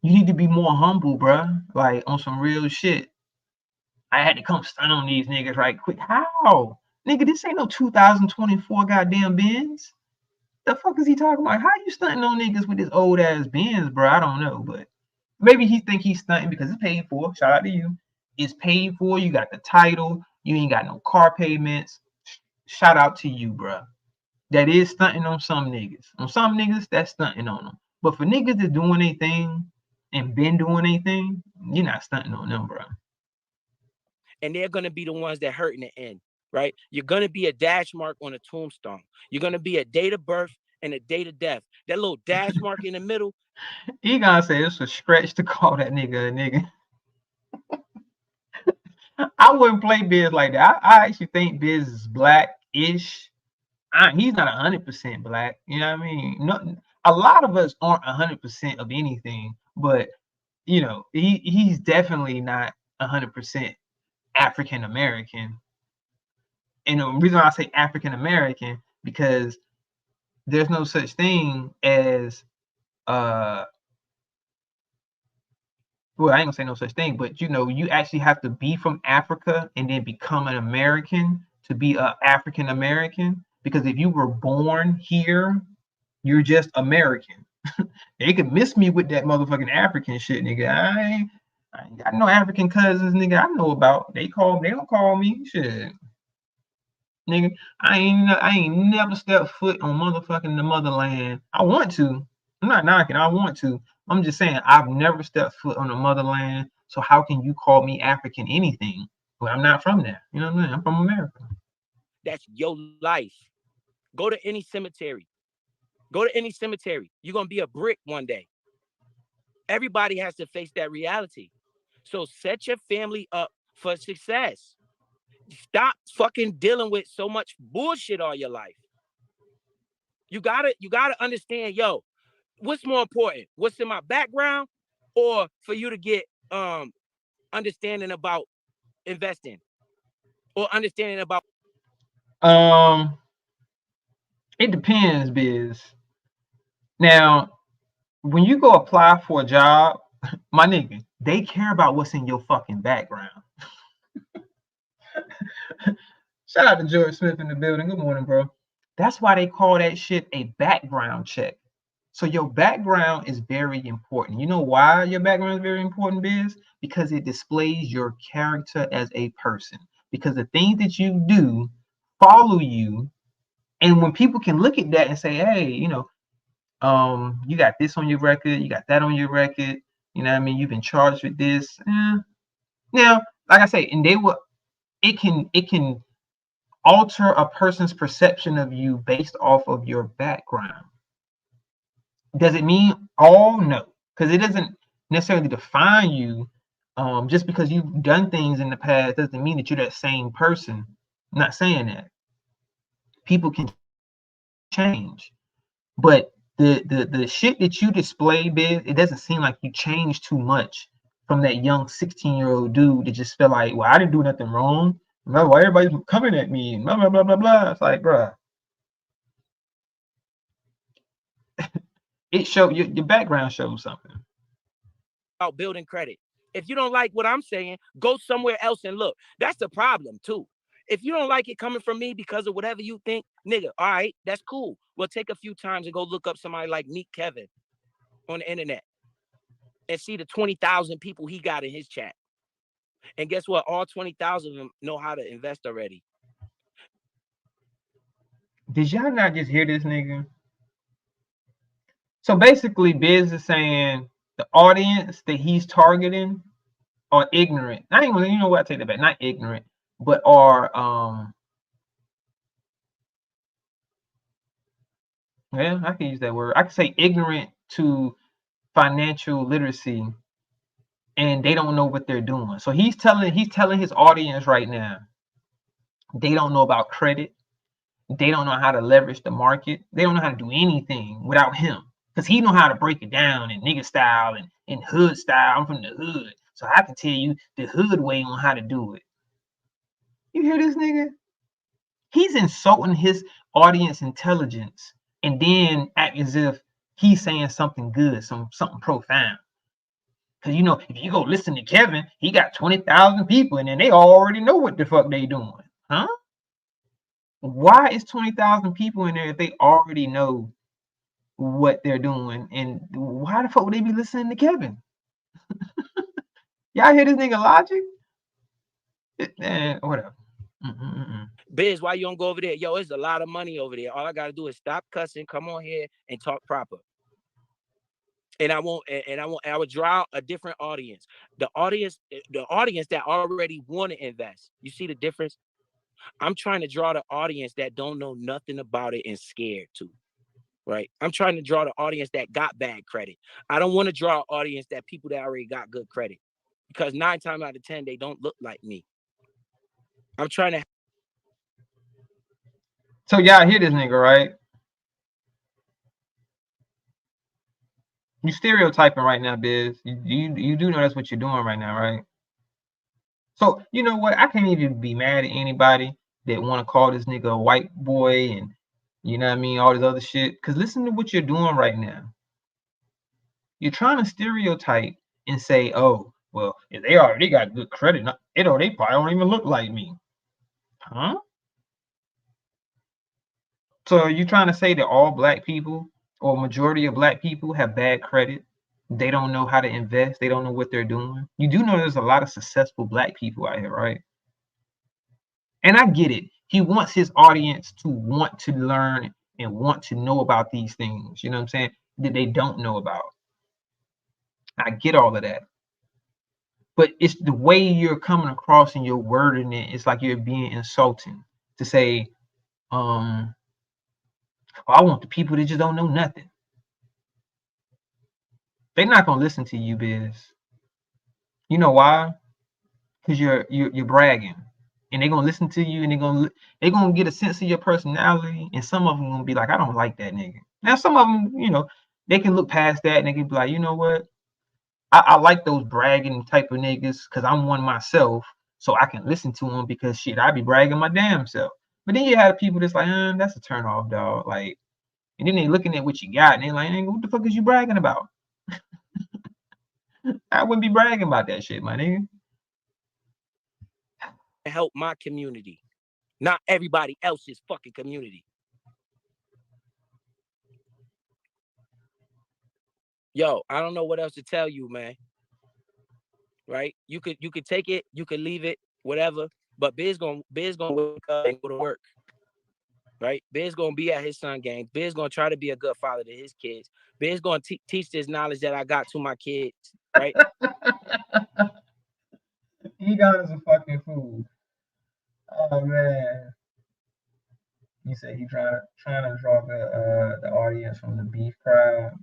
You need to be more humble, bruh. Like, on some real shit. I had to come stun on these niggas right quick. How? Nigga, this ain't no 2024 goddamn Benz. The fuck is he talking about? How you stunting on niggas with this old ass Benz, bro? I don't know, but maybe he think he's stunting because it's paid for. Shout out to you. It's paid for. You got the title. You ain't got no car payments. Shout out to you, bro. That is stunting on some niggas. On some niggas, that's stunting on them. But for niggas that's doing anything and been doing anything, you're not stunting on them, bro. And they're gonna be the ones that hurt in the end, right? You're gonna be a dash mark on a tombstone. You're gonna be a date of birth and a date of death. That little dash mark in the middle. He gonna say it's a stretch to call that nigga a nigga. I wouldn't play Biz like that. I actually think Biz is black-ish. He's not 100% black. You know what I mean? No, a lot of us aren't 100% of anything, but you know, he's definitely not 100% African American. And the reason why I say African American because there's no such thing as well, I ain't gonna say no such thing, but you know, you actually have to be from Africa and then become an American to be a African American. Because if you were born here, you're just American. They could miss me with that motherfucking African shit, nigga. I ain't got no African cousins, nigga. I know about. They don't call me shit. Nigga, I ain't never stepped foot on motherfucking the motherland. I want to. I'm not knocking. I want to. I'm just saying I've never stepped foot on the motherland. So how can you call me African anything? Well, I'm not from there. You know what I mean? I'm from America. That's your life. Go to any cemetery. Go to any cemetery. You're gonna be a brick one day. Everybody has to face that reality. So set your family up for success. Stop fucking dealing with so much bullshit all your life. You gotta understand, yo, what's more important? What's in my background, or for you to get understanding about investing or understanding about it depends, Biz. Now, when you go apply for a job, my nigga, they care about what's in your fucking background. Shout out to George Smith in the building. Good morning, bro. That's why they call that shit a background check. So your background is very important. You know why your background is very important, Biz? Because it displays your character as a person. Because the things that you do follow you. And when people can look at that and say, hey, you know, you got this on your record, you got that on your record, you know what I mean? You've been charged with this. Now, like I say, and it can alter a person's perception of you based off of your background. Does it mean all? No, because it doesn't necessarily define you. Just because you've done things in the past doesn't mean that you're that same person. I'm not saying that. People can change, but the shit that you display, Biz, it doesn't seem like you changed too much from that young 16-year-old dude that just felt like, well, I didn't do nothing wrong. Why everybody's coming at me? Blah blah blah blah blah. It's like, bruh. It showed your background shows something. About building credit. If you don't like what I'm saying, go somewhere else and look. That's the problem too. If you don't like it coming from me because of whatever you think, nigga, all right, that's cool. Well, take a few times and go look up somebody like Meek Kevin on the internet and see the 20,000 people he got in his chat. And guess what? All 20,000 of them know how to invest already. Did y'all not just hear this nigga? So basically, Biz is saying the audience that he's targeting are ignorant. Not even, you know what, I take that back. Not ignorant, but are yeah, I can use that word. I can say ignorant to financial literacy, and they don't know what they're doing. So he's telling his audience right now, they don't know about credit. They don't know how to leverage the market. They don't know how to do anything without him. Because he know how to break it down in nigga style and hood style. I'm from the hood. So I can tell you the hood way on how to do it. You hear this nigga? He's insulting his audience intelligence and then act as if he's saying something good, something profound. Because, you know, if you go listen to Kevin, he got 20,000 people and then they already know what the fuck they doing. Huh? Why is 20,000 people in there if they already know what they're doing? And why the fuck would they be listening to Kevin? Y'all hear this nigga logic? Whatever. Biz, why you don't go over there? Yo, it's a lot of money over there. All I gotta do is stop cussing, come on here and talk proper. And I would draw a different audience. The audience that already want to invest. You see the difference? I'm trying to draw the audience that don't know nothing about it and scared to. Right? I'm trying to draw the audience that got bad credit. I don't want to draw an audience that people that already got good credit. Because 9 times out of 10, they don't look like me. I'm trying to. So y'all hear this nigga, right? You stereotyping right now, Biz. You do know that's what you're doing right now, right? So you know what? I can't even be mad at anybody that want to call this nigga a white boy and you know what I mean, all this other shit. Because listen to what you're doing right now. You're trying to stereotype and say, oh, well, if they already got good credit, they probably don't even look like me. Huh? So are you trying to say that all black people or majority of black people have bad credit? They don't know how to invest. They don't know what they're doing. You do know there's a lot of successful black people out here, right? And I get it. He wants his audience to want to learn and want to know about these things, you know what I'm saying, that they don't know about. I get all of that. But it's the way you're coming across and you're wording it. It's like you're being insulting to say, I want the people that just don't know nothing. They're not gonna listen to you, Biz. You know why? Because you're bragging, and they're gonna listen to you, and they're gonna get a sense of your personality, and some of them gonna be like, I don't like that nigga. Now some of them, you know, they can look past that and they can be like, you know what? I like those bragging type of niggas because I'm one myself, so I can listen to them because shit, I be bragging my damn self. But then you have people that's like, that's a turn off, dog. Like, and then they looking at what you got and they like, what the fuck is you bragging about? I wouldn't be bragging about that shit, my nigga. Help my community, not everybody else's fucking community. Yo, I don't know what else to tell you, man. Right? You could take it, you could leave it, whatever. But Biz gonna wake up and go to work. Right? Biz gonna be at his son games. Biz gonna try to be a good father to his kids. Biz gonna teach this knowledge that I got to my kids. Right? Egon is a fucking fool. Oh man. You say he trying to draw the audience from the beef crowd.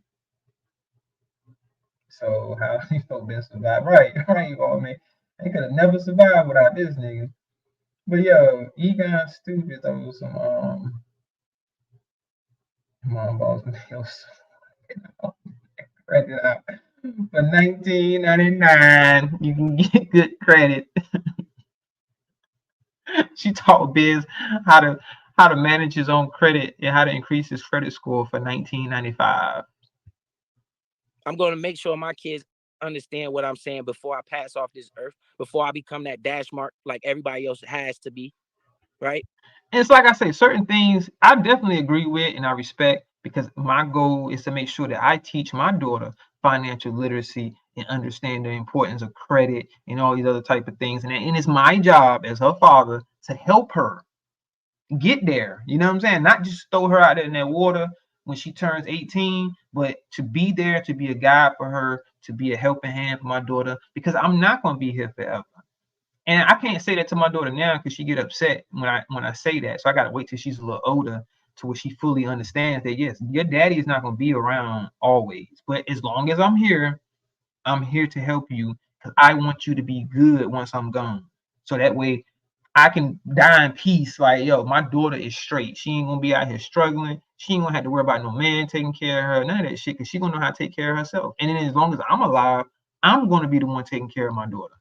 So how he supposed to survive? Right, oh man. They could have never survived without this nigga. But yo, Egon stupid though. Some mom balls nails. Check it out. For $19.99, you can get good credit. She taught Biz how to manage his own credit and how to increase his credit score for $19.95. I'm going to make sure my kids understand what I'm saying before I pass off this earth, before I become that dash mark like everybody else has to be. right? And it's like I say, certain things I definitely agree with and I respect, because my goal is to make sure that I teach my daughter financial literacy and understand the importance of credit and all these other type of things. And it's my job as her father to help her get there. You know what I'm saying? Not just throw her out there in that water when she turns 18, but to be there, to be a guide for her, to be a helping hand for my daughter, because I'm not going to be here forever. And I can't say that to my daughter now because she get upset when I say that. So I got to wait till she's a little older to where she fully understands that, yes, your daddy is not going to be around always. But as long as I'm here to help you, because I want you to be good once I'm gone. So that way I can die in peace. Like, yo, my daughter is straight. She ain't going to be out here struggling. She ain't going to have to worry about no man taking care of her, none of that shit, because she going to know how to take care of herself. And then as long as I'm alive, I'm going to be the one taking care of my daughter.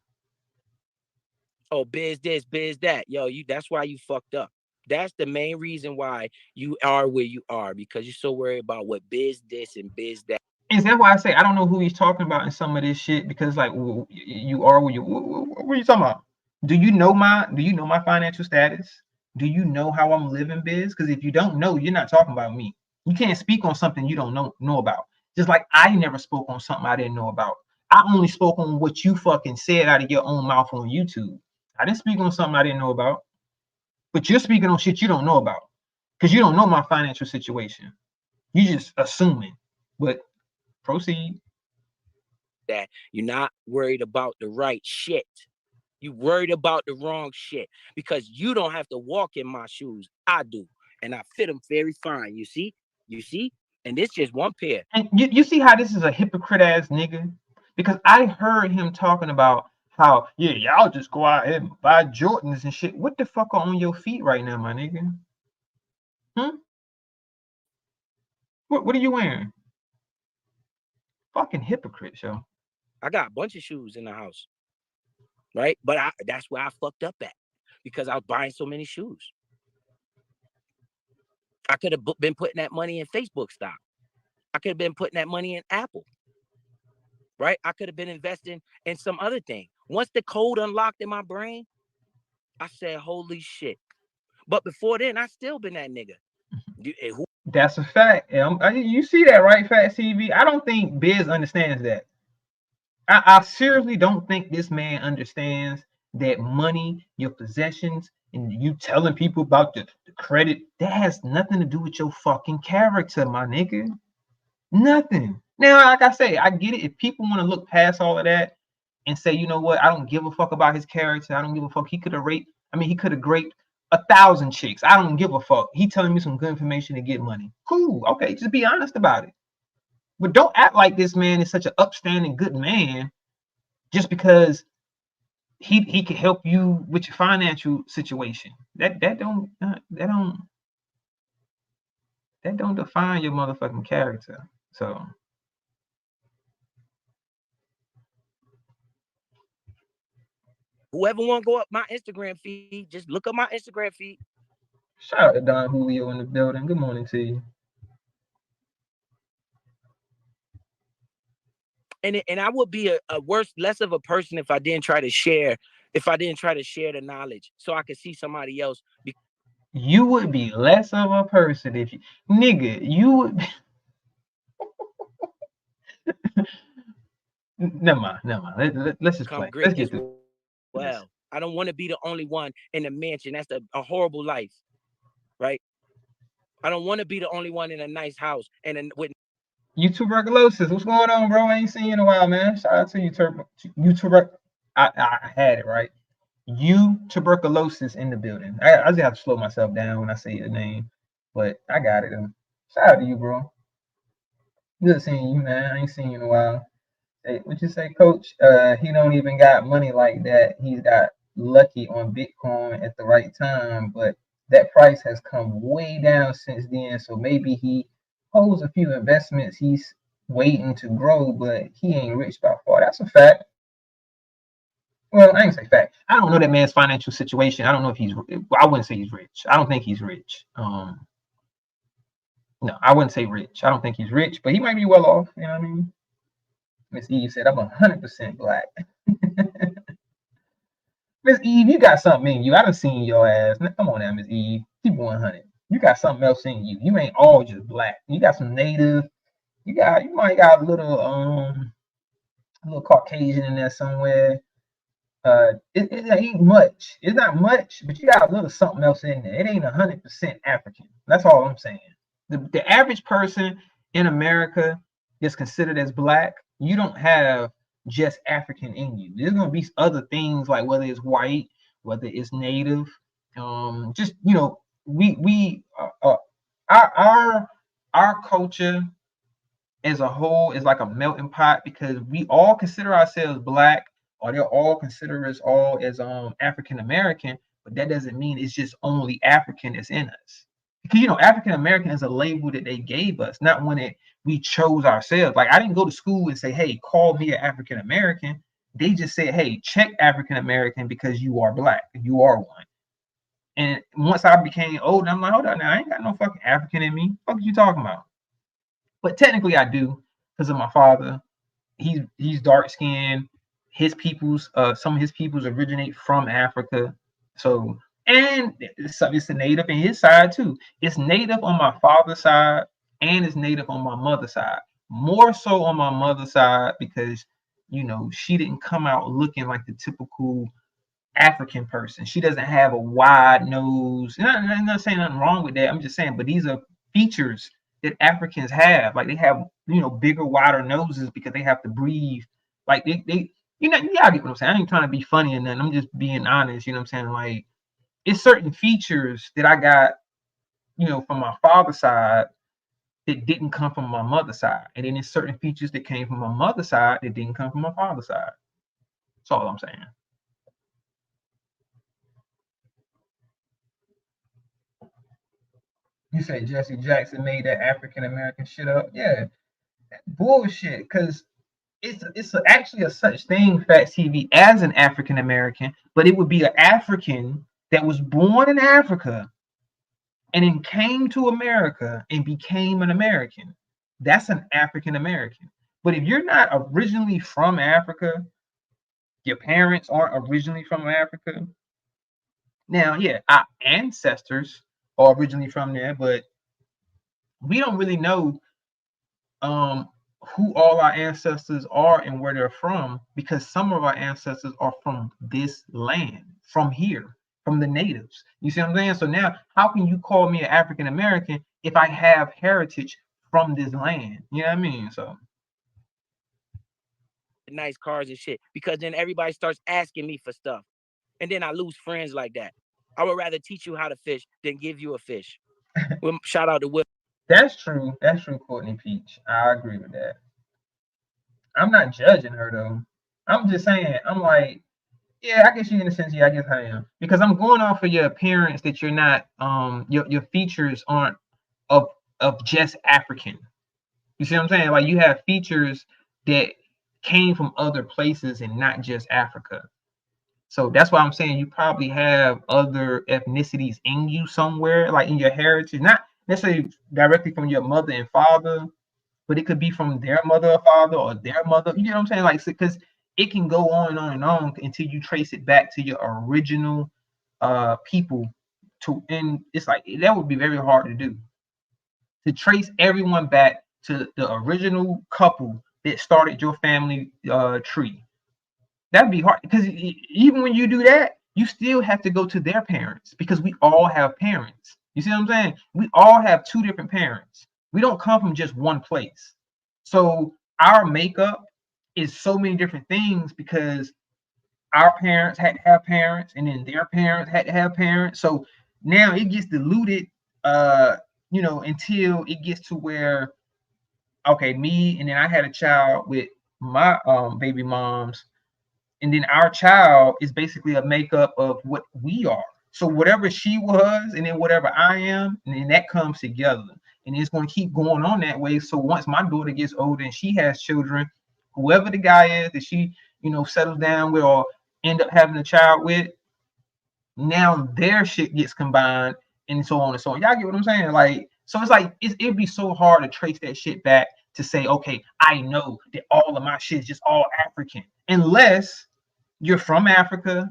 Oh, biz this, biz that. Yo, that's why you fucked up. That's the main reason why you are where you are, because you're so worried about what biz this and biz that. Is that why I say I don't know who he's talking about in some of this shit? Because like, you are where what are you talking about? Do you know my financial status? Do you know how I'm living, biz? Because if you don't know, you're not talking about me. You can't speak on something you don't know about. Just like I never spoke on something I didn't know about. I only spoke on what you fucking said out of your own mouth on YouTube. I didn't speak on something I didn't know about. But you're speaking on shit you don't know about, because you don't know my financial situation. You just assuming. But proceed. That you're not worried about the right shit. You worried about the wrong shit, because you don't have to walk in my shoes. I do, and I fit them very fine. You see, and this just one pair. And you see how this is a hypocrite ass nigga? Because I heard him talking about how, yeah, y'all just go out and buy Jordans and shit. What the fuck are on your feet right now, my nigga? What are you wearing? Fucking hypocrite, yo. I got a bunch of shoes in the house, right? But that's where I fucked up at, because I was buying so many shoes. I could have been putting that money in Facebook stock. I could have been putting that money in Apple, right? I could have been investing in some other thing. Once the code unlocked in my brain, I said, holy shit. But before then, I still been that nigga. That's a fact. You see that, right, Fat CV? I don't think Biz understands that. I seriously don't think this man understands that money, your possessions, and you telling people about the credit, that has nothing to do with your fucking character, my nigga. Nothing. Now, like I say, I get it. If people want to look past all of that and say, you know what, I don't give a fuck about his character. I don't give a fuck. He could have raped 1,000 chicks. I don't give a fuck. He telling me some good information to get money. Cool. Okay, just be honest about it. But don't act like this man is such an upstanding good man just because he can help you with your financial situation. That don't define your motherfucking character. So whoever want to go up my Instagram feed, just look up my Instagram feed. Shout out to Don Julio in the building. Good morning to you. And I would be less of a person if I didn't try to share the knowledge so I could see somebody else. You would be less of a person if you would be... Never mind. Let's just play. Let's get through. Well, I don't want to be the only one in a mansion. That's a horrible life, right? I don't want to be the only one in a nice house with you tuberculosis. What's going on, bro? I ain't seen you in a while, man. Shout out to you, I had it right. You tuberculosis in the building. I just have to slow myself down when I say your name, but I got it. Shout out to you, bro. Good seeing you, man. I ain't seen you in a while. Hey, what you say, Coach? He don't even got money like that. He's got lucky on Bitcoin at the right time, but that price has come way down since then. So maybe he holds a few investments. He's waiting to grow, but he ain't rich by far. That's a fact. Well, I ain't say fact. I don't know that man's financial situation. I don't know if he's. I wouldn't say he's rich. I don't think he's rich. No, I wouldn't say rich. I don't think he's rich, but he might be well off. You know what I mean? Miss Eve said, "I'm 100% black." Miss Eve, you got something in you. I done seen your ass. Come on now, Miss Eve. Keep 100. You got something else in you. You ain't all just black. You got some native. You might got a little Caucasian in there somewhere. It ain't much. It's not much, but you got a little something else in there. It ain't 100% African. That's all I'm saying. The average person in America is considered as black. You don't have just African in you. There's gonna be other things like whether it's white, whether it's native. Just we our culture as a whole is like a melting pot because we all consider ourselves black or they'll all consider us all as African American, but that doesn't mean it's just only African that's in us. Because African American is a label that they gave us, not one we chose ourselves. Like I didn't go to school and say, hey, call me an African American. They just said, hey, check African American because you are black. You are one. And once I became older, I'm like, hold on now, I ain't got no fucking African in me. What are you talking about? But technically I do because of my father. He's dark skinned. His peoples, some of his peoples originate from Africa. So, and it's a native in his side too. It's native on my father's side and it's native on my mother's side. More so on my mother's side because, she didn't come out looking like the typical African person. She doesn't have a wide nose. And I'm not saying nothing wrong with that. I'm just saying, but these are features that Africans have. Like they have, bigger, wider noses because they have to breathe. Like they y'all get what I'm saying. I ain't trying to be funny and nothing. I'm just being honest. You know what I'm saying? Like it's certain features that I got, from my father's side that didn't come from my mother's side. And then there's certain features that came from my mother's side that didn't come from my father's side. That's all I'm saying. You say Jesse Jackson made that African American shit up? Yeah, bullshit. Because it's actually a such thing, Fat TV, as an African American, but it would be an African that was born in Africa and then came to America and became an American. That's an African American. But if you're not originally from Africa, your parents aren't originally from Africa. Now, yeah, our ancestors are originally from there, but we don't really know who all our ancestors are and where they're from because some of our ancestors are from this land, from here, from the natives. You see what I'm saying? So now, how can you call me an African American if I have heritage from this land? You know what I mean? So nice cars and shit because then everybody starts asking me for stuff, and then I lose friends like that. I would rather teach you how to fish than give you a fish. Well, shout out to Will. That's true. That's true, Courtney Peach. I agree with that. I'm not judging her though. I'm just saying, I'm like, yeah, I guess you in a sense, yeah, I guess I am. Because I'm going off of your appearance that you're not your features aren't of just African. You see what I'm saying? Like you have features that came from other places and not just Africa. So that's why I'm saying you probably have other ethnicities in you somewhere, like in your heritage, not necessarily directly from your mother and father, but it could be from their mother or father or their mother. You know what I'm saying? Like, because it can go on and on and on until you trace it back to your original people. And it's like that would be very hard to do. To trace everyone back to the original couple that started your family tree. That'd be hard because even when you do that, you still have to go to their parents because we all have parents. You see what I'm saying? We all have two different parents. We don't come from just one place. So our makeup is so many different things because our parents had to have parents and then their parents had to have parents. So now it gets diluted, until it gets to where, okay, me and then I had a child with my baby moms. And then our child is basically a makeup of what we are. So whatever she was, and then whatever I am, and then that comes together. And it's going to keep going on that way. So once my daughter gets older and she has children, whoever the guy is that she, settles down with or end up having a child with, now their shit gets combined and so on and so on. Y'all get what I'm saying? Like, so it's like it'd be so hard to trace that shit back to say, okay, I know that all of my shit is just all African, unless you're from Africa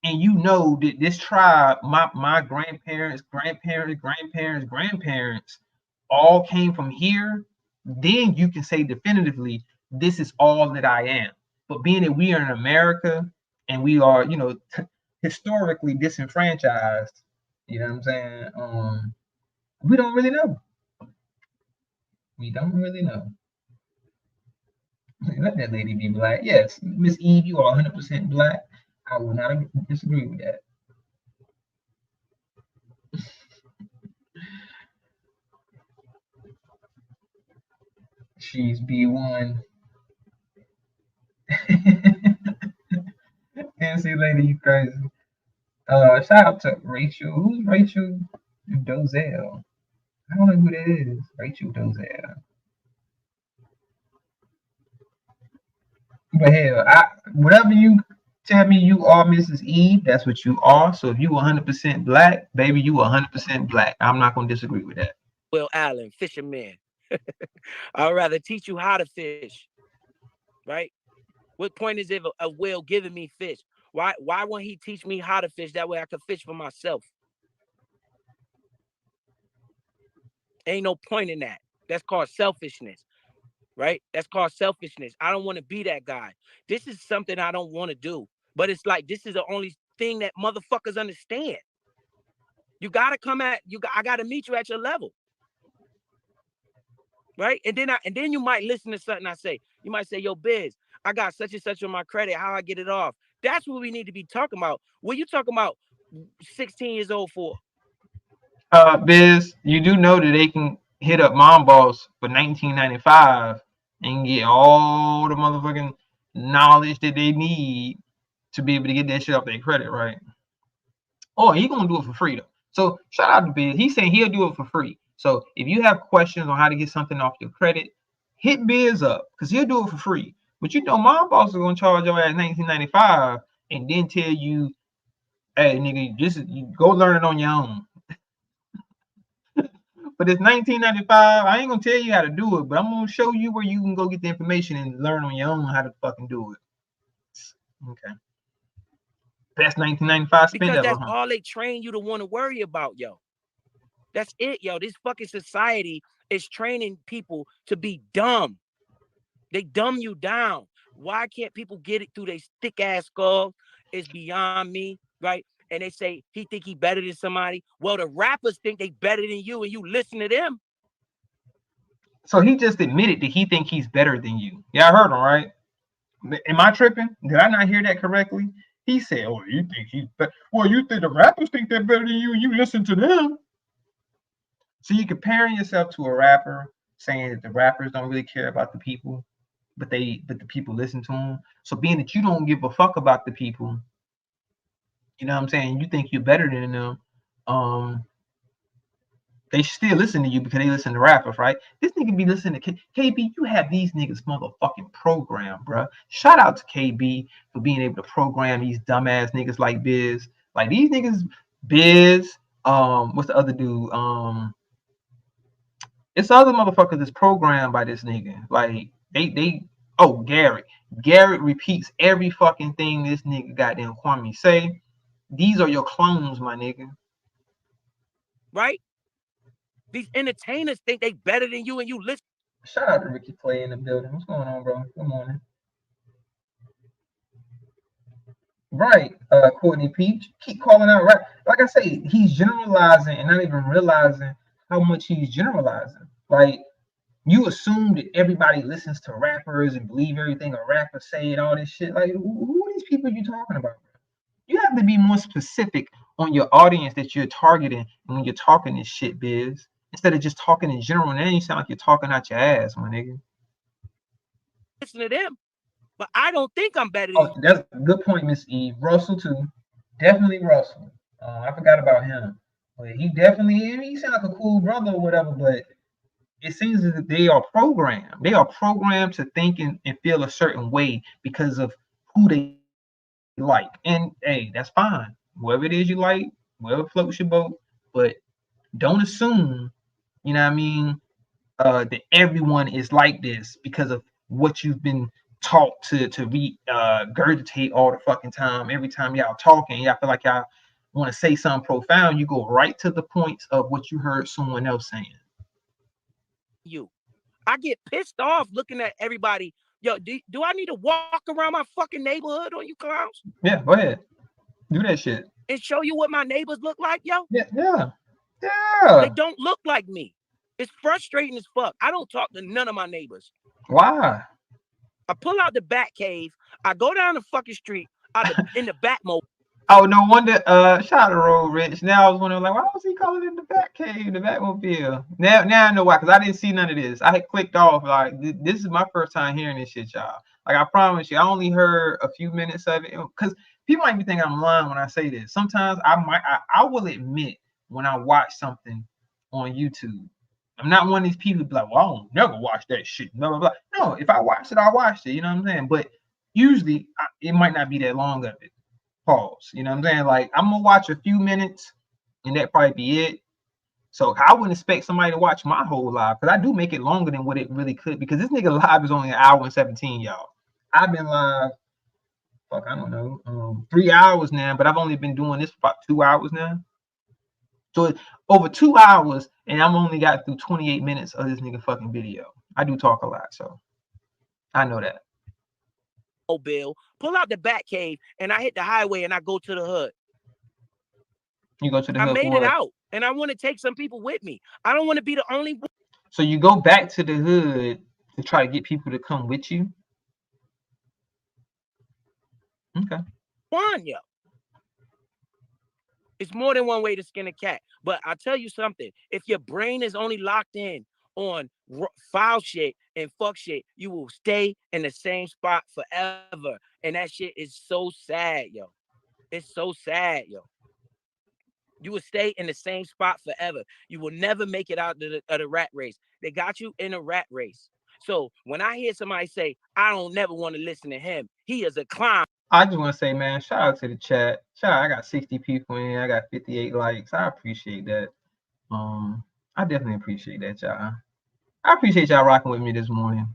and you know that this tribe, my grandparents, grandparents, all came from here, then you can say definitively, this is all that I am. But being that we are in America and we are, historically disenfranchised, you know what I'm saying? We don't really know. We don't really know. Let that lady be black. Yes, Miss Eve, you are 100% black. I will not disagree with that. She's B1. Fancy lady, you crazy. Shout out to Rachel. Who's Rachel Dozell? I don't know who that is. Rachel Dozell. But hell, whatever you tell me you are, Mrs. Eve, that's what you are. So if you 100% black, baby, you 100% black. I'm not gonna disagree with that. Will Allen, fisherman. I'd rather teach you how to fish, right? What point is it of Will giving me fish? Why won't he teach me how to fish? That way I can fish for myself. Ain't no point in that. That's called selfishness, right? That's called selfishness. I don't want to be that guy. This is something I don't want to do. But it's like, this is the only thing that motherfuckers understand. You gotta I gotta meet you at your level. Right? And then you might listen to something I say. You might say, yo, Biz, I got such and such on my credit. How I get it off? That's what we need to be talking about. What you talking about 16 years old for? Biz, you do know that they can hit up Mom Boss for $19.95 and get all the motherfucking knowledge that they need to be able to get that shit off their credit, right? Oh, he gonna do it for free though. So shout out to Biz. He's saying he'll do it for free. So if you have questions on how to get something off your credit, hit Biz up because he'll do it for free. But Mom Boss is gonna charge your ass $19.95 and then tell you, hey nigga, you go learn it on your own. But it's $19.95. I ain't gonna tell you how to do it, but I'm gonna show you where you can go get the information and learn on your own how to fucking do it. Okay. Best $19.95 spend because ever. That's all they train you to want to worry about, yo. That's it, yo. This fucking society is training people to be dumb. They dumb you down. Why can't people get it through their thick ass skull? It's beyond me, right? And they say he think he better than somebody. Well, the rappers think they better than you, and you listen to them. So he just admitted that he think he's better than you. Yeah, I heard him, right? Am I tripping? Did I not hear that correctly? He said, "Oh, you think he's better? Well, you think the rappers think they're better than you, and you listen to them." So you're comparing yourself to a rapper, saying that the rappers don't really care about the people, but the people listen to them. So being that you don't give a fuck about the people, you know what I'm saying? You think you're better than them. They still listen to you because they listen to rappers, right? This nigga be listening to KB. You have these niggas motherfucking programmed, bro. Shout out to KB for being able to program these dumbass niggas like Biz. Like these niggas, Biz. What's the other dude? It's other motherfuckers that's programmed by this nigga. Like Garrett. Garrett repeats every fucking thing this nigga goddamn Kwame say. These are your clones, my nigga. Right? These entertainers think they better than you, and you listen. Shout out to Ricky Play in the building. What's going on, bro? Good morning. Right, Courtney Peach. Keep calling out right. Like I say, he's generalizing and not even realizing how much he's generalizing. Like you assume that everybody listens to rappers and believe everything a rapper say and all this shit. Like who are these people you talking about? You have to be more specific on your audience that you're targeting when you're talking this shit, Biz. Instead of just talking in general, and then you sound like you're talking out your ass, my nigga. Listen to them, but I don't think I'm better than you. That's a good point, Miss Eve. Russell too, definitely Russell. I forgot about him, but he sounds like a cool brother or whatever. But it seems that they are programmed. They are programmed to think and feel a certain way because of who they like. And hey, that's fine. Whoever it is you like, whoever floats your boat, but don't assume, you know what I mean, that everyone is like this because of what you've been talk to regurgitate all the fucking time. Every time y'all talking, y'all feel like y'all want to say something profound, you go right to the points of what you heard someone else saying. I get pissed off looking at everybody. Yo, do I need to walk around my fucking neighborhood on you clowns? Yeah, go ahead. Do that shit. And show you what my neighbors look like, yo? Yeah. They don't look like me. It's frustrating as fuck. I don't talk to none of my neighbors. Why? I pull out the bat cave. I go down the fucking street in the Batmobile. Oh, no wonder. Shout out to Road Rich. Now I was wondering, like, why was he calling it the Batcave, the Batmobile? Now I know why, because I didn't see none of this. I had clicked off. Like, this is my first time hearing this shit, y'all. Like, I promise you, I only heard a few minutes of it. Because people might be thinking I'm lying when I say this. Sometimes I will admit when I watch something on YouTube. I'm not one of these people who be like, well, I don't never watch that shit. Blah, blah, blah. No, if I watched it, I watched it. You know what I'm saying? But usually, it might not be that long of it. Pause. You know what I'm saying? Like, I'm gonna watch a few minutes and that probably be it. So I wouldn't expect somebody to watch my whole live, because I do make it longer than what it really could, because this nigga live is only 1 hour and 17, y'all. I've been live, fuck, I don't know, 3 hours now, but I've only been doing this for about 2 hours now. So it's over 2 hours, and I'm only got through 28 minutes of this nigga fucking video. I do talk a lot, so I know that. Bill, pull out the bat cave, and I hit the highway, and I go to the hood. You go to the hood. I made it out, and I want to take some people with me. I don't want to be the only one. So you go back to the hood to try to get people to come with you? Okay. One, yo. It's more than one way to skin a cat. But I'll tell you something. If your brain is only locked in on foul shit and fuck shit, you will stay in the same spot forever. And that shit is so sad, yo. It's so sad, yo. You will stay in the same spot forever. You will never make it out of the rat race. They got you in a rat race. So when I hear somebody say, I don't never want to listen to him, he is a clown. I just want to say, man, shout out to the chat. Shout out, I got 60 people in here. I got 58 likes. I appreciate that. I definitely appreciate that, y'all. I appreciate y'all rocking with me this morning.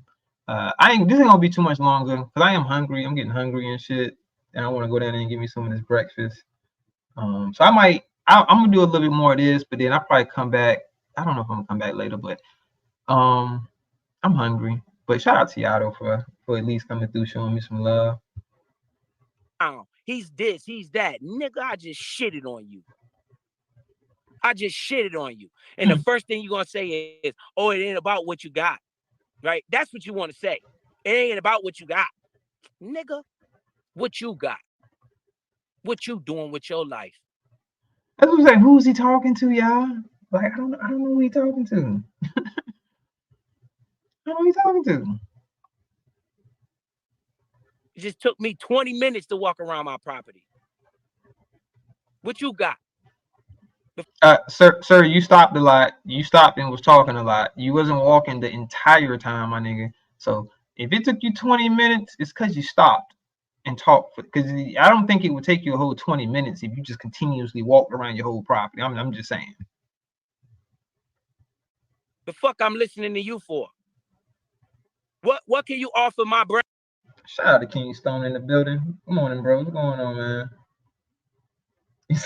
This ain't gonna be too much longer, because I am hungry. I'm getting hungry and shit, and I want to go down there and get me some of this breakfast. So I'm gonna do a little bit more of this, but then I'll probably come back. I don't know if I'm gonna come back later, but I'm hungry. But shout out to y'all though for at least coming through, showing me some love. He's this, he's that. Nigga, I just shitted on you. I just shitted on you. And the first thing you're going to say is, oh, it ain't about what you got. Right? That's what you want to say. It ain't about what you got. Nigga, what you got? What you doing with your life? That's what I'm saying. Who's he talking to, y'all? Like, I don't know who he talking to. I don't know who he talking to. It just took me 20 minutes to walk around my property. What you got? Sir, you stopped a lot. You stopped and was talking a lot. You wasn't walking the entire time, my nigga. So if it took you 20 minutes, it's because you stopped and talked. Because I don't think it would take you a whole 20 minutes if you just continuously walked around your whole property. I'm just saying. The fuck I'm listening to you for? What can you offer my brand? Shout out to King Stone in the building. Good morning, bro. What's going on, man?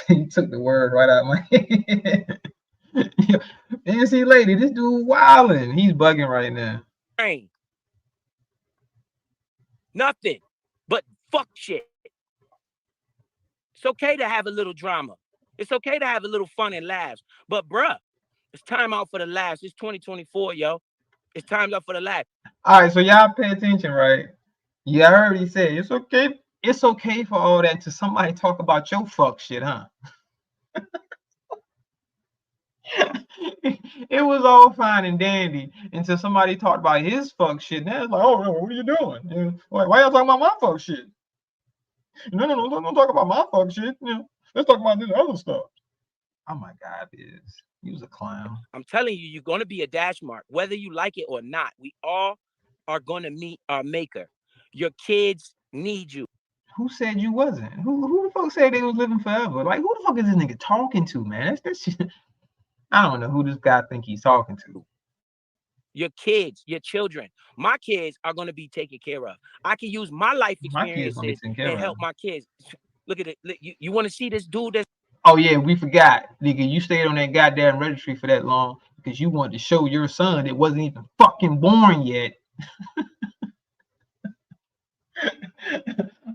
He took the word right out of my head. NC lady, this dude wilding. He's bugging right now. Nothing but fuck shit. It's okay to have a little drama. It's okay to have a little fun and laughs. But bruh, it's time out for the laughs. It's 2024, yo. It's time out for the laugh. All right, so y'all pay attention, right? Yeah, I heard he said it's okay. It's okay for all that to somebody talk about your fuck shit, huh? It was all fine and dandy until somebody talked about his fuck shit. Now it's like, oh, what are you doing? Why y'all talking about my fuck shit? No, don't talk about my fuck shit. Let's talk about this other stuff. Oh my God, Biz. He was a clown. I'm telling you, you're gonna be a dash mark, whether you like it or not. We all are gonna meet our maker. Your kids need you. Who said you wasn't? Who the fuck said they was living forever? Like, who the fuck is this nigga talking to, man? That's shit. I don't know who this guy think he's talking to. your kids, your children. My kids are going to be taken care of. I can use my life experiences and help my kids. Look at it. You want to see this dude that's... Oh yeah, we forgot, nigga. You stayed on that goddamn registry for that long because you wanted to show your son that wasn't even fucking born yet.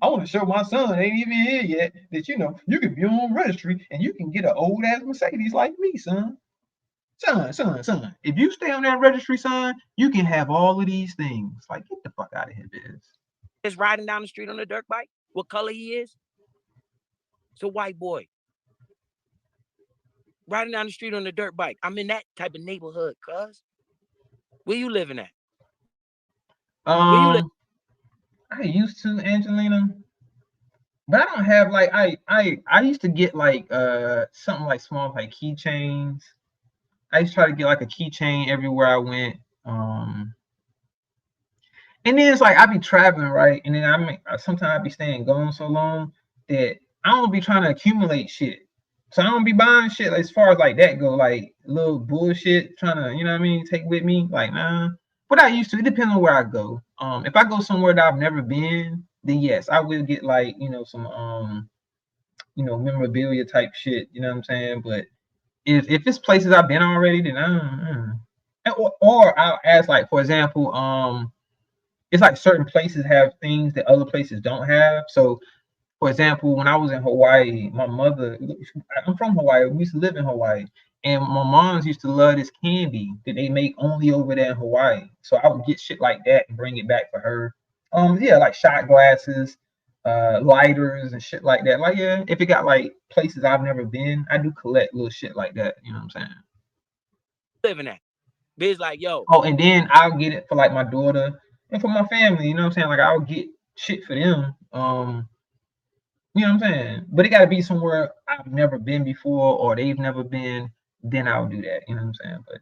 I want to show my son ain't even here yet that you can be on registry and you can get an old ass Mercedes like me, son. Son. If you stay on that registry, son, you can have all of these things. Like, get the fuck out of here, Biz. Is riding down the street on a dirt bike. What color he is? It's a white boy. Riding down the street on a dirt bike. I'm in that type of neighborhood, cuz. Where you living at? Where you live? I used to, Angelina. But I don't have like I used to get like something like small like keychains. I used to try to get like a keychain everywhere I went. And then it's like I be traveling, right? And then sometimes I be staying gone so long that I don't be trying to accumulate shit. So I don't be buying shit as far as like that go, like little bullshit trying to, take with me. Like, nah. But I used to, it depends on where I go. If I go somewhere that I've never been, then yes, I will get like, some memorabilia type shit, you know what I'm saying? But if it's places I've been already, then or I'll ask, like, for example, it's like certain places have things that other places don't have. So for example, when I was in Hawaii, my mother, I'm from Hawaii, we used to live in Hawaii, and my moms used to love this candy that they make only over there in Hawaii. So I would get shit like that and bring it back for her. Like shot glasses, lighters and shit like that. Like, yeah, if it got like places I've never been, I do collect little shit like that. You know what I'm saying? Living at. Biz like, yo. Oh, and then I'll get it for like my daughter and for my family. You know what I'm saying? Like, I'll get shit for them. You know what I'm saying? But it got to be somewhere I've never been before or they've never been. Then I'll do that. You know what I'm saying? But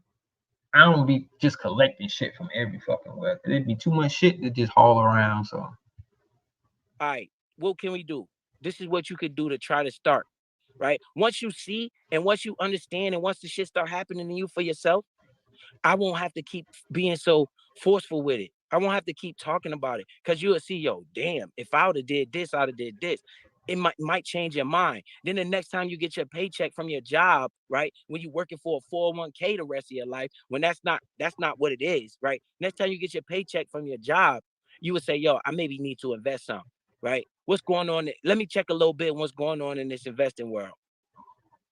I don't be just collecting shit from every fucking where. It'd be too much shit to just haul around. So, all right, what can we do? This is what you could do to try to start, right? Once you see and once you understand and once the shit start happening to you for yourself, I won't have to keep being so forceful with it. I won't have to keep talking about it because you'll see, yo, damn, if I would have did this, I'd have did this. It might change your mind. Then the next time you get your paycheck from your job, right? When you're working for a 401k the rest of your life, when that's not what it is, right? Next time you get your paycheck from your job, you would say, yo, I maybe need to invest some, right? What's going on? Let me check a little bit what's going on in this investing world,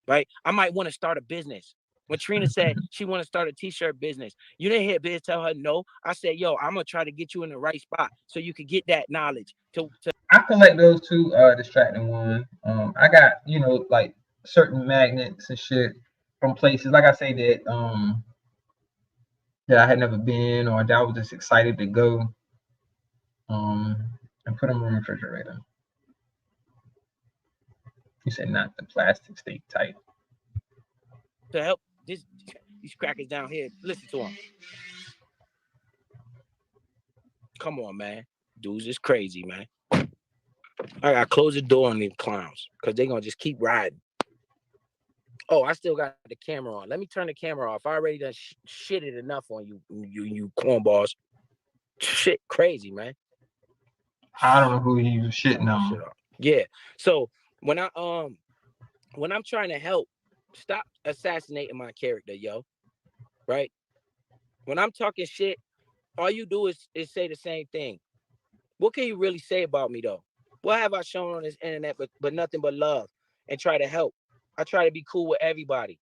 right? I might want to start a business. When Trina said she want to start a t-shirt business, you didn't hear Biz tell her no. I said, yo, I'm gonna try to get you in the right spot so you could get that knowledge. I collect those two distracting ones. I got, like certain magnets and shit from places, like I say, that that I had never been or that I was just excited to go. And put them in the refrigerator. You said not the plastic stay tight. To help these crackers down here, listen to them. Come on, man. Dudes is crazy, man. I gotta close the door on these clowns because they're gonna just keep riding. Oh, I still got the camera on. Let me turn the camera off. I already done shitted enough on you cornballs. Shit, crazy, man. I don't know who he was shitting on. Yeah. So when I'm trying to help, stop assassinating my character, yo. Right? When I'm talking shit, all you do is say the same thing. What can you really say about me, though? What have I shown on this internet but nothing but love and try to help? I try to be cool with everybody,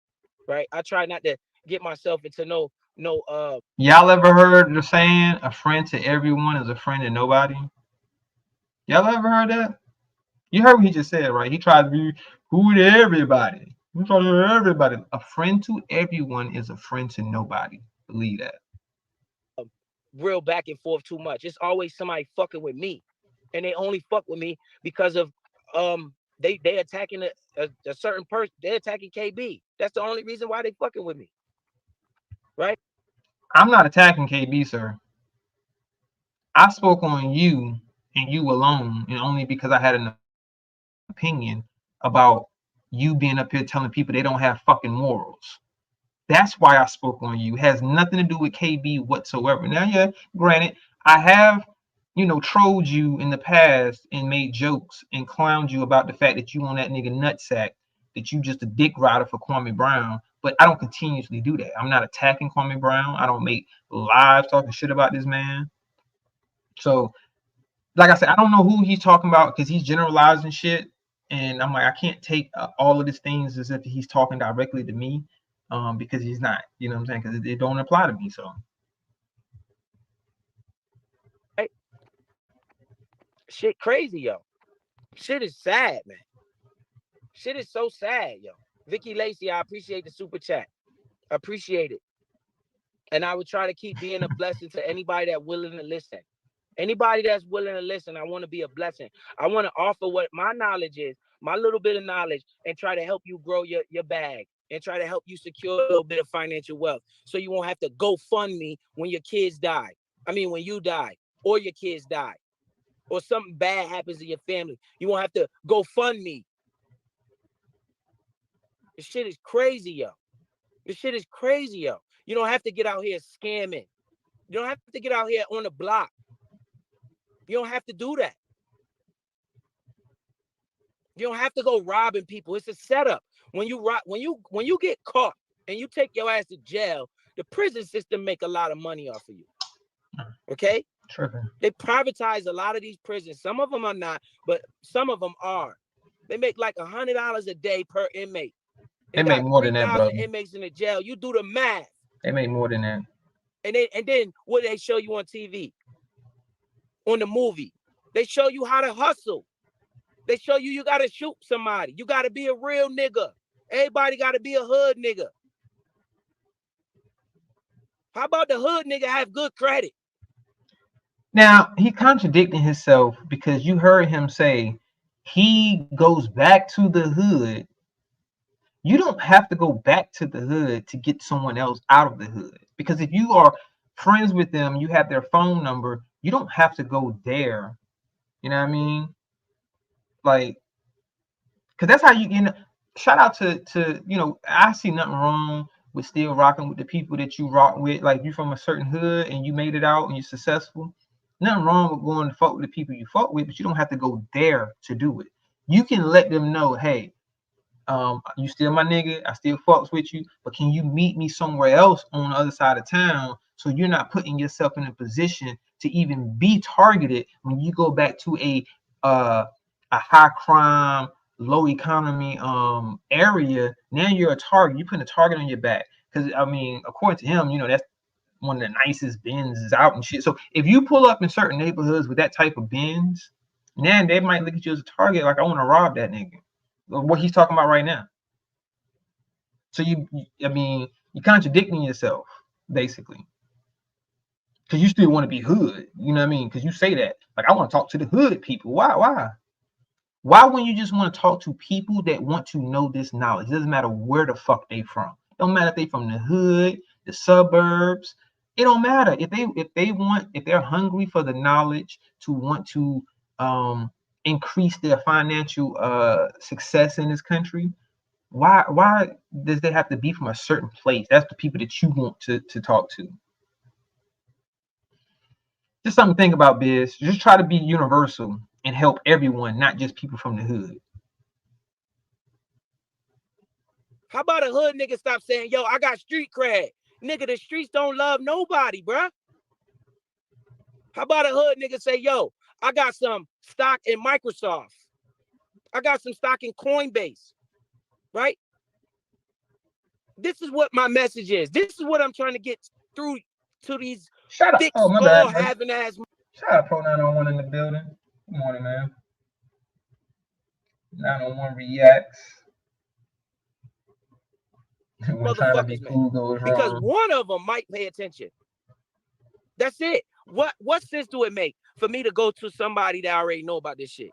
right? I try not to get myself into no. Y'all ever heard the saying, a friend to everyone is a friend to nobody? Y'all ever heard that? You heard what he just said, right? He tried to be cool to everybody. He tried to everybody. A friend to everyone is a friend to nobody. Believe that. Real back and forth too much. It's always somebody fucking with me, and they only fuck with me because of they attacking a certain person. They're attacking KB. That's the only reason why they fucking with me, right? I'm not attacking KB, sir. I spoke on you and you alone, and only because I had an opinion about you being up here telling people they don't have fucking morals. That's why I spoke on you. It has nothing to do with KB whatsoever. Now, yeah, granted, I have, trolled you in the past and made jokes and clowned you about the fact that you on that nigga nutsack, that you just a dick rider for Kwame Brown. But I don't continuously do that. I'm not attacking Kwame Brown. I don't make lives talking shit about this man. So, like I said, I don't know who he's talking about because he's generalizing shit. And I'm like, I can't take all of these things as if he's talking directly to me, because he's not. You know what I'm saying? Because it don't apply to me. So, Hey, shit crazy, yo. Shit is sad, man. Shit is so sad, yo. Vicky Lacey, I appreciate the super chat. Appreciate it. And I would try to keep being a blessing to anybody that's willing to listen. Anybody that's willing to listen, I want to be a blessing. I want to offer what my knowledge is, my little bit of knowledge, and try to help you grow your bag and try to help you secure a little bit of financial wealth so you won't have to go fund me when your kids die. I mean, when you die or your kids die or something bad happens to your family. You won't have to go fund me. This shit is crazy, yo. This shit is crazy, yo. You don't have to get out here scamming. You don't have to get out here on the block. You don't have to do that. You don't have to go robbing people. It's a setup. When you get caught and you take your ass to jail, the prison system make a lot of money off of you. Okay? tripping. They privatize a lot of these prisons. Some of them are not, but some of them are. They make like $100 a day per inmate. They make more than that, bro. Inmates in the jail. You do the math. They make more than that. And then what they show you on TV, on the movie, they show you how to hustle. They show you got to shoot somebody. You got to be a real nigga. Everybody got to be a hood nigga. How about the hood nigga have good credit? Now, he contradicting himself because you heard him say he goes back to the hood. You don't have to go back to the hood to get someone else out of the hood. Because if you are friends with them, you have their phone number, you don't have to go there. You know what I mean? Like, because that's how shout out to I see nothing wrong with still rocking with the people that you rock with. Like, you from a certain hood and you made it out and you're successful. Nothing wrong with going to fuck with the people you fuck with, but you don't have to go there to do it. You can let them know, hey, you still my nigga, I still fucks with you, but can you meet me somewhere else on the other side of town so you're not putting yourself in a position to even be targeted when you go back to a high crime, low economy area. Now you're a target. You're putting a target on your back. Because I mean, according to him, that's one of the nicest Benz out and shit. So if you pull up in certain neighborhoods with that type of Benz, now they might look at you as a target, like, I want to rob that nigga. What he's talking about right now. So you're contradicting yourself, basically. Because you still want to be hood, you know what I mean? Because you say that, like, I want to talk to the hood people. Why wouldn't you just want to talk to people that want to know this knowledge? It doesn't matter where the fuck they from. It don't matter if they from the hood, the suburbs. It don't matter if they're hungry for the knowledge to want to increase their financial success in this country. Why does they have to be from a certain place? That's the people that you want to talk to. Just something to think about, Biz. Just try to be universal and help everyone, not just people from the hood. How about a hood nigga stop saying, yo, I got street cred? Nigga, the streets don't love nobody, bruh. How about a hood nigga say, yo, I got some stock in Microsoft. I got some stock in Coinbase, right? This is what my message is. This is what I'm trying to get through to these thick skull having ass. Shout out Pro 901 in the building. Good morning, man. 901 reacts. When trying to be cool goes wrong. Because one of them might pay attention. That's it. What sense do it make for me to go to somebody that already know about this shit?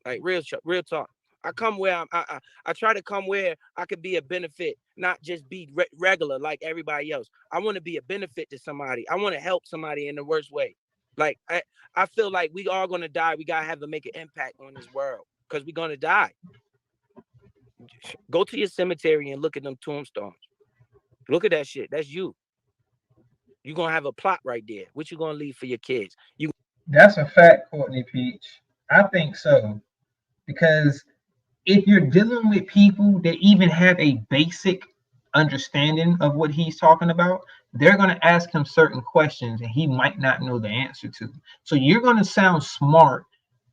Like, real talk. I come where I try to come where I could be a benefit, not just be regular like everybody else. I want to be a benefit to somebody. I want to help somebody in the worst way. Like, I feel like we all gonna die. We gotta have to make an impact on this world because we're gonna die. Go to your cemetery and look at them tombstones. Look at that shit. That's you. You're gonna have a plot right there. What you gonna leave for your kids? That's a fact, Courtney Peach. I think so. Because if you're dealing with people that even have a basic understanding of what he's talking about, they're going to ask him certain questions and he might not know the answer to. So you're going to sound smart.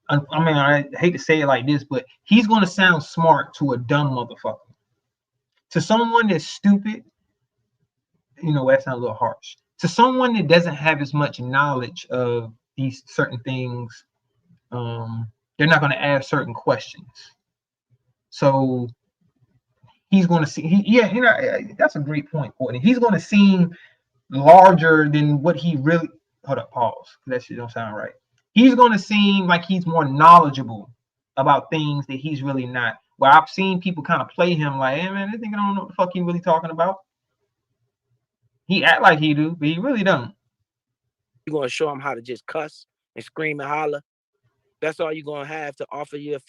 I mean, I hate to say it like this, but he's going to sound smart to a dumb motherfucker. To someone that's stupid, you know, that sounds a little harsh. To someone that doesn't have as much knowledge of these certain things, they're not going to ask certain questions. So he's going to see, that's a great point, Courtney. He's going to seem larger than what he really. Hold up, pause. That shit don't sound right. He's going to seem like he's more knowledgeable about things that he's really not. Well, I've seen people kind of play him like, hey man, they think I don't know what the fuck he really talking about. He act like he do, but he really don't. You're gonna show him how to just cuss and scream and holler. That's all you're gonna have to offer your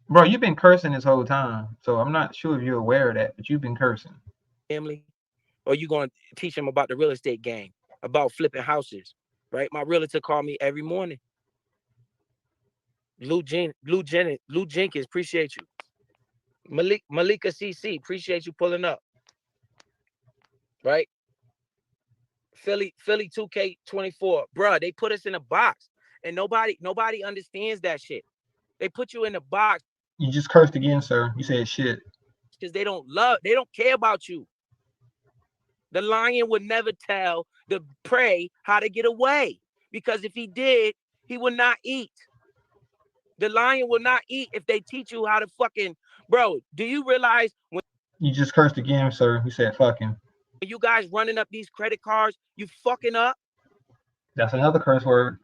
Bro, you've been cursing this whole time, so I'm not sure if you're aware of that, but you've been cursing. Family, or you gonna teach him about the real estate game, about flipping houses, right? My realtor called me every morning. Lou Jenkins, appreciate you. Malika CC, appreciate you pulling up. Right? Philly 2K24, bruh, they put us in a box, and nobody understands that shit. They put you in a box. You just cursed again, sir. You said shit. Because they don't care about you. The lion would never tell the prey how to get away, because if he did, he would not eat. The lion will not eat if they teach you how to fucking, bro. Do you realize when you just cursed again, sir? You said fucking. When you guys running up these credit cards, you fucking up. That's another curse word.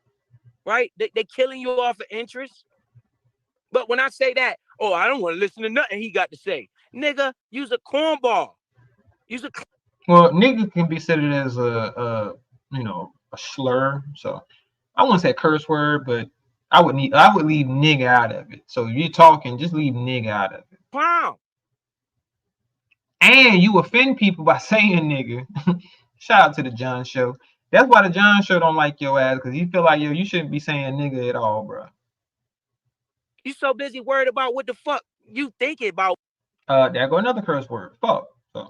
Right? They killing you off of interest. But when I say that, oh, I don't want to listen to nothing he got to say. Nigga, use a cornball. Well, nigga can be considered as a slur. So I wouldn't say curse word, but I would leave nigga out of it. So if you're talking, just leave nigga out of it. Wow. And you offend people by saying nigga. Shout out to the John Show. That's why the John Show don't like your ass, because you feel like you shouldn't be saying nigga at all, bro. You so busy worried about what the fuck you thinking about. There go another curse word. Fuck. So,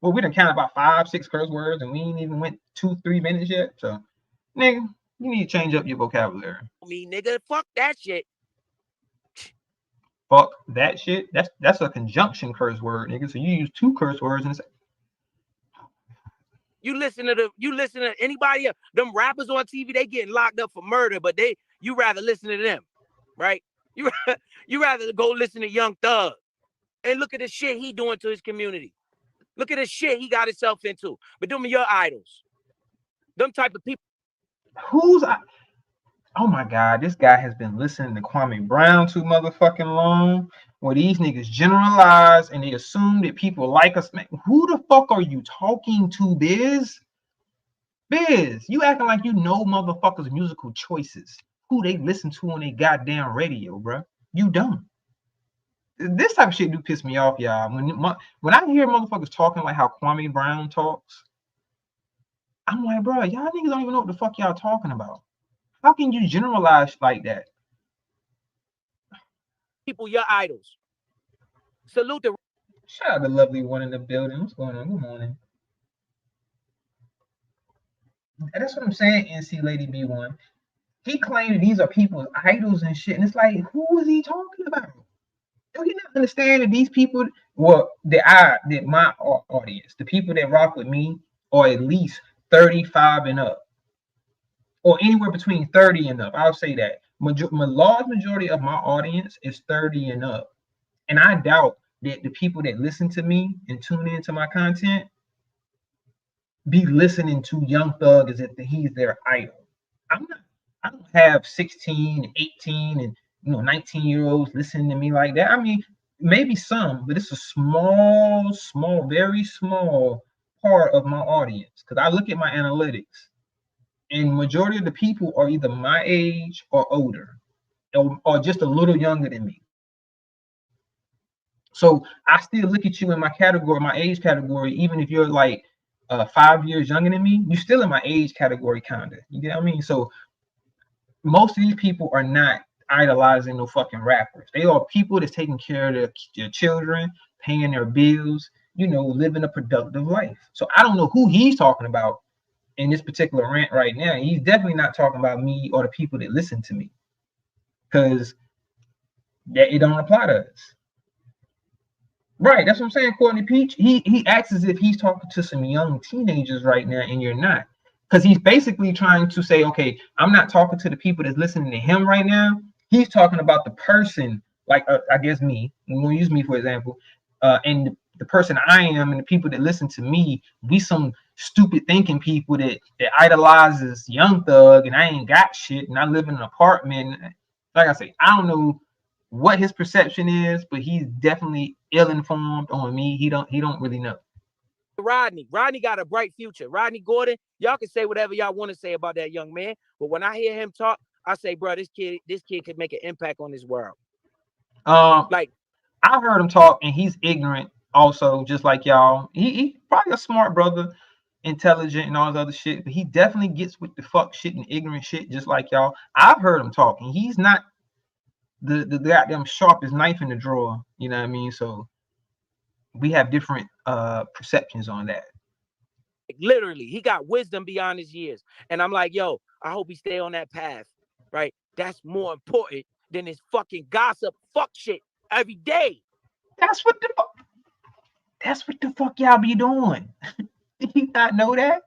well, we done counted about 5-6 curse words, and we ain't even went 2-3 minutes yet. So, nigga, you need to change up your vocabulary. Me, nigga, fuck that shit. Fuck that shit. That's a conjunction curse word, nigga. So you use 2 curse words and say. You listen to anybody else. Them rappers on TV, they getting locked up for murder, but you rather listen to them, right? You rather go listen to Young Thug and look at the shit he doing to his community. Look at the shit he got himself into. But them are your idols. Them type of people. Oh my God, this guy has been listening to Kwame Brown too motherfucking long. Where these niggas generalize and they assume that people like us. Man, who the fuck are you talking to, Biz? Biz, you acting like you know motherfuckers' musical choices. Who they listen to on their goddamn radio, bro. You don't. This type of shit do piss me off, y'all. When I hear motherfuckers talking like how Kwame Brown talks, I'm like, bro, y'all niggas don't even know what the fuck y'all talking about. How can you generalize like that? People, your idols. Salute the. Shout out the lovely one in the building. What's going on? Good morning. That's what I'm saying, NC Lady B1. He claimed these are people's idols and shit. And it's like, who is he talking about? Do you not understand that these people, that my audience, the people that rock with me, are at least 35 and up? Or anywhere between 30 and up. I'll say that. Large majority of my audience is 30 and up. And I doubt that the people that listen to me and tune into my content be listening to Young Thug as if he's their idol. I don't have 16, 18, and 19-year-olds listening to me like that. I mean, maybe some, but it's a small, very small part of my audience. Because I look at my analytics. And majority of the people are either my age or older, or just a little younger than me. So I still look at you in my category, my age category, even if you're like 5 years younger than me, you're still in my age category, kinda. You get what I mean? So most of these people are not idolizing no fucking rappers. They are people that's taking care of their children, paying their bills, living a productive life. So I don't know who he's talking about in this particular rant right now. He's definitely not talking about me or the people that listen to me, because it don't apply to us. Right, that's what I'm saying, Courtney Peach. He acts as if he's talking to some young teenagers right now, and you're not. Because he's basically trying to say, okay, I'm not talking to the people that's listening to him right now. He's talking about the person, like I guess me. We're gonna use me for example, and the person I am, and the people that listen to me. We some stupid thinking people that idolizes Young Thug, and I ain't got shit, and I live in an apartment. Like I say, I don't know what his perception is, but he's definitely ill-informed on me. He don't really know. Rodney got a bright future. Rodney Gordon, y'all can say whatever y'all want to say about that young man, but when I hear him talk, I say, bro, this kid could make an impact on this world. Like I heard him talk, and he's ignorant also, just like y'all. He probably a smart brother, intelligent and all this other shit, but he definitely gets with the fuck shit and ignorant shit, just like y'all. I've heard him talk, and he's not the goddamn sharpest knife in the drawer. You know what I mean? So we have different perceptions on that. Literally, he got wisdom beyond his years, and I'm like, yo, I hope he stay on that path, right? That's more important than this fucking gossip fuck shit every day. That's what the fuck y'all be doing. Did you not know that?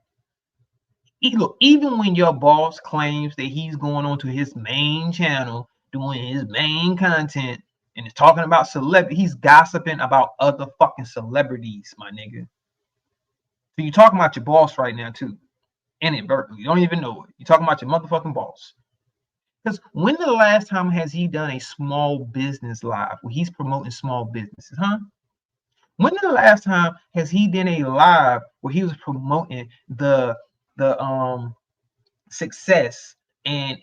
Look, even when your boss claims that he's going on to his main channel, doing his main content, and is talking about celebrity, he's gossiping about other fucking celebrities, my nigga. So you're talking about your boss right now too, inadvertently. You don't even know it. You're talking about your motherfucking boss. Because when the last time has he done a small business live where he's promoting small businesses, huh? When the last time has he done a live where he was promoting the success and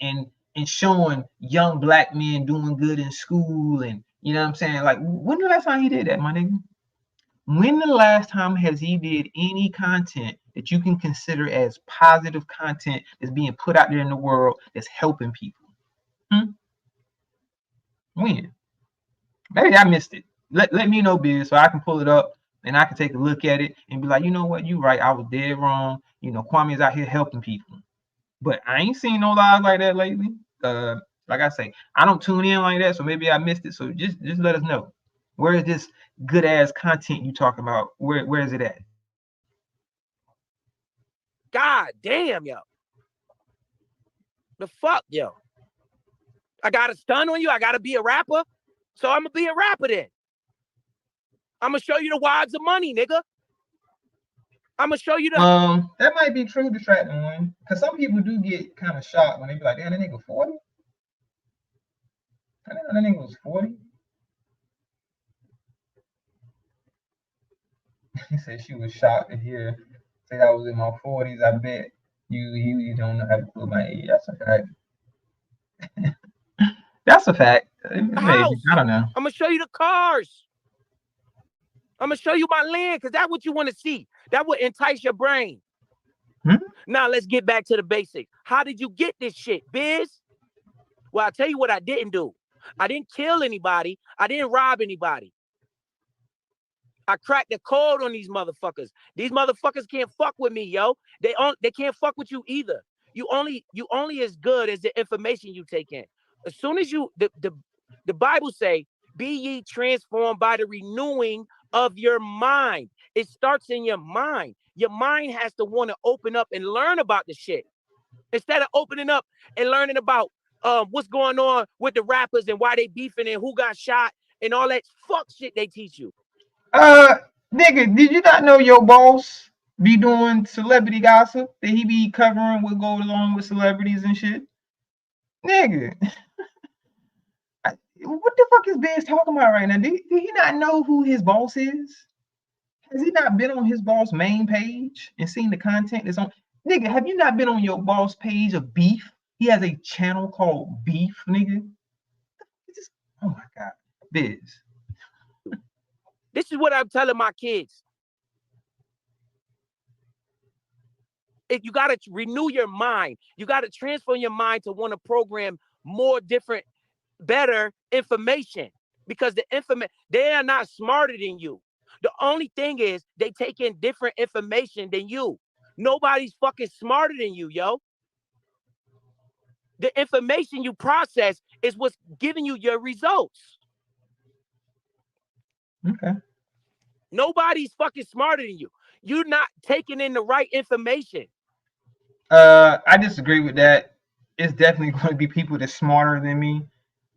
showing young black men doing good in school, and you know what I'm saying? Like, when the last time he did that, my nigga? When the last time has he did any content that you can consider as positive content that's being put out there in the world that's helping people? When? Maybe I missed it. Let me know, Biz, so I can pull it up and I can take a look at it and be like, you know what, you right, I was dead wrong. Kwame's out here helping people. But I ain't seen no lives like that lately. Like I say, I don't tune in like that, so maybe I missed it. So just let us know. Where is this good ass content you talking about? Where is it at? God damn, yo. The fuck, yo. I gotta stun on you. I gotta be a rapper. So I'm gonna be a rapper then. I'm gonna show you the wives of money, nigga. I'm gonna show you the. That might be true, distracting one, because some people do get kind of shocked when they be like, "Damn, that nigga 40." I didn't know that nigga was 40. He said she was shocked to hear say I was in my 40s. I bet you don't know how to put my age. That's a fact. That's a fact. Maybe. I don't know. I'm gonna show you the cars. I'm gonna show you my land, because that's what you want to see. That would entice your brain. Now let's get back to the basics. How did you get this shit, Biz? Well, I'll tell you what I didn't do. I didn't kill anybody. I didn't rob anybody. I cracked the code on these motherfuckers. These motherfuckers can't fuck with me, yo. They can't fuck with you either. You only as good as the information you take in. As soon as the Bible say, be ye transformed by the renewing of your mind. It starts in your mind. Your mind has to want to open up and learn about the shit. Instead of opening up and learning about what's going on with the rappers and why they beefing and who got shot and all that fuck shit they teach you. Nigga, did you not know your boss be doing celebrity gossip? That he be covering what goes along with celebrities and shit? Nigga. What the fuck is Biz talking about right now? Did he not know who his boss is? Has he not been on his boss main page and seen the content that's on? Nigga, have you not been on your boss page of Beef? He has a channel called Beef, nigga. Oh my God. Biz. This is what I'm telling my kids. you got to renew your mind. You got to transform your mind to want to program more different, better information, because they are not smarter than you. The only thing is they take in different information than you. Nobody's fucking smarter than you, yo. The information you process is what's giving you your results. Okay. Nobody's fucking smarter than you. You're not taking in the right information. I disagree with that. It's definitely going to be people that's smarter than me.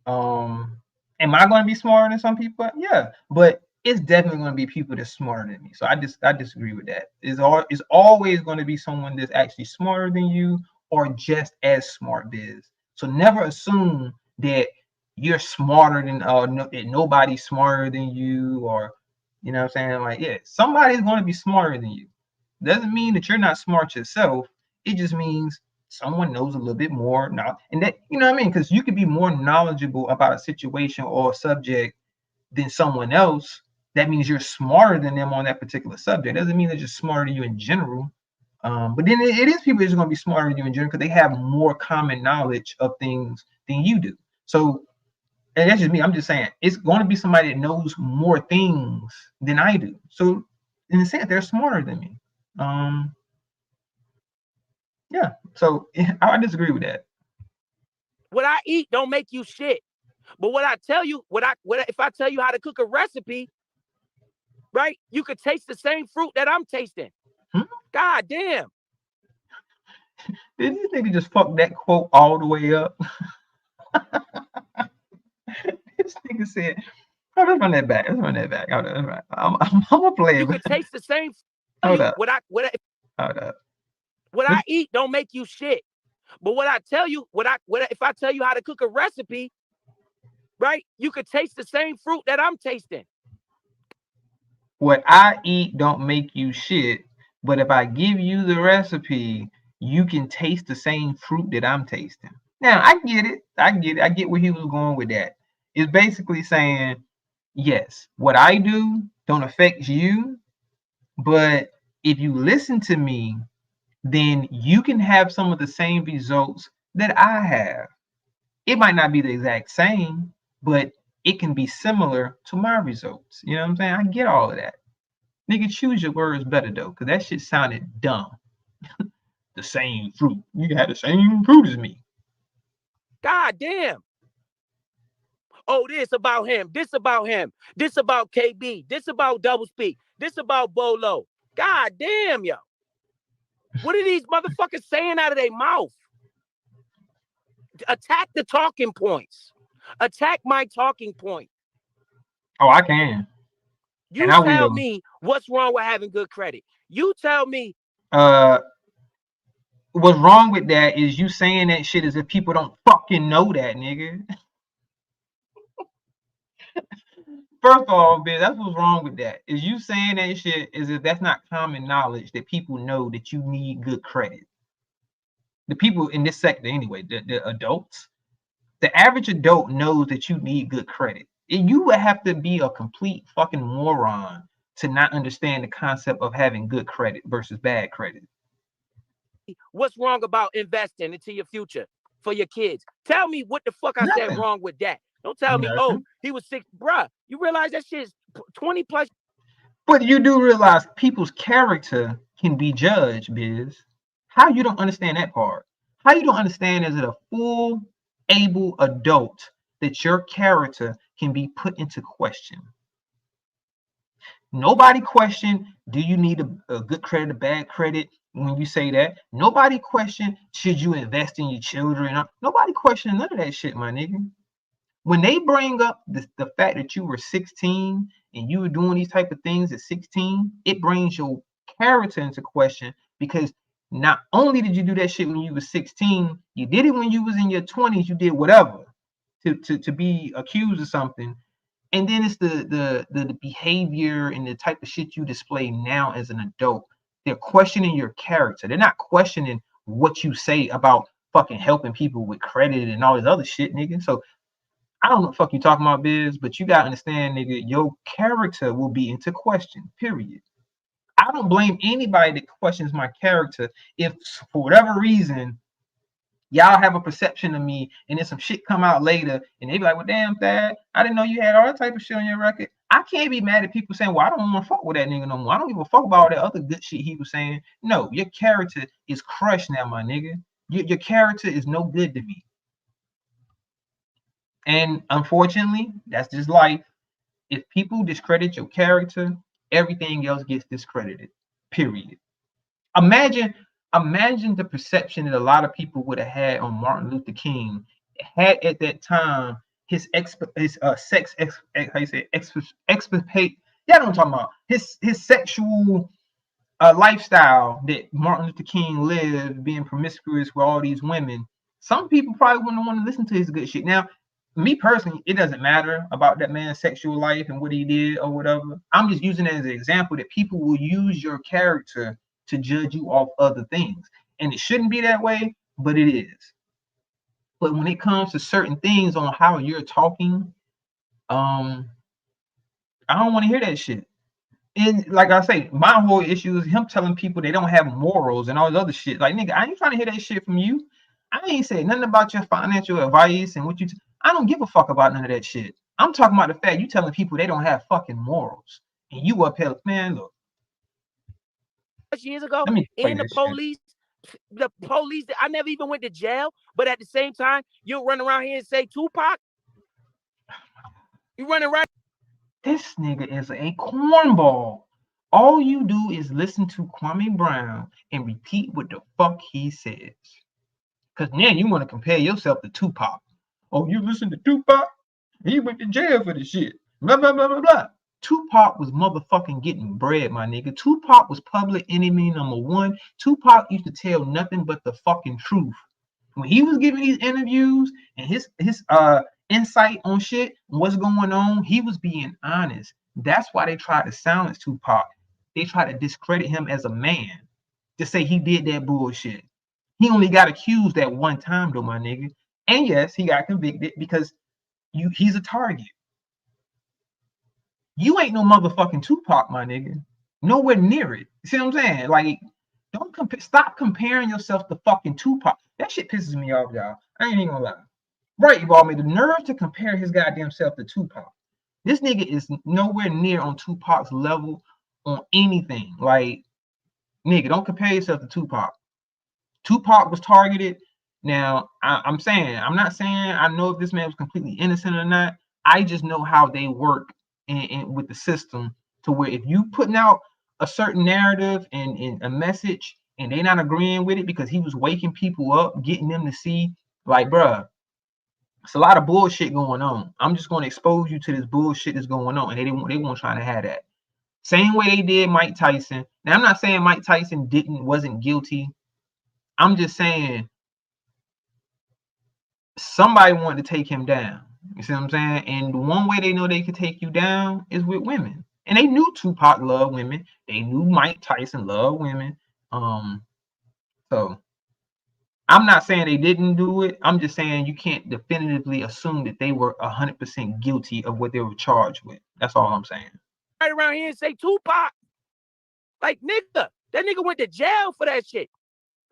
Am I going to be smarter than some people? Yeah, but it's definitely going to be people that's smarter than me. So I disagree with that. It's always going to be someone that's actually smarter than you or just as smart, Biz. So never assume that you're smarter than that nobody's smarter than you, or you know what I'm saying? Like, yeah, somebody's going to be smarter than you. Doesn't mean that you're not smart yourself. It just means someone knows a little bit more now, and that, you know what I mean? Because you could be more knowledgeable about a situation or a subject than someone else. That means you're smarter than them on that particular subject. Doesn't mean they're just smarter than you in general. But then it is people that's going to be smarter than you in general because they have more common knowledge of things than you do. So, and that's just me. I'm just saying it's going to be somebody that knows more things than I do. So, in a sense, they're smarter than me. Yeah. So I disagree with that. What I eat don't make you shit. But what I tell you, if I tell you how to cook a recipe, right? You could taste the same fruit that I'm tasting. God damn. Did this nigga just fuck that quote all the way up? This nigga said, oh, let's run that back. Let's run that back. Hold up. I'm gonna play it. You could taste the same. Hold up. What Hold up. What I eat don't make you shit. But what I tell you, if I tell you how to cook a recipe, right? You could taste the same fruit that I'm tasting. What I eat don't make you shit, but if I give you the recipe, you can taste the same fruit that I'm tasting. Now, I get it. I get where he was going with that. It's basically saying, yes, what I do don't affect you, but if you listen to me, then you can have some of the same results that I have. It might not be the exact same, but it can be similar to my results. You know what I'm saying? I get all of that. Nigga, choose your words better though, because that shit sounded dumb. The same fruit. You can have the same fruit as me. God damn. Oh, this about him. This about him. This about KB. This about Double Speak. This about Bolo. God damn, yo. What are these motherfuckers saying out of their mouth? Attack the talking points. Attack my talking point. Oh, I can. You tell me what's wrong with having good credit. You tell me. What's wrong with that is you saying that shit as if people don't fucking know that, nigga. First of all, bitch, that's what's wrong with that. Is you saying that shit as if that's not common knowledge that people know that you need good credit. The people in this sector, anyway, the adults, the average adult knows that you need good credit. And you would have to be a complete fucking moron to not understand the concept of having good credit versus bad credit. What's wrong about investing into your future for your kids? Tell me what the fuck I said wrong with that. Don't tell me, oh, he was 6. Bruh, you realize that shit is 20 plus. But you do realize people's character can be judged, Biz. How you don't understand that part? How you don't understand as a full, able adult that your character can be put into question? Nobody question, do you need a good credit, a bad credit? When you say that, nobody question, should you invest in your children? Nobody question none of that shit, my nigga. When they bring up the fact that you were 16 and you were doing these type of things at 16, it brings your character into question, because not only did you do that shit when you were 16, you did it when you was in your 20s, you did whatever to be accused of something. And then it's the behavior and the type of shit you display now as an adult. They're questioning your character. They're not questioning what you say about fucking helping people with credit and all this other shit, nigga. So I don't know what the fuck you talking about, Biz, but you gotta understand, nigga, your character will be into question, period. I don't blame anybody that questions my character if for whatever reason y'all have a perception of me and then some shit come out later and they be like, well, damn, Thad, I didn't know you had all that type of shit on your record. I can't be mad at people saying, well, I don't want to fuck with that nigga no more. I don't give a fuck about all that other good shit he was saying. No, your character is crushed now, my nigga. Your character is no good to me. And unfortunately, that's just life. If people discredit your character, everything else gets discredited. Period. Imagine the perception that a lot of people would have had on Martin Luther King had at that time his sexual lifestyle that Martin Luther King lived, being promiscuous with all these women. Some people probably wouldn't want to listen to his good shit. Now, me personally, it doesn't matter about that man's sexual life and what he did or whatever. I'm just using it as an example that people will use your character to judge you off other things. And it shouldn't be that way, but it is. But when it comes to certain things on how you're talking, I don't want to hear that shit. And like I say, my whole issue is him telling people they don't have morals and all this other shit. Like, nigga, I ain't trying to hear that shit from you. I ain't saying nothing about your financial advice and what you. I don't give a fuck about none of that shit. I'm talking about the fact you telling people they don't have fucking morals, and you up here, man. Look, years ago, and the police, I never even went to jail, but at the same time, you run around here and say Tupac. You running right. This nigga is a cornball. All you do is listen to Kwame Brown and repeat what the fuck he says. Because now you want to compare yourself to Tupac. Oh, you listen to Tupac? He went to jail for this shit. Blah, blah, blah, blah, blah. Tupac was motherfucking getting bread, my nigga. Tupac was public enemy number one. Tupac used to tell nothing but the fucking truth. When he was giving these interviews and his insight on shit, what's going on, he was being honest. That's why they tried to silence Tupac. They tried to discredit him as a man, to say he did that bullshit. He only got accused that one time, though, my nigga. And yes, he got convicted because he's a target. You ain't no motherfucking Tupac, my nigga. Nowhere near it. You see what I'm saying? Like, stop comparing yourself to fucking Tupac. That shit pisses me off, y'all. I ain't even gonna lie. Right, you all made the nerve to compare his goddamn self to Tupac. This nigga is nowhere near on Tupac's level on anything. Like, nigga, don't compare yourself to Tupac. Tupac was targeted. Now, I'm not saying I know if this man was completely innocent or not. I just know how they work with the system, to where if you putting out a certain narrative and a message and they not agreeing with it because he was waking people up, getting them to see, like, bruh, it's a lot of bullshit going on. I'm just going to expose you to this bullshit that's going on, and they weren't trying to have that. Same way they did Mike Tyson. Now, I'm not saying Mike Tyson wasn't guilty. I'm just saying somebody wanted to take him down. You see what I'm saying? And the one way they know they could take you down is with women. And they knew Tupac loved women. They knew Mike Tyson loved women. So I'm not saying they didn't do it. I'm just saying you can't definitively assume that they were 100% guilty of what they were charged with. That's all I'm saying. Right around here and say Tupac. Like, nigga, that nigga went to jail for that shit.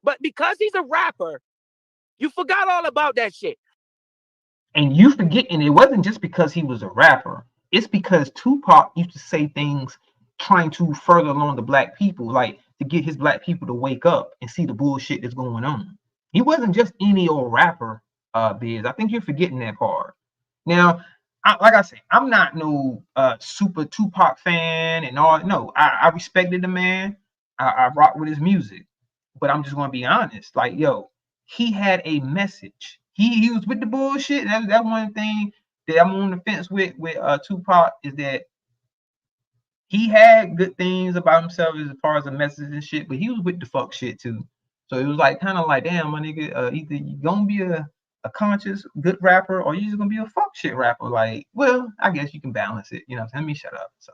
But because he's a rapper, you forgot all about that shit. And you forget, and it wasn't just because he was a rapper. It's because Tupac used to say things trying to further along the black people, like to get his black people to wake up and see the bullshit that's going on. He wasn't just any old rapper, Biz. I think you're forgetting that part. Now, like I said, I'm not no super Tupac fan and all. No, I respected the man. I rock with his music. But I'm just going to be honest. Like, yo, he had a message. He was with the bullshit. That one thing that I'm on the fence with Tupac is that he had good things about himself as far as the message and shit, but he was with the fuck shit too. So it was like kind of like, damn, my nigga, either you gonna be a conscious good rapper or you just gonna be a fuck shit rapper. Like, well, I guess you can balance it. You know what I'm saying? Let me shut up. So,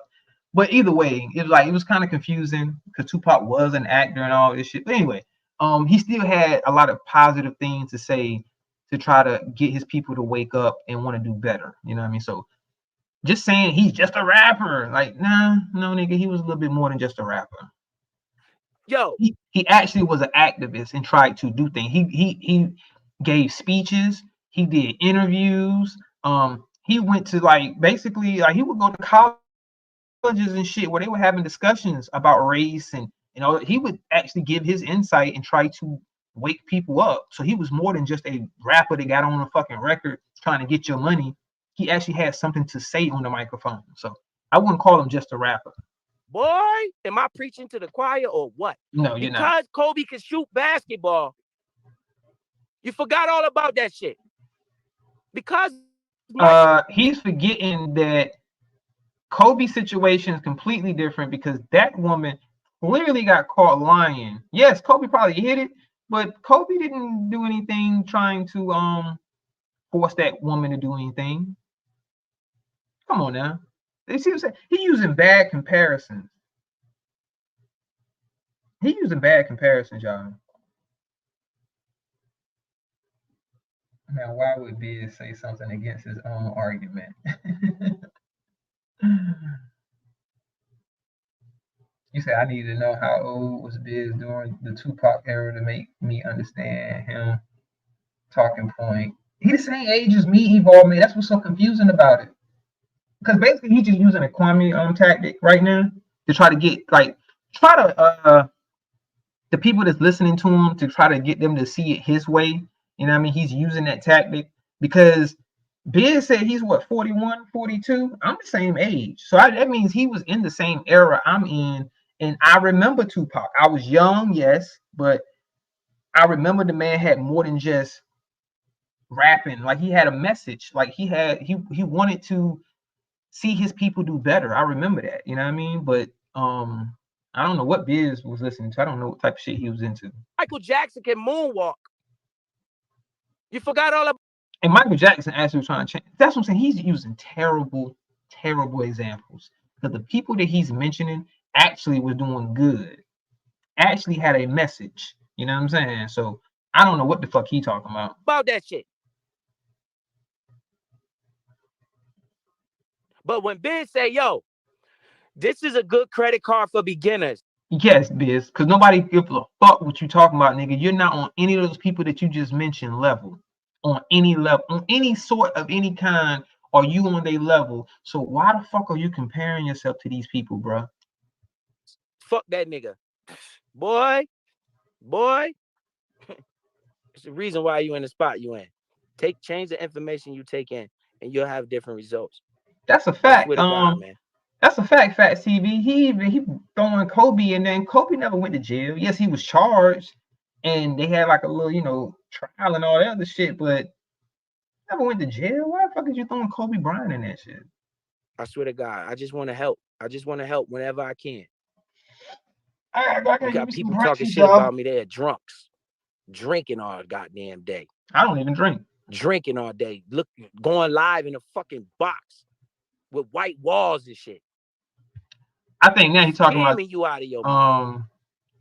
but either way, it was kind of confusing because Tupac was an actor and all this shit. But anyway, he still had a lot of positive things to say to try to get his people to wake up and want to do better. You know what I mean? So just saying he's just a rapper, like, nah, no, nigga, he was a little bit more than just a rapper. Yo, he actually was an activist and tried to do things. He gave speeches, he did interviews, he went to like basically like he would go to colleges and shit where they were having discussions about race and he would actually give his insight and try to wake people up. So he was more than just a rapper that got on a fucking record trying to get your money. He actually had something to say on the microphone. So I wouldn't call him just a rapper. boy, am I preaching to the choir or what? No, you're not. Because Kobe can shoot basketball, you forgot all about that shit. Because he's forgetting that Kobe's situation is completely different because that woman clearly got caught lying. Yes, Kobe probably hit it, but Kobe didn't do anything trying to force that woman to do anything. Come on now. You see what I'm saying? He's using bad comparisons. He's using bad comparisons, y'all. Now, why would Biz say something against his own argument? You said I need to know how old was Biz during the Tupac era to make me understand him. Talking point. He the same age as me, Evolve. That's what's so confusing about it. Because basically he's just using a Kwame tactic right now to try to get the people that's listening to him to try to get them to see it his way. You know what I mean? He's using that tactic because Biz said he's what, 41, 42? I'm the same age. So that means he was in the same era I'm in. And I remember Tupac. I was young, yes, but I remember the man had more than just rapping. Like he had a message. Like he wanted to see his people do better. I remember that. You know what I mean? But I don't know what Biz was listening to. I don't know what type of shit he was into. Michael Jackson can moonwalk. You forgot all about. And Michael Jackson actually was trying to change. That's what I'm saying. He's using terrible examples. Because the people that he's mentioning actually was doing good. Actually had a message. You know what I'm saying? So I don't know what the fuck he talking about. About that shit. But when Biz say, yo, this is a good credit card for beginners. Yes, Biz, because nobody gives a fuck what you talking about, nigga. You're not on any of those people that you just mentioned level. On any level, on any sort of any kind, are you on their level? So why the fuck are you comparing yourself to these people, bro? Fuck that nigga. Boy. It's the reason why you in the spot you in. Change the information you take in, and you'll have different results. That's a fact. God, man. That's a fact, Fat TV. He throwing Kobe, and then Kobe never went to jail. Yes, he was charged, and they had like a little, trial and all that other shit, but never went to jail. Why the fuck is you throwing Kobe Bryant in that shit? I swear to God, I just want to help. I just want to help whenever I can. I got people talking shit about me. They're drunks, drinking all goddamn day. I don't even drink. Drinking all day. Look, going live in a fucking box with white walls and shit. I think now he's talking about you out of your mind.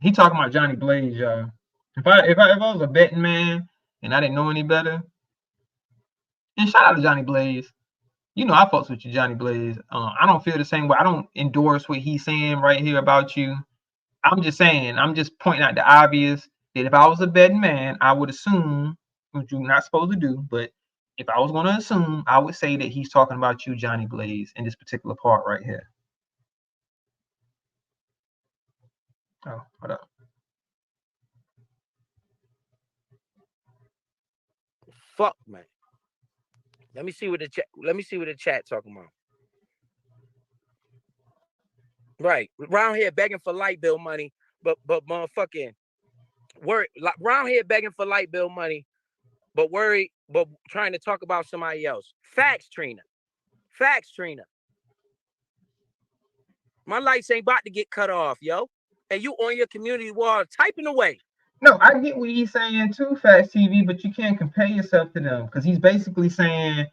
He talking about Johnny Blaze, y'all. If I was a betting man and I didn't know any better, and shout out to Johnny Blaze. I fucks with you, Johnny Blaze. I don't feel the same way. I don't endorse what he's saying right here about you. I'm just saying, I'm just pointing out the obvious that if I was a betting man, I would assume, which you're not supposed to do, but if I was going to assume, I would say that he's talking about you, Johnny Blaze, in this particular part right here. Oh, hold up. Fuck, man. Let me see what the chat talking about. Right. Around here begging for light bill money, but motherfucking worry around here begging for light bill money, but trying to talk about somebody else. Facts, Trina. My lights ain't about to get cut off, yo. And you on your community wall typing away. No, I get what he's saying too, Fast TV, but you can't compare yourself to them because he's basically saying,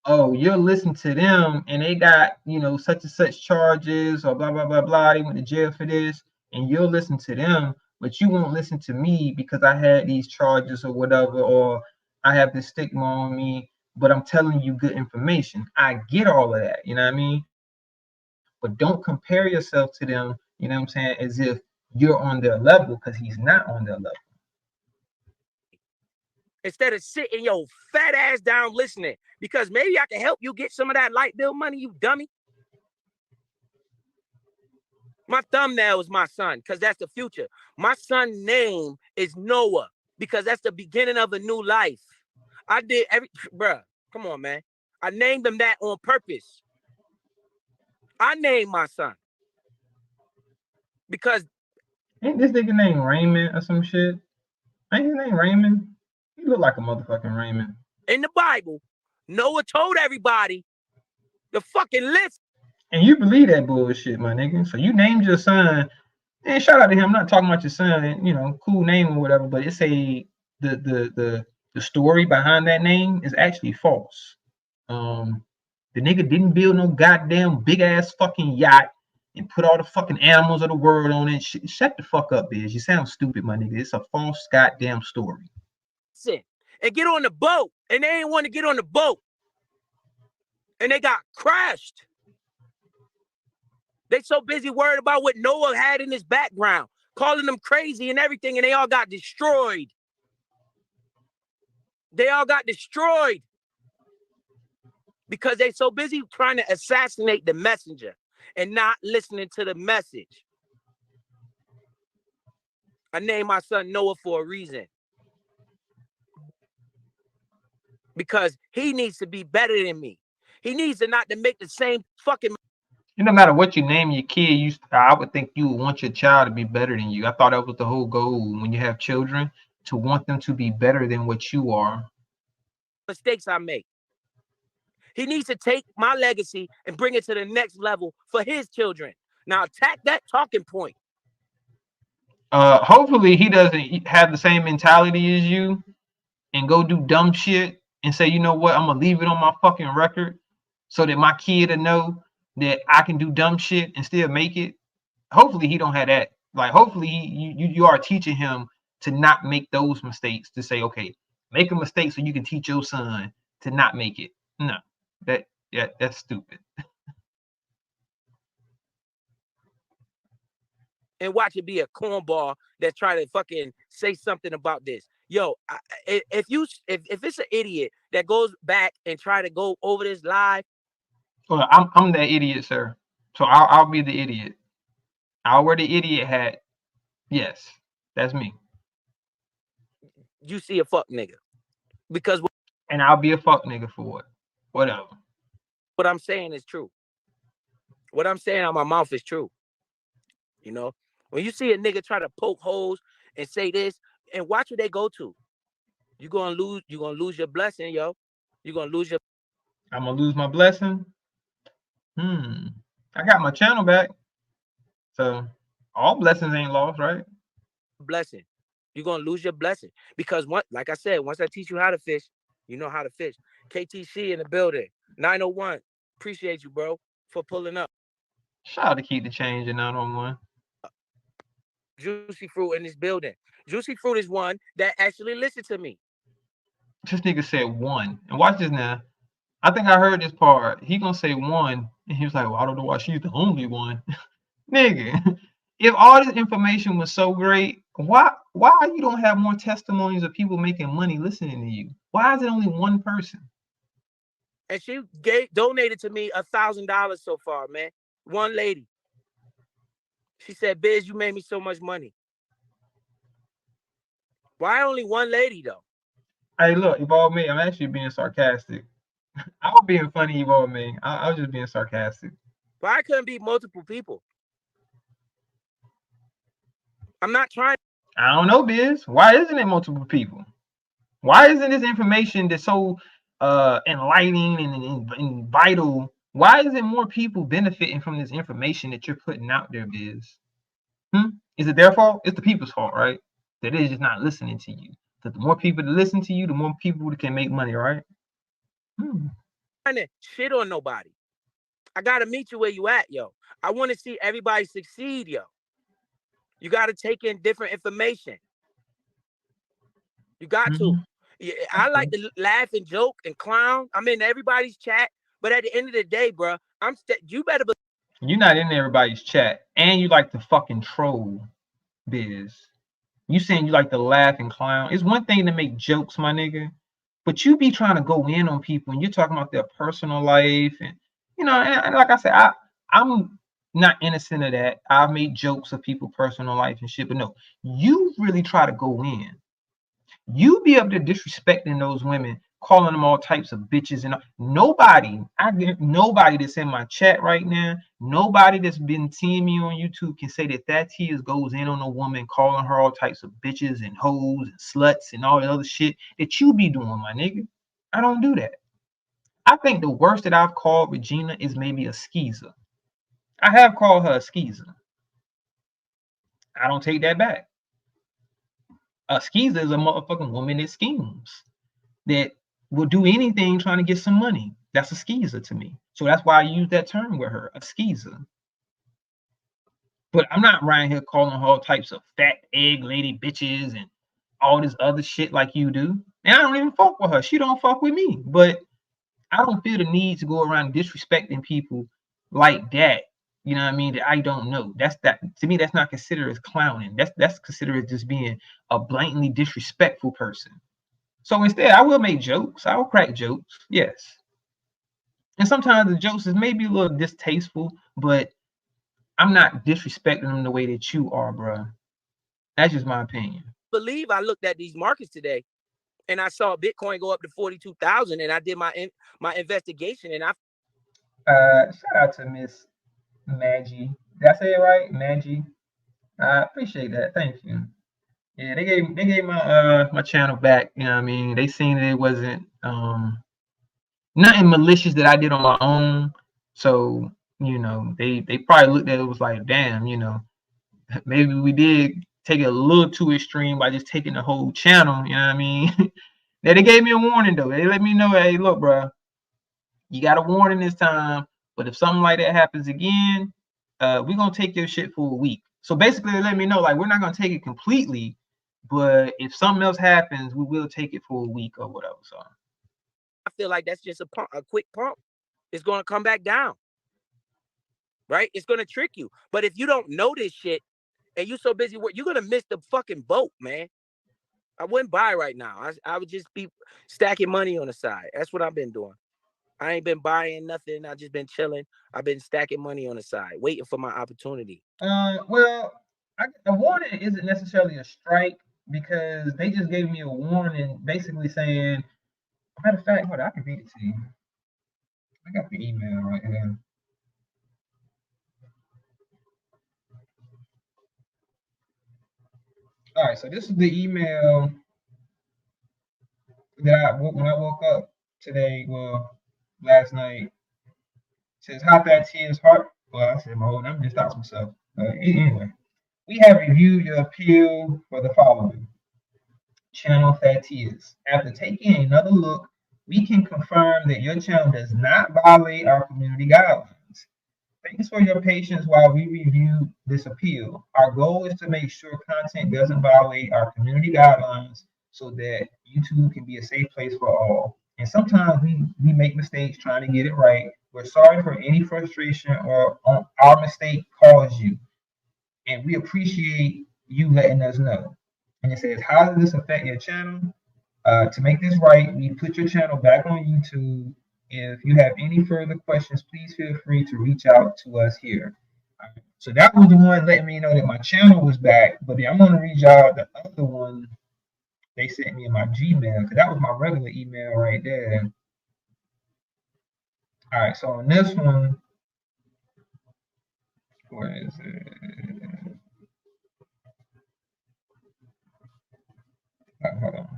oh, you're listening to them and they got, such and such charges or blah, blah, blah, blah. They went to jail for this and you'll listen to them, but you won't listen to me because I had these charges or whatever, or I have this stigma on me, but I'm telling you good information. I get all of that, you know what I mean? But don't compare yourself to them, you know what I'm saying, as if you're on their level because he's not on their level. Instead of sitting your fat ass down listening, because maybe I can help you get some of that light bill money, you dummy. My thumbnail is my son, because that's the future. My son's name is Noah, because that's the beginning of a new life. I did bruh, come on, man. I named him that on purpose. I named my son. Because ain't this nigga named Raymond or some shit? Ain't his name Raymond? He look like a motherfucking Raymond. In the Bible, Noah told everybody to fucking listen. And you believe that bullshit, my nigga. So you named your son. And shout out to him. I'm not talking about your son, you know, cool name or whatever, but it's the story behind that name is actually false. The nigga didn't build no goddamn big ass fucking yacht and put all the fucking animals of the world on it. Shut the fuck up, bitch. You sound stupid, my nigga. It's a false goddamn story. And get on the boat. And they ain't want to get on the boat. And they got crashed. They so busy worried about what Noah had in his background, calling them crazy and everything, and they all got destroyed. They all got destroyed because they so busy trying to assassinate the messenger and not listening to the message. I named my son Noah for a reason. Because he needs to be better than me. He needs to not to make the same fucking. No matter what you name your kid, I would think you would want your child to be better than you. I thought that was the whole goal when you have children, to want them to be better than what you are. Mistakes I make. He needs to take my legacy and bring it to the next level for his children. Now attack that talking point. Hopefully he doesn't have the same mentality as you and go do dumb shit and say, you know what, I'm gonna leave it on my fucking record so that my kid will know that I can do dumb shit and still make it. Hopefully he don't have that. Like, hopefully you are teaching him to not make those mistakes, to say, okay, make a mistake so you can teach your son to not make it. No, that's stupid. And watch it be a cornball that's trying to fucking say something about this. Yo, if it's an idiot that goes back and try to go over this live. Well, I'm that idiot, sir. So I'll be the idiot. I'll wear the idiot hat. Yes, that's me. You see a fuck nigga. Because and I'll be a fuck nigga for it. Whatever. What I'm saying is true. What I'm saying out my mouth is true. You know, when you see a nigga try to poke holes and say this, and watch what they go to, you're gonna lose your blessing, yo. You're gonna lose your. I'm gonna lose my blessing. I got my channel back, so all blessings ain't lost, right? Blessing. You're gonna lose your blessing because like I said, once I teach you how to fish, you know how to fish. KTC in the building. 901. Appreciate you, bro, for pulling up. Shout out to Keep the Change in 901. Juicy Fruit in this building. Juicy Fruit is one that actually listened to me. This nigga said one. And watch this now. I think I heard this part. He gonna say one, and he was like, well, I don't know why she's the only one. Nigga, if all this information was so great, why you don't have more testimonies of people making money listening to you? Why is it only one person? And she donated to me $1,000 so far, man. One lady. She said, Biz, you made me so much money. Why only one lady, though? Hey, look, Evolve Me, I'm actually being sarcastic. I was being funny, Evolve Me. I was just being sarcastic. Why couldn't be multiple people? I'm not trying. I don't know, Biz. Why isn't it multiple people? Why isn't this information that's so enlightening and vital? Why isn't more people benefiting from this information that you're putting out there, Biz? Is it their fault? It's the people's fault, right? That they're just not listening to you. So the more people that listen to you, the more people that can make money, right? Trying to shit on nobody. I gotta meet you where you at, yo. I want to see everybody succeed, yo. You got to take in different information. You got to. Yeah, I like to laugh and joke and clown. I'm in everybody's chat, but at the end of the day, bro, you better. You're not in everybody's chat, and you like to fucking troll. Biz. You saying you like to laugh and clown. It's one thing to make jokes, my nigga, but you be trying to go in on people and you're talking about their personal life and and like I said, I'm not innocent of that. I've made jokes of people's personal life and shit, but no, you really try to go in. You be up there disrespecting those women, calling them all types of bitches, and nobody, I get nobody that's in my chat right now, nobody that's been seeing me on YouTube can say that Tears goes in on a woman, calling her all types of bitches and hoes and sluts and all that other shit that you be doing, my nigga. I don't do that. I think the worst that I've called Regina is maybe a skeezer. I have called her a skeezer. I don't take that back. A skeezer is a motherfucking woman that schemes, that will do anything trying to get some money. That's a skeezer to me. So that's why I use that term with her, a skeezer. But I'm not around here calling her all types of fat egg lady bitches and all this other shit like you do. And I don't even fuck with her. She don't fuck with me. But I don't feel the need to go around disrespecting people like that. You know what I mean? That I don't know. That's that to me. That's not considered as clowning. That's considered as just being a blatantly disrespectful person. So instead, I will make jokes. I will crack jokes. Yes. And sometimes the jokes is maybe a little distasteful, but I'm not disrespecting them the way that you are, bro. That's just my opinion. Believe I looked at these markets today and I saw Bitcoin go up to 42,000 and I did my investigation and I Shout out to Miss Maggie. Did I say it right? Maggie. I appreciate that. Thank you. Yeah, they gave my channel back, you know what I mean? They seen that it wasn't nothing malicious that I did on my own. So, they probably looked at it was like, damn, maybe we did take it a little too extreme by just taking the whole channel, you know what I mean? Now they gave me a warning though. They let me know, hey, look, bro, you got a warning this time, but if something like that happens again, we're gonna take your shit for a week. So basically they let me know, like, we're not gonna take it completely, but if something else happens, we will take it for a week or whatever. So I feel like that's just a quick pump. It's gonna come back down. Right? It's gonna trick you. But if you don't know this shit and you're so busy, you're gonna miss the fucking boat, man. I wouldn't buy right now. I would just be stacking money on the side. That's what I've been doing. I ain't been buying nothing. I just been chilling. I've been stacking money on the side, waiting for my opportunity. well, a warning isn't necessarily a strike because they just gave me a warning, basically saying, matter of fact, hold on, I can read it to you. I got the email right here. All right, so this is the email that when I woke up today, well, last night. It says, "How that tears heart." Well, I said my whole. I'm just stops myself. Anyway, we have reviewed your appeal for the following channel Fat Tears. After taking another look, we can confirm that your channel does not violate our community guidelines. Thanks for your patience while we review this appeal. Our goal is to make sure content doesn't violate our community guidelines so that YouTube can be a safe place for all. And sometimes we make mistakes trying to get it right. We're sorry for any frustration or our mistake caused you. And we appreciate you letting us know. And it says, how does this affect your channel? To make this right, we put your channel back on YouTube. If you have any further questions, please feel free to reach out to us here. So that was the one letting me know that my channel was back. But I'm going to read y'all the other one they sent me in my Gmail, because that was my regular email right there. All right, so on this one, where is it? Hold on.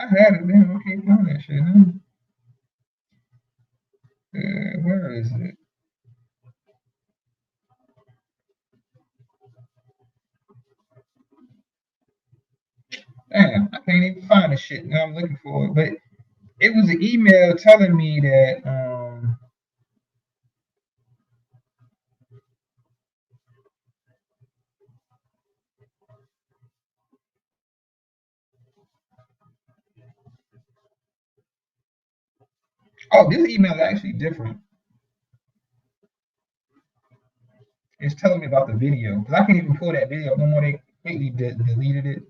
I had it, man. I can't find that shit. Huh? Where is it? Damn, I can't even find the shit. Now I'm looking for it. But it was an email telling me that Oh, this email is actually different. It's telling me about the video because I can't even pull that video no more. They completely deleted it.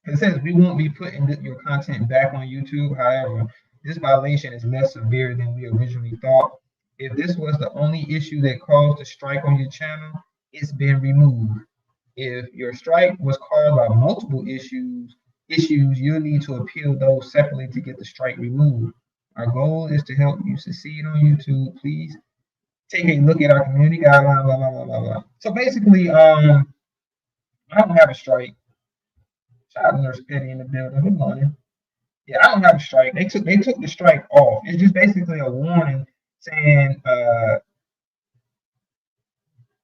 It says we won't be putting your content back on YouTube. However, this violation is less severe than we originally thought. If this was the only issue that caused the strike on your channel, it's been removed. If your strike was caused by multiple issues, you'll need to appeal those separately to get the strike removed. Our goal is to help you succeed on YouTube. Please take a look at our community guidelines, blah, blah, blah, blah, blah. So basically, I don't have a strike. Shout out to Nurse Petty in the building. Good morning. Yeah, I don't have a strike. They took the strike off. It's just basically a warning saying,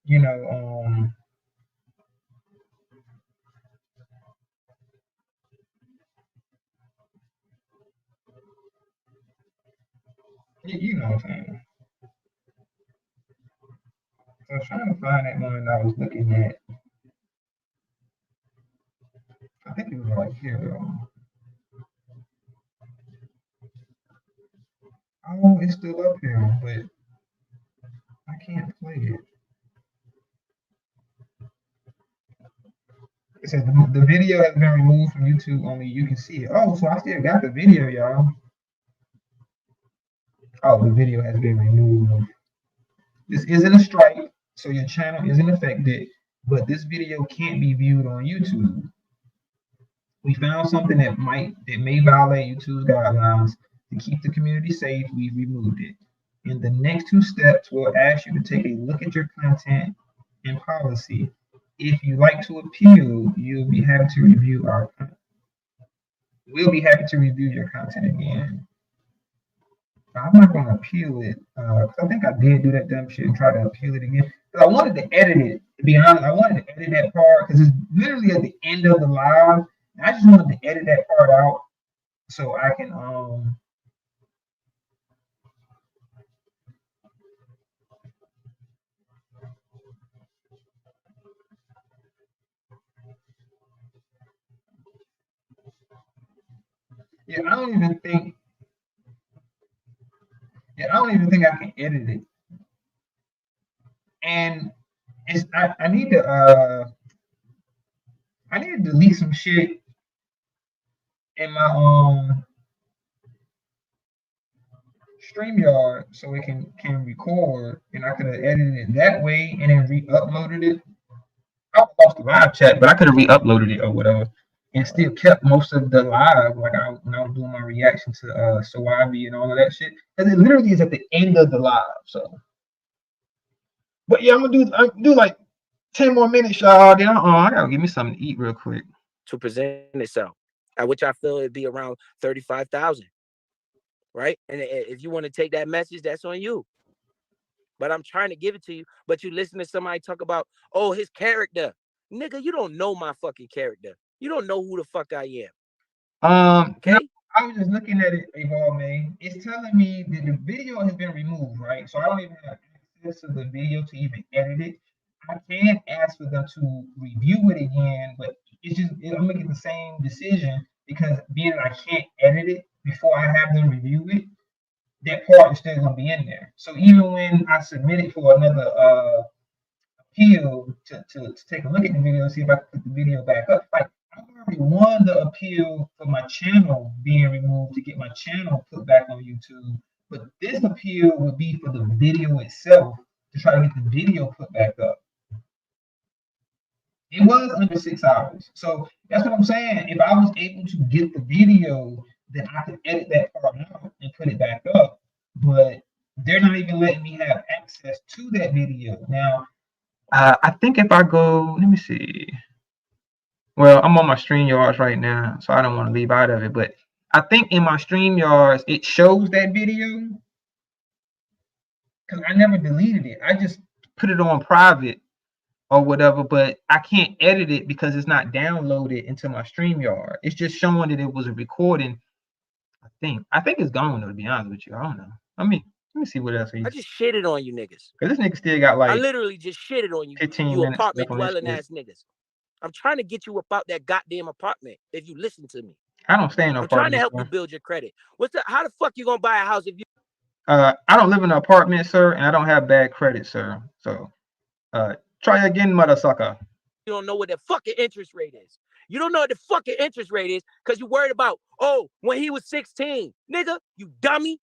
you know, you know what I'm saying. So I was trying to find that one I was looking at. I think it was right here though. Oh, it's still up here, but I can't play it. It says the video has been removed from YouTube. Only you can see it. Oh, so I still got the video, y'all. Oh, the video has been removed. This isn't a strike, so your channel isn't affected, but this video can't be viewed on YouTube. We found something that may violate YouTube's guidelines. To keep the community safe, we removed it. In the next two steps, we'll ask you to take a look at your content and policy. If you like to appeal, you'll be happy to review our content. We'll be happy to review your content again. I'm not going to appeal it because I think I did do that dumb shit and try to appeal it again. Because I wanted to edit it. To be honest, I wanted to edit that part because it's literally at the end of the live. And I just wanted to edit that part out so I can I don't even think I can edit it. And it's I need to delete some shit in my StreamYard so it can record, and I could have edited it that way and then re-uploaded it. I lost the live chat, but I could have re-uploaded it or whatever, and still kept most of the live, like when I was doing my reaction to Sawabi and all of that shit, because it literally is at the end of the live. So, but yeah, I'm gonna do like 10 more minutes, y'all. Then I gotta give me something to eat real quick. To present itself, at which I feel it'd be around 35,000, right? And if you want to take that message, that's on you. But I'm trying to give it to you. But you listen to somebody talk about, oh, his character. Nigga, you don't know my fucking character. You don't know who the fuck I am. Okay? I was just looking at it, Evolve Man. It's telling me that the video has been removed, right? So I don't even have access to the video to even edit it. I can ask for them to review it again, but I'm making the same decision because being that I can't edit it before I have them review it, that part is still gonna be in there. So even when I submit it for another appeal to take a look at the video and see if I can put the video back up, like I already won the appeal for my channel being removed to get my channel put back on YouTube, but this appeal would be for the video itself to try to get the video put back up. It was under 6 hours. So that's what I'm saying. If I was able to get the video, then I could edit that part out and put it back up. But they're not even letting me have access to that video. Now, I think if I go, let me see. Well, I'm on my StreamYards right now, so I don't want to leave out of it. But I think in my StreamYards, it shows that video. Because I never deleted it. I just put it on private or whatever, but I can't edit it because it's not downloaded into my StreamYard. It's just showing that it was a recording. I think it's gone though, to be honest with you. I don't know. Let me see what else. I just shitted on you niggas. Cause this nigga still got like I literally just shitted on you. 15 you minutes apartment dwelling ass niggas. I'm trying to get you about that goddamn apartment if you listen to me. I don't stay in an I'm trying to apartment, help sir. you build your credit. How the fuck you gonna buy a house if you I don't live in an apartment, sir, and I don't have bad credit, sir. So, try again, muddasucka. don't know what the fucking interest rate is? You don't know what the fucking interest rate is because you're worried about, oh, when he was 16. Nigga, you dummy.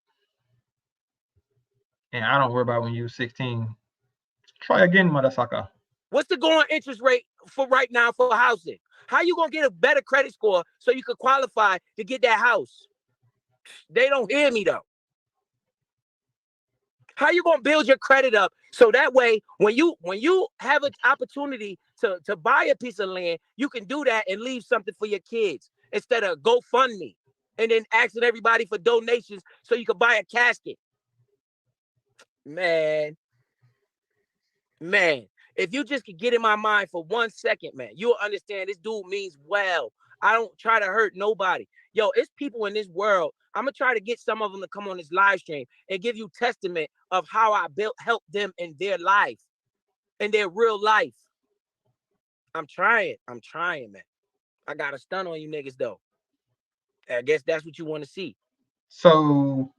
And I don't worry about when you were 16. Try again, muddasucka. What's the going interest rate for right now for housing? How you gonna get a better credit score so you could qualify to get that house? They don't hear me though. How you gonna build your credit up so that way when you have an opportunity to buy a piece of land, you can do that and leave something for your kids instead of GoFundMe and then asking everybody for donations so you can buy a casket. Man, if you just could get in my mind for 1 second, man, you'll understand this dude means well. I don't try to hurt nobody. Yo, it's people in this world. I'm gonna try to get some of them to come on this live stream and give you testament of how I helped them in their life, in their real life. I'm trying, man. I got a stun on you niggas though. I guess that's what you want to see. So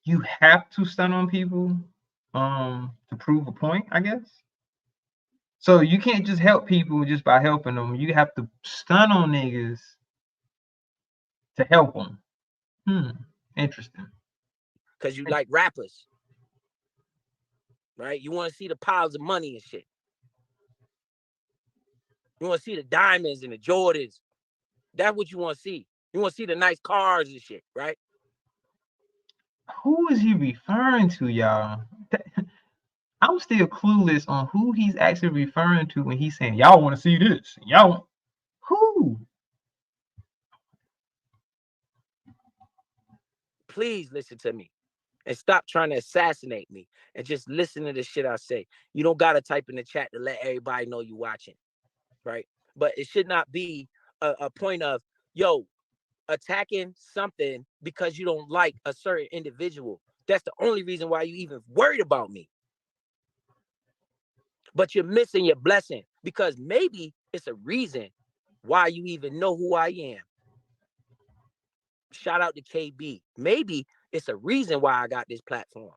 you have to stun on people to prove a point, I guess. So you can't just help people just by helping them. You have to stun on niggas to help them. Interesting. Because you like rappers, right? You want to see the piles of money and shit. You want to see the diamonds and the Jordans. That's what you want to see. You want to see the nice cars and shit, right? Who is he referring to, y'all? I'm still clueless on who he's actually referring to when he's saying, y'all want to see this. Y'all, who? Please listen to me and stop trying to assassinate me and just listen to the shit I say. You don't got to type in the chat to let everybody know you watching, right? But it should not be a point of, yo, attacking something because you don't like a certain individual. That's the only reason why you even worried about me. But you're missing your blessing because maybe it's a reason why you even know who I am. Shout out to KB. Maybe it's a reason why I got this platform.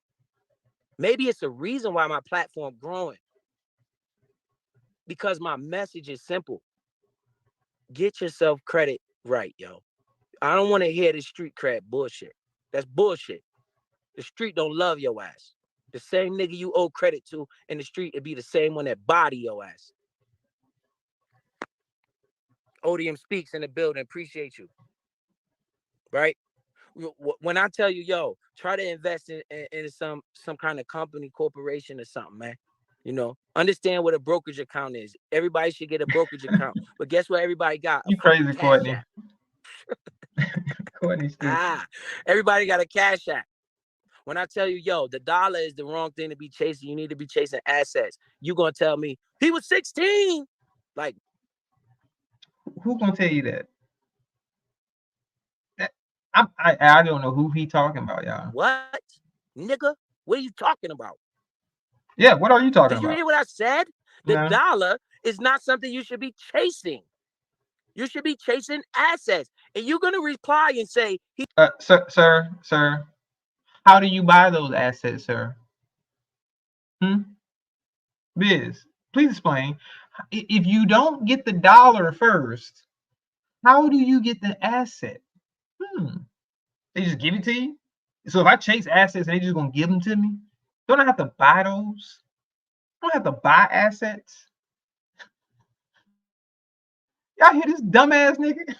Maybe it's a reason why my platform growing. Because my message is simple. Get yourself credit right, yo. I don't want to hear this street cred bullshit. That's bullshit. The street don't love your ass. The same nigga you owe credit to in the street would be the same one that body your ass. Odium speaks in the building. Appreciate you. Right? When I tell you, yo, try to invest in some kind of company, corporation or something, man. You know, understand what a brokerage account is. Everybody should get a brokerage account. But guess what everybody got? You crazy, Courtney. Courtney everybody got a cash app. When I tell you, yo, the dollar is the wrong thing to be chasing, you need to be chasing assets. You gonna tell me he was 16? Like, who gonna tell you that? I don't know who he talking about, y'all. What, nigga? What are you talking about? Yeah, what are you talking about? Did you hear what I said? The dollar is not something you should be chasing. You should be chasing assets. And you're gonna reply and say, sir, how do you buy those assets, sir? Biz, please explain. If you don't get the dollar first, how do you get the asset? They just give it to you? So if I chase assets and they just gonna give them to me, don't I have to buy those? I don't have to buy assets. Y'all hear this dumbass nigga?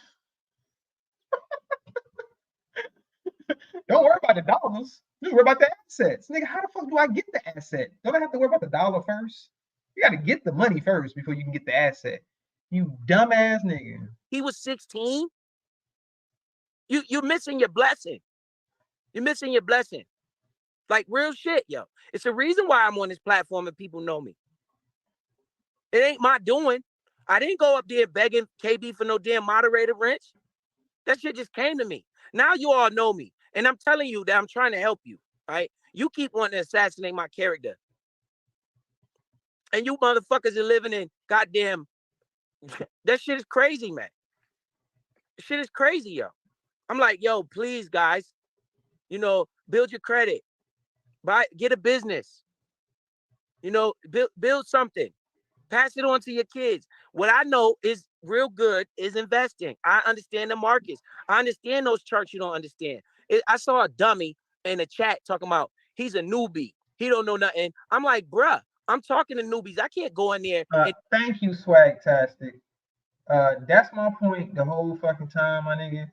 Don't worry about the dollars. Just worry about the assets. Nigga, how the fuck do I get the asset? Don't I have to worry about the dollar first? You got to get the money first before you can get the asset. You dumbass nigga. He was 16? You're missing your blessing. You're missing your blessing. Like real shit, yo. It's the reason why I'm on this platform and people know me. It ain't my doing. I didn't go up there begging KB for no damn moderator wrench. That shit just came to me. Now you all know me. And I'm telling you that I'm trying to help you, right? You keep wanting to assassinate my character. And you motherfuckers are living in goddamn That shit is crazy, man. Shit is crazy, yo. I'm like, yo, please, guys, build your credit, get a business, build something, pass it on to your kids. What I know is real good is investing. I understand the markets. I understand those charts you don't understand. I saw a dummy in the chat talking about he's a newbie. He don't know nothing. I'm like, bruh, I'm talking to newbies. I can't go in there. Thank you, Swagtastic. That's my point the whole fucking time, my nigga.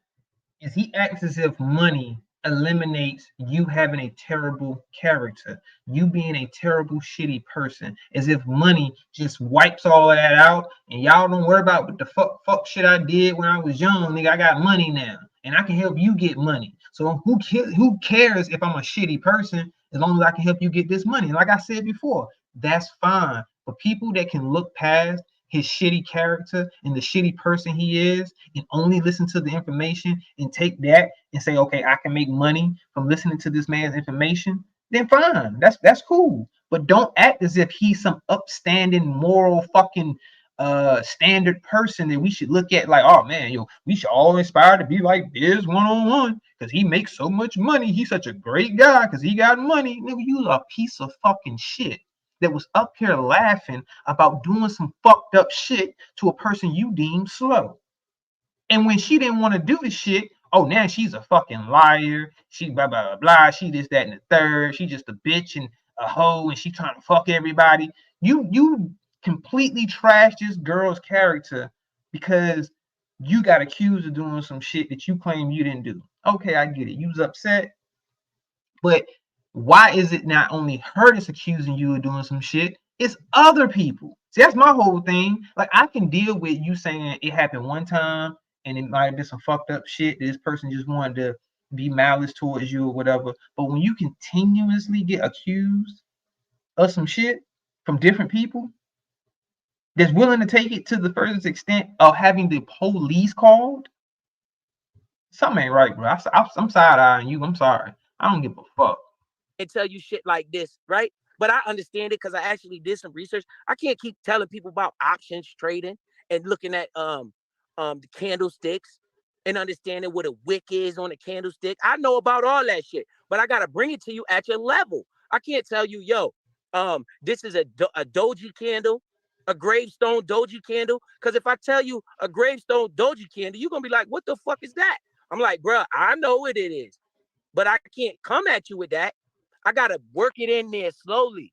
Is he acts as if money eliminates you having a terrible character, you being a terrible, shitty person, as if money just wipes all of that out, and y'all don't worry about what the fuck shit I did when I was young, nigga. I got money now, and I can help you get money. So who cares if I'm a shitty person as long as I can help you get this money? Like I said before, that's fine. But people that can look past his shitty character and the shitty person he is and only listen to the information and take that and say, okay, I can make money from listening to this man's information, then fine. That's cool. But don't act as if he's some upstanding moral fucking standard person that we should look at like, oh man, we should all aspire to be like Biz one-on-one because he makes so much money. He's such a great guy because he got money. Nigga, you a piece of fucking shit that was up here laughing about doing some fucked up shit to a person you deem slow. And when she didn't want to do the shit, oh, now she's a fucking liar. She blah, blah, blah, blah. She this, that, and the third. She just a bitch and a hoe and she trying to fuck everybody. You completely trashed this girl's character because you got accused of doing some shit that you claim you didn't do. Okay, I get it. You was upset. But why is it not only her that's accusing you of doing some shit? It's other people. See, that's my whole thing. Like, I can deal with you saying it happened one time and it might have been some fucked up shit. This person just wanted to be malice towards you or whatever. But when you continuously get accused of some shit from different people that's willing to take it to the furthest extent of having the police called, something ain't right, bro. I'm side-eyeing you. I'm sorry. I don't give a fuck. And tell you shit like this, right? But I understand it because I actually did some research. I can't keep telling people about options trading and looking at the candlesticks and understanding what a wick is on a candlestick. I know about all that shit, but I gotta bring it to you at your level. I can't tell you, yo, this is a doji candle, a gravestone doji candle. Because if I tell you a gravestone doji candle, you're gonna be like, what the fuck is that? I'm like, bro, I know what it is, but I can't come at you with that. I gotta work it in there slowly.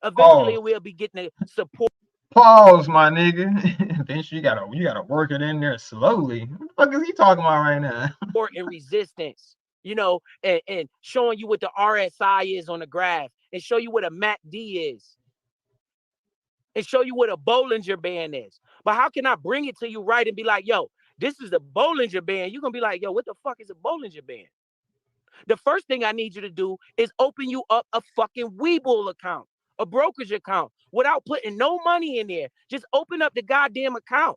Eventually, we'll be getting the support. Pause, my nigga. Eventually, you gotta work it in there slowly. What the fuck is he talking about right now? And resistance, and showing you what the RSI is on the graph, and show you what a MACD is, and show you what a Bollinger Band is. But how can I bring it to you right and be like, yo, this is a Bollinger Band? You're gonna be like, yo, what the fuck is a Bollinger Band? The first thing I need you to do is open you up a fucking Webull account, a brokerage account, without putting no money in there. Just open up the goddamn account.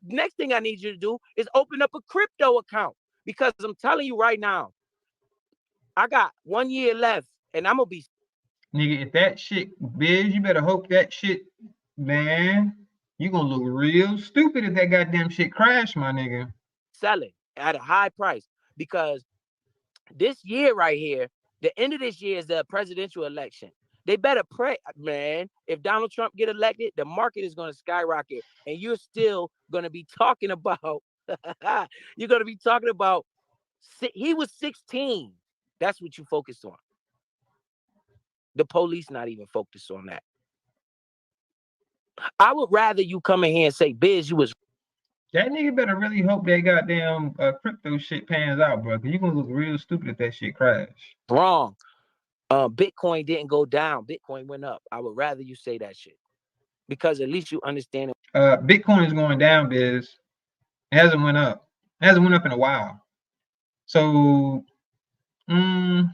Next thing I need you to do is open up a crypto account, because I'm telling you right now, I got 1 year left and I'm gonna be. Nigga, if that shit, Biz, you better hope that shit, man, you gonna look real stupid if that goddamn shit crash, my nigga. Selling at a high price, because this year right here, the end of this year is the presidential election. They better pray, man. If Donald Trump get elected, the market is going to skyrocket, and you're still going to be talking about. You're going to be talking about. He was 16. That's what you focus on. The police not even focused on that. I would rather you come in here and say, Biz, you was. That nigga better really hope that goddamn crypto shit pans out, bro. Cause you gonna look real stupid if that shit crash. Wrong. Bitcoin didn't go down. Bitcoin went up. I would rather you say that shit, because at least you understand it. Bitcoin is going down, Biz. It hasn't went up. It hasn't went up in a while. So, you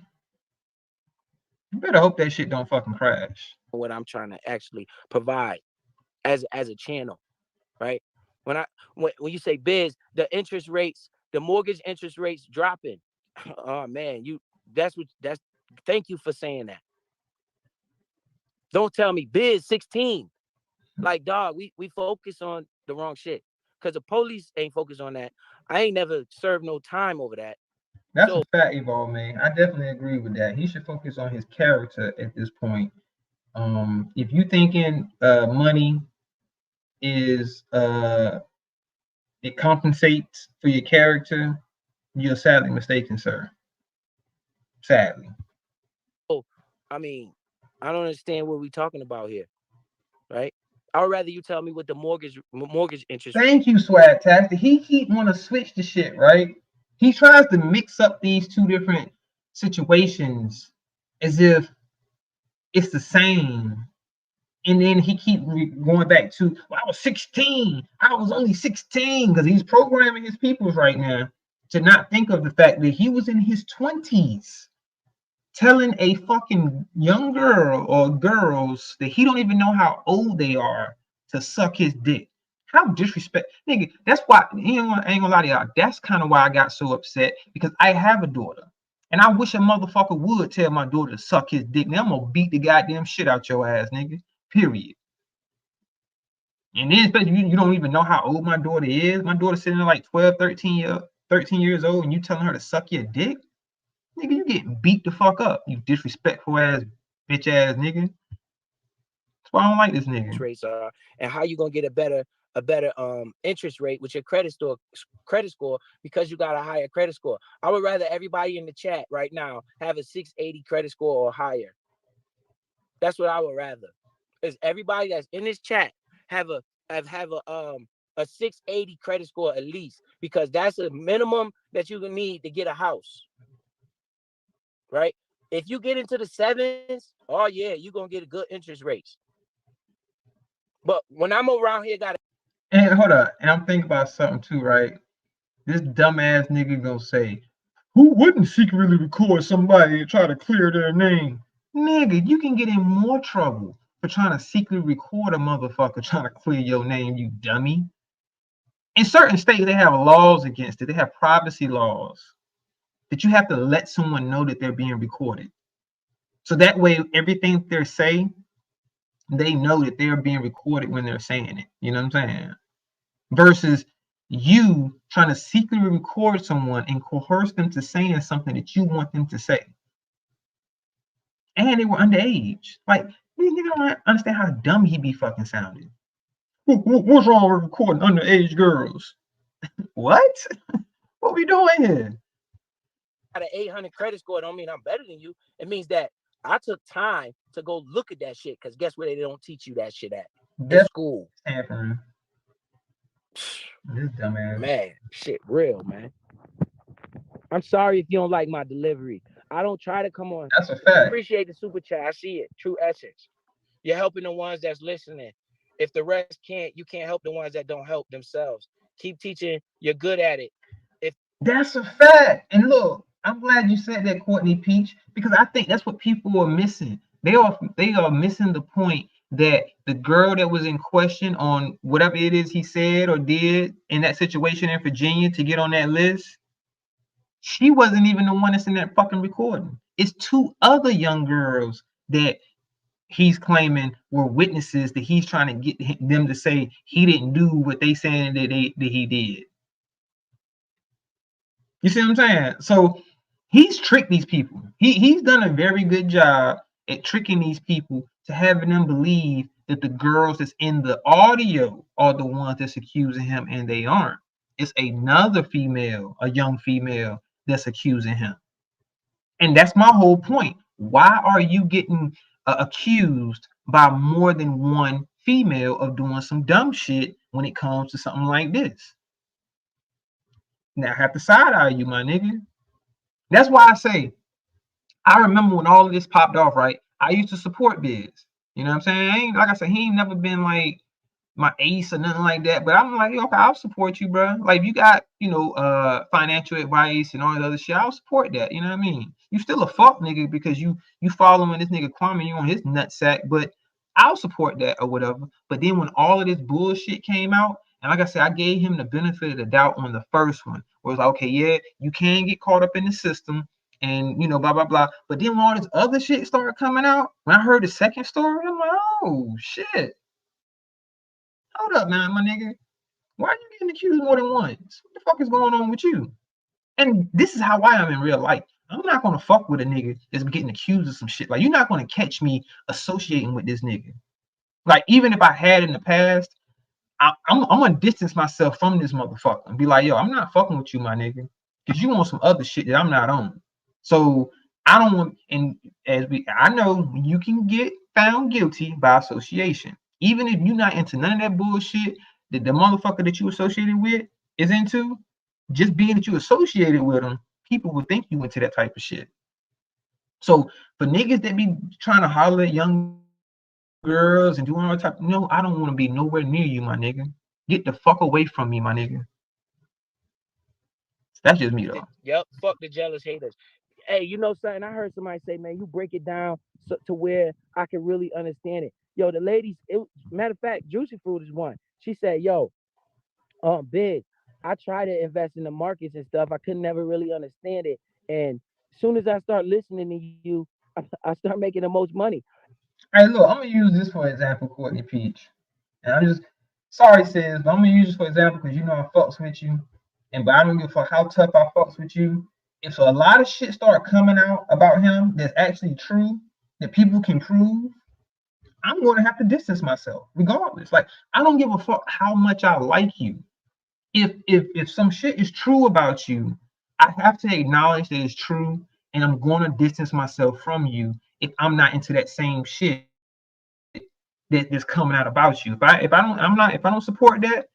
better hope that shit don't fucking crash. What I'm trying to actually provide as a channel, right? When you say, Biz, the interest rates, the mortgage interest rates dropping. Oh man, thank you for saying that. Don't tell me Biz 16. Like, dog, we focus on the wrong shit. Because the police ain't focused on that. I ain't never served no time over that. That's a fact, Evolve, man. I definitely agree with that. He should focus on his character at this point. If you thinking money is it compensates for your character, you're sadly mistaken, sir. Sadly. So, I mean, I don't understand what we're talking about here, right? I would rather you tell me what the mortgage interest. Thank you, Swag Tastic. He keep want to switch the shit, right? He tries to mix up these two different situations as if it's the same. And then he keep going back to, well, I was 16. I was only 16 because he's programming his peoples right now to not think of the fact that he was in his 20s telling a fucking young girl or girls that he don't even know how old they are to suck his dick. How disrespect, nigga. That's why I ain't gonna lie to y'all. That's kind of why I got so upset, because I have a daughter, and I wish a motherfucker would tell my daughter to suck his dick. Now I'm gonna beat the goddamn shit out your ass, nigga. Period. And then especially you don't even know how old my daughter is. My daughter's sitting there like 12, 13 years old, and you telling her to suck your dick? Nigga, you getting beat the fuck up, you disrespectful ass, bitch ass nigga. That's why I don't like this nigga. Rates are, and how you gonna get a better interest rate with your credit score because you got a higher credit score. I would rather everybody in the chat right now have a 680 credit score or higher. That's what I would rather. Is everybody that's in this chat have a 680 credit score at least, because that's a minimum that you need to get a house. Right? If you get into the 7s, oh yeah, you're gonna get a good interest rates. But when I'm around here, and hold up, and I'm thinking about something too, right? This dumbass nigga gonna say, who wouldn't secretly record somebody and try to clear their name? Nigga, you can get in more trouble for trying to secretly record a motherfucker trying to clear your name, you dummy. In certain states, they have laws against it. They have privacy laws that you have to let someone know that they're being recorded. So that way, everything they're saying, they know that they're being recorded when they're saying it. You know what I'm saying? Versus you trying to secretly record someone and coerce them to saying something that you want them to say. And they were underage. Like, you don't understand how dumb he be fucking sounding. What's wrong with recording underage girls? What? What we doing here? Got an 800 credit score don't mean I'm better than you. It means that I took time to go look at that shit, because guess where they don't teach you that shit at? In school. Stanford. This dumbass. Man, shit real, man. I'm sorry if you don't like my delivery. I don't try to come on. That's a fact. Appreciate the super chat. I see it. True essence. You're helping the ones that's listening. If the rest can't, you can't help the ones that don't help themselves. Keep teaching. You're good at it. That's a fact. And look, I'm glad you said that, Courtney Peach, because I think that's what people are missing. They are missing the point that the girl that was in question on whatever it is he said or did in that situation in Virginia to get on that list, she wasn't even the one that's in that fucking recording. It's 2 other young girls that he's claiming were witnesses that he's trying to get them to say he didn't do what they saying that he did. You see what I'm saying? So he's tricked these people. He's done a very good job at tricking these people to having them believe that the girls that's in the audio are the ones that's accusing him, and they aren't. It's another female, a young female, that's accusing him. And that's my whole point. Why are you getting accused by more than one female of doing some dumb shit when it comes to something like this? Now I have to side eye you, my nigga. That's why I say, I remember when all of this popped off, right? I used to support Biz. You know what I'm saying? Like I said, he ain't never been like my ace or nothing like that. But I'm like, okay, I'll support you, bro. Like, if you got, financial advice and all that other shit, I'll support that. You know what I mean? You still a fuck nigga because you following this nigga Kwame, you on his nutsack, but I'll support that or whatever. But then when all of this bullshit came out, and like I said, I gave him the benefit of the doubt on the first one, where it's like, okay, yeah, you can get caught up in the system and, blah, blah, blah. But then when all this other shit started coming out, when I heard the second story, I'm like, oh, shit. Hold up, man, my nigga. Why are you getting accused more than once? What the fuck is going on with you? And this is how I am in real life. I'm not gonna fuck with a nigga that's getting accused of some shit. Like, you're not gonna catch me associating with this nigga. Like, even if I had in the past, I'm gonna distance myself from this motherfucker and be like, yo, I'm not fucking with you, my nigga, because you want some other shit that I'm not on. So I don't want. And I know you can get found guilty by association, even if you're not into none of that bullshit that the motherfucker that you associated with is into. Just being that you associated with them, people would think you into that type of shit. So for niggas that be trying to holler at young girls and doing all that type, no, I don't want to be nowhere near you, my nigga. Get the fuck away from me, my nigga. That's just me though. Yep, fuck the jealous haters. Hey, you know something? I heard somebody say, man, you break it down to where I can really understand it. Yo, the ladies, matter of fact, Juicy Fruit is one. She said, yo, Big, I try to invest in the markets and stuff. I could never really understand it. And as soon as I start listening to you, I start making the most money. Hey, look, I'm gonna use this for example, Courtney Peach. And I'm just sorry, sis, but I'm gonna use this for example because you know I fucks with you. And but I don't give a fuck how tough I fucks with you. If a lot of shit start coming out about him that's actually true, that people can prove, I'm gonna have to distance myself, regardless. Like, I don't give a fuck how much I like you. If some shit is true about you, I have to acknowledge that it's true, and I'm gonna distance myself from you if I'm not into that same shit that's coming out about you. If I don't support that,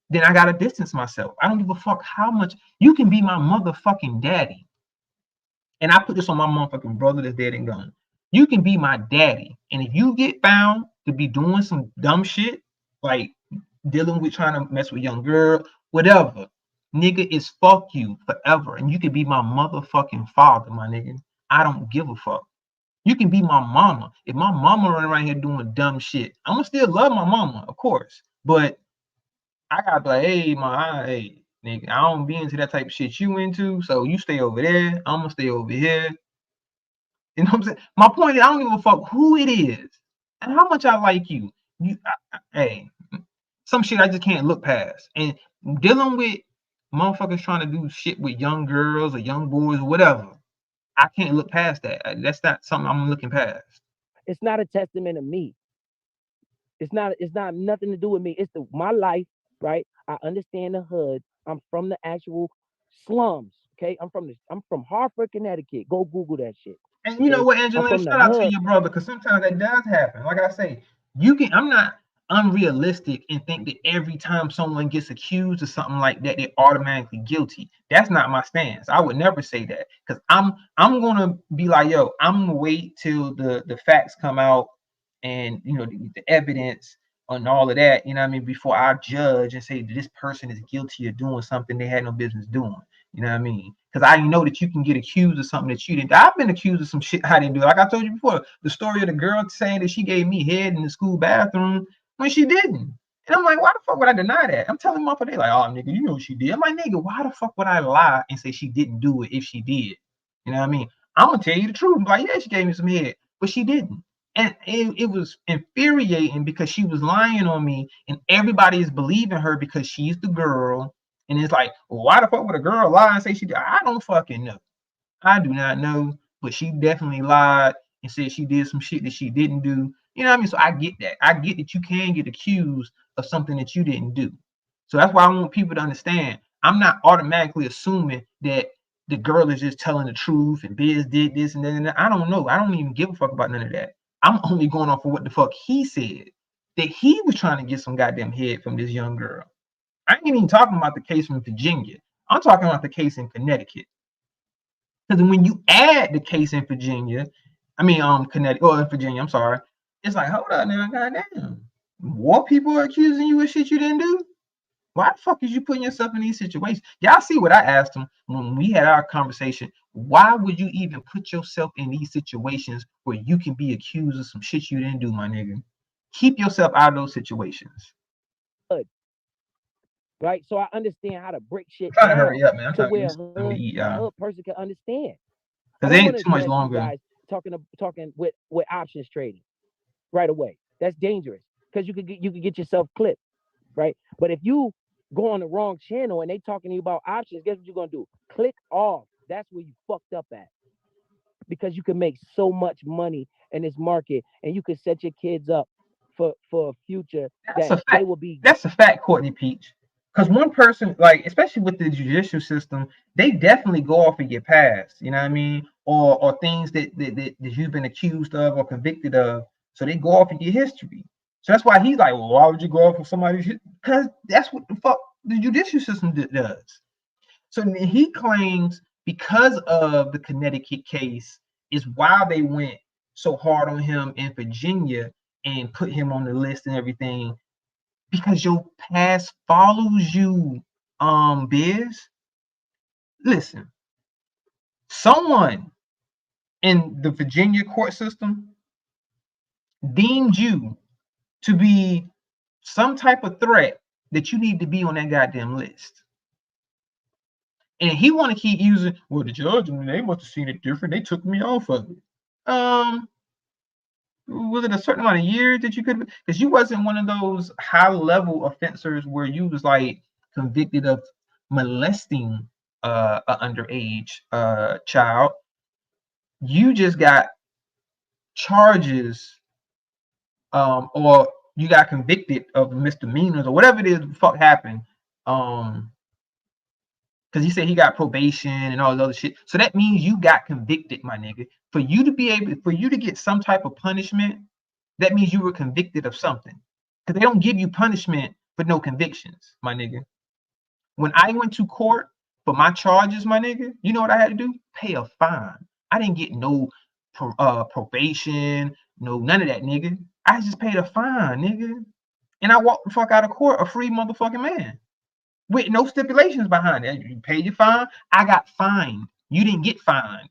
then I gotta distance myself. I don't give a fuck how much you can be my motherfucking daddy. And I put this on my motherfucking brother that's dead and gone. You can be my daddy. And if you get found to be doing some dumb shit, like dealing with trying to mess with young girl, whatever, nigga, is fuck you forever. And you can be my motherfucking father, my nigga. I don't give a fuck. You can be my mama. If my mama running around here doing dumb shit, I'm gonna still love my mama, of course. But I gotta be like, hey, nigga, I don't be into that type of shit you into. So you stay over there. I'm gonna stay over here. You know what I'm saying? My point is, I don't give a fuck who it is and how much I like you. Hey, some shit I just can't look past. And dealing with motherfuckers trying to do shit with young girls or young boys or whatever, I can't look past that. That's not something I'm looking past. It's not a testament of me. It's not nothing to do with me. It's my life, right? I understand the hood. I'm from the actual slums. Okay. I'm from Hartford, Connecticut. Go Google that shit. And you know Okay. what, I'm Angelina, from the shout out to hood. your brother, because sometimes that does happen. Like I say, I'm not unrealistic and think that every time someone gets accused of something like that, they're automatically guilty. That's not my stance. I would never say that, because I'm gonna be like, yo, I'm gonna wait till the facts come out, and you know the evidence and all of that, you know what I mean, before I judge and say this person is guilty of doing something they had no business doing. You know what I mean? Because I know that you can get accused of something that you didn't. I've been accused of some shit I didn't do. Like I told you before, the story of the girl saying that she gave me head in the school bathroom when she didn't. And I'm like, why the fuck would I deny that? I'm telling motherfucker, they like, oh nigga, you know what she did. I'm like, nigga, why the fuck would I lie and say she didn't do it if she did? You know what I mean? I'm gonna tell you the truth. I'm like, yeah, she gave me some head, but she didn't. And it was infuriating because she was lying on me, and everybody is believing her because she's the girl. And it's like, well, why the fuck would a girl lie and say she did? I don't fucking know. I do not know, but she definitely lied and said she did some shit that she didn't do. You know what I mean? So I get that. I get that you can get accused of something that you didn't do. So that's why I want people to understand. I'm not automatically assuming that the girl is just telling the truth and Biz did this and then I don't know. I don't even give a fuck about none of that. I'm only going off of what the fuck he said. That he was trying to get some goddamn head from this young girl. I ain't even talking about the case from Virginia. I'm talking about the case in Connecticut. Because when you add the case in Virginia, Connecticut, or in Virginia, I'm sorry, it's like, hold up now, goddamn. More people are accusing you of shit you didn't do? Why the fuck is you putting yourself in these situations? Y'all see what I asked him when we had our conversation. Why would you even put yourself in these situations where you can be accused of some shit you didn't do, my nigga? Keep yourself out of those situations. Right. So I understand how to break shit I'm trying to down hurry up, man. I'm to trying to where get something to eat, y'all. a person can understand. I Because it don't ain't want to too much address you longer. guys talking with options trading right away. That's dangerous because you could get yourself clipped, right? But if you go on the wrong channel and they talking to you about options, guess what you're gonna do? Click off. That's where you fucked up at. Because you can make so much money in this market and you can set your kids up for a future That's that a they fact. will be. That's a fact, Courtney Peach. Because one person, like especially with the judicial system, they definitely go off of your past. You know what I mean? Or things that you've been accused of or convicted of. So they go off of your history. So that's why he's like, well, why would you go off of somebody's? Because that's what the fuck the judicial system does. So he claims because of the Connecticut case is why they went so hard on him in Virginia and put him on the list and everything, because your past follows you, Biz. Listen, someone in the Virginia court system deemed you to be some type of threat that you need to be on that goddamn list. And he want to keep using, well, the judge, they must have seen it different. They took me off of it. Was it a certain amount of years that you could, because you wasn't one of those high level offenders where you was like convicted of molesting an underage child. You just got charges, or you got convicted of misdemeanors or whatever it is the fuck happened. Because he said he got probation and all this other shit. So that means you got convicted, my nigga. For you to get some type of punishment, that means you were convicted of something. Because they don't give you punishment for no convictions, my nigga. When I went to court for my charges, my nigga, you know what I had to do? Pay a fine. I didn't get no probation, no none of that, nigga. I just paid a fine, nigga. And I walked the fuck out of court a free motherfucking man. With no stipulations behind it. You paid your fine. I got fined. You didn't get fined.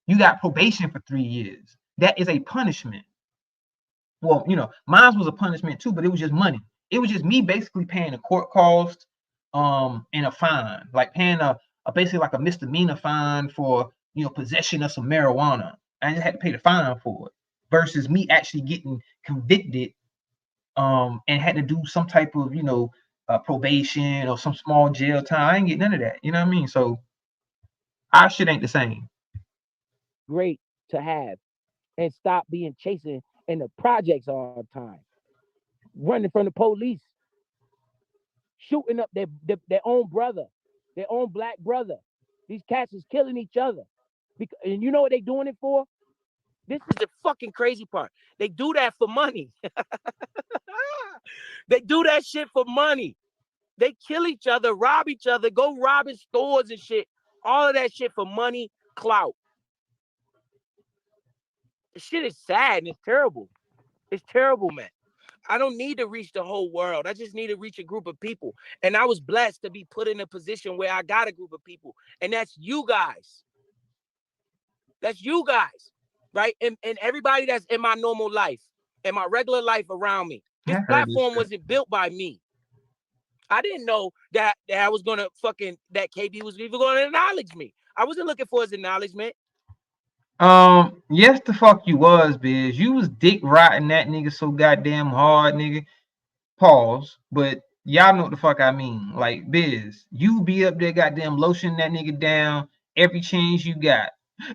You got probation for 3 years. That is a punishment. Well, you know, mine was a punishment too, but it was just money. It was just me basically paying a court cost, and a fine, like paying a basically like a misdemeanor fine for, you know, possession of some marijuana. I just had to pay the fine for it, versus me actually getting convicted, and had to do some type of, you know, probation or some small jail time. I ain't get none of that. You know what I mean? So our shit ain't the same. Great to have, and stop being chasing in the projects all the time, running from the police, shooting up their own brother, their own black brother. These cats is killing each other. And you know what they doing it for? This is the fucking crazy part. They do that for money. They do that shit for money. They kill each other, rob each other, go robbing stores and shit. All of that shit for money, clout. The shit is sad and it's terrible. It's terrible, man. I don't need to reach the whole world. I just need to reach a group of people. And I was blessed to be put in a position where I got a group of people. And that's you guys. That's you guys, right? And everybody that's in my normal life, in my regular life around me. This platform wasn't built by me. I didn't know that I was gonna that KB was even gonna acknowledge me. I wasn't looking for his acknowledgement. Yes, the fuck you was, Biz. You was dick rotting that nigga so goddamn hard, nigga. Pause. But y'all know what the fuck I mean. Like, Biz, you be up there goddamn lotioning that nigga down every chance you got.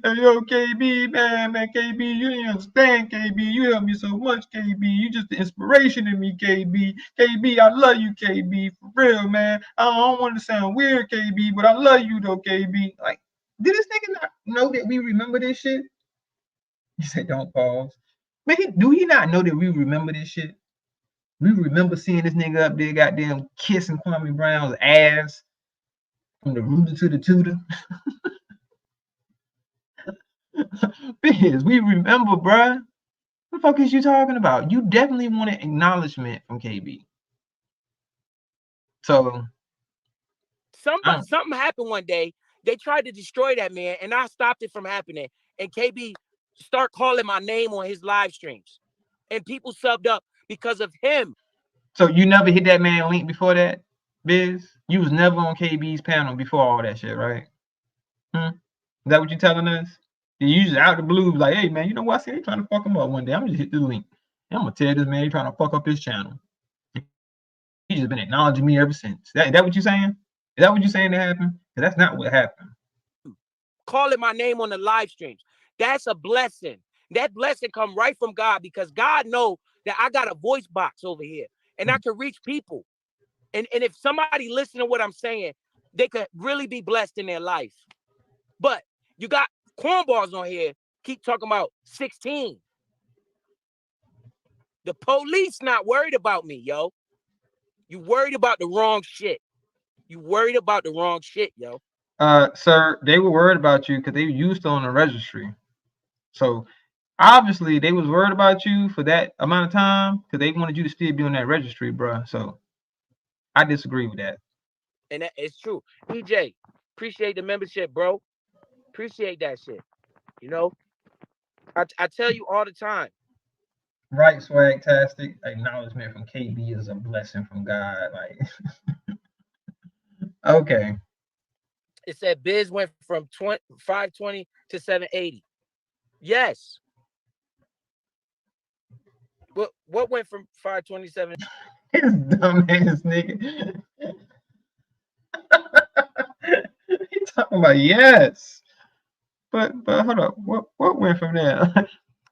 Hey, yo, KB, man, KB, you didn't understand, KB. You helped me so much, KB. You just the inspiration in me, KB. KB, I love you, KB, for real, man. I don't want to sound weird, KB, but I love you, though, KB. Like, did this nigga not know that we remember this shit? You said don't pause. Man, do he not know that we remember this shit? We remember seeing this nigga up there goddamn kissing Kwame Brown's ass from the rooter to the tutor. Biz, we remember, bruh. What the fuck is you talking about? You definitely wanted acknowledgement from KB. So something happened one day. They tried to destroy that man, and I stopped it from happening. And KB start calling my name on his live streams, and people subbed up because of him. So you never hit that man link before that, Biz? You was never on KB's panel before all that shit, right? Is that what you telling us? You just out the blue, like, hey man, you know what? I see they trying to fuck him up one day. I'm gonna just hit the link. I'm gonna tell this man he trying to fuck up his channel. He just been acknowledging me ever since. That what you saying? Is that what you saying that happened? Because that's not what happened. Calling my name on the live streams. That's a blessing. That blessing come right from God, because God know that I got a voice box over here and I can reach people. And if somebody listen to what I'm saying, they could really be blessed in their life. But you got cornballs on here keep talking about 16. The police not worried about me, yo. You worried about the wrong shit. You worried about the wrong shit, yo. Sir, they were worried about you because they used on the registry. So obviously they was worried about you for that amount of time because they wanted you to still be on that registry, bro. So I disagree with that. And that is true. EJ, appreciate the membership, bro. Appreciate that shit. You know, I tell you all the time. Right, swagtastic. Acknowledgement from KB is a blessing from God. Like, okay. It said Biz went from 520 to 780. Yes. What went from 527? His dumbass nigga. He talking about yes. But hold up. What went from there?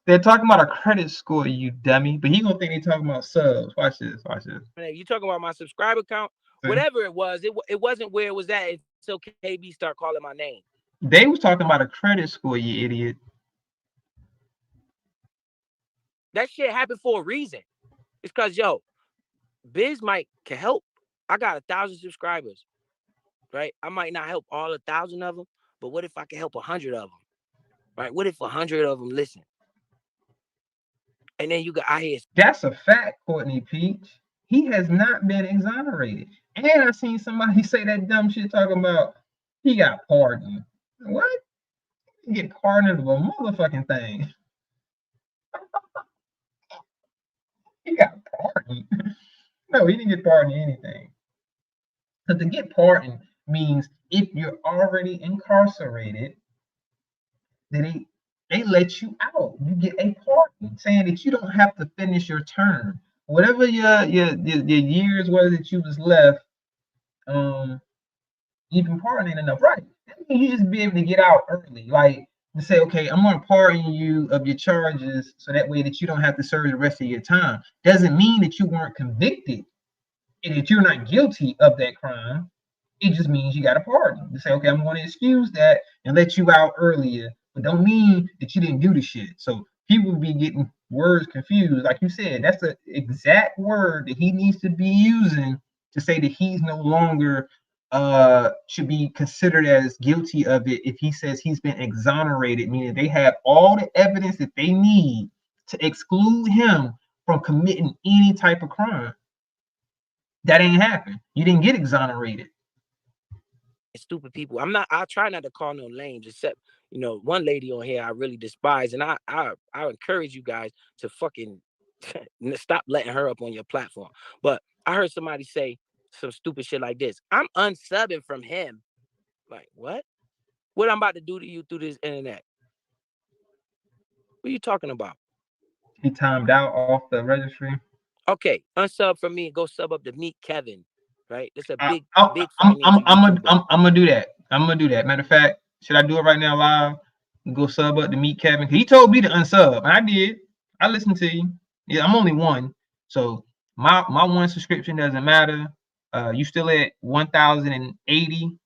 They're talking about a credit score, you dummy. But he gonna think they talking about subs. Watch this. Watch this. You talking about my subscriber count? See? Whatever it was, it wasn't where it was at until KB start calling my name. They was talking about a credit score, you idiot. That shit happened for a reason. It's because, yo, Biz might can help. I got 1,000 subscribers, right? I might not help all 1,000 of them, but what if I can help 100 of them, right? What if 100 of them listen? And then you got, I hear. That's a fact, Courtney Peach. He has not been exonerated. And I seen somebody say that dumb shit talking about he got pardoned. What? You get pardoned of a motherfucking thing. He got pardoned. No, he didn't get pardoned anything. Because to get pardoned means if you're already incarcerated, then they let you out. You get a pardon, saying that you don't have to finish your term. Whatever your years was that you was left, even pardon ain't enough, right? You just be able to get out early, like to say, okay, I'm gonna pardon you of your charges, so that way that you don't have to serve the rest of your time. Doesn't mean that you weren't convicted and that you're not guilty of that crime. It just means you got a pardon to say, okay, I'm going to excuse that and let you out earlier, but don't mean that you didn't do the shit. So people be getting words confused. Like you said, that's the exact word that he needs to be using to say that he's no longer should be considered as guilty of it if he says he's been exonerated, meaning they have all the evidence that they need to exclude him from committing any type of crime. That ain't happened. You didn't get exonerated. Stupid people. I try not to call no names, except, you know, one lady on here I really despise, and I encourage you guys to fucking stop letting her up on your platform. But I heard somebody say some stupid shit like this. I'm unsubbing from him. Like, what? What I'm about to do to you through this internet? What are you talking about? He timed out off the registry. Okay, unsub from me and go sub up to Meet Kevin. Right? It's a big, big. I'm gonna do that. I'm gonna do that. Matter of fact, should I do it right now live? Go sub up to Meet Kevin. He told me to unsub, and I did. I listened to you. Yeah, I'm only one, so my one subscription doesn't matter. You still at 1,080?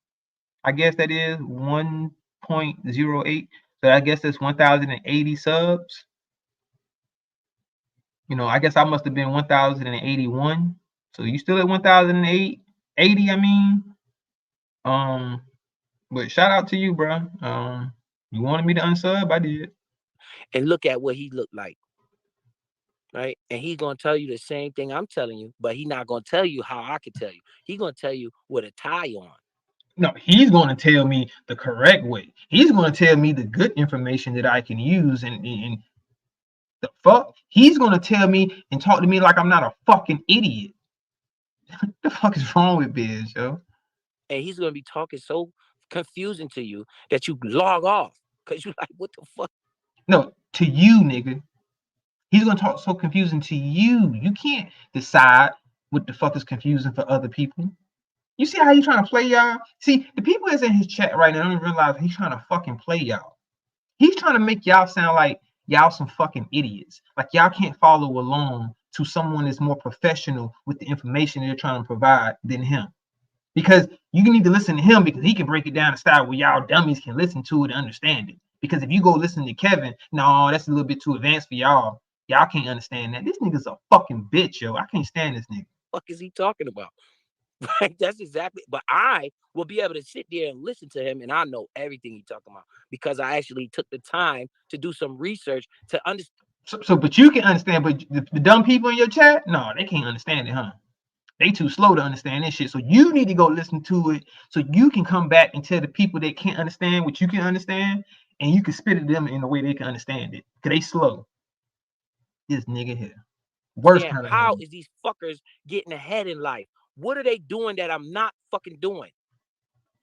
I guess that is 1.08. So I guess that's 1,080 subs. You know, I guess I must have been 1,081. So you still at 1,080, I mean. But shout out to you, bro. You wanted me to unsub, I did. And look at what he looked like. Right? And he's gonna tell you the same thing I'm telling you, but he's not gonna tell you how I can tell you. He's gonna tell you with a tie on. No, he's gonna tell me the correct way. He's gonna tell me the good information that I can use, and the fuck, he's gonna tell me and talk to me like I'm not a fucking idiot. The fuck is wrong with Biz, yo? And he's gonna be talking so confusing to you that you log off because you're like, what the fuck? No, to you, nigga. He's gonna talk so confusing to you. You can't decide what the fuck is confusing for other people. You see how he's trying to play y'all? See, the people that's in his chat right now don't even realize he's trying to fucking play y'all. He's trying to make y'all sound like y'all some fucking idiots. Like y'all can't follow along to someone that's more professional with the information they're trying to provide than him. Because you need to listen to him because he can break it down in style where y'all dummies can listen to it and understand it. Because if you go listen to Kevin, no, that's a little bit too advanced for y'all. Y'all can't understand that. This nigga's a fucking bitch, yo. I can't stand this nigga. What is he talking about? Right? That's exactly. But I will be able to sit there and listen to him, and I know everything he's talking about because I actually took the time to do some research to understand. So, but you can understand, but the dumb people in your chat, no, they can't understand it, huh? They too slow to understand this shit. So you need to go listen to it so you can come back and tell the people that can't understand what you can understand, and you can spit it to them in a way they can understand it. Cause they slow. This nigga here. Worst kind of how is these fuckers getting ahead in life? What are they doing that I'm not fucking doing?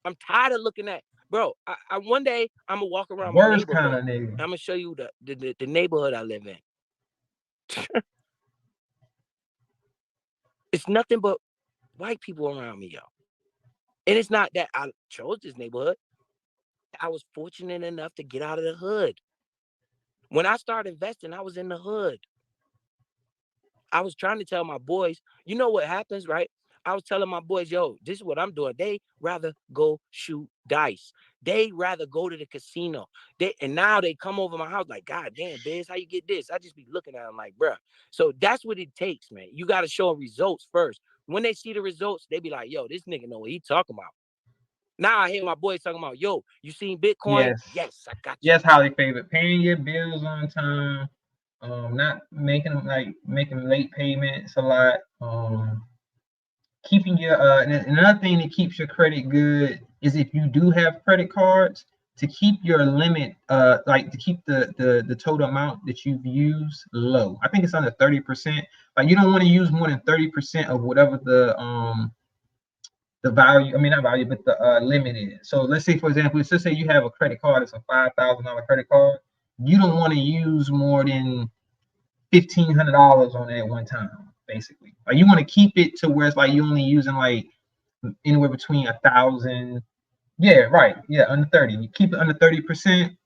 I'm tired of looking at, bro. I one day I'm gonna walk around my worst neighborhood. kind of nigga. I'm gonna show you the neighborhood I live in. It's nothing but white people around me, yo. And it's not that I chose this neighborhood. I was fortunate enough to get out of the hood. When I started investing, I was in the hood. I was trying to tell my boys, you know what happens, right? I was telling my boys, yo, this is what I'm doing. They rather go shoot dice. They rather go to the casino. And now they come over my house like, God damn, Biz, how you get this? I just be looking at them like, bruh. So that's what it takes, man. You got to show them results first. When they see the results, they be like, yo, this nigga know what he talking about. Now I hear my boys talking about, yo, you seen Bitcoin? Yes, I got you. Yes, highly favored. Paying your bills on time. Not making late payments a lot. Keeping your and another thing that keeps your credit good is if you do have credit cards, to keep your limit, like to keep the total amount that you've used low. I think it's under 30%. Like you don't want to use more than 30% of whatever the value, I mean not value, but the limit is. So let's say, for example, let's just say you have a credit card, it's a $5,000 credit card. You don't want to use more than $1,500 on it at one time, basically. Like you want to keep it to where it's like you're only using like anywhere between 1,000. Yeah, right. Yeah, under 30. You keep it under 30%.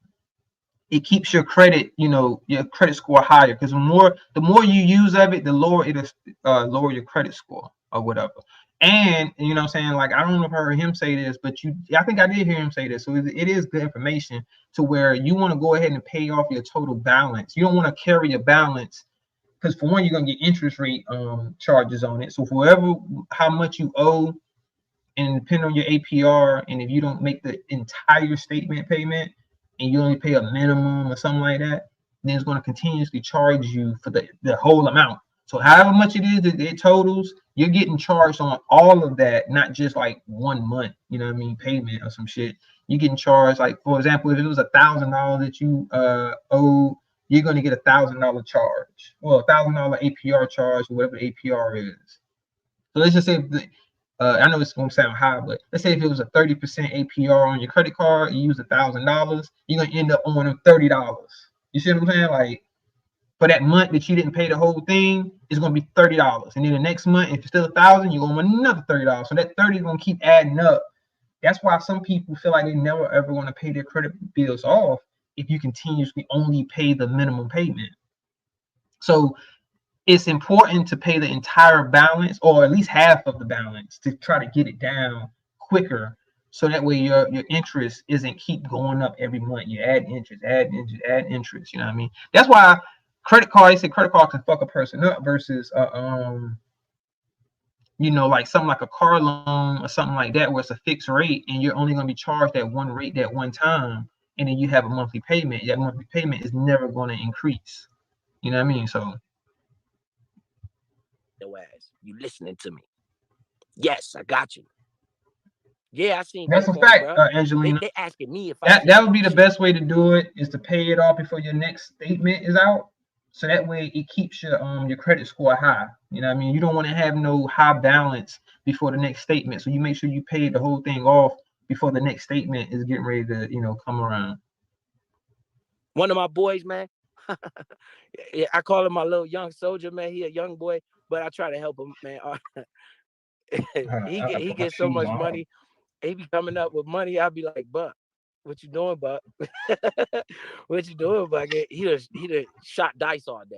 It keeps your credit, your credit score higher, because the more you use of it, the lower it is, lower your credit score or whatever. And you know what I'm saying, like I don't know if I heard him say this, but I think I did hear him say this. So it is good information to where you want to go ahead and pay off your total balance. You don't want to carry a balance, because for one, you're gonna get interest rate charges on it. So for how much you owe, and depending on your APR, and if you don't make the entire statement payment and you only pay a minimum or something like that, then it's going to continuously charge you for the whole amount. So however much it is that it totals, you're getting charged on all of that, not just like 1 month, payment or some shit. You're getting charged, like, for example, if it was $1,000 that you owe, you're going to get $1,000 charge, or $1,000 APR charge, or whatever APR is. So let's just say, I know it's going to sound high, but let's say if it was a 30% APR on your credit card, you use $1,000, you're going to end up owing them $30. You see what I'm saying? Like, for that month that you didn't pay the whole thing, it's going to be $30. And then the next month, if it's still $1,000, you're going to owe another $30. So that 30 is going to keep adding up. That's why some people feel like they never ever want to pay their credit bills off if you continuously only pay the minimum payment. So it's important to pay the entire balance, or at least half of the balance, to try to get it down quicker, so that way your interest isn't keep going up every month. You add interest. You know what I mean? That's why credit cards can fuck a person up versus like something like a car loan or something like that, where it's a fixed rate and you're only going to be charged at one rate that one time, and then you have a monthly payment. That monthly payment is never going to increase. You know what I mean? So ass, you listening to me? Yes, I got you. Yeah, I seen that's Bitcoin, a fact, bro. Angelina. They asking me if that would be the best way to do it, is to pay it off before your next statement is out. So that way it keeps your credit score high. You know what I mean? You don't want to have no high balance before the next statement. So you make sure you pay the whole thing off before the next statement is getting ready to come around. One of my boys, man. I call him my little young soldier, man. He a young boy. but I try to help him, man. I He put my gets so shoes much on. money. He be coming up with money. I'll be like, Buck, what you doing, Buck? What you doing, Buck? He done shot dice all day.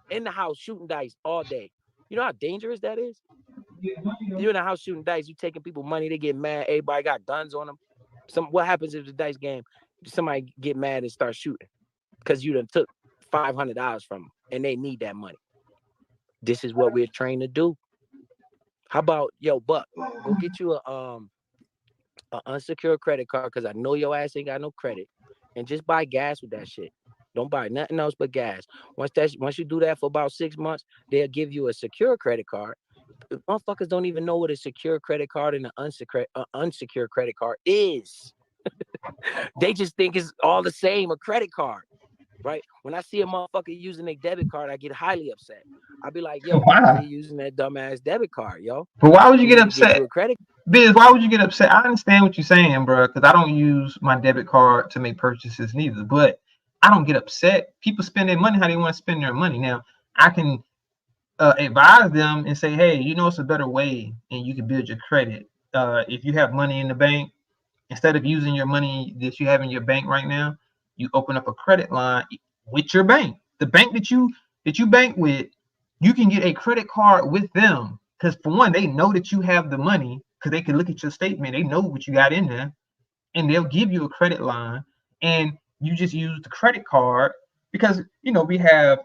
In the house shooting dice all day. You know how dangerous that is? You're in the house shooting dice, you taking people money, they get mad, everybody got guns on them. What happens if the dice game, somebody get mad and start shooting? Because you done took $500 from them and they need that money. This is what we're trained to do. How about, yo, Buck, go get you a unsecured credit card because I know your ass ain't got no credit, and just buy gas with that shit. Don't buy nothing else but gas. Once you do that for about 6 months, they'll give you a secure credit card. Motherfuckers don't even know what a secure credit card and an unsecured credit card is. They just think it's all the same, a credit card, right? When I see a motherfucker using a debit card, I get highly upset. I'll be like, yo, why Why? you using that dumbass debit card, yo? But why would you You get need to get you upset? a credit. Biz, why would you get upset? I understand what you're saying, bro, because I don't use my debit card to make purchases neither. But I don't get upset. People spend their money how they want to spend their money. Now, I can advise them and say, hey, you know, it's a better way and you can build your credit. If you have money in the bank, instead of using your money that you have in your bank right now, you open up a credit line with your bank. The bank that you bank with, you can get a credit card with them because for one, they know that you have the money because they can look at your statement. They know what you got in there, and they'll give you a credit line, and you just use the credit card because we have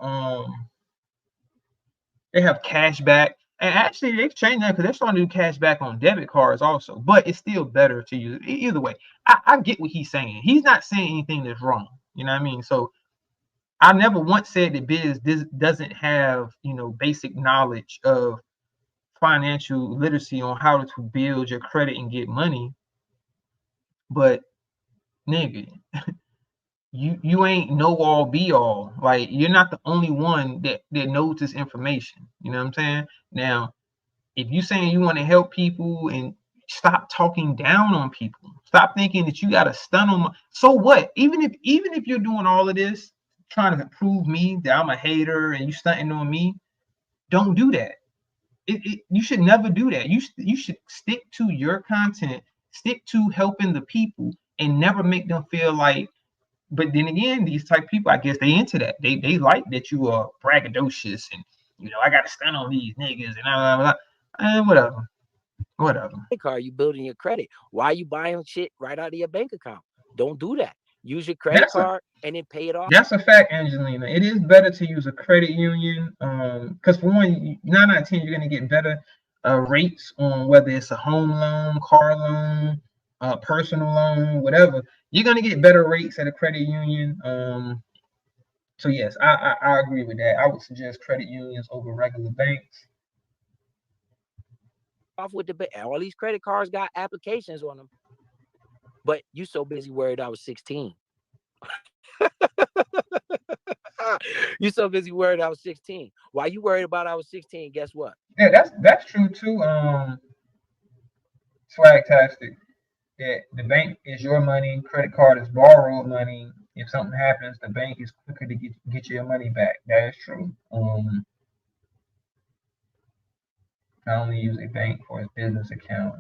they have cash back. And actually, they've changed that because they're starting to do cash back on debit cards also. But it's still better to use it. Either way, I get what he's saying. He's not saying anything that's wrong. You know what I mean? So I never once said that Biz doesn't have, basic knowledge of financial literacy on how to build your credit and get money. But nigga, you ain't know all be all. Like you're not the only one that knows this information. You know what I'm saying? Now, if you saying you want to help people and stop talking down on people, stop thinking that you got to stun them. So what? Even if you're doing all of this, trying to prove me that I'm a hater and you stunting on me, don't do that. You should never do that. You should stick to your content, stick to helping the people, and never make them feel like. But then again, these type of people, I guess they into that. They like that you are braggadocious and I got to stun on these niggas and blah, blah, blah. And whatever. Card, you building your credit. Why are you buying shit right out of your bank account? Don't do that. Use your credit card and then pay it off. That's a fact, Angelina. It is better to use a credit union because for one, 9 out of 10, you're gonna get better rates on whether it's a home loan, car loan, personal loan, whatever. You're gonna get better rates at a credit union. So yes, I agree with that. I would suggest credit unions over regular banks. Off with all these credit cards got applications on them, but you so busy worried I was 16. You so busy worried I was 16. Why you worried about I was 16? Guess what? Yeah, that's true too. Swagtastic. That the bank is your money, credit card is borrowed money. If something happens, the bank is quicker to get your money back. That is true. I only use a bank for his business account.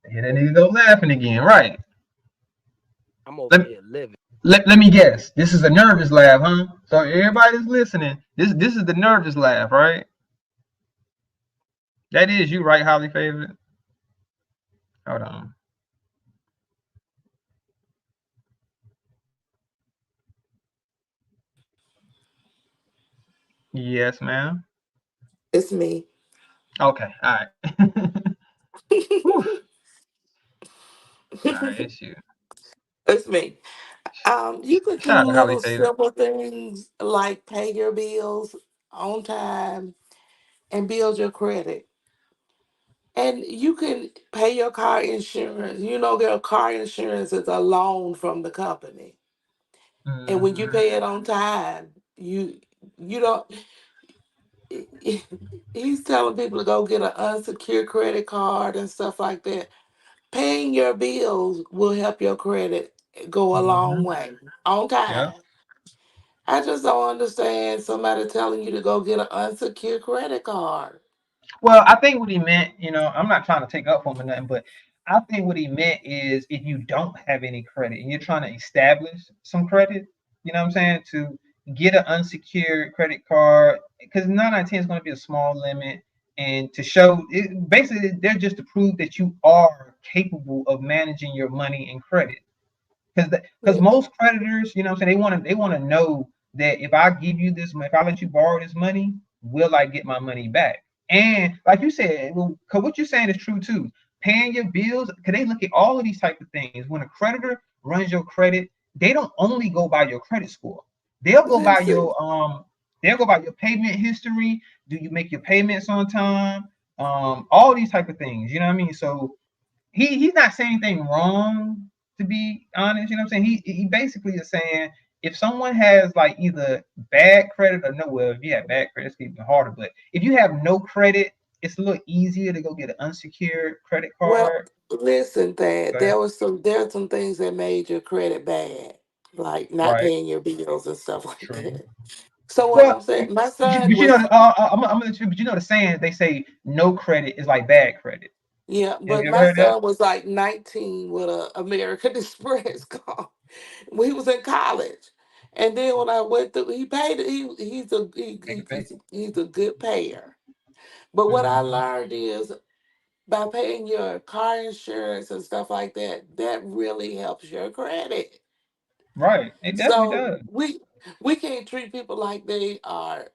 Here that nigga go laughing again, right? I'm over here living. Let me guess. This is a nervous laugh, huh? So everybody's listening. This is the nervous laugh, right? That is you, right, Holly favorite? Hold on. Yes, ma'am. It's me. Okay, all right. All right, it's you. It's me. You could Shout do out to Holly little favorite. simple things like pay your bills on time and build your credit. And you can pay your car insurance. Your car insurance is a loan from the company. And when you Mm-hmm. pay it on time, you don't he's telling people to go get an unsecured credit card and stuff like that. Paying your bills will help your credit go a long Mm-hmm. way on Yeah. time. I just don't understand somebody telling you to go get an unsecured credit card. Well, I think what he meant, I'm not trying to take up for him or nothing, but I think what he meant is if you don't have any credit and you're trying to establish some credit, you know what I'm saying, to get an unsecured credit card, because 9 out of 10 is going to be a small limit, and to show it, basically, they're just to prove that you are capable of managing your money and credit. Because Yeah, most creditors, you know what I'm saying, they want to know that if I give you this, if I let you borrow this money, will I get my money back? And like you said, well, cause what you're saying is true too. Paying your bills, cause they look at all of these type of things. When a creditor runs your credit, they don't only go by your credit score. They'll go by listen. your payment history. Do you make your payments on time? All these type of things. You know what I mean? So he's not saying anything wrong, to be honest. You know what I'm saying? He basically is saying if someone has like either bad credit or no, well, if you have bad credit, it's even harder. But if you have no credit, it's a little easier to go get an unsecured credit Well, card. listen, Dad, Okay. there are some things that made your credit bad, like not Right. paying your bills and stuff like True. that. So what Well, I'm saying, my but you, son but you know, was, I'm gonna let you. But you know the saying they say no credit is like bad credit. yeah, Have but you ever my heard that? son was like 19 with a American Express card. He was in college. And then when I went through, he paid. Make it pay. He's a good payer. But what I Mhm. learned is by paying your car insurance and stuff like that, that really helps your credit. Right. It definitely So does. we can't treat people like they are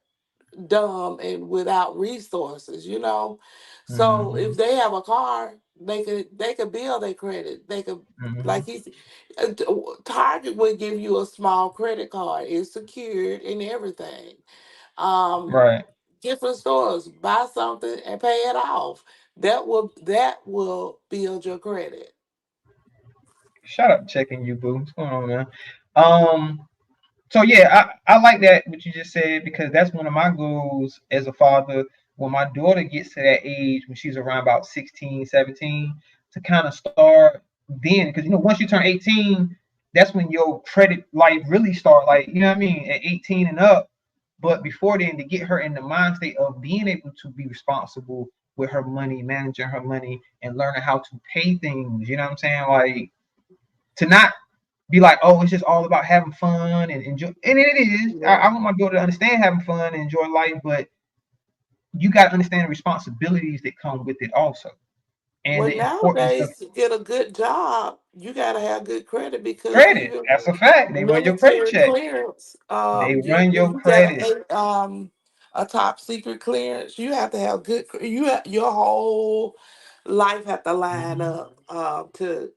dumb and without resources, you know. So if Hmm. they have a car, they could build their credit. They could, like Hmm. he's Target would give you a small credit card. It's secured and everything. Um, Right. Different stores, buy something and pay it off. That will build your credit. Shut up, checking you, boo. What's going on, man? Um, so yeah, I like that what you just said because that's one of my goals as a father. When my daughter gets to that age, when she's around about 16, 17, to kind of start then, because once you turn 18, that's when your credit life really start. Like you know what I mean, at 18 and up. But before then, to get her in the mind state of being able to be responsible with her money, managing her money, and learning how to pay things. You know what I'm saying? Like to not be like, oh, it's just all about having fun and enjoy. And it is. I Yeah. want my daughter to understand having fun and enjoy life, but you got to understand the responsibilities that come with it also, and Well, the importance of nowadays to get a good job, you gotta have good credit because credit. even That's a fact. They run your credit military check. clearance, They you run if your you got credit. a top secret clearance, you have to have your whole life have to line Hmm. up to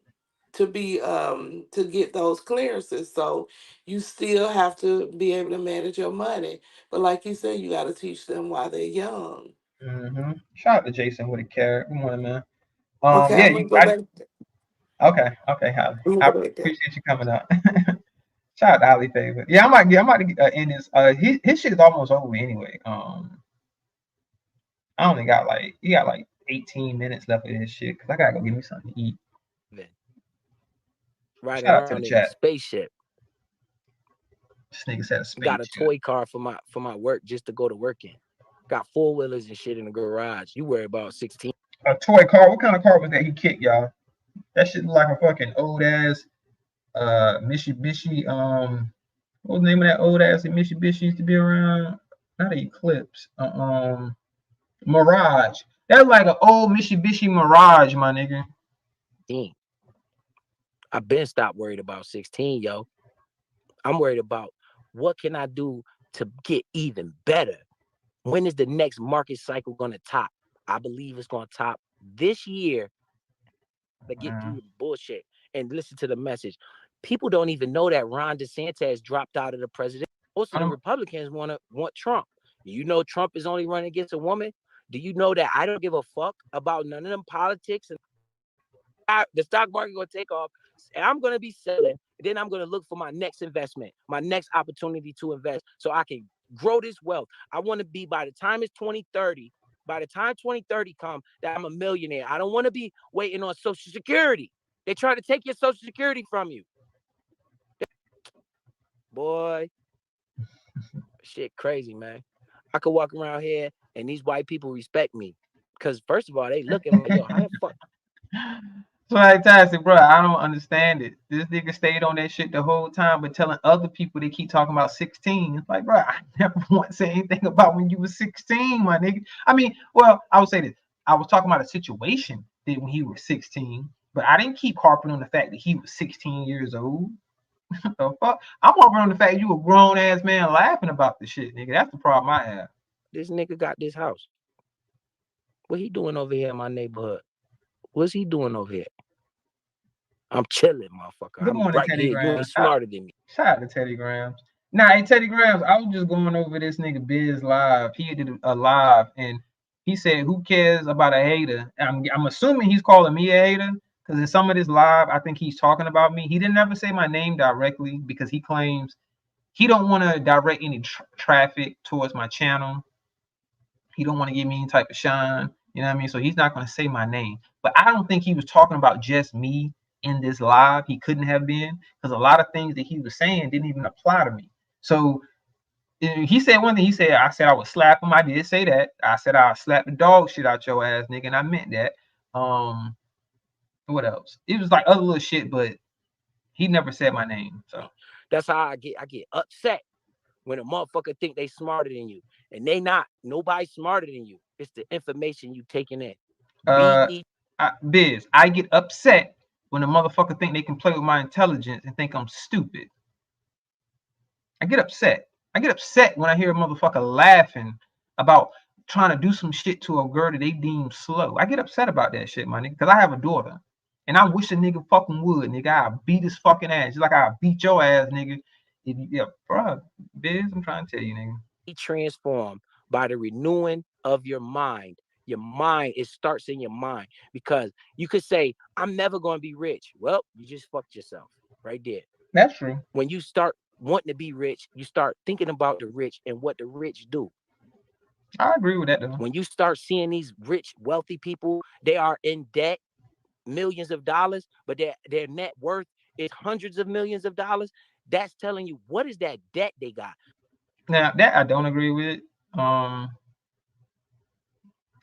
get those clearances. So you still have to be able to manage your money. But like you said, you got to teach them while they're young. Shout out to Jason with a carrot. Good morning, man. Okay, Yeah, I'm gonna go back. okay, Holly. I'm gonna I go back there. appreciate you coming up. Shout out to Holly Favor. Yeah, I might end this. His shit is almost over anyway. I only got like he got like 18 minutes left of this shit because I gotta go get me something to eat. Then riding Shout out to the around in a chat. spaceship. This nigga said a Got space a shit. toy car for my work just to go to work in. Got four wheelers and shit in the garage. You worry about 16. A toy car. What kind of car was that he kicked, y'all? That shit look like a fucking old ass Mitsubishi. What was the name of that old ass Mitsubishi used to be around? Not Eclipse. Mirage. That's like an old Mitsubishi Mirage, my nigga. I've been stopped worried about 16, yo. I'm worried about what can I do to get even better. When is the next market cycle gonna top? I believe it's gonna top this year to get through Mm, the bullshit and listen to the message. People don't even know that Ron DeSantis dropped out of the president. Most of the I'm, Republicans want Trump. You know Trump is only running against a woman. Do you know that I don't give a fuck about none of them politics and the stock market gonna take off and I'm gonna be selling. Then I'm gonna look for my next investment, my next opportunity to invest so I can grow this wealth. I want to be by the time it's 2030, by the time 2030 come, that I'm a millionaire. I don't want to be waiting on Social Security. They try to take your Social Security from you. Boy, Shit crazy, man. I could walk around here and these white people respect me. Cause first of all, they looking like, yo, how the fuck? So like Tassie, bro, I don't understand it. This nigga stayed on that shit the whole time, but telling other people they keep talking about 16. It's like, bro, I never once said anything about when you were 16, my nigga. I mean, well, I would say this. I was talking about a situation that when he was 16, but I didn't keep harping on the fact that he was 16 years old. The fuck? I'm harping on the fact you a grown ass man laughing about the shit, nigga. That's the problem I have. This nigga got this house. What he doing over here in my neighborhood? What's he doing over here? I'm chilling, motherfucker. Good I'm morning, right Teddy here. You ain't Grahams. smarter than me. Shout out to Teddy Grahams. Nah, hey, Teddy Grahams, I was just going over this nigga Biz live. He did a live and he said, who cares about a hater? I'm assuming he's calling me a hater because in some of this live, I think he's talking about me. He didn't ever say my name directly because he claims he don't want to direct any traffic towards my channel. He don't want to give me any type of shine. You know what I mean? So he's not going to say my name. But I don't think he was talking about just me in this live. He couldn't have been because a lot of things that he was saying didn't even apply to me. So he said one thing. He said, I said I would slap him. I did say that. I said I'll slap the dog shit out your ass, nigga. And I meant that. What else? It was like other little shit, but he never said my name. So that's how I get upset when a motherfucker think they smarter than you. And they not. Nobody's smarter than you. It's the information you taking in. Biz, I get upset when a motherfucker think they can play with my intelligence and think I'm stupid. I get upset. I get upset when I hear a motherfucker laughing about trying to do some shit to a girl that they deem slow. I get upset about that shit, my nigga, because I have a daughter. And I wish a nigga fucking would, nigga. I'll beat his fucking ass. Just like I'll beat your ass, nigga. Yeah, bro, Biz, I'm trying to tell you, nigga. Be transformed by the renewing of your mind. Your mind, it starts in your mind. Because you could say, I'm never going to be rich. Well, you just fucked yourself right there. That's true. When you start wanting to be rich, you start thinking about the rich and what the rich do. I agree with that, though. When you start seeing these rich, wealthy people, they are in debt, millions of dollars, but their net worth is hundreds of millions of dollars. That's telling you what is that debt they got. Now that I don't agree with. I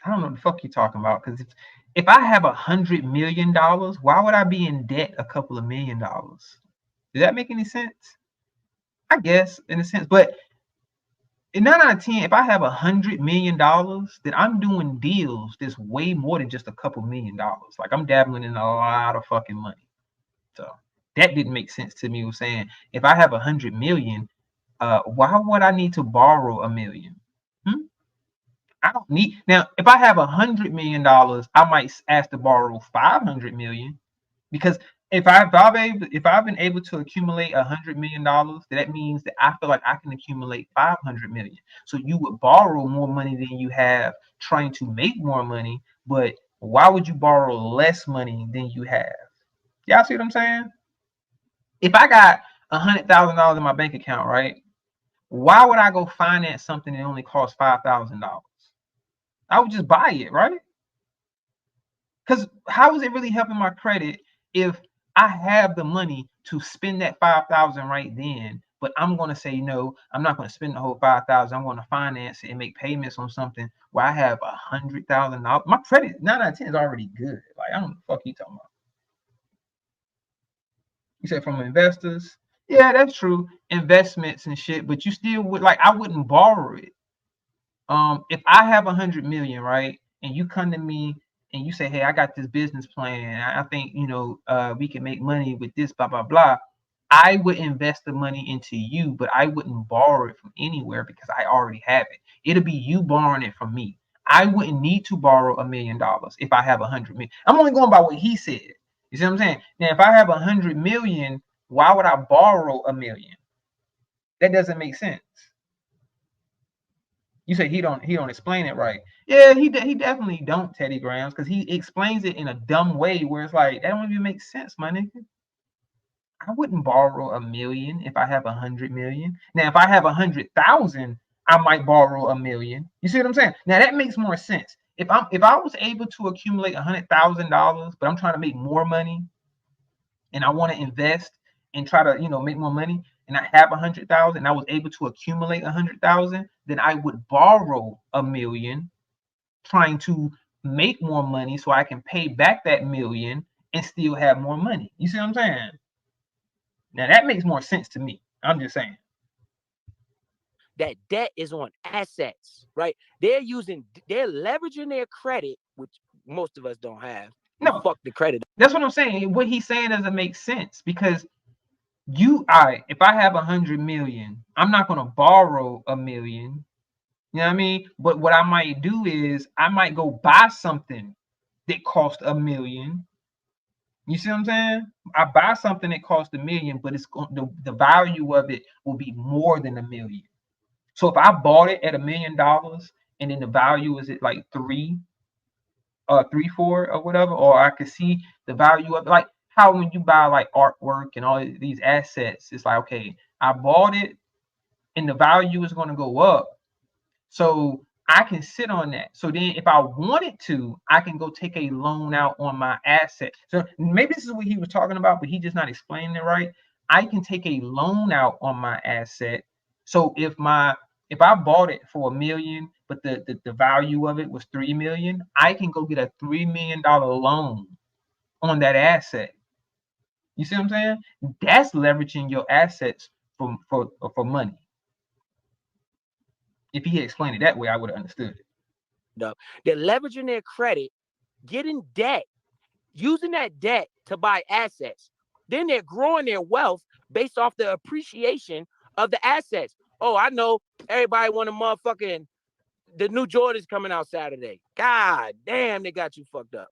don't know what the fuck you talking about. Because if I have $100 million, why would I be in debt a couple of $1 million? Does that make any sense? I guess in a sense, but in 9 out of 10, if I have $100 million, then I'm doing deals that's way more than just a couple $1 million. Like I'm dabbling in a lot of fucking money. So that didn't make sense to me. Was saying if I have $100 million, why would I need to borrow $1 million? I don't need. Now, if I have $100 million, I might ask to borrow $500 million, because if I've been able to accumulate $100 million, that means that I feel like I can accumulate $500 million. So you would borrow more money than you have, trying to make more money. But why would you borrow less money than you have? Y'all see what I'm saying? If I got $100,000 in my bank account, right? Why would I go finance something that only costs $5,000? I would just buy it, right? Because how is it really helping my credit if I have the money to spend that $5,000 right then, but I'm going to say no, I'm not going to spend the whole $5,000. I'm going to finance it and make payments on something where I have $100,000. My credit 9 out of 10 is already good. Like I don't know the fuck you talking about. You said from investors, yeah, that's true. Investments and shit, but you still would like I wouldn't borrow it. If I have 100 million, right, and you come to me and you say, hey, I got this business plan, I think we can make money with this, blah blah blah. I would invest the money into you, but I wouldn't borrow it from anywhere because I already have it. It'll be you borrowing it from me. I wouldn't need to borrow $1 million if I have 100 million. I'm only going by what he said. You see what I'm saying? Now, if I have 100 million, why would I borrow $1 million? That doesn't make sense. You say he don't explain it right. Yeah, he definitely don't, Teddy Grahams, because he explains it in a dumb way where it's like that don't even make sense, my nigga. I wouldn't borrow $1 million if I have 100 million. Now, if I have 100,000, I might borrow $1 million. You see what I'm saying? Now that makes more sense. If I was able to accumulate $100,000, but I'm trying to make more money, and I want to invest and try to make more money, and I have 100,000, and I was able to accumulate 100,000, then I would borrow $1 million, trying to make more money so I can pay back that $1 million and still have more money. You see what I'm saying? Now that makes more sense to me. I'm just saying. That debt is on assets, right? They're leveraging their credit, which most of us don't have. No, fuck the credit. That's what I'm saying. What he's saying doesn't make sense because if I have 100 million, I'm not going to borrow $1 million. You know what I mean? But what I might do is I might go buy something that costs $1 million. You see what I'm saying? I buy something that costs $1 million, but the value of it will be more than $1 million. So if I bought it at $1 million and then the value is at like 3 or 4 or whatever, or I could see the value of it, like how when you buy like artwork and all these assets, it's like, okay, I bought it and the value is going to go up. So I can sit on that. So then if I wanted to, I can go take a loan out on my asset. So maybe this is what he was talking about, but he just not explaining it right. I can take a loan out on my asset. So if I bought it for $1 million, but the value of it was $3 million, I can go get a $3 million loan on that asset. You see what I'm saying? That's leveraging your assets for money. If he had explained it that way, I would have understood it. No, they're leveraging their credit, getting debt, using that debt to buy assets. Then they're growing their wealth based off the appreciation of the assets. Oh, I know everybody want a motherfucking the new Jordans coming out Saturday. God damn, they got you fucked up.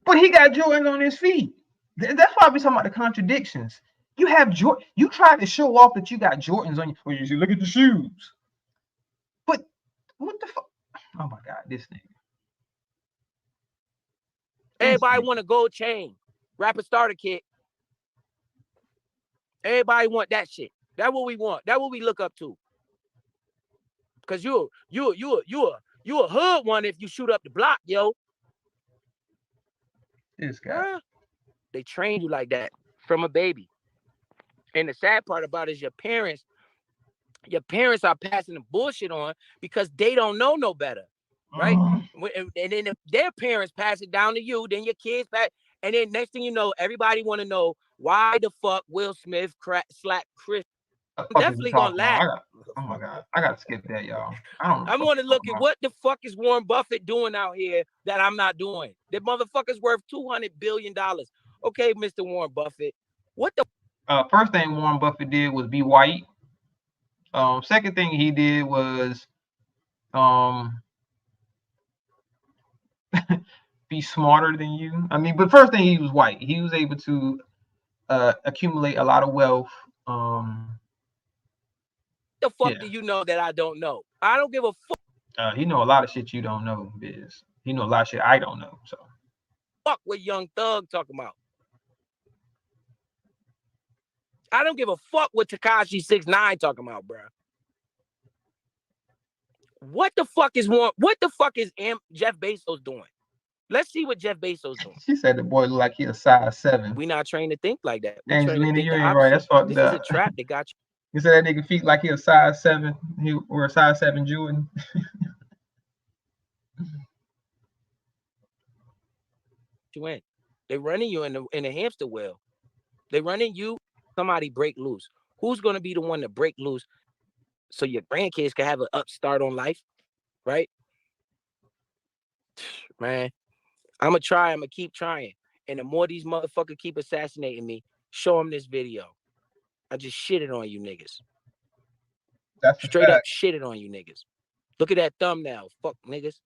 But he got Jordans on his feet. That's why we talking about the contradictions. You have you try to show off that you got Jordans on you. Well, you should look at the shoes. But what the fuck? Oh my God, this nigga. Everybody want a gold chain, rapper starter kit. Everybody want that shit. That's what we want. That's what we look up to. Cause you a hood one if you shoot up the block, yo. This guy. They train you like that from a baby. And the sad part about it is your parents are passing the bullshit on because they don't know no better, right? And then if their parents pass it down to you, then your kids pass. And then next thing you know, everybody want to know why the fuck Will Smith slapped Chris. I'm definitely gonna laugh. Oh my God, I gotta skip that, y'all. I want to look at what the fuck is Warren Buffett doing out here that I'm not doing. That motherfucker's worth $200 billion. Okay, Mr. Warren Buffett, what the first thing Warren Buffett did was be white. Second thing he did was be smarter than you. I mean, but first thing, he was white. He was able to accumulate a lot of wealth. The fuck do you know that I don't know? I don't give a fuck. He know a lot of shit you don't know, Biz. He know a lot of shit I don't know. So fuck what Young Thug talking about. I don't give a fuck what Tekashi 6ix9ine talking about, bro. What the fuck is Jeff Bezos doing? Let's see what Jeff Bezos doing. She said the boy look like he a size 7. We not trained to think like that. Angelina, you ain't right. That's fucked up. This is a trap that got you. You said that nigga feet like he a size 7. He or a size 7 Jordan. You in? They running you in a hamster wheel. They running you. Somebody break loose. Who's gonna be the one to break loose so your grandkids can have an upstart on life, right? Man, I'm gonna keep trying. And the more these motherfuckers keep assassinating me, show them this video. I just shitted on you niggas. That's straight up shitted on you niggas. Look at that thumbnail. Fuck niggas.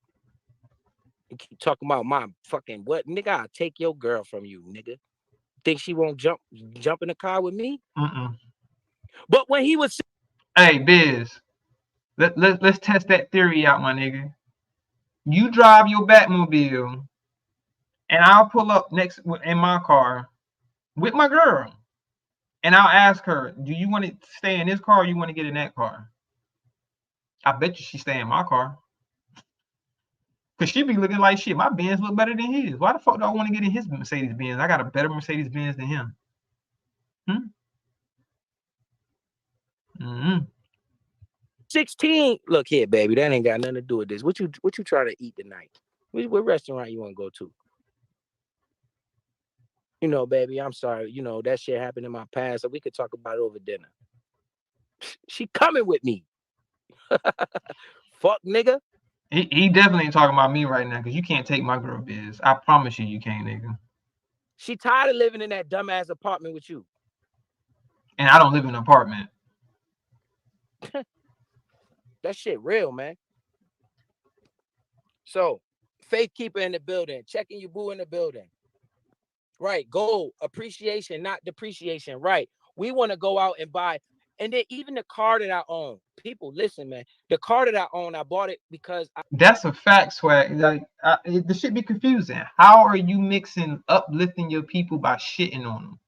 You keep talking about my fucking what? Nigga, I'll take your girl from you, nigga. Think she won't jump in the car with me? But when he was... Hey, Biz. Let's test that theory out, my nigga. You drive your Batmobile, and I'll pull up next in my car with my girl. And I'll ask her, do you want to stay in this car or you want to get in that car? I bet you she stay in my car. Because she be looking like shit. My Benz look better than his. Why the fuck do I want to get in his Mercedes Benz? I got a better Mercedes Benz than him. Mm-hmm. 16. Look here, baby. That ain't got nothing to do with this. What you trying to eat tonight? What restaurant you want to go to? You know, baby, I'm sorry. You know, that shit happened in my past, so we could talk about it over dinner. She coming with me. Fuck, nigga. He definitely ain't talking about me right now, because you can't take my girl biz. I promise you can't, nigga. She tired of living in that dumbass apartment with you. And I don't live in an apartment. That shit real, man. So, faith keeper in the building, checking your boo in the building. Right, goal, appreciation, not depreciation. Right, we want to go out and buy. And then even the car that I own, people, listen, man. The car that I own, I bought it because That's a fact, swag. Like, the shit be confusing. How are you mixing uplifting your people by shitting on them?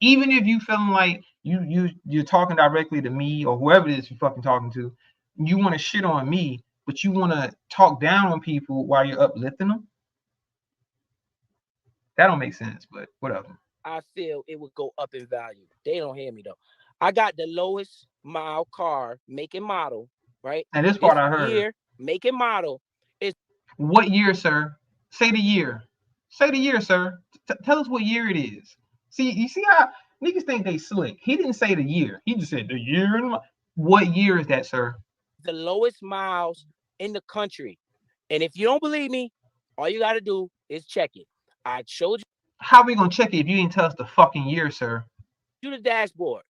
Even if you feeling like you're talking directly to me or whoever it is you're fucking talking to, you want to shit on me, but you want to talk down on people while you're uplifting them. That don't make sense, but whatever. I feel it would go up in value. They don't hear me though. I got the lowest mile car, make and model, right? And this part I heard. Year, make and model is what year, sir? Say the year. Say the year, sir. Tell us what year it is. See, you see how niggas think they slick. He didn't say the year. He just said the year. What year is that, sir? The lowest miles in the country. And if you don't believe me, all you got to do is check it. I showed you. How we gonna check it if you didn't tell us the fucking year, sir? To the dashboard.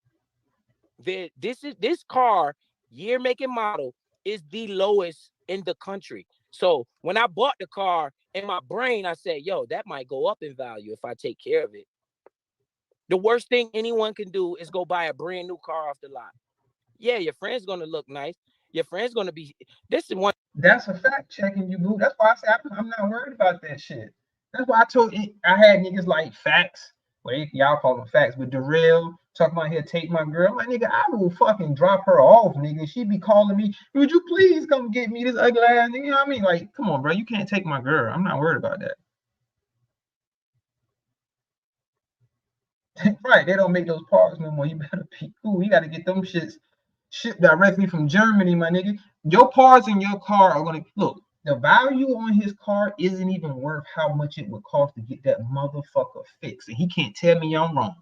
This car, year, make, and model, is the lowest in the country. So when I bought the car, in my brain, I said, yo, that might go up in value if I take care of it. The worst thing anyone can do is go buy a brand new car off the lot. Yeah, your friend's gonna look nice. Your friend's gonna be. This is one. That's a fact checking you, boo. That's why I said I'm not worried about that shit. That's why I told you I had niggas like Facts. Well, y'all call them Facts, but Darrell talking about here take my girl. My nigga, I will fucking drop her off, nigga. She be calling me, would you please come get me this ugly ass nigga? You know what I mean? Like, come on, bro. You can't take my girl. I'm not worried about that. Right, they don't make those parts no more. You better be cool. You got to get them shits shipped directly from Germany, my nigga. Your parts in your car are gonna look. The value on his car isn't even worth how much it would cost to get that motherfucker fixed, and he can't tell me I'm wrong.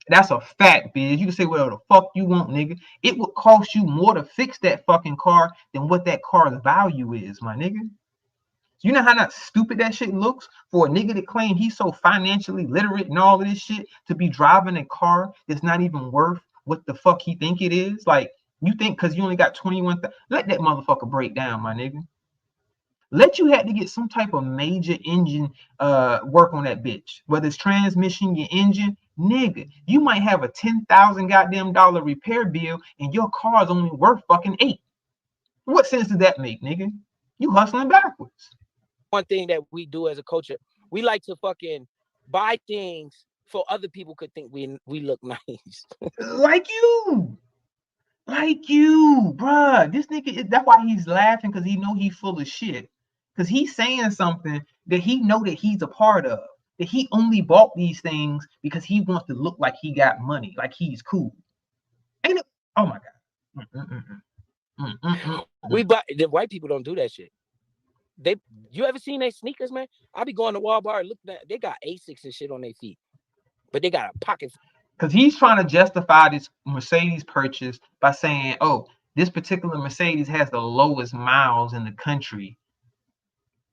That's a fact, bitch. You can say whatever the fuck you want, nigga. It would cost you more to fix that fucking car than what that car's value is, my nigga. You know how not stupid that shit looks for a nigga to claim he's so financially literate and all of this shit to be driving a car that's not even worth what the fuck he think it is? Like, you think because you only got 21, let that motherfucker break down, my nigga. Let you have to get some type of major engine work on that bitch, whether it's transmission, your engine, nigga. You might have a $10,000 goddamn dollar repair bill, and your car is only worth fucking $8. What sense does that make, nigga? You hustling backwards. One thing that we do as a culture, we like to fucking buy things so other people could think we look nice. Like you, bruh. This nigga, that's why he's laughing, because he know he's full of shit. Because he's saying something that he know that he's a part of. That he only bought these things because he wants to look like he got money, like he's cool. Ain't it? Oh my god. We buy. The white people don't do that shit. You ever seen their sneakers, man? I be going to Walmart, looking at, they got Asics and shit on their feet, but they got a pocket. Because he's trying to justify this Mercedes purchase by saying, oh, this particular Mercedes has the lowest miles in the country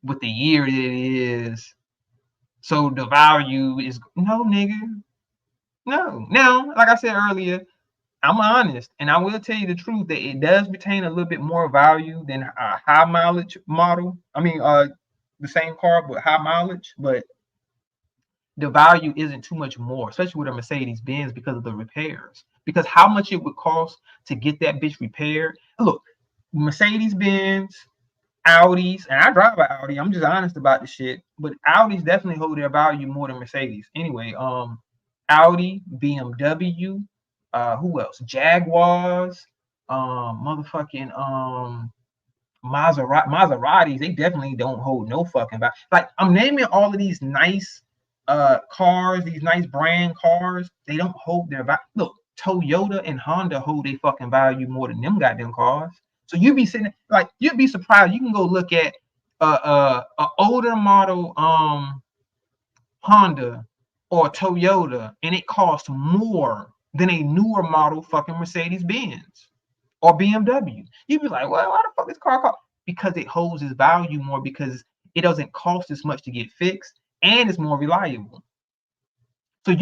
with the year it is. So the value is, no, nigga. No. Now, like I said earlier, I'm honest, and I will tell you the truth that it does retain a little bit more value than a high mileage model. I mean, the same car but high mileage, but the value isn't too much more, especially with a Mercedes Benz, because of the repairs. Because how much it would cost to get that bitch repaired. Look, Mercedes Benz, Audis, and I drive an Audi. I'm just honest about the shit, but Audis definitely hold their value more than Mercedes. Anyway, Audi, BMW. Who else? Jaguars, motherfucking Maseratis. They definitely don't hold no fucking value. Like, I'm naming all of these nice cars, these nice brand cars. They don't hold their value. Look, Toyota and Honda hold their fucking value more than them goddamn cars. So you be sitting like you'd be surprised. You can go look at a older model Honda or Toyota, and it costs more than a newer model fucking Mercedes Benz or BMW. You'd be like, well, why the fuck is car cost? Because it holds its value more because it doesn't cost as much to get fixed and it's more reliable. So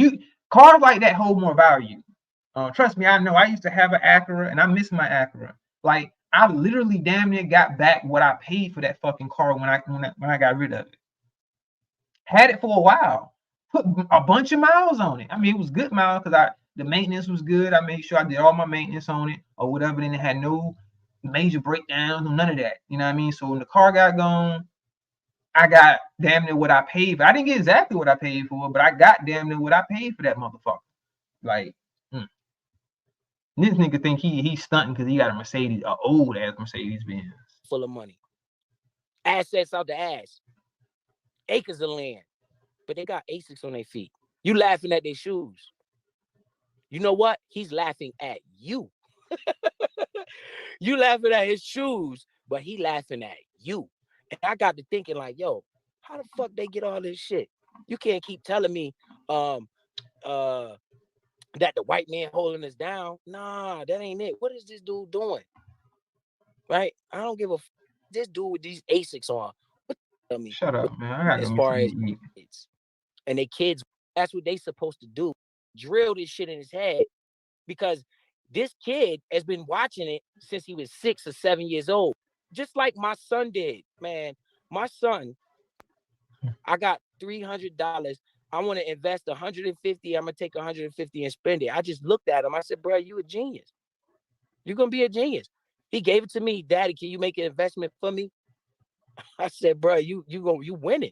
cars like that hold more value. Trust me, I know. I used to have an Acura, and I miss my Acura. Like I literally damn near got back what I paid for that fucking car when I got rid of it. Had it for a while, put a bunch of miles on it. I mean, it was good miles because the maintenance was good. I made sure I did all my maintenance on it or whatever. Then it had no major breakdowns or none of that. You know what I mean? So when the car got gone, I got damn near what I paid for. I didn't get exactly what I paid for, but I got damn near what I paid for that motherfucker. Like, this nigga think he's stunting because he got a Mercedes, an old ass Mercedes Benz. Full of money. Assets out the ass. Acres of land. But they got Asics on their feet. You laughing at their shoes. You know what? He's laughing at you. You laughing at his shoes, but he laughing at you. And I got to thinking like, yo, how the fuck they get all this shit? You can't keep telling me that the white man holding us down. Nah, that ain't it. What is this dude doing? Right? I don't give a fuck. This dude with these Asics on. What tell me? Shut up, man. I got as far as kids. And they kids, that's what they supposed to do. Drill this shit in his head. Because this kid has been watching it since he was 6 or 7 years old. Just like my son did, man. My son, I got $300. I want to invest 150. I'm gonna take 150 and spend it. I just looked at him. I said, bro, you a genius. You're gonna be a genius. He gave it to me. Daddy, can you make an investment for me? I said, bro, you winning.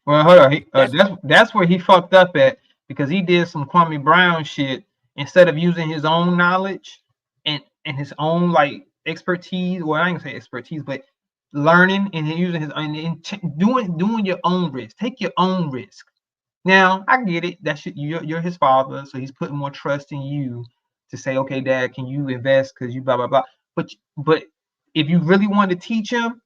Well, hold on. That's where he fucked up at because he did some Kwame Brown shit instead of using his own knowledge and his own like expertise. Well, I ain't gonna say expertise, but learning and using his doing your own risk. Take your own risk. Now I get it. That's you're his father, so he's putting more trust in you to say, okay, Dad, can you invest because you blah blah blah. But if you really want to teach him,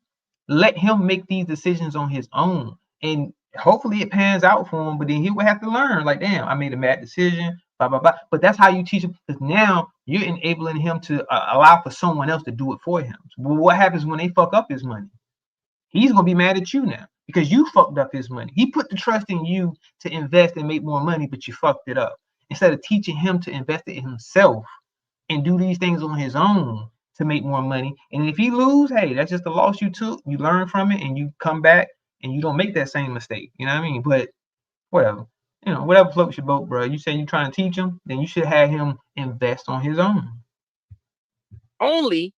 let him make these decisions on his own, and hopefully it pans out for him. But then he will have to learn, like, damn, I made a bad decision, blah blah blah. But that's how you teach him, because now you're enabling him to allow for someone else to do it for him. Well, what happens when they fuck up his money? He's gonna be mad at you now because you fucked up his money. He put the trust in you to invest and make more money, but you fucked it up. Instead of teaching him to invest it himself and do these things on his own to make more money. And if he lose, hey, that's just the loss you took. You learn from it and you come back and you don't make that same mistake. You know what I mean? But whatever. You know, whatever floats your boat, bro. You say you're trying to teach him, then you should have him invest on his own. Only,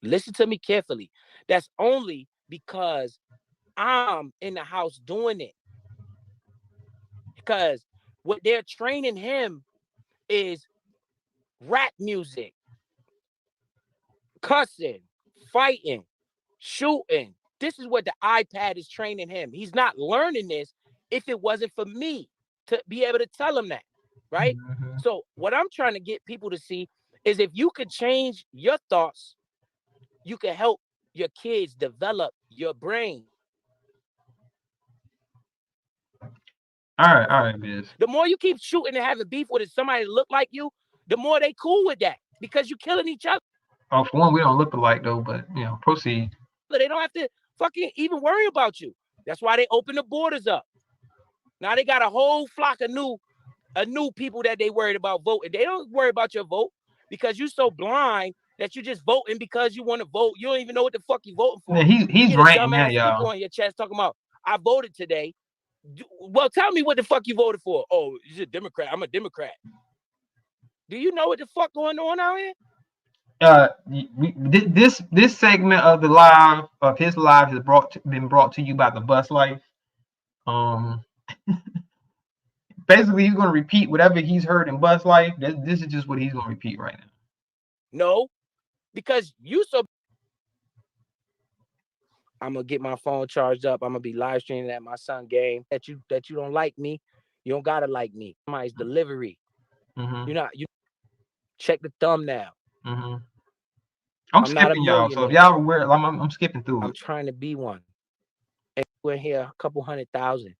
listen to me carefully. That's only because I'm in the house doing it. Because what they're training him is rap music, cussing, fighting, shooting. This is what the iPad is training him. He's not learning this if it wasn't for me to be able to tell him that, right? Mm-hmm. So what I'm trying to get people to see is if you could change your thoughts, you can help your kids develop your brain. All right, Biz. The more you keep shooting and having beef with somebody that look like you, the more they cool with that because you're killing each other. Oh, for one, we don't look alike though, but you know, proceed. But they don't have to fucking even worry about you. That's why they open the borders up. Now they got a whole flock of new people that they worried about voting. They don't worry about your vote because you're so blind that you're just voting because you want to vote. You don't even know what the fuck you voting for. Yeah, he's ranting now, y'all. On your chest talking about I voted today. Well, tell me what the fuck you voted for. Oh, you're a Democrat. I'm a Democrat. Do you know what the fuck going on out here? This segment of the live of his live has been brought to you by the Bus Life. Basically, he's going to repeat whatever he's heard in Bus Life. This is just what he's going to repeat right now. No, because I'm gonna get my phone charged up. I'm gonna be live streaming at my son game. That you don't like me, you don't gotta like me. Somebody's delivery. Mm-hmm. Check the thumbnail. I'm not a skipping y'all, so if millionaire. y'all aware, I'm skipping through I'm it. trying to be one. And we're here a couple 100,000.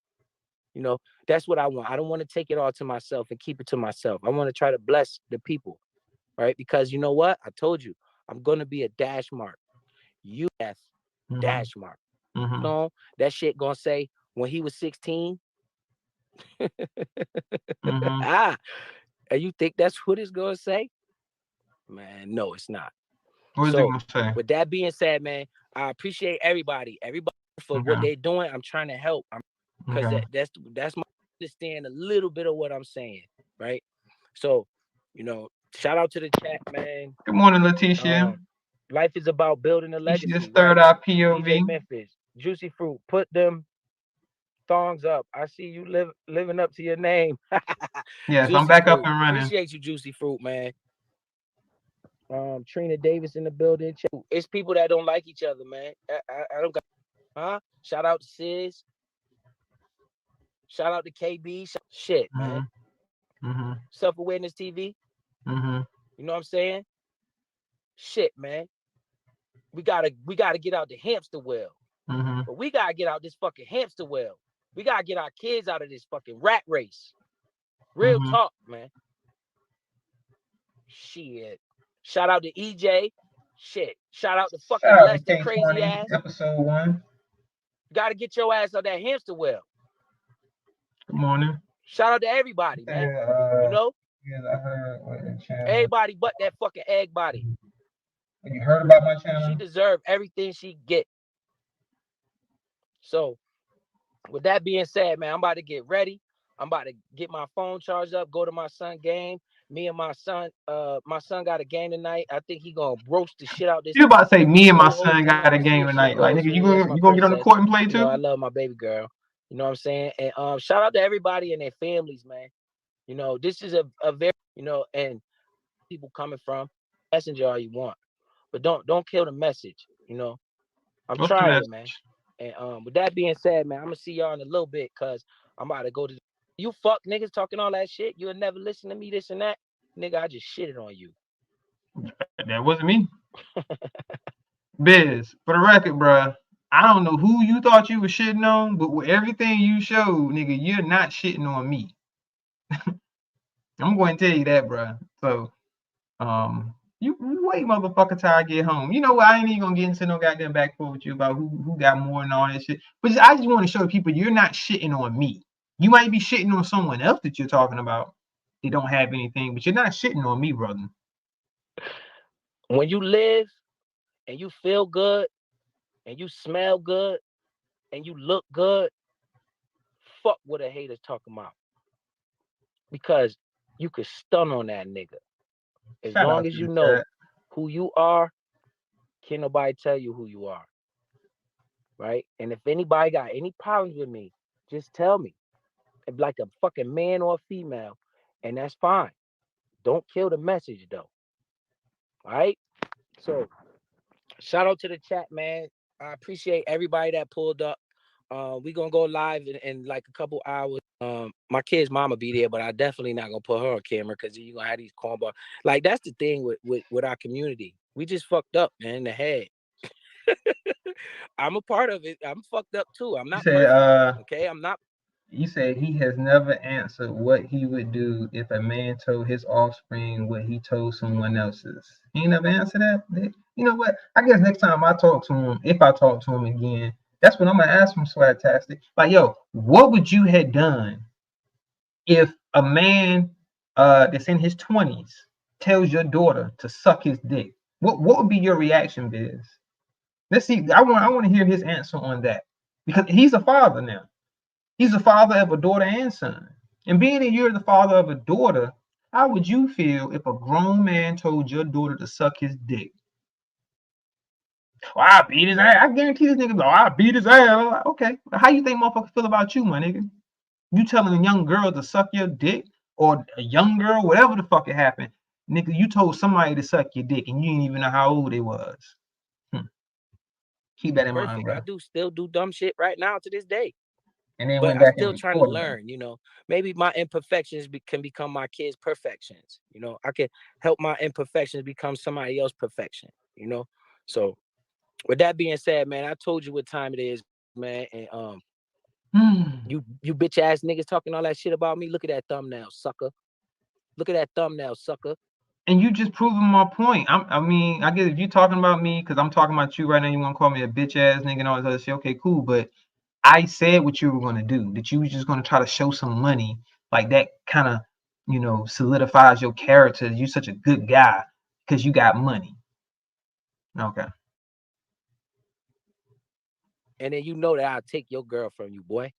You know, that's what I want. I don't want to take it all to myself and keep it to myself. I want to try to bless the people, right? Because you know what? I told you, I'm going to be a dash mark. UF dash mark. So that shit going to say when he was 16. And you think that's what it's going to say? Man, no, it's not. What is it going to say? With that being said, man, I appreciate everybody for what they're doing. I'm trying to help. Because that's my understand a little bit of what I'm saying, right? So, you know, shout out to the chat, man. Good morning, Letitia. Life is about building a legacy. Just stirred our POV. DJ Memphis, Juicy Fruit, put them thongs up. I see you living up to your name. Yes, Juicy I'm back Fruit. up and running. Appreciate you, Juicy Fruit, man. Trina Davis in the building. It's people that don't like each other, man. I don't got shout out to Sis. Shout out to KB. Shit, man. Self-awareness TV. You know what I'm saying? Shit, man. We gotta get out the hamster wheel. But we gotta get out this fucking hamster wheel. We gotta get our kids out of this fucking rat race. Real talk, man. Shit. Shout out to EJ. Shit. Shout out to fucking Lester, crazy ass. Episode 1. Gotta get your ass out that hamster wheel. Good morning. Shout out to everybody, man. You know? I heard everybody but that fucking egg body. You heard about my channel? She deserves everything she get. So, with that being said, man, I'm about to get ready. I'm about to get my phone charged up, go to my son game. Me and my son got a game tonight. I think he gonna roast the shit out this. You about to say me and my son got a game tonight? Like, nigga, you gonna get on the court and play too? You know, I love my baby girl. You know what I'm saying? And shout out to everybody and their families, man. You know, this is a very, you know, and people coming from messenger all you want, but don't kill the message. You know, I'm trying, man. And with that being said, man, I'm gonna see y'all in a little bit because I'm about to go to. You fuck niggas talking all that shit. You'll never listen to me, this and that. Nigga, I just shitted on you. That wasn't me. Biz, for the record, bro, I don't know who you thought you were shitting on, but with everything you showed, nigga, you're not shitting on me. I'm going to tell you that, bro. So, you wait, motherfucker, till I get home. You know what? I ain't even gonna get into no goddamn back and forth with you about who got more and all that shit. But I just want to show people you're not shitting on me. You might be shitting on someone else that you're talking about. They don't have anything, but you're not shitting on me, brother. When you live and you feel good and you smell good and you look good, fuck what a hater's talking about. Because you could stun on that nigga. As long as you know who you are, can't nobody tell you who you are. Right? And if anybody got any problems with me, just tell me. If like a fucking man or a female, and that's fine. Don't kill the message though. All right? So shout out to the chat, man. I appreciate everybody that pulled up. We gonna go live in like a couple hours. My kid's mama be there, but I definitely not gonna put her on camera because you gonna have these cornball. Like that's the thing with our community. We just fucked up, man, in the head. I'm a part of it. I'm fucked up too. I'm not perfect. Okay, I'm not. You said he has never answered what he would do if a man told his offspring what he told someone else's. He ain't never answered that. You know what? I guess next time I talk to him, if I talk to him again, that's what I'm gonna ask him, Swagtastic. Like, yo, what would you have done if a man that's in his 20s tells your daughter to suck his dick? What would be your reaction, Biz? Let's see. I want to hear his answer on that because he's a father now. He's a father of a daughter and son. And being that you're the father of a daughter, how would you feel if a grown man told your daughter to suck his dick? Well, I beat his ass. I guarantee this nigga, I beat his ass. Like, okay. How you think motherfuckers feel about you, my nigga? You telling a young girl to suck your dick or a young girl, whatever the fuck it happened. Nigga, you told somebody to suck your dick and you didn't even know how old it was. Keep that in mind, bro. I still do dumb shit right now to this day. and then but went I'm back and still trying to recorded them. learn. Maybe my imperfections can become my kids' perfections. I can help my imperfections become somebody else's perfection. So with that being said, man, I told you what time it is, man, and you bitch ass niggas talking all that shit about me. Look at that thumbnail, sucker. Look at that thumbnail, sucker. And you just proving my point. I mean, I guess if you talking about me, because I'm talking about you right now, you want to call me a bitch ass nigga and all this other shit. Okay, cool. But I said what you were going to do, that you was just going to try to show some money. Like that kind of, solidifies your character. You're such a good guy because you got money. Okay. And then that I'll take your girl from you, boy.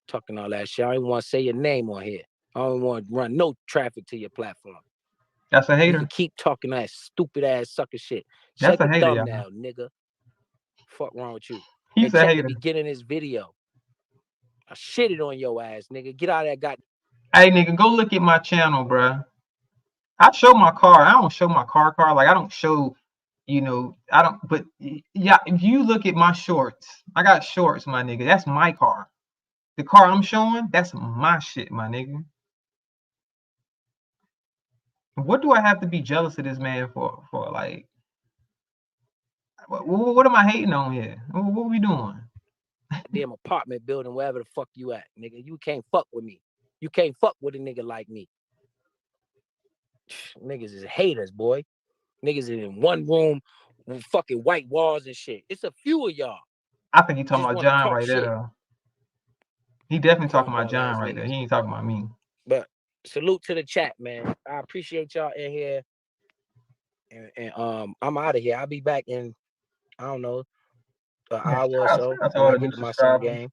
Talking all that shit. I don't even want to say your name on here. I don't want to run no traffic to your platform. That's a hater. You can keep talking that stupid ass sucker shit. That's Check a the hater, thumbnail, nigga. Fuck wrong with you? He's and a check hater. the beginning of this video. I shitted on your ass, nigga. Get out of that goddamn. Hey, nigga, go look at my channel, bruh. I show my car. I don't show my car. Like, I don't show, I don't, but yeah, if you look at my shorts, I got shorts, my nigga. That's my car. The car I'm showing, that's my shit, my nigga. What do I have to be jealous of this man for like, what am I hating on here? What are we doing? Damn apartment building, wherever the fuck you at, nigga. You can't fuck with me. You can't fuck with a nigga like me. Niggas is haters, boy. Niggas is in one room with fucking white walls and shit. It's a few of y'all. I think he talking about John right there, though. He definitely talking about John right there. He ain't talking about me. But salute to the chat, man. I appreciate y'all in here. And I'm out of here. I'll be back in, I don't know, an hour or so. That's all I the get new to my son subscribers. game.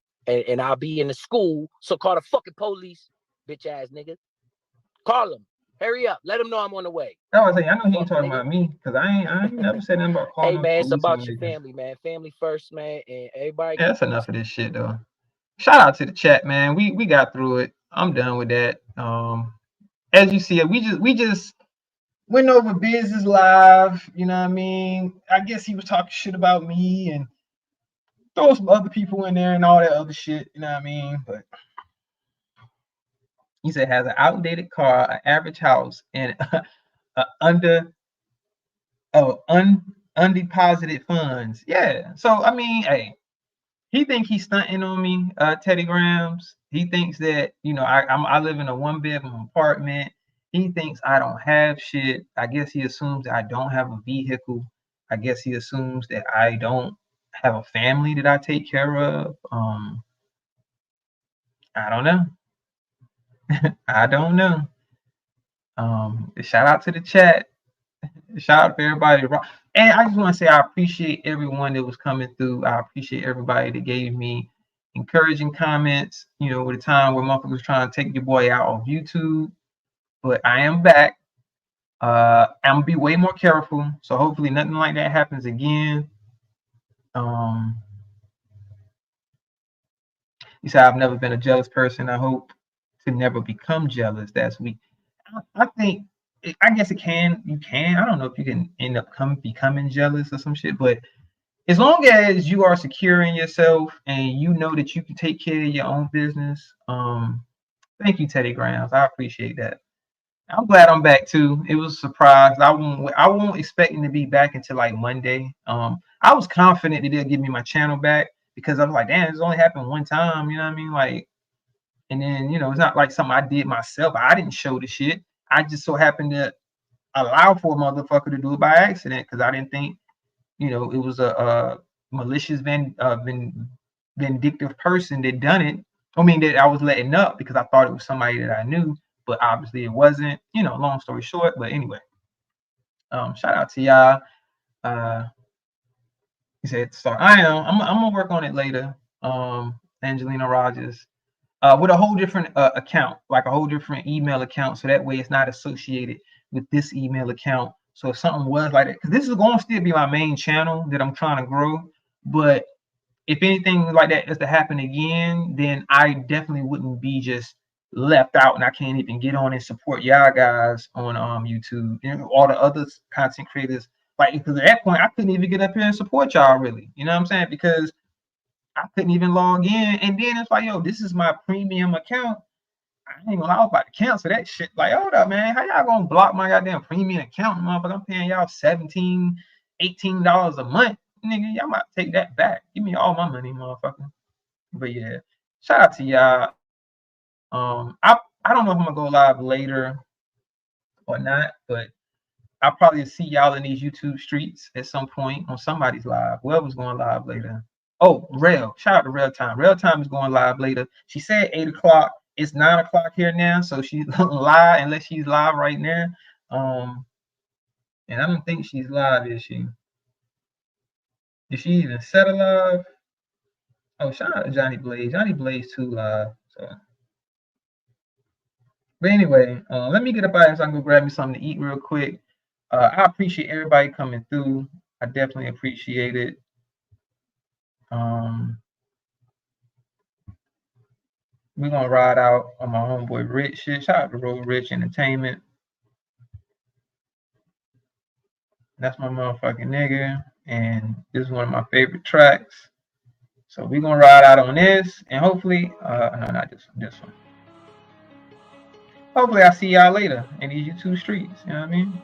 And I'll be in the school. So call the fucking police, bitch ass nigga. Call them. Hurry up. Let them know I'm on the way. I was saying, I know he ain't talking about me, because I ain't never said nothing about calling. Hey man, it's about your family, man. Family first, man. And everybody. Yeah, that's enough of this shit, though. Shout out to the chat, man. We got through it. I'm done with that. As you see, we just went over business live. You know what I mean? I guess he was talking shit about me and throw some other people in there and all that other shit. You know what I mean? But he said has an outdated car, an average house, and undeposited funds. Yeah. So I mean, hey, he think he's stunting on me, Teddy Grams. He thinks that I live in a 1-bedroom apartment. He thinks I don't have shit. I guess he assumes that I don't have a vehicle. I guess he assumes that I don't have a family that I take care of. I don't know. I don't know. Shout out to the chat. Shout out to everybody. And I just want to say I appreciate everyone that was coming through. I appreciate everybody that gave me encouraging comments, with a time where motherfuckers was trying to take your boy out on YouTube. But I am back. I'm gonna be way more careful. So hopefully nothing like that happens again. You said I've never been a jealous person. I hope to never become jealous. That's weak. I think I guess you can. I don't know if you can end up becoming jealous or some shit, but as long as you are secure in yourself and you know that you can take care of your own business. Thank you, Teddy Grams. I appreciate that. I'm glad I'm back too. It was a surprise. I won't expecting to be back until like Monday. I was confident that they'll give me my channel back because I was like, damn, it's only happened one time. You know what I mean? Like, and then it's not like something I did myself. I didn't show the shit. I just so happened to allow for a motherfucker to do it by accident because I didn't think, it was a malicious vindictive person that done it. I mean, that I was letting up because I thought it was somebody that I knew, but obviously it wasn't. Long story short. But anyway, shout out to y'all. He said, "Sorry, I'm gonna work on it later." Angelina Rogers. With a whole different account, like a whole different email account, so that way it's not associated with this email account. So if something was like that, because this is going to still be my main channel that I'm trying to grow, but if anything like that is to happen again, then I definitely wouldn't be just left out and I can't even get on and support y'all guys on YouTube and all the other content creators. Like, because at that point I couldn't even get up here and support y'all really. You know what I'm saying? Because I couldn't even log in. And then it's like, yo, this is my premium account. I ain't gonna lie, I was about to cancel that shit. Like, hold up, man. How y'all gonna block my goddamn premium account, motherfucker? I'm paying y'all $17, $18 a month. Nigga, y'all might take that back. Give me all my money, motherfucker. But yeah, shout out to y'all. I don't know if I'm gonna go live later or not, but I'll probably see y'all in these YouTube streets at some point on somebody's live. Whoever's going live later. Oh, Rel. Shout out to Real Time. Real Time is going live later. She said 8 o'clock. It's 9 o'clock here now, so she's live unless she's live right now. And I don't think she's live, is she? Is she even set alive? Oh, shout out to Johnny Blaze. Johnny Blaze too live. So, but anyway, let me get up out here so I can go grab me something to eat real quick. I appreciate everybody coming through. I definitely appreciate it. We're gonna ride out on my homeboy Rich shit. Shout out to Road Rich Entertainment. That's my motherfucking nigga. And this is one of my favorite tracks. So we're gonna ride out on this, and hopefully, no, not this one. Hopefully I'll see y'all later in these YouTube streets. You know what I mean?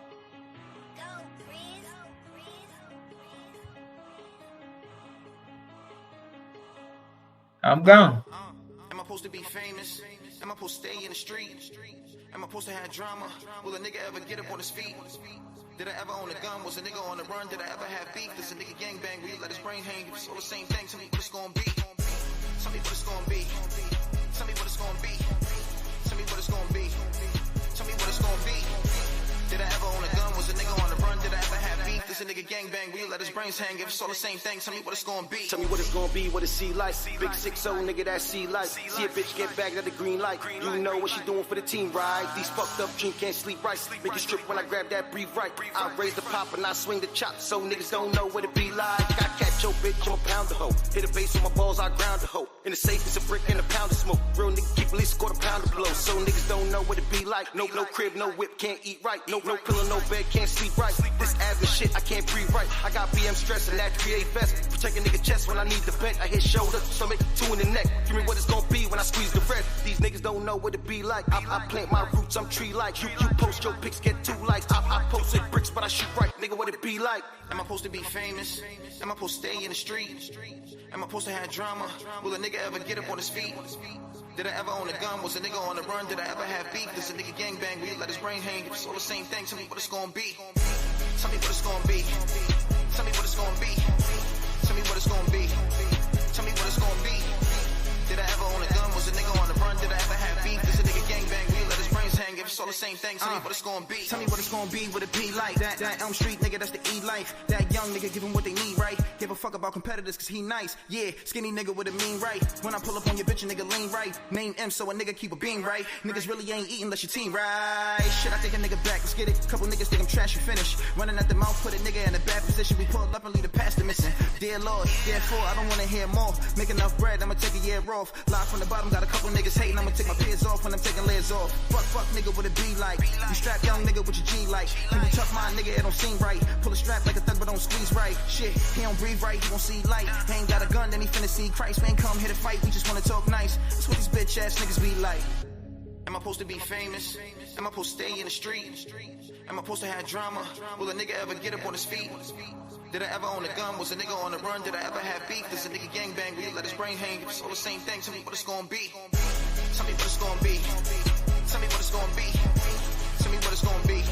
I'm gone. Am I supposed to be famous? Am I supposed to stay in the street? Am I supposed to have drama? Will a nigga ever get up on his feet? Did I ever own a gun? Was a nigga on the run? Did I ever have beef? Does a nigga gangbang? Will you let his brain hang? It's all the same thing. Tell me what it's gonna be. Tell me what it's gonna be. Tell me what it's gonna be. Tell me what it's gonna be. Tell me what it's gonna be. Did I ever own a gun? Was a nigga on the run? Did I ever have beef? Does a nigga gangbang? Will you let his brains hang? If it's all the same thing, tell me what it's gonna be. Tell me what it's gonna be, what it see like. Big 6-0 nigga that see light. See a bitch get bagged at the green light. You know what she doing for the team, right? These fucked up dreams can't sleep right. Make you strip when I grab that breathe right. I raise the pop and I swing the chop, so niggas don't know what it be like. I catch your bitch, I'm a pound of hoe. Hit a base on my balls, I ground the hoe. In the safe it's a brick and a pound of smoke. Real nigga keep at least £quarter of blow. So niggas don't know what it be like. No crib, no whip, can't eat right. No pillow, no bed, can't sleep right. This asthma shit, I can't breathe right. I got BM stress and that 3A vest. Protect a nigga chest when I need the vent. I hit shoulder, stomach, 2 in the neck. Give me what it's gonna be when I squeeze the red. These niggas don't know what it be like. I plant my roots, I'm tree-like. You post your pics, get 2 likes. I posted bricks, but I shoot right. Nigga, what it be like? Am I supposed to be famous? Am I supposed to stay in the street? Am I supposed to have drama? Will a nigga ever get up on his feet? Did I ever own a gun? Was a nigga on the run? Did I ever have beef? Does a nigga gangbang? Will you let his brain hang? If it's all the same thing, tell me what it's gonna be. Tell me what it's gonna be. Tell me what it's gonna be. Tell me what it's gonna be. Tell me what it's gonna be. Did I ever own a gun? Was a nigga on the run? Did I ever have beef? Does a nigga gangbang? Will you let his brains hang? If it's all the same thing, tell me what it's gonna be. Tell me what it's gonna be. What it be like? That Elm Street nigga, that's the E life. That young nigga, give him what they need, right? Give a fuck about competitors, cause he nice. Yeah, skinny nigga with a mean right. When I pull up on your bitch, a nigga lean right. Name M, so a nigga keep a beam right. Niggas really ain't eating unless your team right. Shit, I take a nigga back, let's get it. Couple niggas think I'm trash, you finish. Running at the mouth, put a nigga in a bad position. We pull up and leave the pastor missing. Dear Lord, therefore, I don't wanna hear more. Make enough bread, I'ma take a year off. Live from the bottom, got a couple niggas hating. I'ma take my peers off when I'm taking layers off. Fuck, nigga, what it be like? You strap young nigga with your G like. When you tough my nigga, it don't seem right. Pull a strap like a thug, but don't squeeze right. Shit, he don't breathe right, he won't see light. He ain't got a gun, then he finna see Christ. We ain't come here to fight, we just wanna talk nice. That's what these bitch ass niggas be like. Am I supposed to be famous? Am I supposed to stay in the street? Am I supposed to have drama? Will a nigga ever get up on his feet? Did I ever own a gun? Was a nigga on the run? Did I ever have beef? Does a nigga gangbang? Will you let his brain hang? If it's all the same thing, tell me what it's gonna be. Tell me what it's gonna be. Tell me what it's gonna be. Tell me what it's gonna be.